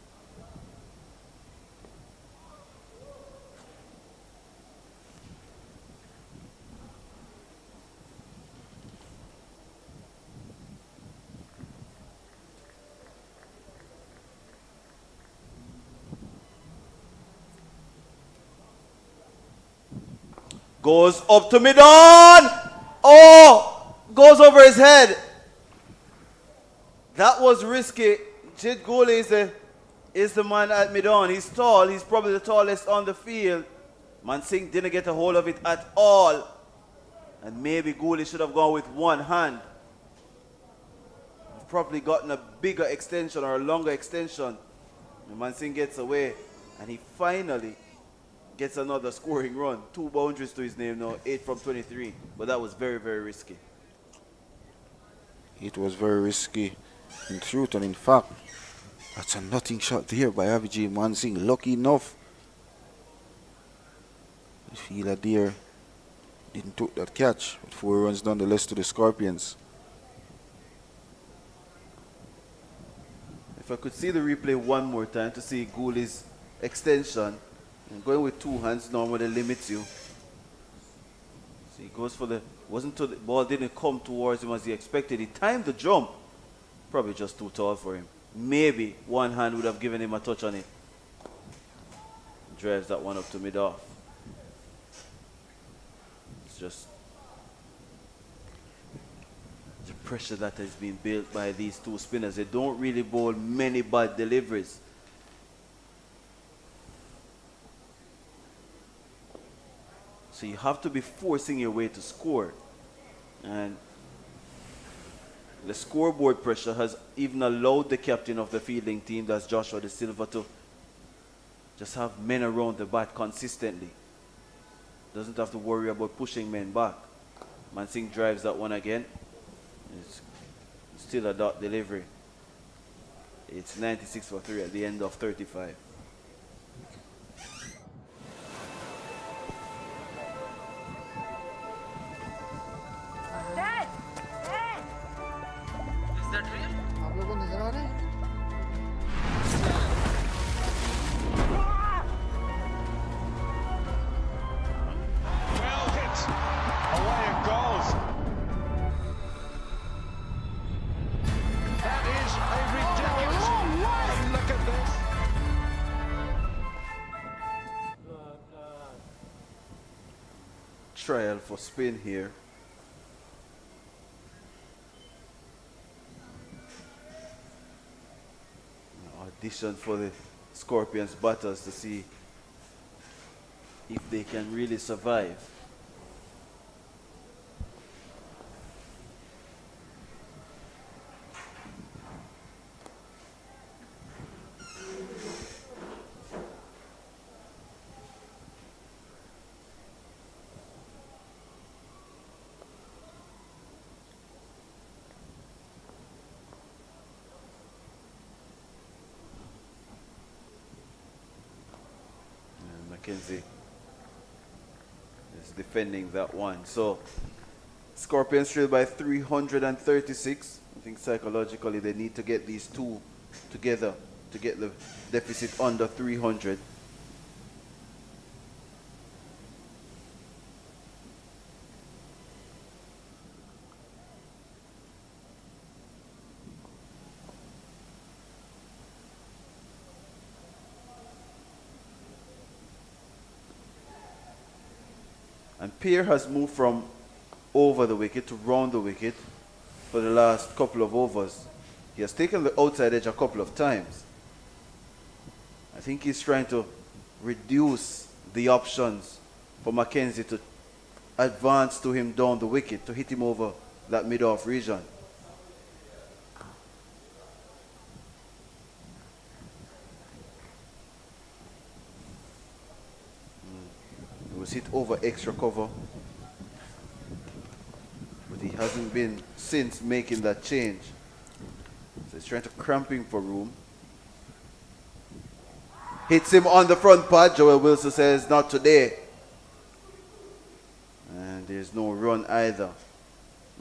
Goes up to mid on. Oh! Goes over his head. That was risky. Jid Gule is the man at mid-on. He's tall. He's probably the tallest on the field. Mansingh didn't get a hold of it at all. And maybe Gule should have gone with one hand. Probably gotten a bigger extension or a longer extension. And Mansingh gets away. And he finally gets another scoring run. 2 boundaries to his name now. 8 from 23. But that was very, very risky. It was very risky. In truth, and in fact, that's a nothing shot there by Abhijit Mansingh. Lucky enough, the fielder there didn't took that catch, but 4 runs nonetheless to the Scorpions. If I could see the replay one more time to see Guli's extension, and going with 2 hands normally limits you. So he goes for the, wasn't till the ball didn't come towards him as he expected. He timed the jump. Probably just too tall for him. Maybe one hand would have given him a touch on it. Drives that one up to mid-off. It's just the pressure that has been built by these 2 spinners. They don't really bowl many bad deliveries. So you have to be forcing your way to score. And the scoreboard pressure has even allowed the captain of the fielding team, that's Joshua De Silva, to just have men around the bat consistently. Doesn't have to worry about pushing men back. Mansingh drives that one again. It's still a dot delivery. It's 96 for 3 at the end of 35. Dad! Dad! Is that real? आप लोगों को नजर आ रहा है? Well hit. Away it goes. That is a ridiculous. And look at this. Trial for spin here. addition for the Scorpions batters to see if they can really survive. McKenzie is defending that one. So Scorpions trail by 336. I think psychologically they need to get these two together to get the deficit under 300. And Pierre has moved from over the wicket to round the wicket for the last couple of overs. He has taken the outside edge a couple of times. I think he's trying to reduce the options for McKenzie to advance to him down the wicket, to hit him over that mid-off region. It was hit over extra cover, but he hasn't been since making that change. So he's trying to cramp him for room. Hits him on the front pad. Joel Wilson says not today. And there's no run either.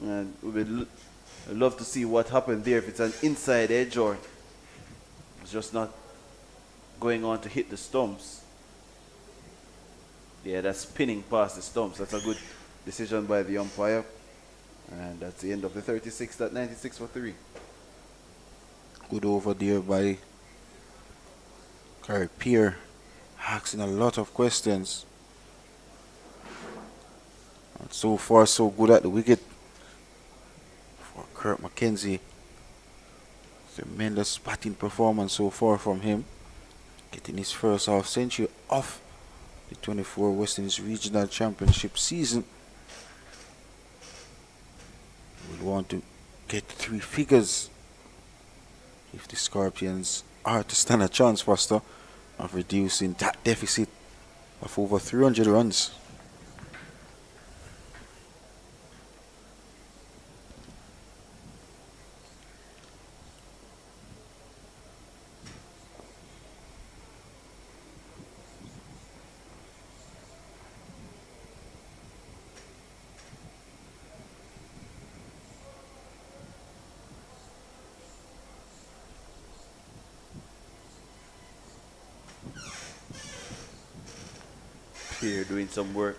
And we would love to see what happened there, if it's an inside edge or it's just not going on to hit the stumps. Yeah, that's spinning past the stumps. That's a good decision by the umpire. And that's the end of the 36, that 96 for 3. Good over there by Gary Pierre, asking a lot of questions. And so far, so good at the wicket for Kurt McKenzie. Tremendous batting performance so far from him, getting his first half century off the 24 West Indies Regional Championship season. We'll want to get 3 figures if the Scorpions are to stand a chance, Foster, of reducing that deficit of over 300 runs. Here doing some work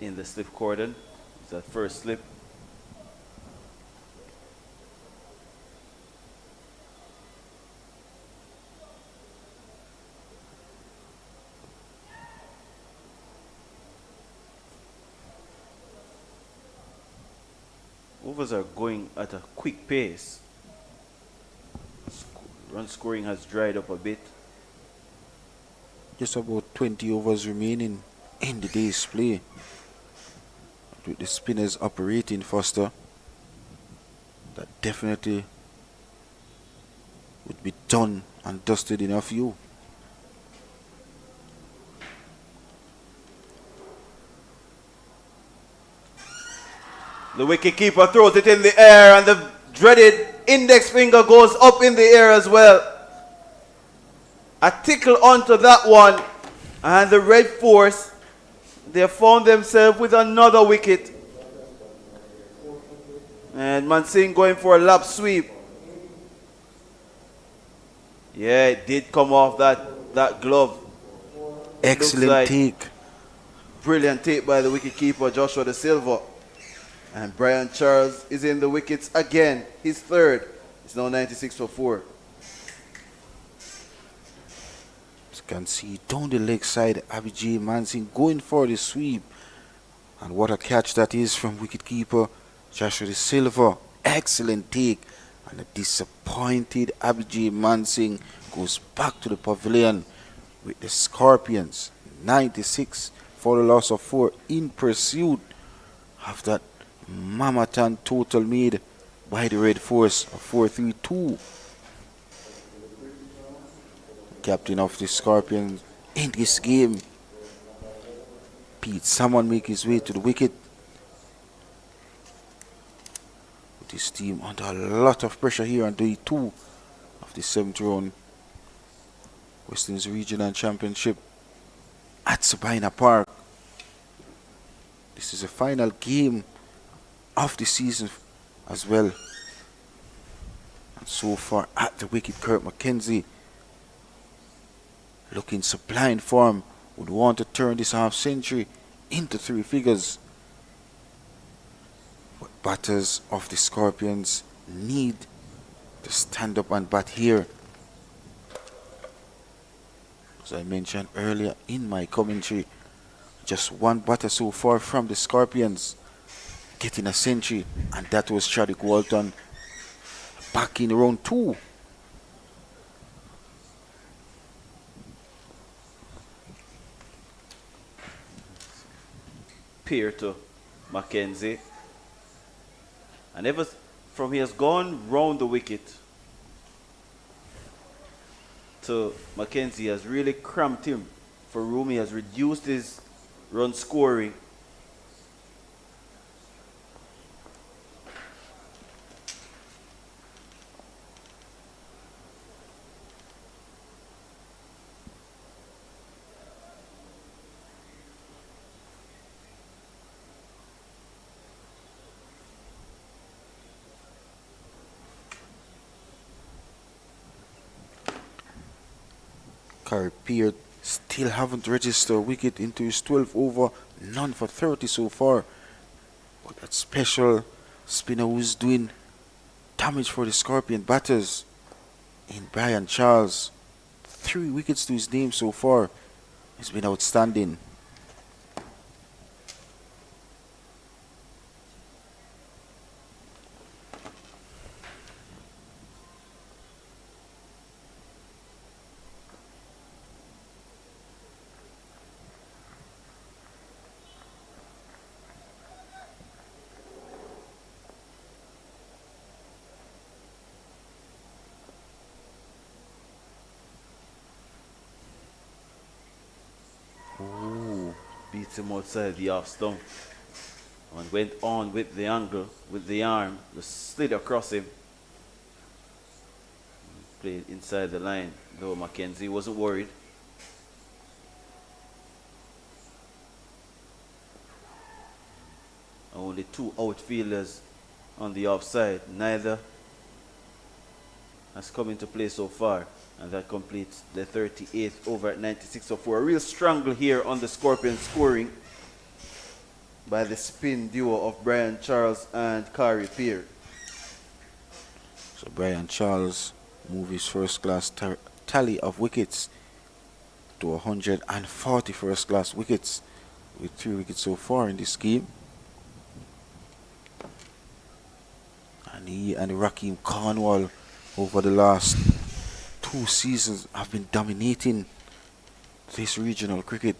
in the slip cordon. It's that first slip. Overs are going at a quick pace. Run scoring has dried up a bit. Just about 20 overs remaining in the day's play. With the spinners operating, Foster, that definitely would be done and dusted in a few. The wicketkeeper throws it in the air, and the dreaded index finger goes up in the air as well. A tickle onto that one, and the Red Force, they have found themselves with another wicket. And Mansingh going for a lap sweep. Yeah, it did come off that glove. Excellent take. Brilliant take by the wicketkeeper, Joshua De Silva. And Brian Charles is in the wickets again. His third. It's now 96 for 4. Can see down the leg side, Abhijay Mansingh going for the sweep, and what a catch that is from wicketkeeper Joshua De Silva. Excellent take, And a disappointed Abhijit Mansingh goes back to the pavilion with the Scorpions. 96 for the loss of 4 in pursuit of that Mamatan total made by the Red Force of 4-3-2. Captain of the Scorpions in this game, Pete Salmon, make his way to the wicket. With his team under a lot of pressure here on day 2 of the 7th round West Indies Regional Championship at Sabina Park. This is the final game of the season as well. And so far at the wicket, Kurt McKenzie, looking sublime form, would want to turn this half century into 3 figures. But batters of the Scorpions need to stand up and bat here. As I mentioned earlier in my commentary, just one batter so far from the Scorpions getting a century, and that was Chadwick Walton back in round 2. Peer to McKenzie. And ever from he has gone round the wicket to McKenzie has really cramped him for room. He has reduced his run scoring. Curry Peard still haven't registered a wicket into his 12th over, none for 30 so far. But that special spinner who's doing damage for the Scorpion batters in Brian Charles. 3 wickets to his name so far. He's been outstanding. Ooh, beats him outside the off stump and went on with the angle, with the arm, just slid across him. Played inside the line, though McKenzie wasn't worried. Only 2 outfielders on the offside. Neither has come into play so far. And that completes the 38th over at 96 for 4. A real strangle here on the Scorpions scoring by the spin duo of Brian Charles and Kari Peer. So Brian Charles moved his first class tally of wickets to 140 first class wickets with 3 wickets so far in this game. And he and Raheem Cornwall over the last 2 seasons have been dominating this regional cricket.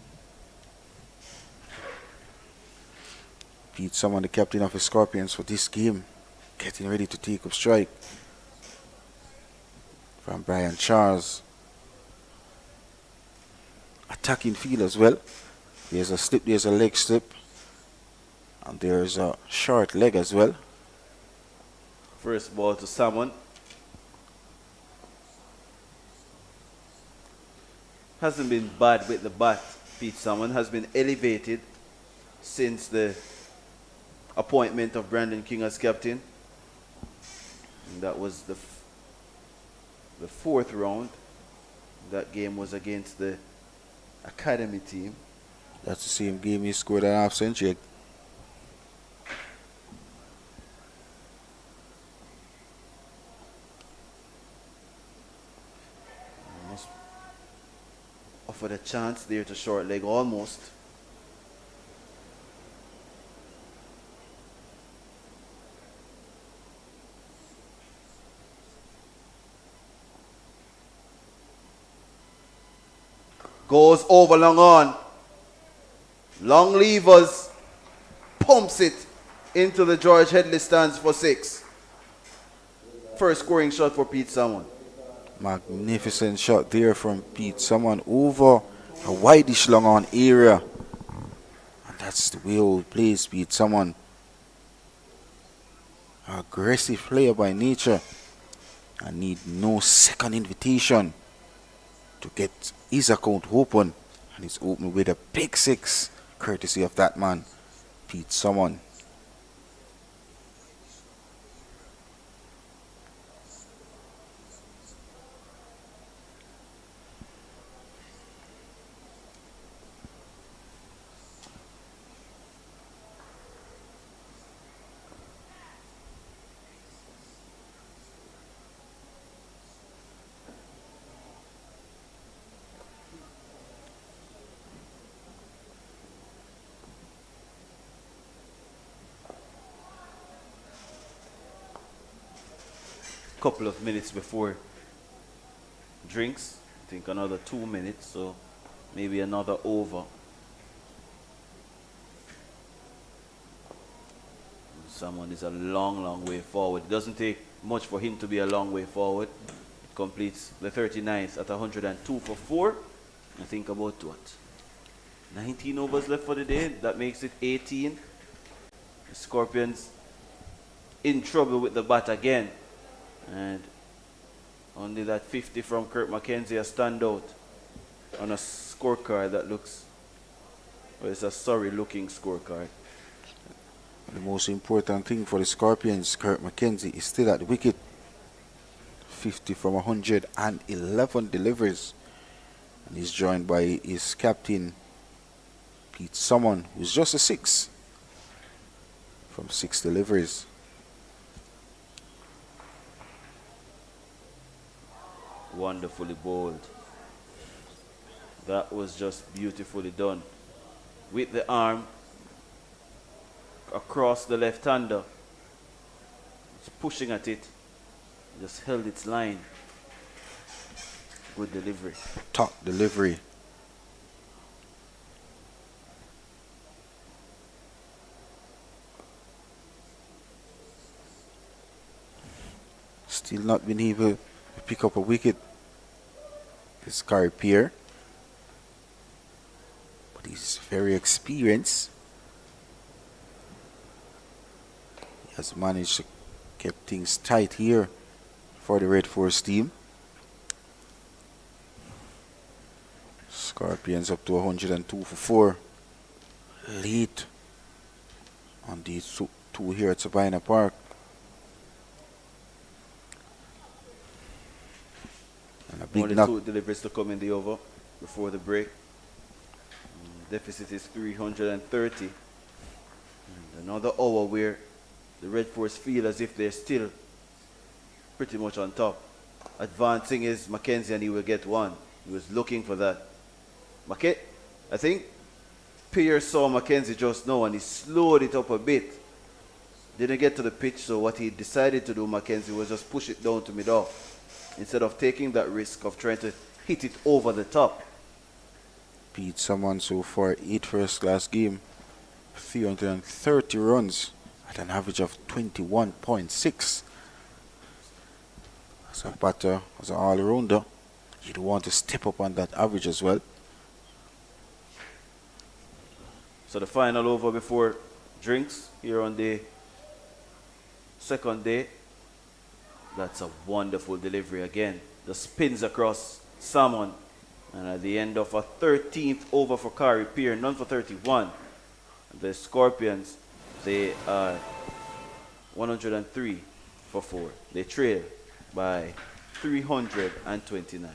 Pete Salmon, the captain of the Scorpions for this game, getting ready to take up strike from Brian Charles. Attacking field as well. There's a slip, there's a leg slip, and there's a short leg as well. First ball to Salmon. Hasn't been bad with the bat. Pete Salmon has been elevated since the appointment of Brandon King as captain. And that was the 4th round. That game was against the academy team. That's the same game he scored an half century. Offered a chance there to short leg almost. Goes over long on. Long levers. Pumps it into the George Headley stands for 6. First scoring shot for Pete Salmon. Magnificent shot there from Pete. Someone over a wideish long on area. And that's the way old plays Pete. Someone aggressive player by nature. And need no second invitation to get his account open. And he's open with a big 6. Courtesy of that man, Pete Salmon. Couple of minutes before drinks. I think another 2 minutes, so maybe another over. Someone is a long way forward. It doesn't take much for him to be a long way forward. It completes the 39th at 102 for 4. I think about what? 19 overs left for the day. That makes it 18. The Scorpions in trouble with the bat again. And only that 50 from Kurt McKenzie a standout on a scorecard that looks, well, it's a sorry looking scorecard. The most important thing for the Scorpions, Kurt McKenzie, is still at the wicket. 50 from 111 deliveries. And he's joined by his captain, Pete Salmon, who's just a 6 from 6 deliveries. Wonderfully bowled. That was just beautifully done. With the arm across the left-hander. It's pushing at it. Just held its line. Good delivery. Top delivery. Still not been able to pick up a wicket. This Pierre. But he's very experienced. He has managed to keep things tight here for the Red Force team. Scorpions up to 102 for 4. Lead on these two here at Sabina Park. And a big Only knock. 2 deliveries to come in the over before the break. Deficit is 330. And another hour where the Red Force feel as if they're still pretty much on top. Advancing is McKenzie and he will get 1. He was looking for that. I think Pierce saw McKenzie just now and he slowed it up a bit. Didn't get to the pitch, so what he decided to do, McKenzie, was just push it down to mid-off instead of taking that risk of trying to hit it over the top. Pete Salmon so far 8 first-class game, 330 runs at an average of 21.6. As a batter, as an all-rounder, you'd want to step up on that average as well. So the final over before drinks here on the second day. That's a wonderful delivery again. The spins across Salmon. And at the end of a 13th over for Kari Pierre, none for 31. The Scorpions, they are 103 for 4. They trail by 329.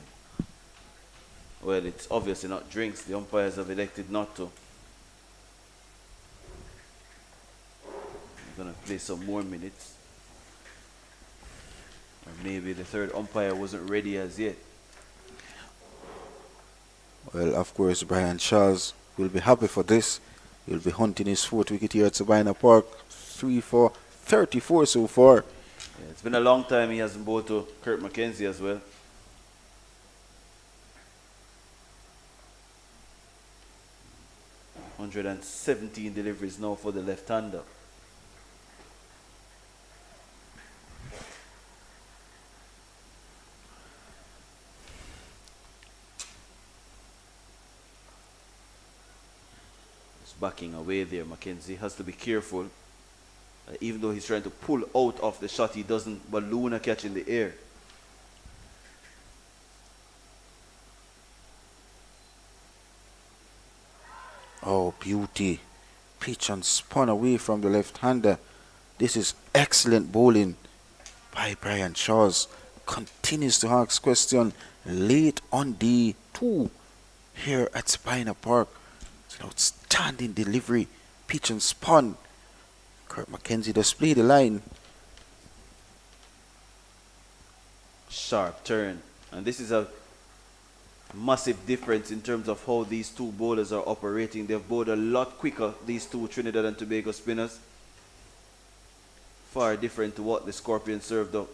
Well, it's obviously not drinks. The umpires have elected not to. I'm going to play some more minutes. Or maybe the third umpire wasn't ready as yet. Well, of course, Brian Charles will be happy for this. He'll be hunting his 4th wicket here at Sabina Park. 3 for 34 so far. Yeah, it's been a long time he hasn't bowled to Kurt McKenzie as well. 117 deliveries now for the left-hander. He's backing away there. McKenzie has to be careful. Even though he's trying to pull out of the shot, he doesn't balloon a catch in the air. Oh, beauty. Pitch and spun away from the left-hander. This is excellent bowling by Brian Charles. Continues to ask question late on day 2 here at Sabina Park. It's an outstanding delivery. Pitch and spun. Kurt McKenzie displayed the line. Sharp turn. And this is a massive difference in terms of how these two bowlers are operating. They've bowled a lot quicker, these two Trinidad and Tobago spinners. Far different to what the Scorpions served up.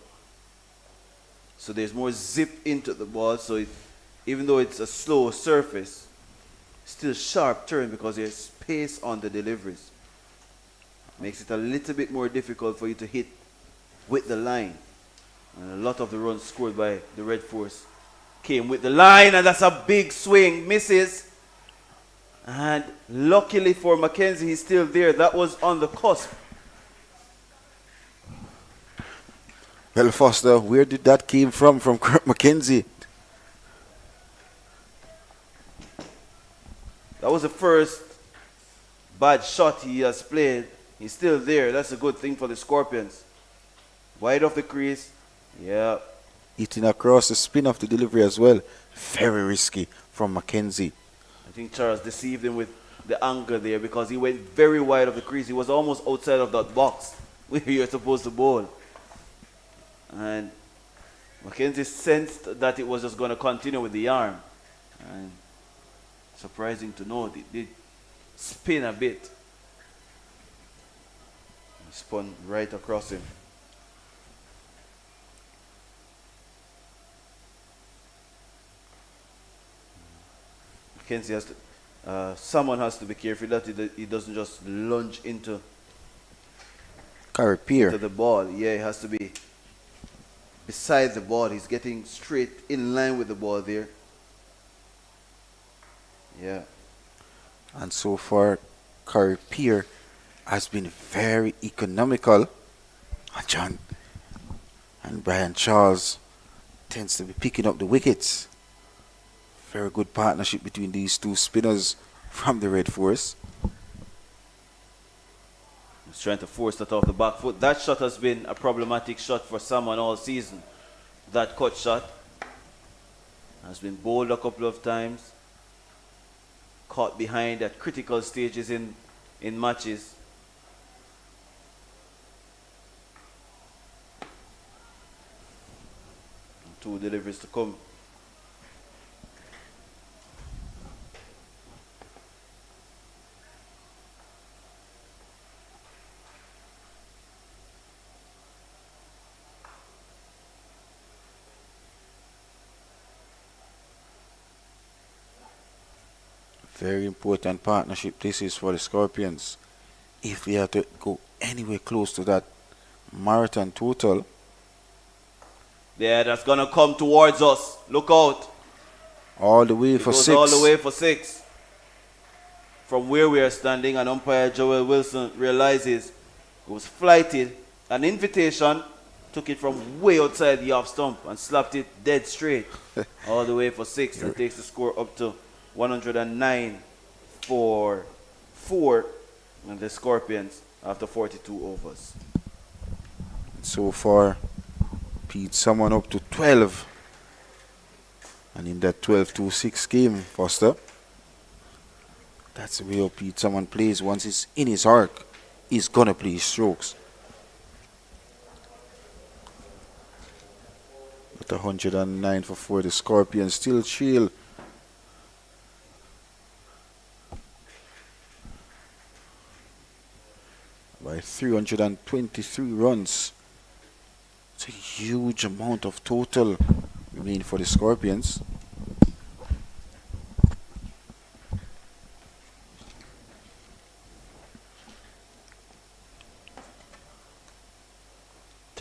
So there's more zip into the ball, so even though it's a slow surface, still sharp turn because there's pace on the deliveries. Makes it a little bit more difficult for you to hit with the line. And a lot of the runs scored by the Red Force came with the line, and that's a big swing. Misses. And luckily for McKenzie, he's still there. That was on the cusp. Well, Foster, where did that came from Kurt McKenzie? That was the first bad shot he has played. He's still there. That's a good thing for the Scorpions. Wide off the crease. Yeah. Eating across the spin of the delivery as well. Very risky from McKenzie. I think Charles deceived him with the angle there because he went very wide of the crease. He was almost outside of that box where you're supposed to bowl. And McKenzie sensed that it was just going to continue with the arm. And surprising to note, it did spin a bit. He spun right across him. McKenzie has to, someone has to be careful that he doesn't just lunge into the ball. Yeah, he has to be beside the ball. He's getting straight in line with the ball there. Yeah. And so far, Curry Pier has been very economical. And John and Brian Charles tends to be picking up the wickets. Very good partnership between these two spinners from the Red Force. He's trying to force that off the back foot. That shot has been a problematic shot for someone all season. That cut shot has been bowled a couple of times. Caught behind at critical stages in matches. Two deliveries to come. Very important partnership this is for the Scorpions. If we have to go anywhere close to that marathon total. Yeah, that's going to come towards us. Look out. All the way for 6. All the way for 6. From where we are standing, and umpire Joel Wilson realizes it was flighted. An invitation, took it from way outside the off stump and slapped it dead straight. All the way for 6. That takes the score up to 109 for 4, and the Scorpions after 42 overs. So far, Pete someone up to 12. And in that 12-6 game, Foster, that's the way how Pete someone plays. Once it's in his arc, he's going to play his strokes. At 109 for 4, the Scorpions still trail by 323 runs. It's a huge amount of total remaining for the Scorpions.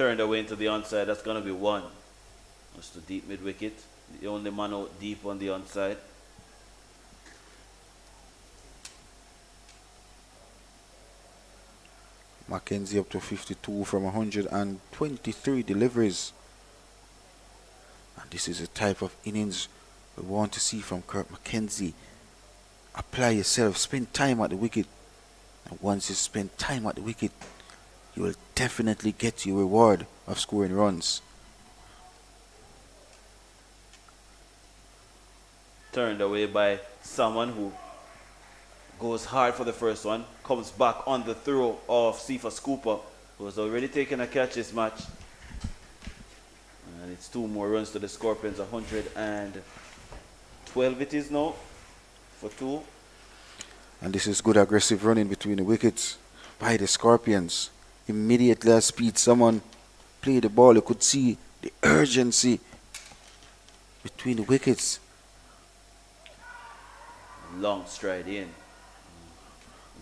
turned away into the onside. That's going to be one. That's the deep mid wicket. The only man out deep on the onside. McKenzie up to 52 from 123 deliveries. And this is the type of innings we want to see from Kurt McKenzie. Apply yourself, spend time at the wicket. And once you spend time at the wicket, you will definitely get your reward of scoring runs. Turned away by someone who goes hard for the first one, comes back on the throw of Cephas Cooper, who has already taken a catch this match. And it's 2 more runs to the Scorpions, 112 it is now, for 2. And this is good aggressive running between the wickets by the Scorpions. Immediately as speed someone played the ball, you could see the urgency between the wickets. Long stride in.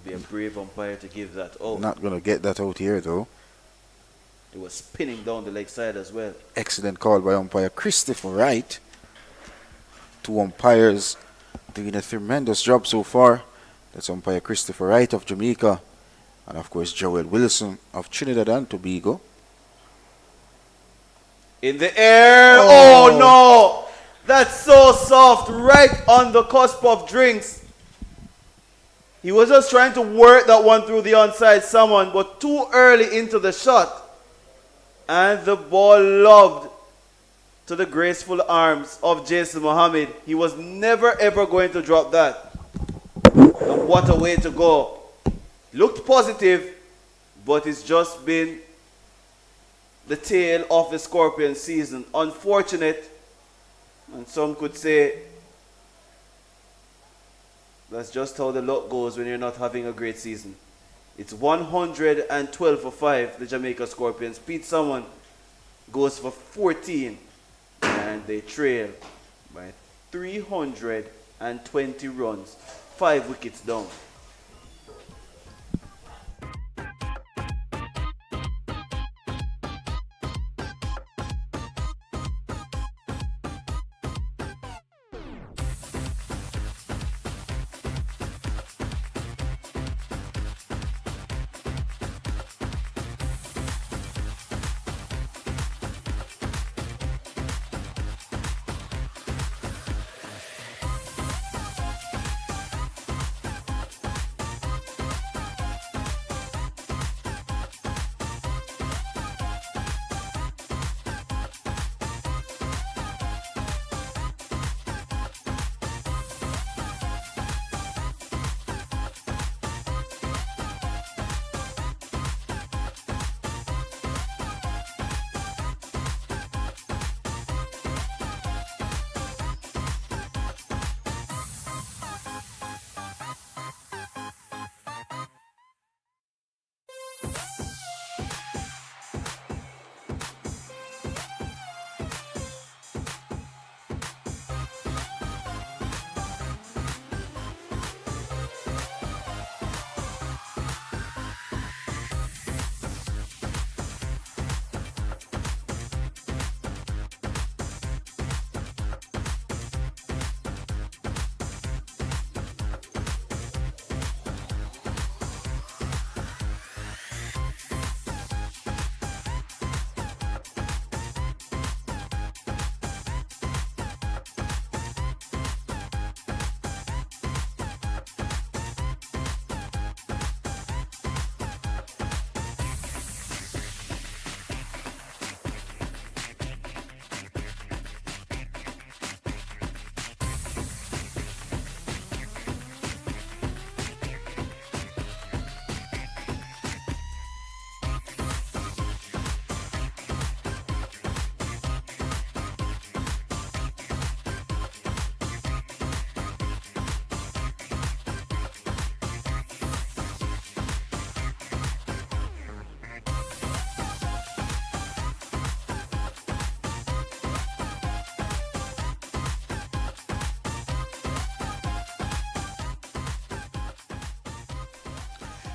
Be a brave umpire to give that out. Not going to get that out here though. It was spinning down the leg side as well. Excellent call by umpire Christopher Wright. 2 umpires doing a tremendous job so far. That's umpire Christopher Wright of Jamaica, and of course Joel Wilson of Trinidad and Tobago. In the air. Oh no! That's so soft, right on the cusp of drinks. He was just trying to work that one through the onside someone, but too early into the shot. And the ball lobbed to the graceful arms of Jason Mohammed. He was never ever going to drop that. And what a way to go. Looked positive, but it's just been the tail of the Scorpion season. Unfortunate, and some could say that's just how the luck goes when you're not having a great season. It's 112 for 5, the Jamaica Scorpions. Pete Salmon goes for 14, and they trail by 320 runs, 5 wickets down.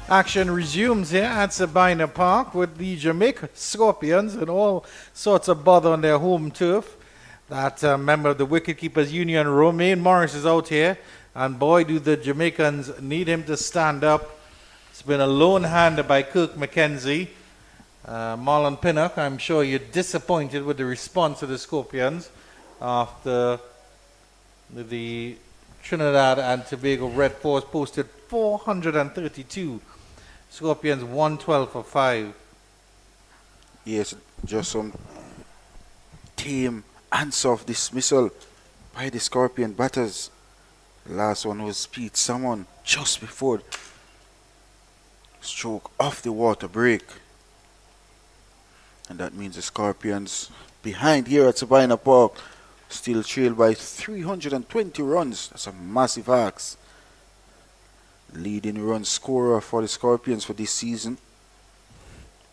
Action resumes here at Sabina Park with the Jamaica Scorpions and all sorts of bother on their home turf. That member of the Wicketkeepers Union, Romaine Morris, is out here. And boy, do the Jamaicans need him to stand up. It's been a lone hand by Kirk McKenzie. Marlon Pinnock, I'm sure you're disappointed with the response of the Scorpions after the Trinidad and Tobago Red Force posted 432. Scorpions 112 for 5. Yes, just some tame and soft dismissal by the Scorpion batters. The last one was Pete Salmon just before stroke off the water break. And that means the Scorpions behind here at Sabina Park still trailed by 320 runs. That's a massive axe. Leading run scorer for the Scorpions for this season.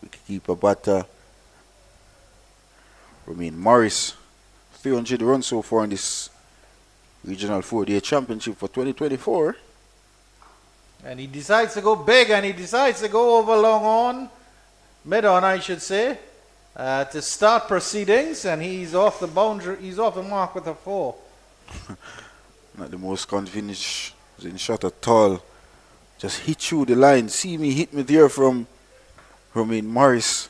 Wicketkeeper batter Romaine Morris. 300 runs so far in this Regional 4-Day Championship for 2024. And he decides to go big, and he decides to go over long on, mid-on I should say, to start proceedings, and he's off the boundary, he's off the mark with a 4. Not the most convincing shot at all. Just hit through the line. See me hit me there from Romaine Morris.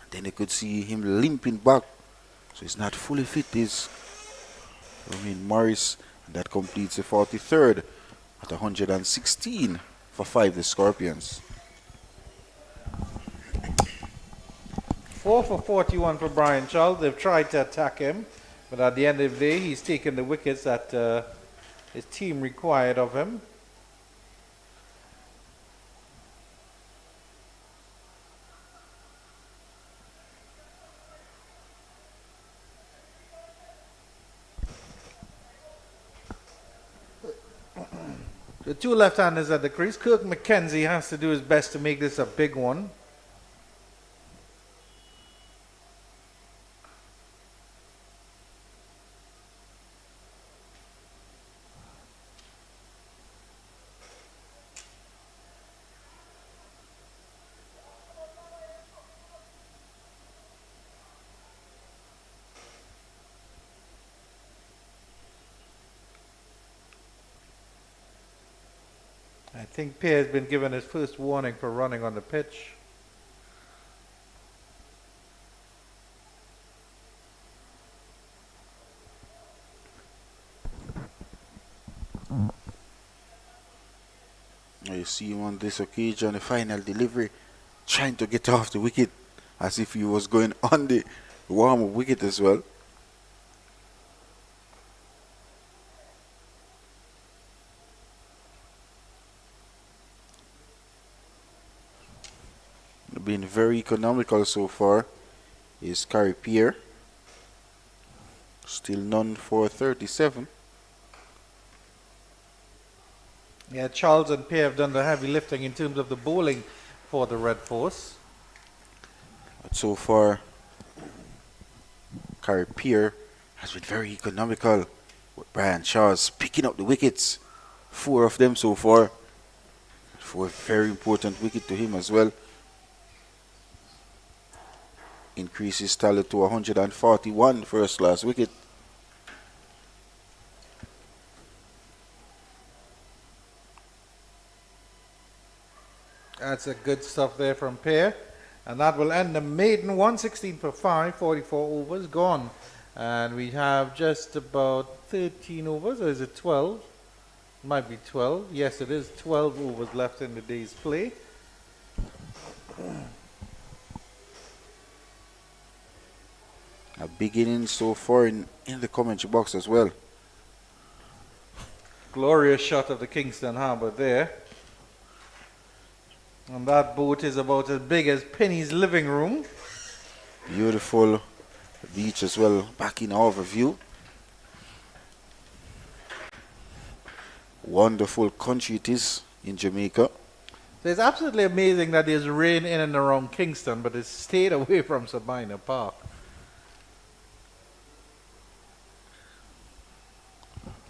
And then you could see him limping back. So he's not fully fit, this Romaine Morris. And that completes the 43rd at 116 for 5, the Scorpions. 4 for 41 for Brian Charles. They've tried to attack him, but at the end of the day, he's taken the wickets that his team required of him. The two left-handers at the crease. Kirk McKenzie has to do his best to make this a big one. I think Pierre has been given his first warning for running on the pitch. You see him on this occasion, the final delivery, trying to get off the wicket as if he was going on the warm-up wicket as well. Been very economical so far is Carrie Pierre. Still none for 37. Yeah, Charles and Pierre have done the heavy lifting in terms of the bowling for the Red Force. But so far, Carrie Pierre has been very economical with Brian Charles picking up the wickets. 4 of them so far. For a very important wicket to him as well. Increases tally to 141 first class wicket. That's a good stuff there from Pierre. And that will end the maiden 116 for 5, 44 overs gone. And we have just about 13 overs, or is it 12? Might be 12. Yes, it is 12 overs left in the day's play. A big inning so far in the commentary box as well. Glorious shot of the Kingston Harbour there. And that boat is about as big as Penny's living room. Beautiful beach as well, back in overview. Wonderful country it is in Jamaica. So it's absolutely amazing that there's rain in and around Kingston, but it's stayed away from Sabina Park.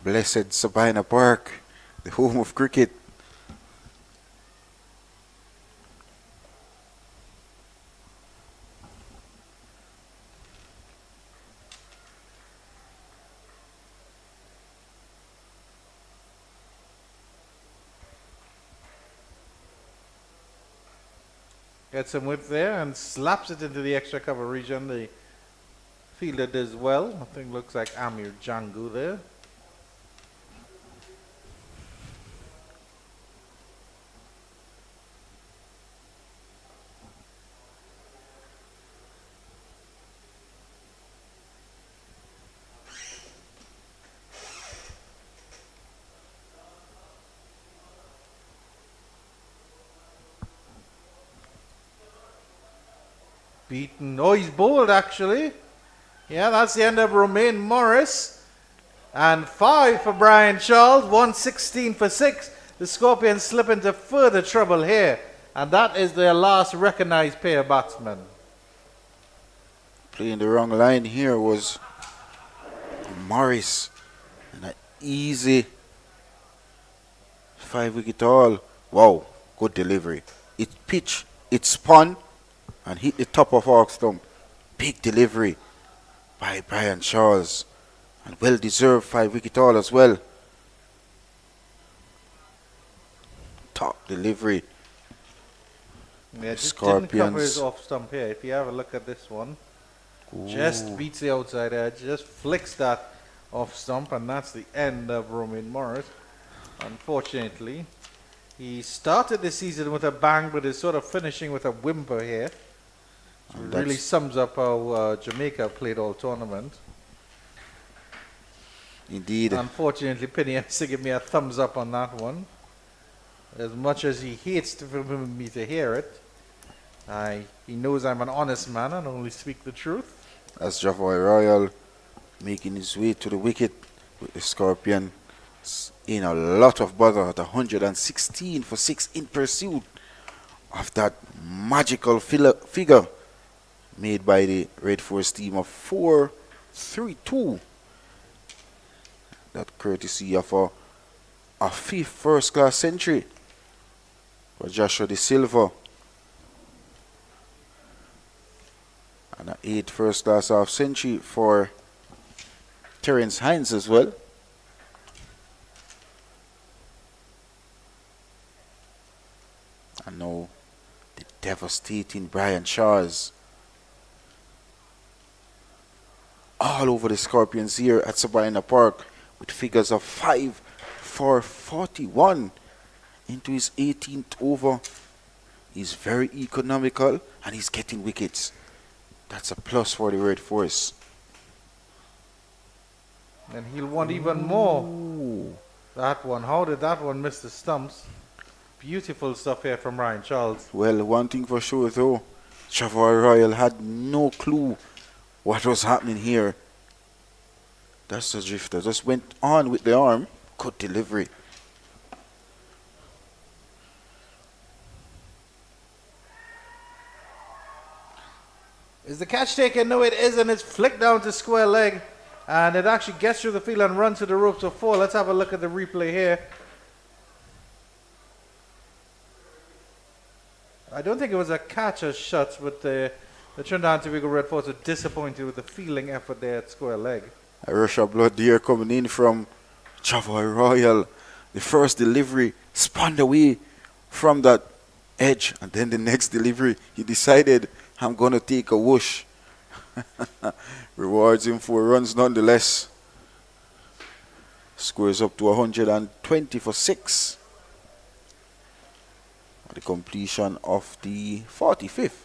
Blessed Sabina Park, the home of cricket. Gets some whip there and slaps it into the extra cover region. The fielder does well. I think looks like Amir Jangu there. Beaten. Oh, he's bowled actually. Yeah, that's the end of Romain Morris. And 5 for Brian Charles. 116 for 6. The Scorpions slip into further trouble here. And that is their last recognized pair of batsmen. Playing the wrong line here was Morris. And an easy 5-wicket haul. Wow, good delivery. It pitched, it spun, and hit the top of off stump. Big delivery by Brian Charles. And well-deserved 5-wicket haul as well. Top delivery. Yeah, just didn't cover his Scorpions. off stump here. If you have a look at this one, Ooh. just beats the outside edge, just flicks that off stump, and that's the end of Romain Morris. Unfortunately, he started the season with a bang, but is sort of finishing with a whimper here. So it really sums up how Jamaica played all tournament. Indeed. Unfortunately, Penny has to give me a thumbs up on that one. As much as he hates for me to hear it, he knows I'm an honest man and only speak the truth. As Javoy Royal making his way to the wicket with the Scorpion in a lot of bother at 116 for 6 in pursuit of that magical figure made by the Red Force team of 4-3-2. That courtesy of a 5th first-class century for Joshua De Silva and an 8th first-class half-century for Terence Hines as well. And now the devastating Brian Charles. All over the Scorpions here at Sabina Park with figures of 5 for 41 into his 18th over. He's very economical and he's getting wickets. That's a plus for the Red Force. And he'll want even more. Ooh. That one, how did that one miss the stumps? Beautiful stuff here from Ryan Charles. Well, one thing for sure though, Trevor Royal had no clue what was happening here. That's the drifter. Just went on with the arm. Good delivery. Is the catch taken? No, it isn't. It's flicked down to square leg. And it actually gets through the field and runs to the ropes of 4. Let's have a look at the replay here. I don't think it was a catch as such, but the Trinidad Tobago Red Force are disappointed with the fielding effort there at square leg. A rush of blood there coming in from Trevor Royal. The first delivery spun away from that edge, and then the next delivery he decided, I'm going to take a whoosh. Rewards him 4 runs nonetheless. Scores up to 120 for 6. The completion of the 45th.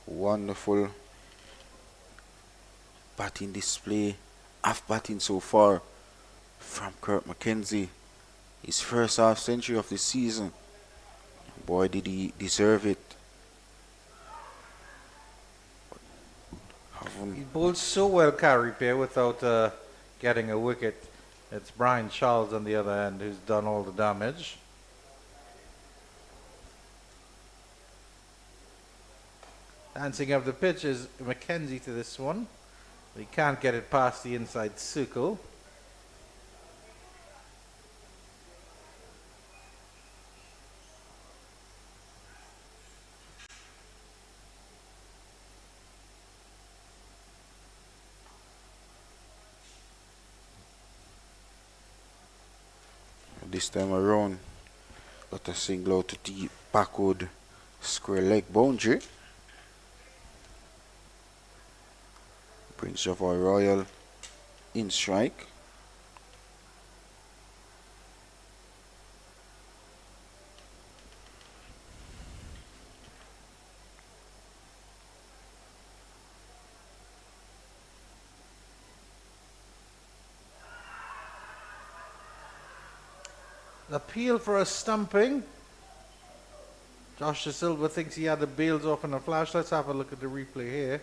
Wonderful batting display, half batting so far from Kurt McKenzie. His first half century of the season. Boy, did he deserve it. He bowled so well, Carey Pair, without getting a wicket. It's Brian Charles on the other end who's done all the damage. Dancing up the pitch is McKenzie to this one. He can't get it past the inside circle. This time around, got a single out to the backward square leg boundary. Brings Java Royal in strike. Appeal for a stumping. Josh De Silva thinks he had the bails off in a flash. Let's have a look at the replay here.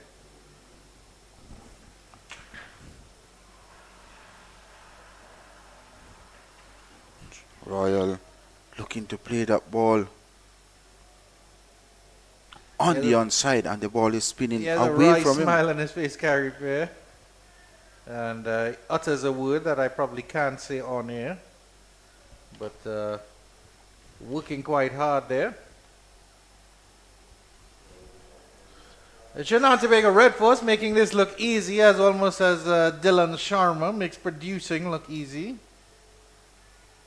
Royal looking to play that ball on the onside, and the ball is spinning He has a away wry from him. smile on his face, Carey Pair. And utters a word that I probably can't say on air. But working quite hard there. It should not to make a red force, making this look easy, as almost as Dylan Sharma makes producing look easy.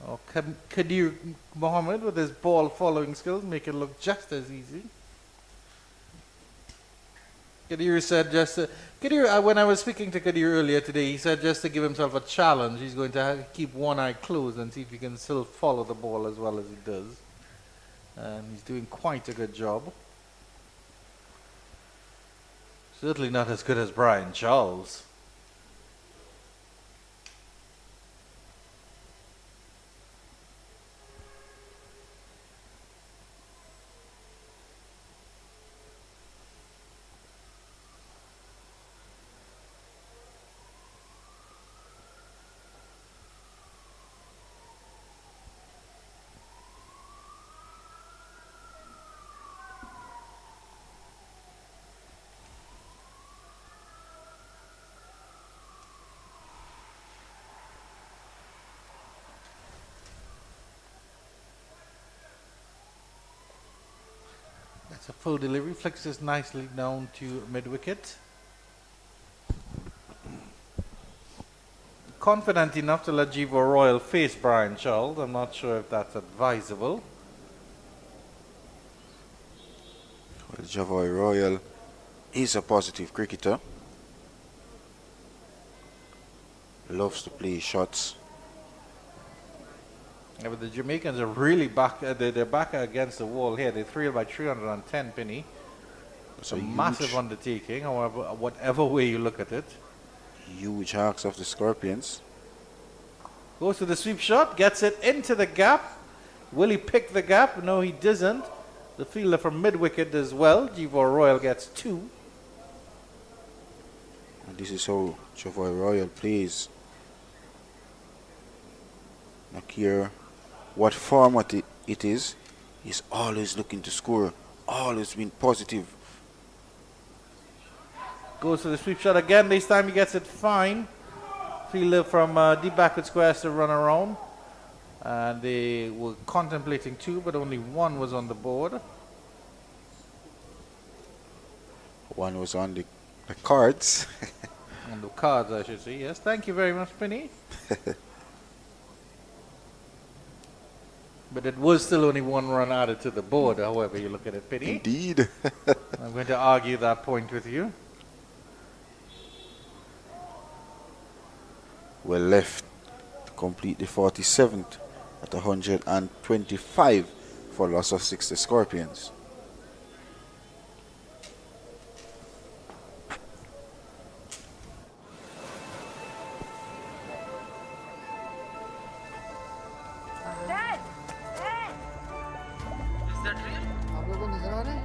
Oh, Kadir Mohammed with his ball following skills make it look just as easy. Kadir said when I was speaking to Kadir earlier today, he said just to give himself a challenge, he's going to keep one eye closed and see if he can still follow the ball as well as he does. And he's doing quite a good job. Certainly not as good as Brian Charles. That's a full delivery, flicks this nicely down to mid-wicket. Confident enough to let Jivo Royal face Brian Charles. I'm not sure if that's advisable. Well, Java Royal is a positive cricketer. Loves to play shots. Yeah, but the Jamaicans are really back. They're back against the wall here. They trail by 310 penny. It's a massive undertaking, however, whatever way you look at it. Huge arcs of the Scorpions. Goes to the sweep shot, gets it into the gap. Will he pick the gap? No, he doesn't. The fielder from mid-wicket as well. Jivo Royal gets 2. And this is how Java Royal plays. Nakir, what format it is, he's always looking to score, always been positive. Goes to the sweep shot again. This time he gets it fine. Fielder from deep backward squares to run around. And they were contemplating 2, but only 1 was on the board. One was on the cards. On the cards, I should say. Yes, thank you very much, Penny. But it was still only 1 run added to the board, however you look at it, Penny. Indeed. I'm going to argue that point with you. Well left to complete the 47th at 125 for loss of 6 to Scorpions. Dad! Dad! Is that real? आप लोगों को नजर आ रहा है?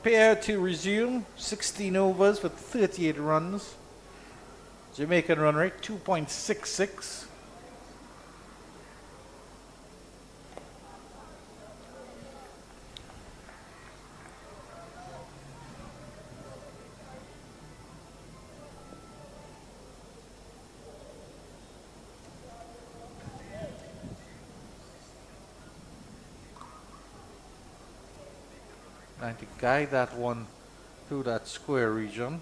Pair to resume. 16 overs for 38 runs. Jamaican run rate 2.66. Trying to guide that one through that square region.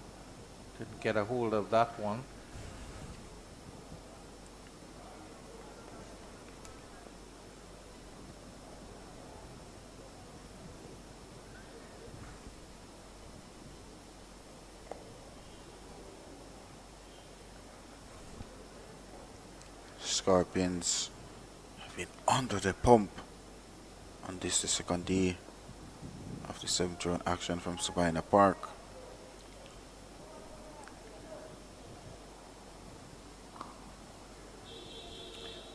Didn't get a hold of that one. Scorpions have been under the pump on this the second day of the 7th round action from Sabina Park.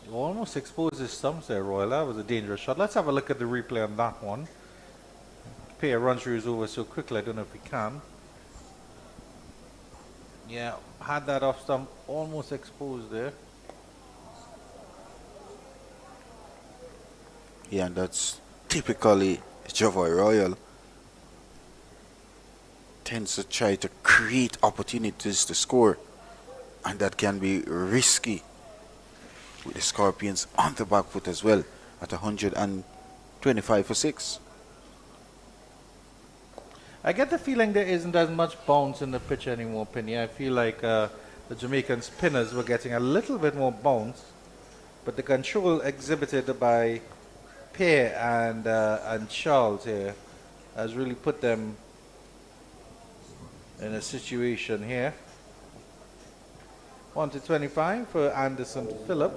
You almost exposed his thumbs there, Royal. That was a dangerous shot. Let's have a look at the replay on that one. Pair run through is over so quickly, I don't know if we can. Yeah, had that off stump almost exposed there. Yeah, and that's typically Javoy Royal. Tends to try to create opportunities to score, and that can be risky with the Scorpions on the back foot as well at 125 for 6. I get the feeling there isn't as much bounce in the pitch anymore, Penny. I feel like the Jamaican spinners were getting a little bit more bounce, but the control exhibited by Pear and Charles here has really put them in a situation here. 1 to 25 for Anderson Phillip.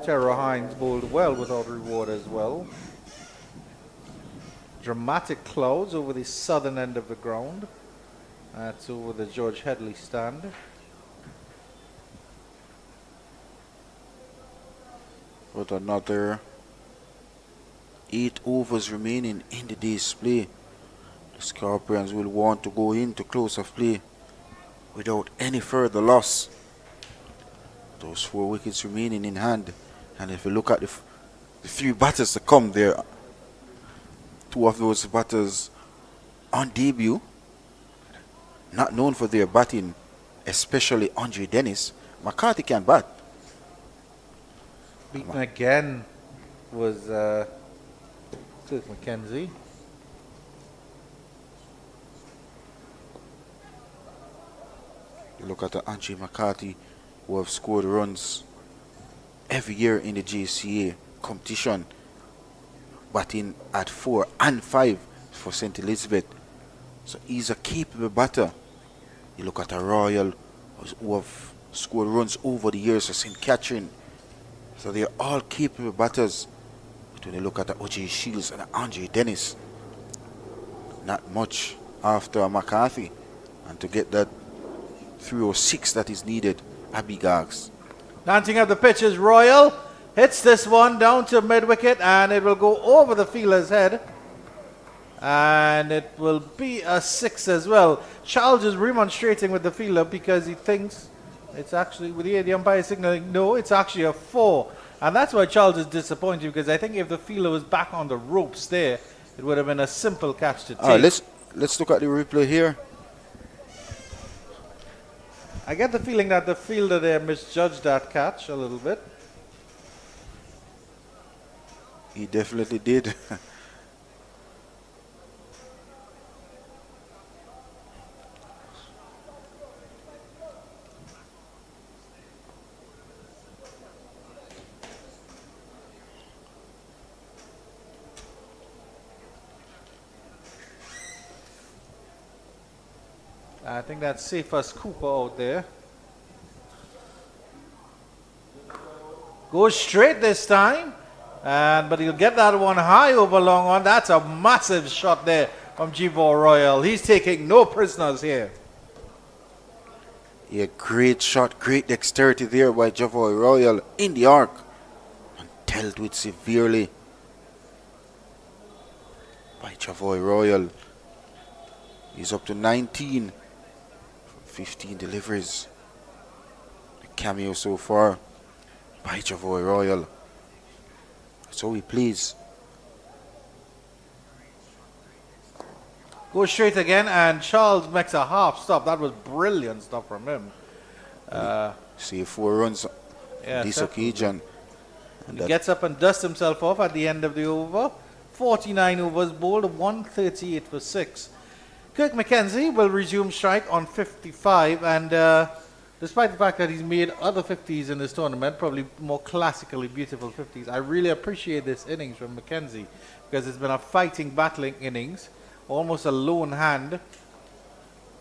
Terror Hines bowled well without reward as well. Dramatic clouds over the southern end of the ground. That's over the George Headley stand. With another 8 overs remaining in the day's play, the Scorpions will want to go into close of play without any further loss. Those 4 wickets remaining in hand, and if you look at the 3 batters to come there, 2 of those batters on debut, not known for their batting, especially Andre Dennis. McCarthy can bat. Beaten again was McKenzie. You look at Andre McCarthy, who have scored runs every year in the JCA competition, batting at 4 and 5 for St. Elizabeth. So he's a capable batter. You look at a Royal who have scored runs over the years for St. Catherine. So they're all capable batters. But when you look at O.J. Shields and Andre Dennis, not much after McCarthy. And to get that 306 that is needed, Abby Gargs. Dancing up the pitch is Royal. Hits this one down to mid-wicket and it will go over the fielder's head. And it will be a 6 as well. Charles is remonstrating with the fielder because he thinks it's actually, with the umpire signaling, no, it's actually a 4. And that's why Charles is disappointed, because I think if the fielder was back on the ropes there, it would have been a simple catch to take. Let's look at the replay here. I get the feeling that the fielder there misjudged that catch a little bit. He definitely did. I think that's safest Cooper out there. Goes straight this time. But he'll get that one high over long on. That's a massive shot there from Javoy Royal. He's taking no prisoners here. Yeah, great shot, great dexterity there by Javoy Royal in the arc. And dealt with severely by Chavoy Royal. He's up to 19 from 15 deliveries. A cameo so far by Chavoy Royal. So he plays. Goes straight again, and Charles makes a half stop. That was brilliant stuff from him. See 4 runs Yeah, this definitely. occasion. And he gets up and dusts himself off at the end of the over. 49 overs bowled, 138 for 6. Kirk McKenzie will resume strike on 55, and despite the fact that he's made other 50s in this tournament, probably more classically beautiful 50s, I really appreciate this innings from McKenzie because it's been a fighting, battling innings, almost a lone hand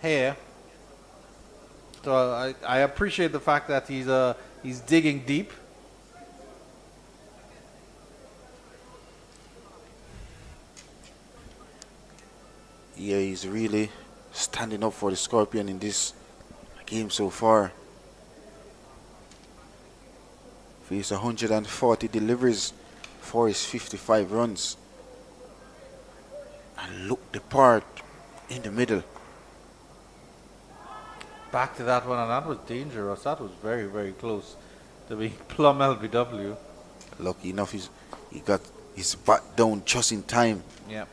here. So I appreciate the fact that he's digging deep. Yeah, he's really standing up for the Scorpion in this game so far. He's 140 deliveries for his 55 runs. And look the part in the middle. Back to that one, and that was dangerous. That was very, very close to being plumb LBW. Lucky enough, he got his bat down just in time. Yeah.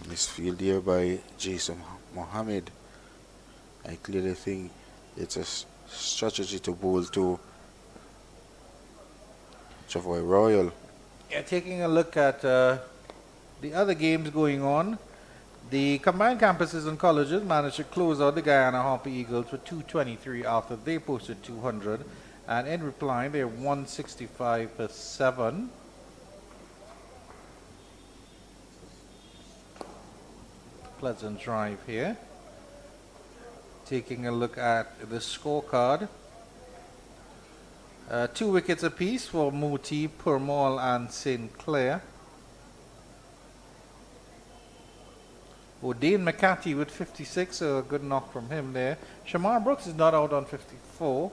Misfield here by Jason Mohammed. I clearly think it's a strategy to bowl to Chavoy Royal. Yeah, taking a look at the other games going on, the combined campuses and colleges managed to close out the Guyana Harper Eagles with 223 after they posted 200, and in reply they're 165 for 7. Pleasant drive here. Taking a look at the scorecard. 2 wickets apiece for Moti, Purmal and St. Clair. Dane McCarthy with 56, so a good knock from him there. Shamar Brooks is not out on 54.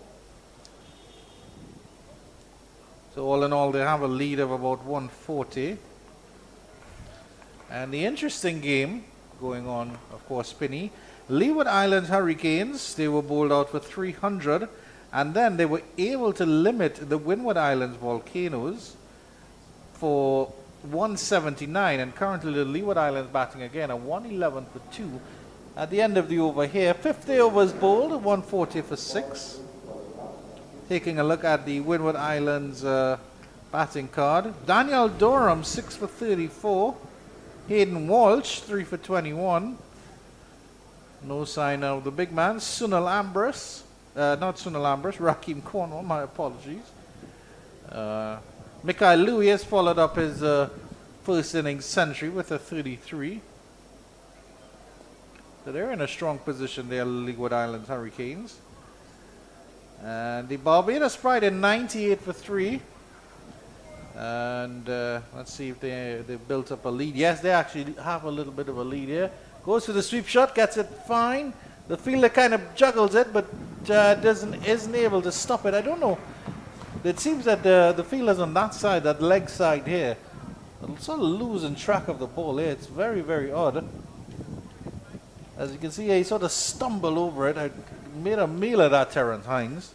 So all in all, they have a lead of about 140. And the interesting game going on, of course, Spinney. Leeward Islands Hurricanes, they were bowled out for 300, and then they were able to limit the Windward Islands Volcanoes for 179, and currently the Leeward Islands batting again at 111 for 2. At the end of the over here, 50 overs bowled, 140 for 6. Taking a look at the Windward Islands batting card. Daniel Dorham, 6 for 34. Hayden Walsh, 3 for 21. No sign of the big man. Sunil Ambrose. Not Sunil Ambrose, Raheem Cornwall, my apologies. Mikhail Louis has followed up his first innings century with a 33. So they're in a strong position there, Leeward Islands Hurricanes. And the Barbados Pride in 98 for 3. And let's see if they built up a lead. Yes, they actually have a little bit of a lead here. Goes for the sweep shot, gets it fine. The fielder kind of juggles it, but isn't able to stop it. I don't know. It seems that the fielders on that side, that leg side here, are sort of losing track of the ball here. It's very, very odd. As you can see, he sort of stumbled over it. I made a meal of that, Terrence Hines.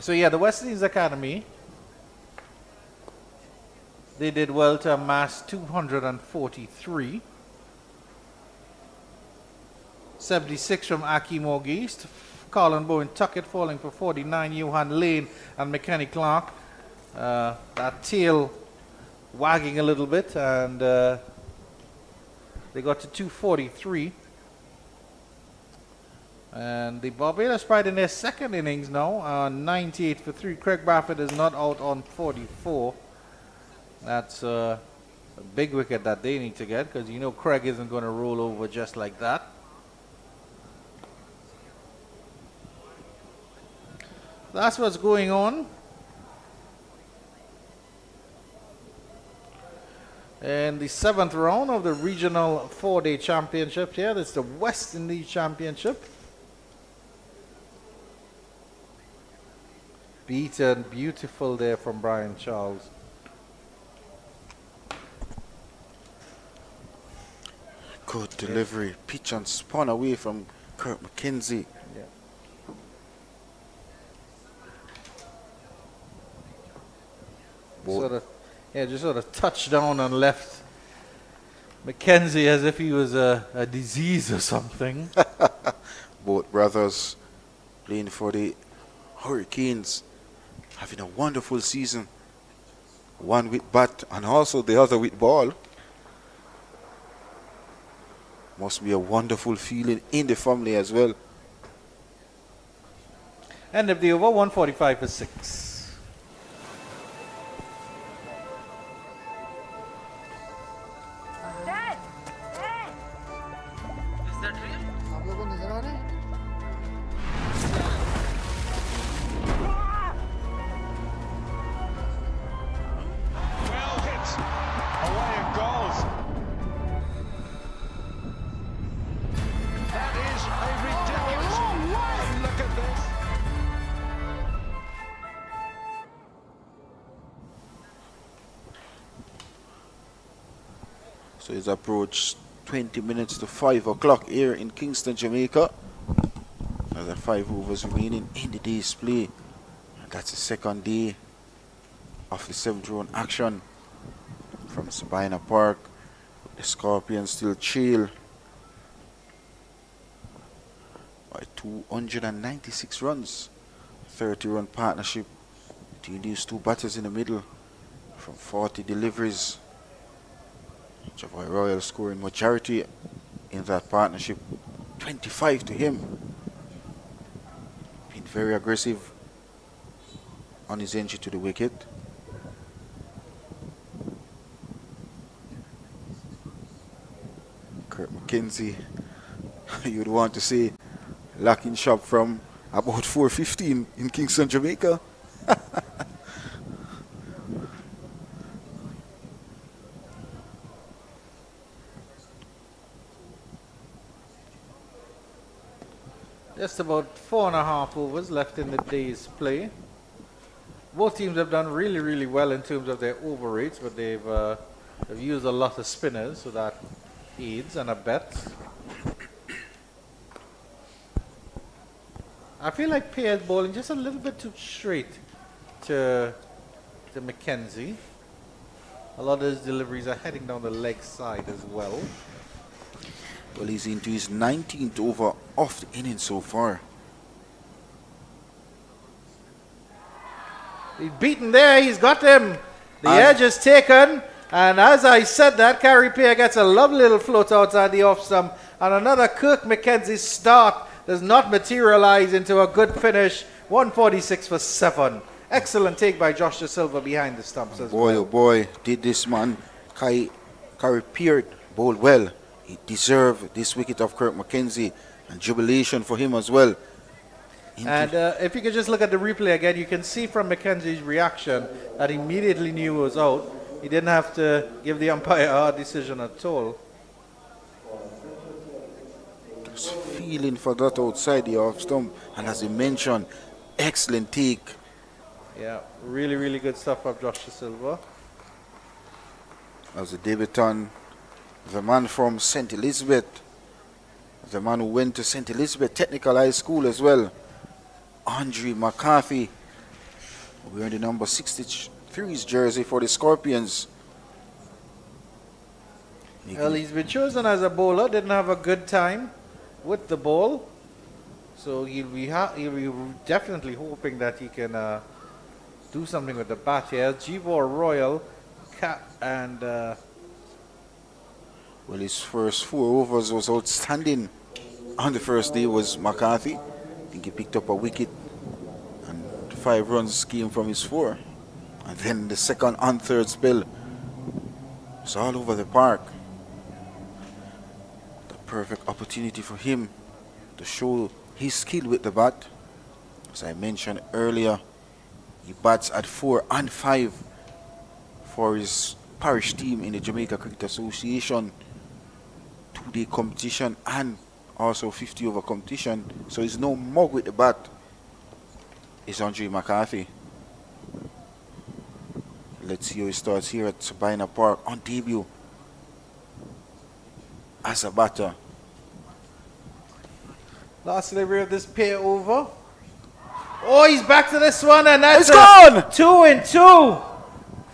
So yeah, the West Indies Academy, they did well to amass 243. 76 from Akeem East, Colin Bowen Tuckett falling for 49, Johan Lane and McKenzie Clark. That tail wagging a little bit, and they got to 243. And the Barbados Pride in their second innings now, 98 for 3. Craig Baffert is not out on 44. That's a big wicket that they need to get, because you know Craig isn't going to roll over just like that. That's what's going on. In the 7th round of the regional 4-day championship here, that's the West Indies Championship. Beaten, beautiful there from Brian Charles. Good delivery. Pitch and spun away from Kurt McKenzie. Yeah. Just sort of touched down and left McKenzie as if he was a disease or something. Both brothers playing for the Hurricanes, having a wonderful season. One with bat and also the other with ball. Must be a wonderful feeling in the family as well. End of the over, 145 for 6. Dad! Dad! Is that real? आप लोगों को नजर आ रहा है? Well hit. Away it goes. That is a ridiculous. And look at this. So it's approached 20 minutes to 5 o'clock here in Kingston, Jamaica. Another 5 overs remaining in the day's play. And that's the second day of the 7th round action from Sabina Park. The Scorpions still trail by 296 runs. 30-run partnership between these two batters in the middle from 40 deliveries. Javoy Royal scoring majority in that partnership, 25 to him. Been very aggressive on his entry to the wicket. Kurt McKenzie, you'd want to say, locking shop from about 4:15 in Kingston, Jamaica. Just about 4.5 overs left in the day's play. Both teams have done really, really well in terms of their over rates, but they've used a lot of spinners, so that aids and abets. I feel like Pierre's bowling just a little bit too straight to McKenzie. A lot of his deliveries are heading down the leg side as well. Well, he's into his 19th over of the inning so far. He's beaten there, he's got him. The edge is taken, and as I said that, Carey Pierre gets a lovely little float outside the off stump, and another Kirk McKenzie start does not materialize into a good finish. 146 for 7. Excellent take by Josh De Silva behind the stumps as Boy, well. oh boy, did this man, Carey Pierre, bowl well. He deserved this wicket of Kirk McKenzie, and jubilation for him as well. And if you could just look at the replay again, you can see from McKenzie's reaction that he immediately knew he was out. He didn't have to give the umpire a decision at all. Just feeling for that outside the off stump, and as he mentioned, excellent take. Yeah, really, really good stuff from Josh De Silva. As a debutant, the man from St. Elizabeth, the man who went to St. Elizabeth Technical High School as well, Andre McCarthy, Wearing the number 63's jersey for the Scorpions. Well, he's been chosen as a bowler, didn't have a good time with the ball. So he'll be definitely hoping that he can do something with the bat here. Givor Royal, and Well, his first 4 overs was outstanding. On the first day was McCarthy. I think he picked up a wicket and 5 runs came from his 4. And then the second and third spell was all over the park. The perfect opportunity for him to show his skill with the bat. As I mentioned earlier, he bats at 4 and 5 for his parish team in the Jamaica Cricket Association 2-day competition and also 50 over competition. So he's no mug with the bat. Is Andre McCarthy. Let's see how he starts here at Sabina Park on debut as a batter. last delivery of this pair over. Oh, he's back to this one, and that's gone! 2 and 2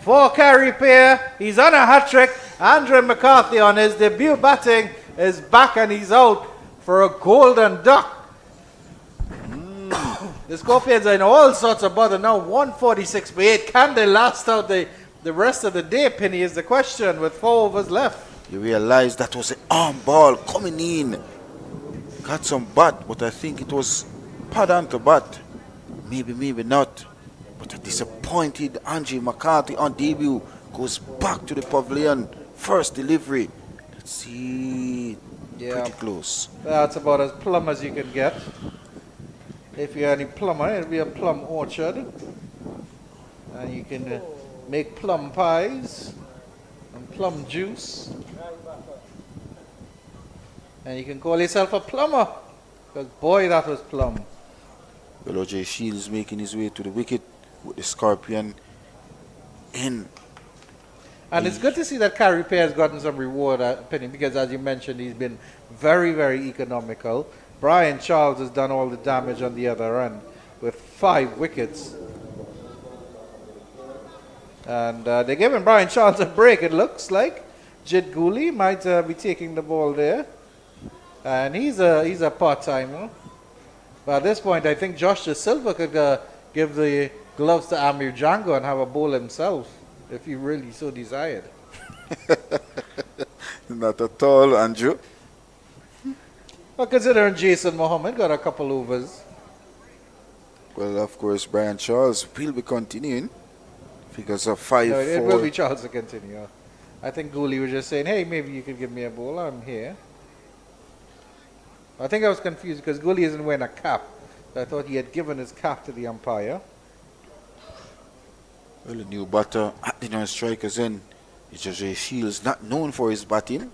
for Carey Pair. He's on a hat trick. Andre McCarthy on his debut batting is back, and he's out for a golden duck. The Scorpions are in all sorts of bother now. 146 by 8. Can they last out the rest of the day, Penny, is the question, with 4 overs left. You realize that was an arm ball coming in. Got some bat, but I think it was pad on to bat. Maybe, maybe not. But a disappointed Andre McCarthy on debut goes back to the pavilion. First delivery. Let's see. Pretty close. That's about as plum as you can get. If you're any plumber, it'll be a plum orchard. And you can make plum pies and plum juice. And you can call yourself a plumber. Because boy, that was plum. Well, O.J. Shields making his way to the wicket with the Scorpion in. And it's good to see that Carey Pair has gotten some reward, Penny, because as you mentioned, he's been very, very economical. Brian Charles has done all the damage on the other end with 5 wickets. And they're giving Brian Charles a break, it looks like. Jid Gooley might be taking the ball there. And he's a part-timer. But at this point, I think Josh De Silva could give the gloves to Amir Django and have a bowl himself, if he really so desired. Not at all, Andrew. Well, considering Jason Mohammed got a couple overs. Well, of course, Brian Charles will be continuing. Figures of 5-4. No, it will be Charles to continue. I think Gooley was just saying, hey, maybe you could give me a bowl. I'm here. I think I was confused because Gooley isn't wearing a cap. I thought he had given his cap to the umpire. Well, the new batter at the non-strikers end. It's O.J. Shields, not known for his batting.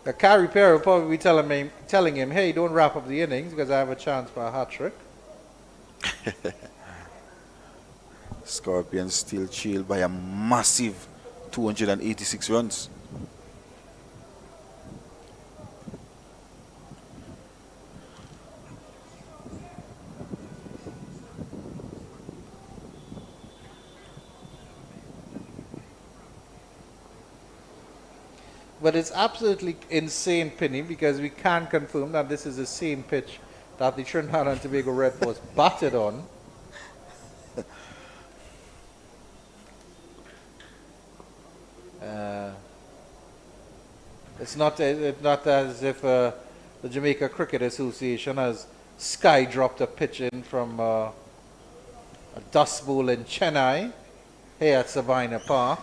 The Carey Pair will probably be telling him, hey, don't wrap up the innings because I have a chance for a hat trick. Scorpions still trailed by a massive 286 runs. But it's absolutely insane, Penny, because we can confirm that this is the same pitch that the Trinidad and Tobago Red was batted on. It's not as if the Jamaica Cricket Association has sky dropped a pitch in from a dust bowl in Chennai here at Sabina Park.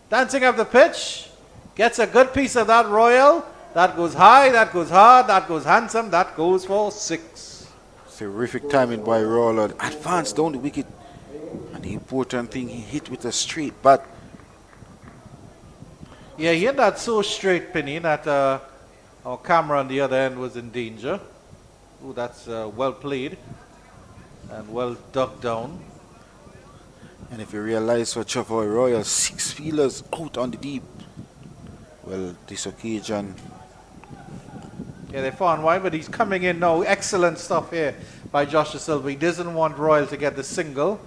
Dancing up the pitch, gets a good piece of that Royal. That goes high, that goes hard, that goes handsome, that goes for 6. Terrific timing by Royal. Advanced down the wicket. And the important thing, he hit with a straight bat. Yeah, he hit that so straight, Penny, that our camera on the other end was in danger. Ooh, that's well played and well ducked down. And if you realize for Chavoy Royal, 6 fielders out on the deep. Well, this occasion. Yeah, they found wide, but he's coming in now. Excellent stuff here by Josh Da Silva. He doesn't want Royal to get the single.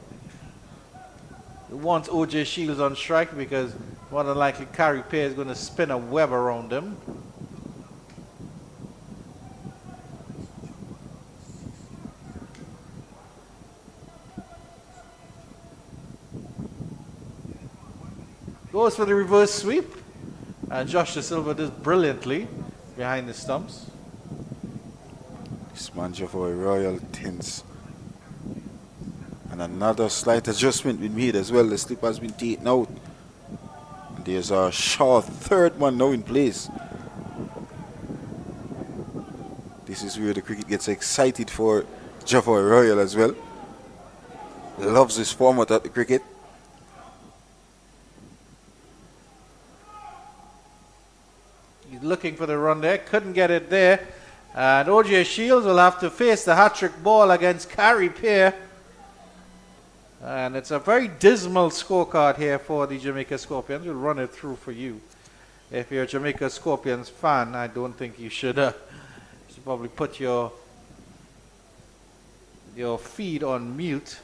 He wants O.J. Shields on strike because more than likely Carey Pear is going to spin a web around him. Goes for the reverse sweep. And Josh Da Silva does brilliantly behind the stumps. This man for a Royal tense. And another slight adjustment been made as well. The slip has been taken out. And there's a short third one now in place. This is where the cricket gets excited for Jaffa Royal as well. Loves this format at the cricket. He's looking for the run there, couldn't get it there. And O.J. Shields will have to face the hat-trick ball against Carey Pear. And it's a very dismal scorecard here for the Jamaica Scorpions. We'll run it through for you. If you're a Jamaica Scorpions fan, I don't think you should probably put your feed on mute.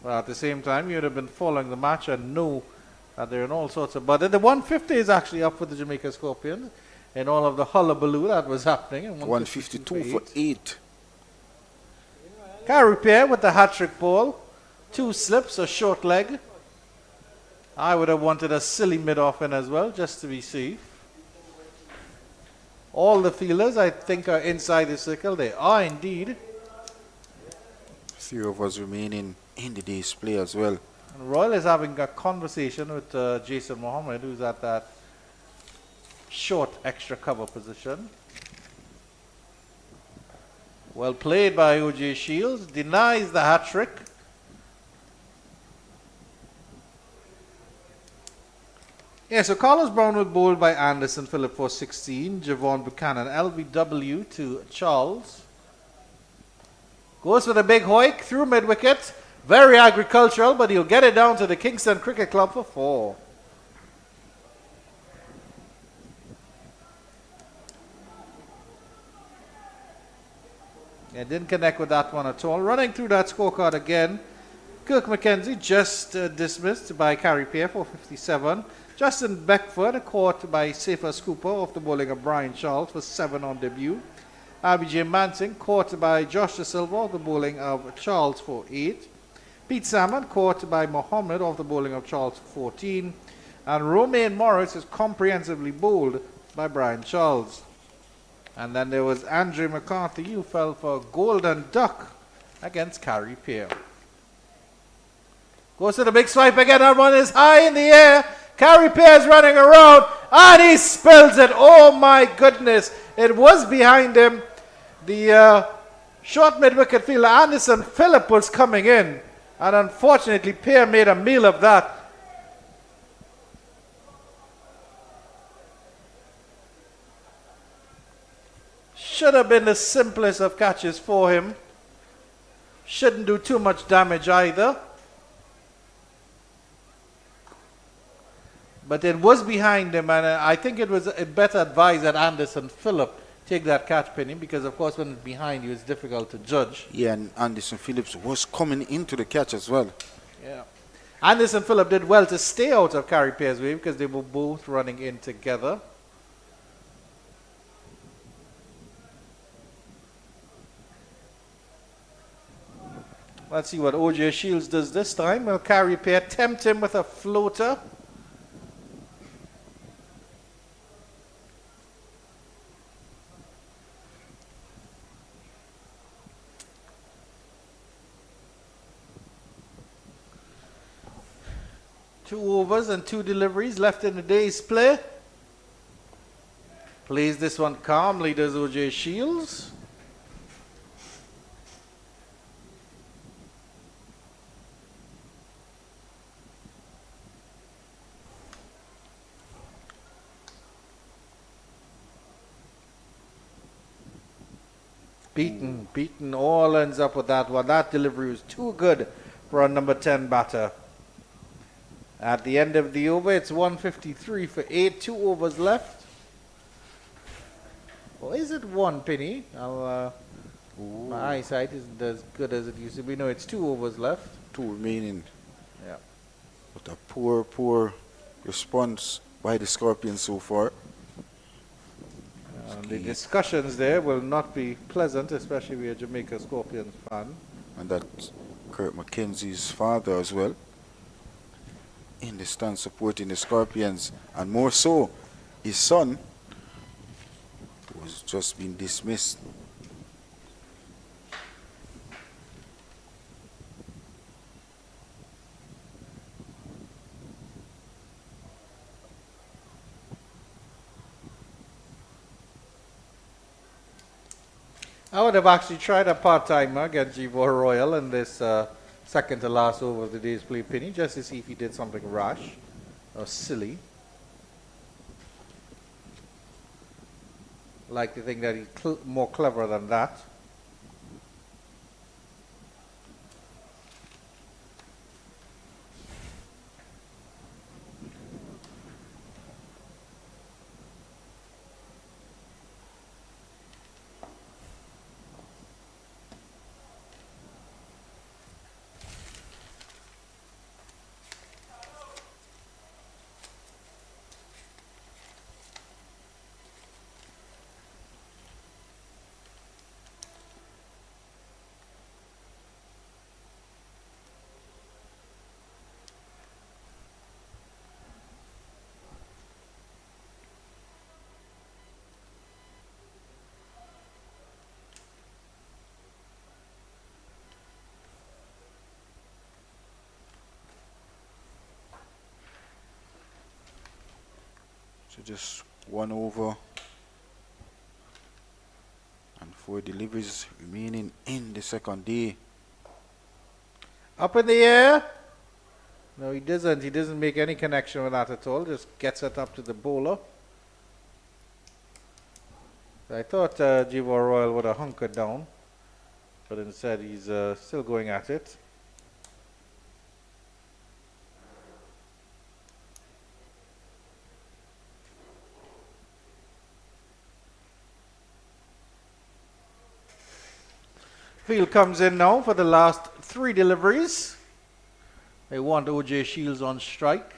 But at the same time, you'd have been following the match and know that they're in all sorts of... But the 150 is actually up for the Jamaica Scorpions in all of the hullabaloo that was happening. 152 for 8. Carey Pear with the hat-trick ball. 2 slips, a short leg. I would have wanted a silly mid-off in as well, just to be safe. All the fielders, I think, are inside the circle. They are indeed. 3 overs remaining in the day's play as well. And Royal is having a conversation with Jason Mohammed, who's at that short extra cover position. Well played by O.J. Shields. Denies the hat-trick. Yeah, so Carlos Brown was bowled by Anderson Phillip for 16. Javon Buchanan, LBW to Charles. Goes for the big hoik through mid-wicket. Very agricultural, but he'll get it down to the Kingston Cricket Club for 4. Yeah, didn't connect with that one at all. Running through that scorecard again. Kirk McKenzie just dismissed by Carey Pear for 57. Justin Beckford caught by Safer Scooper off the bowling of Brian Charles for 7 on debut. RBJ Mansing caught by Josh Da Silva off the bowling of Charles for 8. Pete Salmon caught by Mohammed off the bowling of Charles for 14. And Romaine Morris is comprehensively bowled by Brian Charles. And then there was Andre McCarthy who fell for Golden Duck against Carey Pear. Goes to the big swipe again. That one is high in the air. Carey Pear is running around and he spills it. Oh my goodness. It was behind him. The short mid-wicket fielder Anderson Phillip was coming in. And unfortunately, Pear made a meal of that. Should have been the simplest of catches for him. Shouldn't do too much damage either. But it was behind him, and I think it was better advised that Anderson Phillip take that catch pinning, because of course when it's behind you, it's difficult to judge. Yeah, and Anderson Phillips was coming into the catch as well. Yeah. Anderson Phillip did well to stay out of Carey Pear's way because they were both running in together. Let's see what O.J. Shields does this time. Will Carey Pear tempt him with a floater? Two overs and 2 deliveries left in the day's play. Plays this one calmly, does O.J. Shields. Beaten all ends up with that one. That delivery was too good for a number 10 batter. At the end of the over, it's 153 for 8. 2 overs left. Or is it 1, Penny? I'll My eyesight isn't as good as it used to be. No, it's 2 overs left. 2 remaining. Yeah. But a poor response by the Scorpions so far. The discussions there will not be pleasant, especially if you're a Jamaica Scorpions fan. And that's Kurt McKenzie's father as well, in the stand supporting the Scorpions, and more so his son, who has just been dismissed. I would have actually tried a part-timer against Givor Royal in this second to last over of the day's play, Penny, just to see if he did something rash or silly. Like to think that he's more clever than that. So just 1 over and 4 deliveries remaining in the second day. Up in the air. No, he doesn't. He doesn't make any connection with that at all. Just gets it up to the bowler. I thought Givor Royal would have hunkered down, but instead he's still going at it. Field comes in now for the last 3 deliveries. They want O.J. Shields on strike.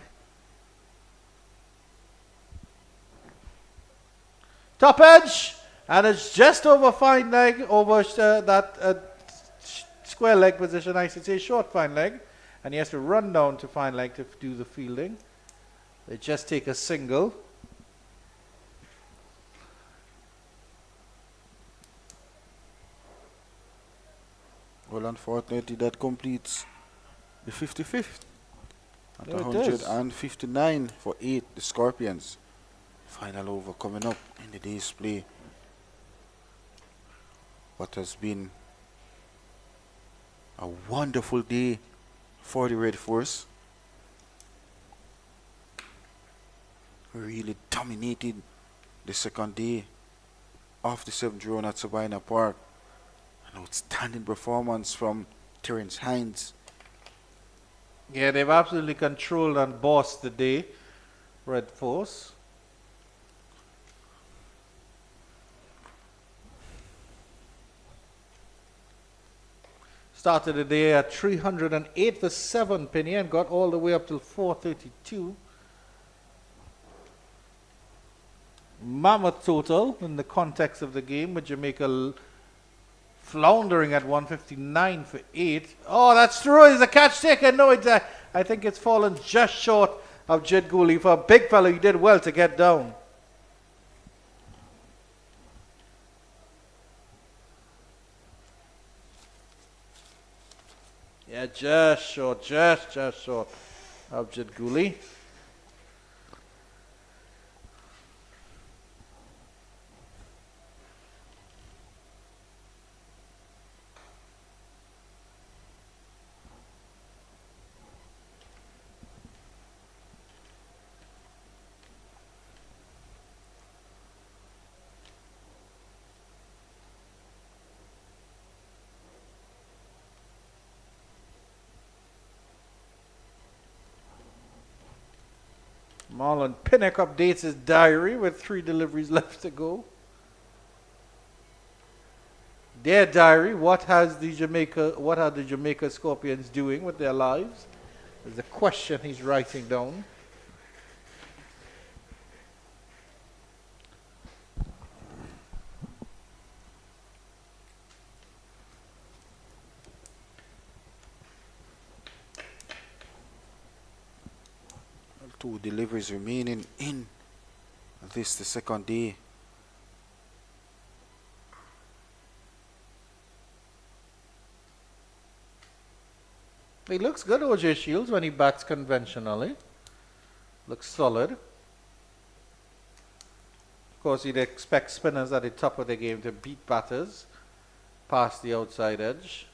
Top edge, and it's just over fine leg, over that square leg position, I should say, short fine leg. And he has to run down to fine leg to do the fielding. They just take a single. Well, unfortunately, that completes the 55th. At There it 159 for 8, the Scorpions. Final over coming up in the day's play. What has been a wonderful day for the Red Force. Really dominated the second day of the 7th round at Sabina Park. An outstanding performance from Terence Hines. Yeah, they've absolutely controlled and bossed the day, Red Force. Started the day at 308 for 7, Penny, and got all the way up till 432. Mammoth total in the context of the game, with Jamaica floundering at 159 for 8. Oh, that's true. Is a catch taken? No, I think it's fallen just short of Jed Gooley. For a big fellow, he did well to get down. Yeah, just short of Jed Gooley. Marlon Pinnock updates his diary with 3 deliveries left to go. Dear diary, what are the Jamaica Scorpions doing with their lives? Is the question he's writing down. Two deliveries remaining in this, the second day. He looks good, OJ Shields, when he bats conventionally. Looks solid. Of course, you'd expect spinners at the top of the game to beat batters past the outside edge.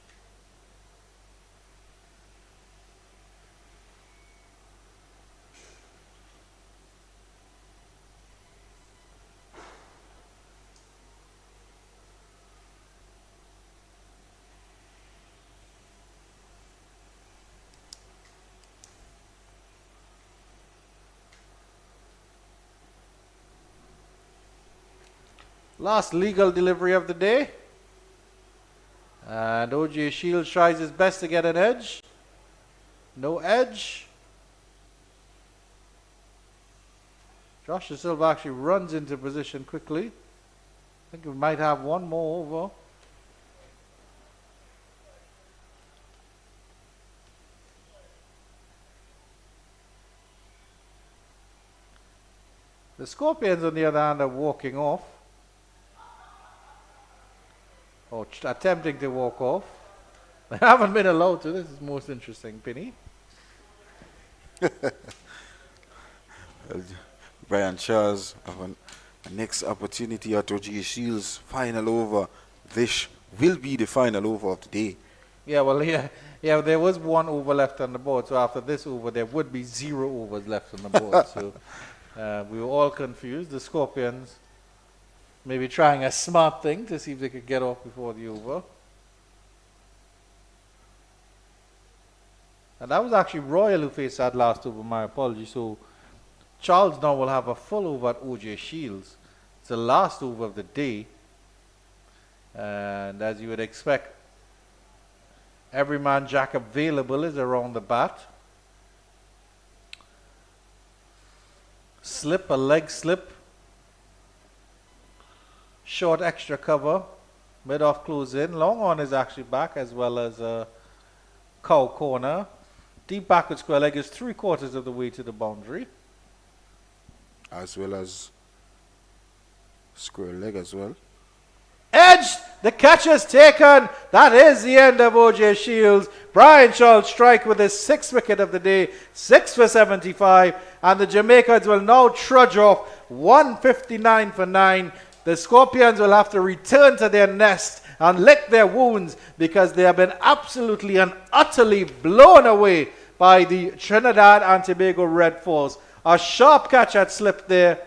Last legal delivery of the day. And OJ Shields tries his best to get an edge. No edge. Josh Da Silva actually runs into position quickly. I think we might have one more over. The Scorpions, on the other hand, are walking off. Or attempting to walk off. They haven't been allowed to. This is most interesting, Penny. Brian Charles have a next opportunity at OJ Shields' final over. This will be the final over of the day. Yeah, well, yeah, there was one over left on the board. So after this over, there would be 0 overs left on the board. So we were all confused. The Scorpions maybe trying a smart thing to see if they could get off before the over. And that was actually Royal who faced that last over, my apologies. So Charles now will have a full over at OJ Shields. It's the last over of the day. And as you would expect, every man jack available is around the bat. Slip, a leg slip. Short extra cover, mid-off close in. Long on is actually back, as well as a cow corner. Deep backward square leg is 3/4 of the way to the boundary. As well as square leg as well. Edge! The catch is taken. That is the end of OJ Shields. Brian Charles strike with his 6th wicket of the day, 6 for 75. And the Jamaicans will now trudge off 159 for 9. The Scorpions will have to return to their nest and lick their wounds because they have been absolutely and utterly blown away by the Trinidad and Tobago Red Force. A sharp catch had slipped there,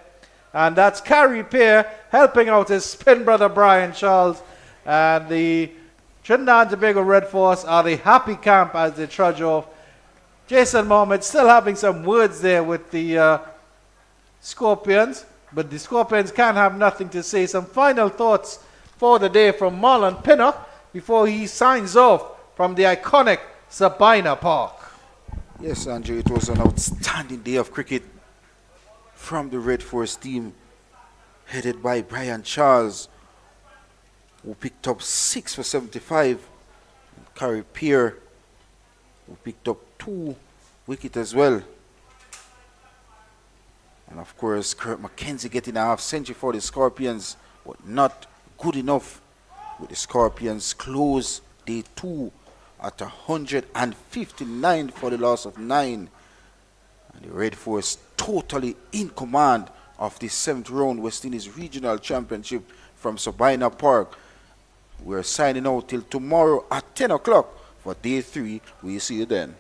and that's Carrie Pear helping out his spin brother Brian Charles. And the Trinidad and Tobago Red Force are the happy camp as they trudge off. Jason Mohammed still having some words there with the Scorpions. But the Scorpions can have nothing to say. Some final thoughts for the day from Marlon Pinnock before he signs off from the iconic Sabina Park. Yes, Andrew, it was an outstanding day of cricket from the Red Force team, headed by Brian Charles, who picked up 6 for 75. And Carrie Pear, who picked up 2 wickets as well. And of course, Kurt McKenzie getting a half century for the Scorpions, but not good enough with the Scorpions close day 2 at 159 for the loss of 9. And the Red Force totally in command of the 7th round West Indies Regional Championship from Sabina Park. We're signing out till tomorrow at 10 o'clock for day 3. We'll see you then.